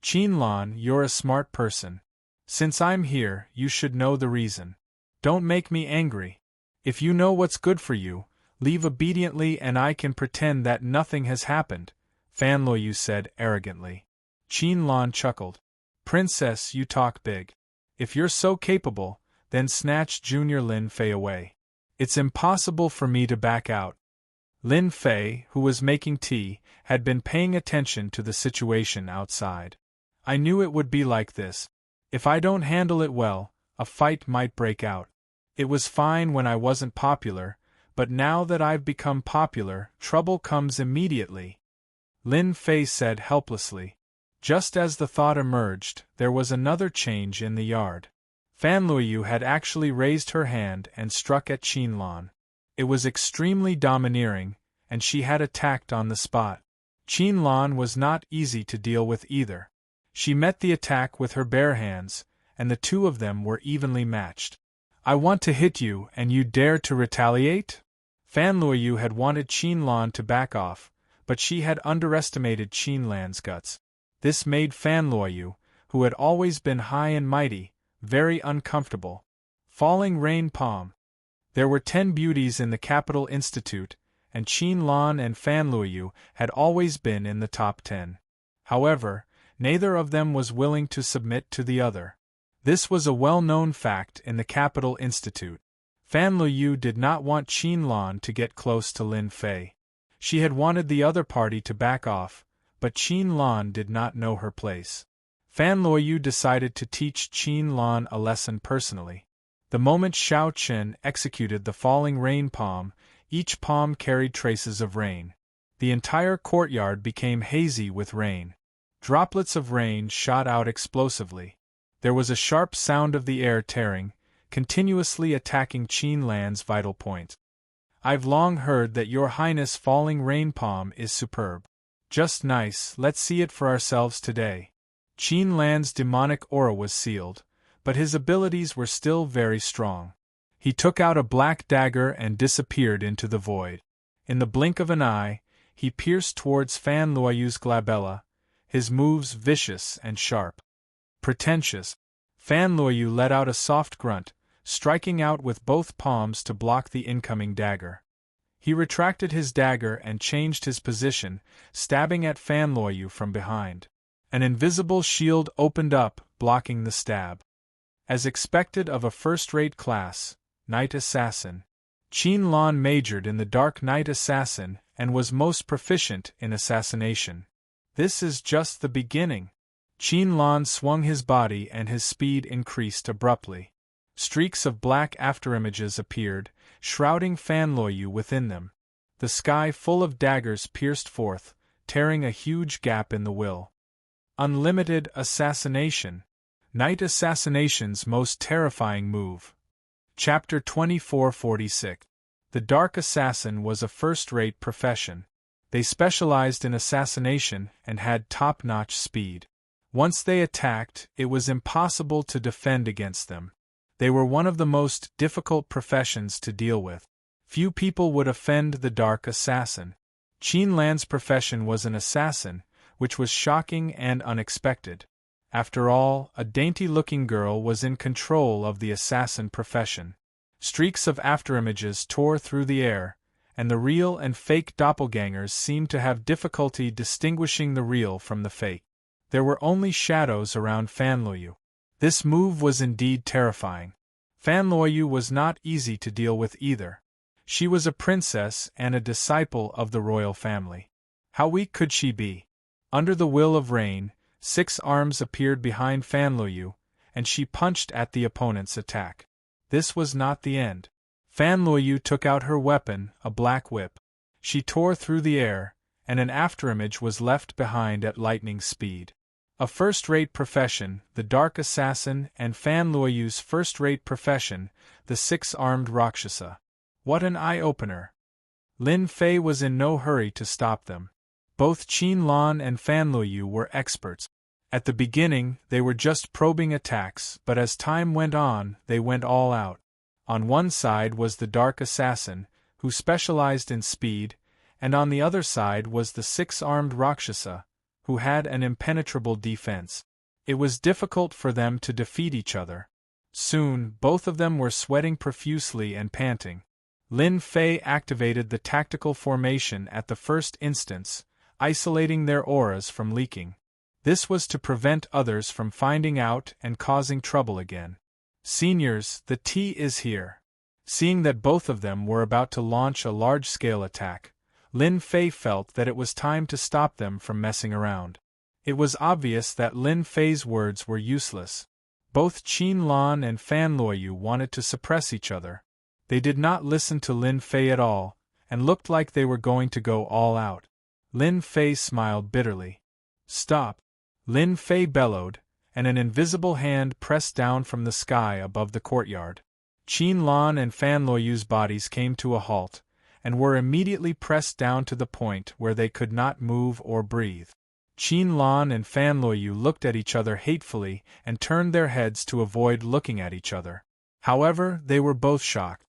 Qin Lan, you're a smart person. Since I'm here, you should know the reason. Don't make me angry. If you know what's good for you, leave obediently and I can pretend that nothing has happened, Fan Luoyu said arrogantly. Qin Lan chuckled. Princess, you talk big. If you're so capable, then snatch Junior Lin Fei away. It's impossible for me to back out. Lin Fei, who was making tea, had been paying attention to the situation outside. I knew it would be like this. If I don't handle it well, a fight might break out. It was fine when I wasn't popular, but now that I've become popular, trouble comes immediately. Lin Fei said helplessly. Just as the thought emerged, there was another change in the yard. Fan Luoyu had actually raised her hand and struck at Qin Lan. It was extremely domineering, and she had attacked on the spot. Qin Lan was not easy to deal with either. She met the attack with her bare hands, and the two of them were evenly matched. I want to hit you and you dare to retaliate? Fan Luoyu had wanted Qin Lan to back off, but she had underestimated Qin Lan's guts. This made Fan Luoyu, who had always been high and mighty, very uncomfortable. Falling rain palm. There were 10 beauties in the Capital Institute, and Qin Lan and Fan Luoyu had always been in the top 10. However, neither of them was willing to submit to the other. This was a well-known fact in the Capital Institute. Fan Luoyu did not want Qin Lan to get close to Lin Fei. She had wanted the other party to back off, but Qin Lan did not know her place. Fan Luoyu decided to teach Qin Lan a lesson personally. The moment Xiao Chen executed the falling rain palm, each palm carried traces of rain. The entire courtyard became hazy with rain. Droplets of rain shot out explosively. There was a sharp sound of the air tearing, continuously attacking Qin Lan's vital point. I've long heard that Your Highness' falling rain palm is superb. Just nice, let's see it for ourselves today. Qin Lan's demonic aura was sealed, but his abilities were still very strong. He took out a black dagger and disappeared into the void. In the blink of an eye, he pierced towards Fan Luoyu's glabella, his moves vicious and sharp. Pretentious. Fan Luoyu let out a soft grunt, striking out with both palms to block the incoming dagger. He retracted his dagger and changed his position, stabbing at Fan Luoyu from behind. An invisible shield opened up, blocking the stab. As expected of a first-rate class, Knight Assassin, Qin Lan majored in the Dark Knight Assassin and was most proficient in assassination. This is just the beginning. Qin Lan swung his body and his speed increased abruptly. Streaks of black afterimages appeared, shrouding Fan Luoyu within them. The sky full of daggers pierced forth, tearing a huge gap in the will. Unlimited assassination. Night assassination's most terrifying move. Chapter 2446. The Dark Assassin was a first-rate profession. They specialized in assassination and had top-notch speed. Once they attacked, it was impossible to defend against them. They were one of the most difficult professions to deal with. Few people would offend the Dark Assassin. Qin Lan's profession was an assassin, which was shocking and unexpected. After all, a dainty-looking girl was in control of the assassin profession. Streaks of afterimages tore through the air, and the real and fake doppelgangers seemed to have difficulty distinguishing the real from the fake. There were only shadows around Fan Luoyu. This move was indeed terrifying. Fan Luoyu was not easy to deal with either. She was a princess and a disciple of the royal family. How weak could she be? Under the will of rain, 6 arms appeared behind Fan Luoyu, and she punched at the opponent's attack. This was not the end. Fan Luoyu took out her weapon, a black whip. She tore through the air, and an afterimage was left behind at lightning speed. A first-rate profession, the Dark Assassin, and Fan Luoyu's first-rate profession, the 6-armed Rakshasa. What an eye-opener! Lin Fei was in no hurry to stop them. Both Qin Lan and Fan Luoyu were experts. At the beginning, they were just probing attacks, but as time went on, they went all out. On one side was the Dark Assassin, who specialized in speed, and on the other side was the 6-armed Rakshasa, who had an impenetrable defense. It was difficult for them to defeat each other. Soon, both of them were sweating profusely and panting. Lin Fei activated the tactical formation at the first instance, isolating their auras from leaking. This was to prevent others from finding out and causing trouble again. Seniors, the tea is here. Seeing that both of them were about to launch a large-scale attack, Lin Fei felt that it was time to stop them from messing around. It was obvious that Lin Fei's words were useless. Both Qin Lan and Fan Luoyu wanted to suppress each other. They did not listen to Lin Fei at all, and looked like they were going to go all out. Lin Fei smiled bitterly. "Stop!" Lin Fei bellowed, and an invisible hand pressed down from the sky above the courtyard. Qin Lan and Fan Luoyu's bodies came to a halt, and were immediately pressed down to the point where they could not move or breathe. Qin Lan and Fan Luoyu looked at each other hatefully and turned their heads to avoid looking at each other. However, they were both shocked.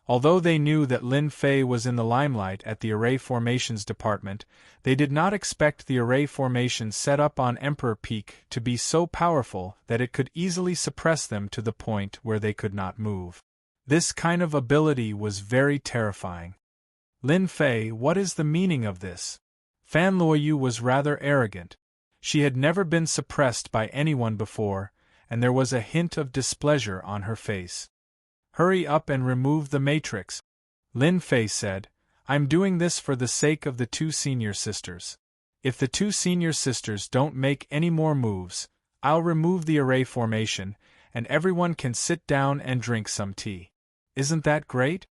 Although they knew that Lin Fei was in the limelight at the array formations department, they did not expect the array formation set up on Emperor Peak to be so powerful that it could easily suppress them to the point where they could not move. This kind of ability was very terrifying. "Lin Fei, what is the meaning of this?" Fan Luoyu was rather arrogant. She had never been suppressed by anyone before, and there was a hint of displeasure on her face. "Hurry up and remove the matrix," Lin Fei said. "I'm doing this for the sake of the 2 senior sisters. If the 2 senior sisters don't make any more moves, I'll remove the array formation, and everyone can sit down and drink some tea. Isn't that great?"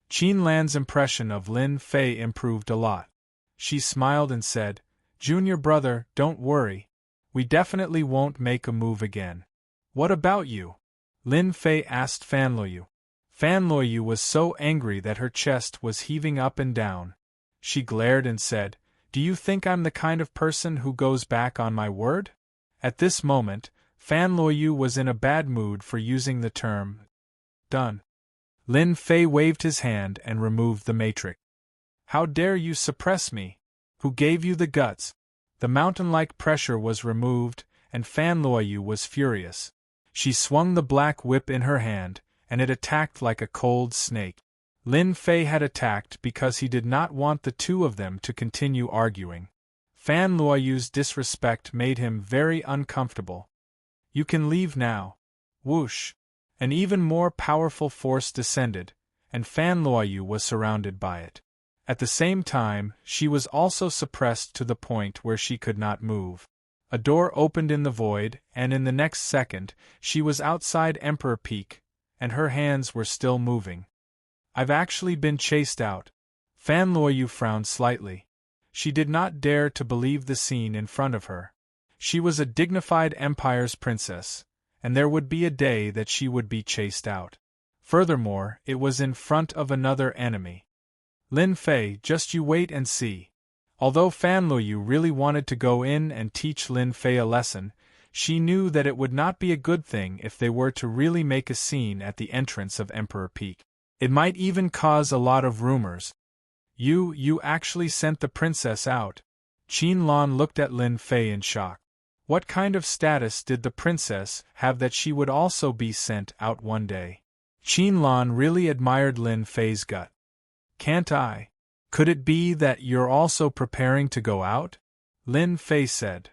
Qin Lan's impression of Lin Fei improved a lot. She smiled and said, "Junior brother, don't worry. We definitely won't make a move again." "What about you?" Lin Fei asked Fan Luoyu. Fan Luoyu was so angry that her chest was heaving up and down. She glared and said, "Do you think I'm the kind of person who goes back on my word?" At this moment, Fan Luoyu was in a bad mood for using the term done. Lin Fei waved his hand and removed the matrix. "How dare you suppress me? Who gave you the guts?" The mountain-like pressure was removed, and Fan Luoyu was furious. She swung the black whip in her hand, and it attacked like a cold snake. Lin Fei had attacked because he did not want the 2 of them to continue arguing. Fan Luoyu's disrespect made him very uncomfortable. "You can leave now." Whoosh! An even more powerful force descended, and Fan Luoyu was surrounded by it. At the same time, she was also suppressed to the point where she could not move. A door opened in the void, and in the next second, she was outside Emperor Peak, and her hands were still moving. I've actually been chased out. Fan Luoyu frowned slightly. She did not dare to believe the scene in front of her. She was a dignified empire's princess, and there would be a day that she would be chased out. Furthermore, it was in front of another enemy. Lin Fei, just you wait and see. Although Fan Luoyu really wanted to go in and teach Lin Fei a lesson, she knew that it would not be a good thing if they were to really make a scene at the entrance of Emperor Peak. It might even cause a lot of rumors. You actually sent the princess out? Qin Lan looked at Lin Fei in shock. What kind of status did the princess have that she would also be sent out one day? Qin Lan really admired Lin Fei's gut. Can't I? Could it be that you're also preparing to go out? Lin Fei said.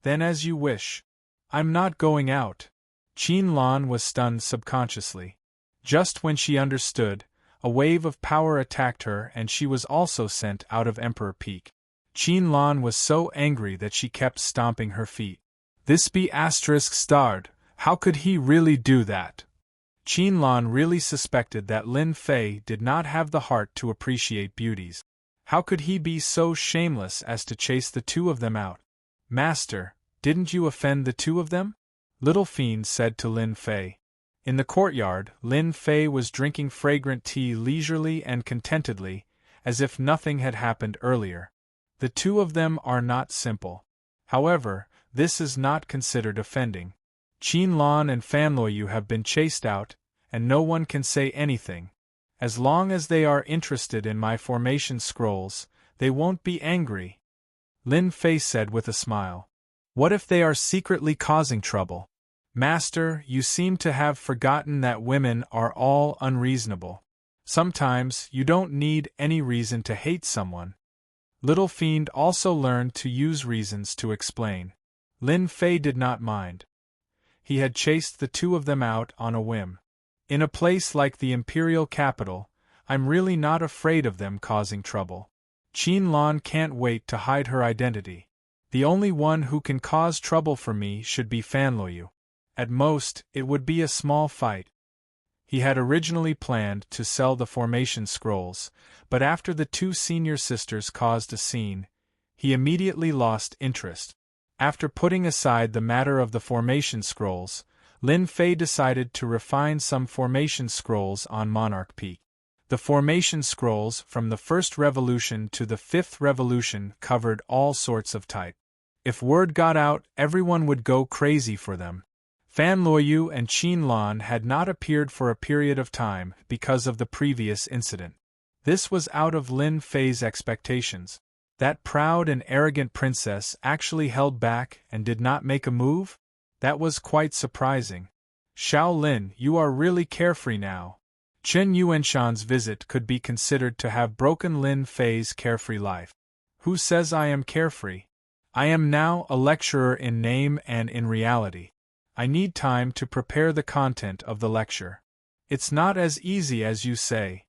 Then as you wish. I'm not going out. Qin Lan was stunned subconsciously. Just when she understood, a wave of power attacked her and she was also sent out of Emperor Peak. Qin Lan was so angry that she kept stomping her feet. This be asterisk starred, how could he really do that? Qin Lan really suspected that Lin Fei did not have the heart to appreciate beauties. How could he be so shameless as to chase the two of them out? Master, didn't you offend the two of them? Little Fiend said to Lin Fei. In the courtyard, Lin Fei was drinking fragrant tea leisurely and contentedly, as if nothing had happened earlier. The two of them are not simple. However, this is not considered offending. Qin Lan and Fan Luoyu have been chased out, and no one can say anything. As long as they are interested in my formation scrolls, they won't be angry. Lin Fei said with a smile. What if they are secretly causing trouble? Master, you seem to have forgotten that women are all unreasonable. Sometimes you don't need any reason to hate someone. Little Fiend also learned to use reasons to explain. Lin Fei did not mind. He had chased the two of them out on a whim. In a place like the imperial capital, I'm really not afraid of them causing trouble. Qin Lan can't wait to hide her identity. The only one who can cause trouble for me should be Fan Luoyu. At most, it would be a small fight. He had originally planned to sell the formation scrolls, but after the two senior sisters caused a scene, he immediately lost interest. After putting aside the matter of the formation scrolls, Lin Fei decided to refine some formation scrolls on Monarch Peak. The formation scrolls from the First Revolution to the Fifth Revolution covered all sorts of type. If word got out, everyone would go crazy for them. Fan Luoyu and Qin Lan had not appeared for a period of time because of the previous incident. This was out of Lin Fei's expectations. That proud and arrogant princess actually held back and did not make a move? That was quite surprising. Xiao Lin, you are really carefree now. Chen Yuanshan's visit could be considered to have broken Lin Fei's carefree life. Who says I am carefree? I am now a lecturer in name and in reality. I need time to prepare the content of the lecture. It's not as easy as you say.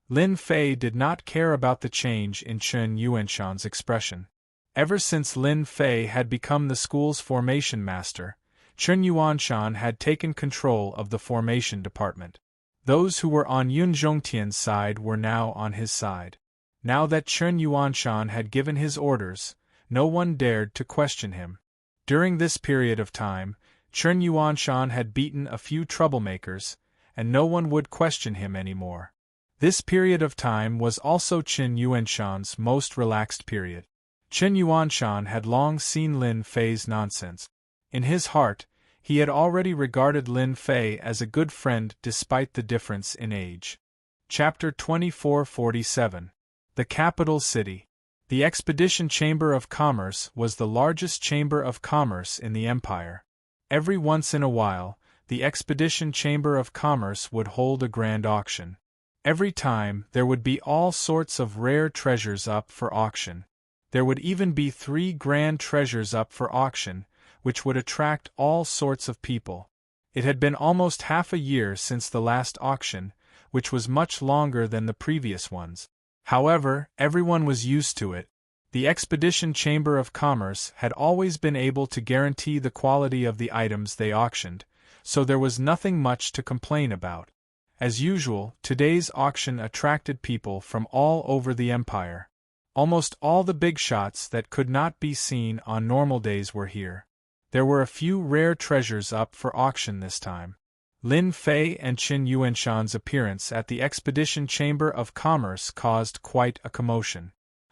Lin Fei did not care about the change in Chen Yuanshan's expression. Ever since Lin Fei had become the school's formation master, Chen Yuanshan had taken control of the formation department. Those who were on Yun Zhongtian's side were now on his side. Now that Chen Yuanshan had given his orders, no one dared to question him. During this period of time, Chen Yuanshan had beaten a few troublemakers, and no one would question him anymore. This period of time was also Chen Yuanshan's most relaxed period. Chen Yuanshan had long seen Lin Fei's nonsense. In his heart, he had already regarded Lin Fei as a good friend despite the difference in age. Chapter 2447. The Capital City. The Expedition Chamber of Commerce was the largest chamber of commerce in the empire. Every once in a while, the Expedition Chamber of Commerce would hold a grand auction. Every time, there would be all sorts of rare treasures up for auction. There would even be 3 grand treasures up for auction, which would attract all sorts of people. It had been almost half a year since the last auction, which was much longer than the previous ones. However, everyone was used to it. The Expedition Chamber of Commerce had always been able to guarantee the quality of the items they auctioned, so there was nothing much to complain about. As usual, today's auction attracted people from all over the empire. Almost all the big shots that could not be seen on normal days were here. There were a few rare treasures up for auction this time. Lin Fei and Qin Yuanshan's appearance at the Expedition Chamber of Commerce caused quite a commotion.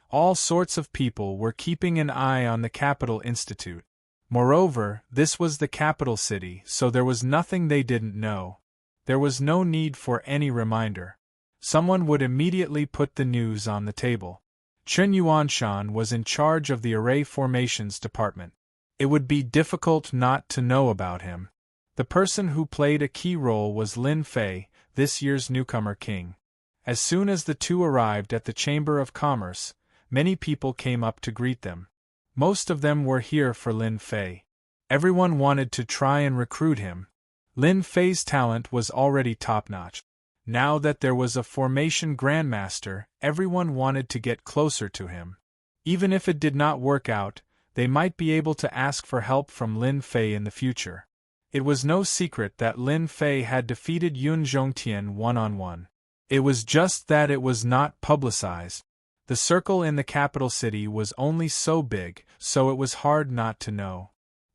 All sorts of people were keeping an eye on the Capital Institute. Moreover, this was the capital city, so there was nothing they didn't know. There was no need for any reminder. Someone would immediately put the news on the table. Qin Yuanshan was in charge of the array formations department. It would be difficult not to know about him. The person who played a key role was Lin Fei, this year's newcomer king. As soon as the two arrived at the Chamber of Commerce, many people came up to greet them. Most of them were here for Lin Fei. Everyone wanted to try and recruit him. Lin Fei's talent was already top-notch. Now that there was a formation grandmaster, everyone wanted to get closer to him. Even if it did not work out, they might be able to ask for help from Lin Fei in the future. It was no secret that Lin Fei had defeated Yun Zhongtian one-on-one. It was just that it was not publicized. The circle in the capital city was only so big, so it was hard not to know.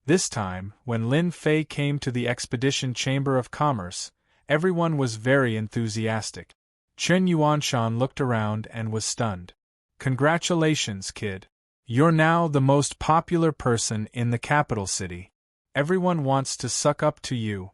This time, when Lin Fei came to the Expedition Chamber of Commerce, everyone was very enthusiastic. Qin Yuanshan looked around and was stunned. "Congratulations, kid. You're now the most popular person in the capital city. Everyone wants to suck up to you."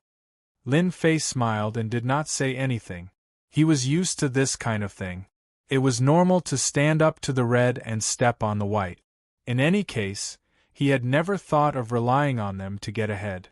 Lin Fei smiled and did not say anything. He was used to this kind of thing. It was normal to stand up to the red and step on the white. In any case, he had never thought of relying on them to get ahead.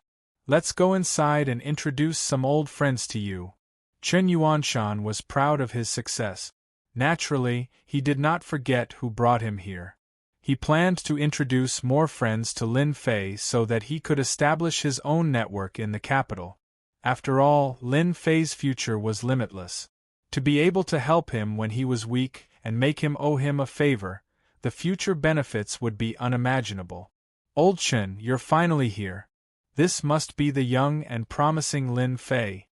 "Let's go inside and introduce some old friends to you." Qin Yuanshan was proud of his success. Naturally, he did not forget who brought him here. He planned to introduce more friends to Lin Fei so that he could establish his own network in the capital. After all, Lin Fei's future was limitless. To be able to help him when he was weak and make him owe him a favor, the future benefits would be unimaginable. "Old Qin, you're finally here. This must be the young and promising Lin Fei."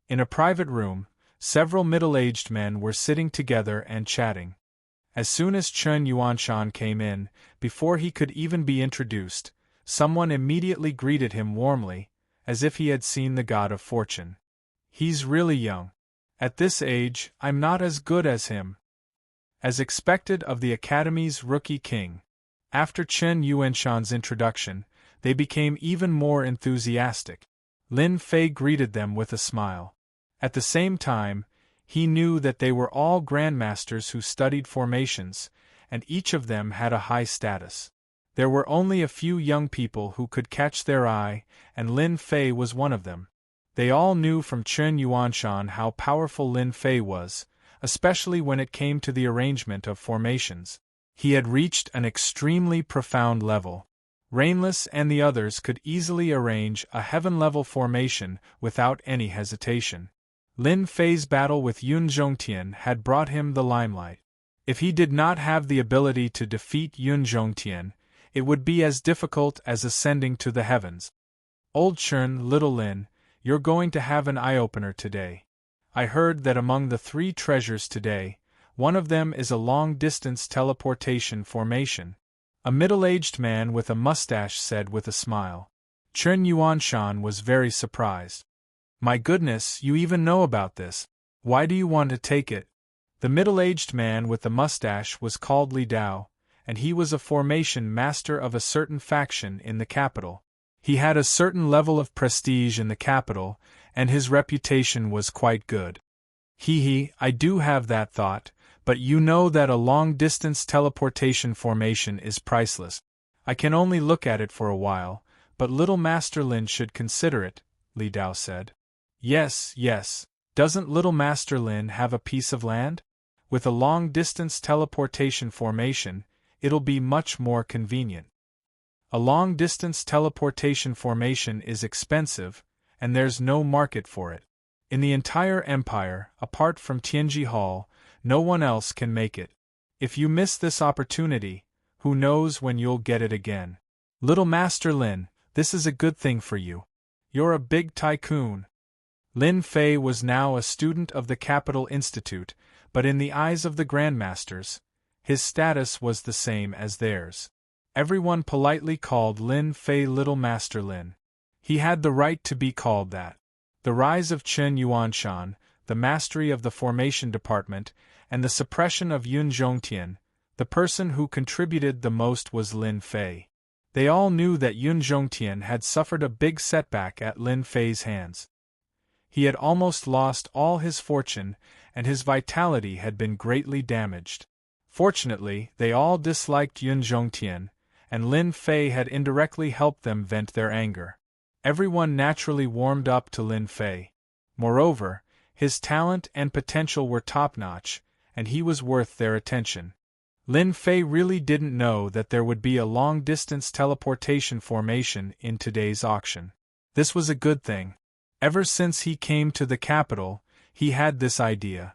In a private room, several middle-aged men were sitting together and chatting. As soon as Qin Yuanshan came in, before he could even be introduced, someone immediately greeted him warmly, as if he had seen the god of fortune. "He's really young. At this age, I'm not as good as him." As expected of the Academy's rookie king. After Qin Yuanshan's introduction, they became even more enthusiastic. Lin Fei greeted them with a smile. At the same time, he knew that they were all grandmasters who studied formations, and each of them had a high status. There were only a few young people who could catch their eye, and Lin Fei was one of them. They all knew from Qin Yuanshan how powerful Lin Fei was, especially when it came to the arrangement of formations. He had reached an extremely profound level. Rainless and the others could easily arrange a heaven-level formation without any hesitation. Lin Fei's battle with Yun Zhongtian had brought him the limelight. If he did not have the ability to defeat Yun Zhongtian, it would be as difficult as ascending to the heavens. "Old Qin, little Lin, you're going to have an eye-opener today. I heard that among the 3 treasures today, one of them is a long-distance teleportation formation," a middle-aged man with a mustache said with a smile. Qin Yuanshan was very surprised. "My goodness, you even know about this. Why do you want to take it?" The middle-aged man with the mustache was called Li Dao, and he was a formation master of a certain faction in the capital. He had a certain level of prestige in the capital, and his reputation was quite good. I do have that thought, but you know that a long-distance teleportation formation is priceless. I can only look at it for a while, but little Master Lin should consider it," Li Dao said. Yes. Doesn't little Master Lin have a piece of land? With a long-distance teleportation formation, it'll be much more convenient." A long-distance teleportation formation is expensive, and there's no market for it. In the entire empire, apart from Tianji Hall, no one else can make it. If you miss this opportunity, who knows when you'll get it again. "Little Master Lin, this is a good thing for you. You're a big tycoon. Lin Fei was now a student of the Capital Institute, but in the eyes of the Grandmasters, his status was the same as theirs. Everyone politely called Lin Fei Little Master Lin. He had the right to be called that. The rise of Chen Yuanshan, the mastery of the formation department, and the suppression of Yun Zhongtian, the person who contributed the most was Lin Fei. They all knew that Yun Zhongtian had suffered a big setback at Lin Fei's hands. He had almost lost all his fortune, and his vitality had been greatly damaged. Fortunately, they all disliked Yun Zhongtian, and Lin Fei had indirectly helped them vent their anger. Everyone naturally warmed up to Lin Fei. Moreover, his talent and potential were top-notch, and he was worth their attention. Lin Fei really didn't know that there would be a long-distance teleportation formation in today's auction. This was a good thing. Ever since he came to the capital, he had this idea.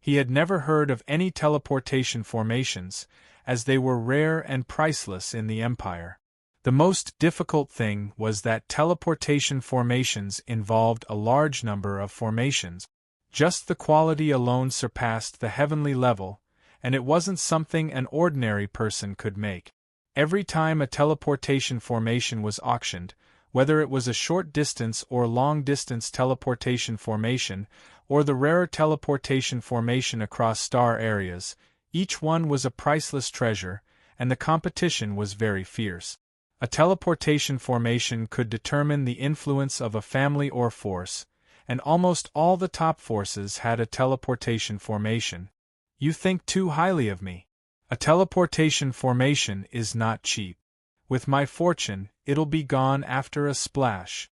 He had never heard of any teleportation formations, as they were rare and priceless in the Empire. The most difficult thing was that teleportation formations involved a large number of formations. Just the quality alone surpassed the heavenly level, and it wasn't something an ordinary person could make. Every time a teleportation formation was auctioned, whether it was a short-distance or long-distance teleportation formation, or the rarer teleportation formation across star areas, each one was a priceless treasure, and the competition was very fierce. A teleportation formation could determine the influence of a family or force, and almost all the top forces had a teleportation formation. You think too highly of me. A teleportation formation is not cheap. With my fortune, it'll be gone after a splash.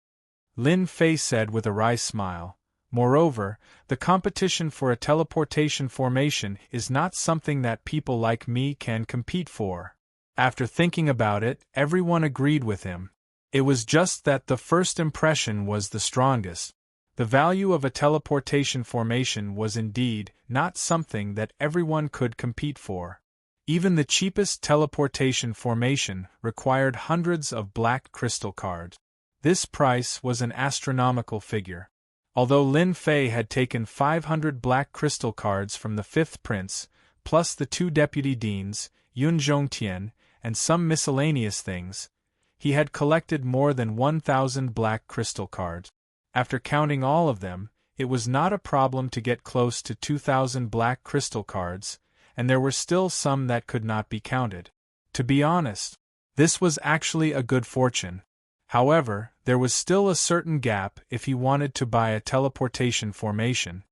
Lin Fei said with a wry smile. Moreover, the competition for a teleportation formation is not something that people like me can compete for. After thinking about it, everyone agreed with him. It was just that the first impression was the strongest. The value of a teleportation formation was indeed not something that everyone could compete for. Even the cheapest teleportation formation required hundreds of black crystal cards. This price was an astronomical figure. Although Lin Fei had taken 500 black crystal cards from the fifth prince, plus the 2 deputy deans, Yun Zhongtian, and some miscellaneous things, he had collected more than 1,000 black crystal cards. After counting all of them, it was not a problem to get close to 2,000 black crystal cards, and there were still some that could not be counted. To be honest, this was actually a good fortune. However, there was still a certain gap if he wanted to buy a teleportation formation.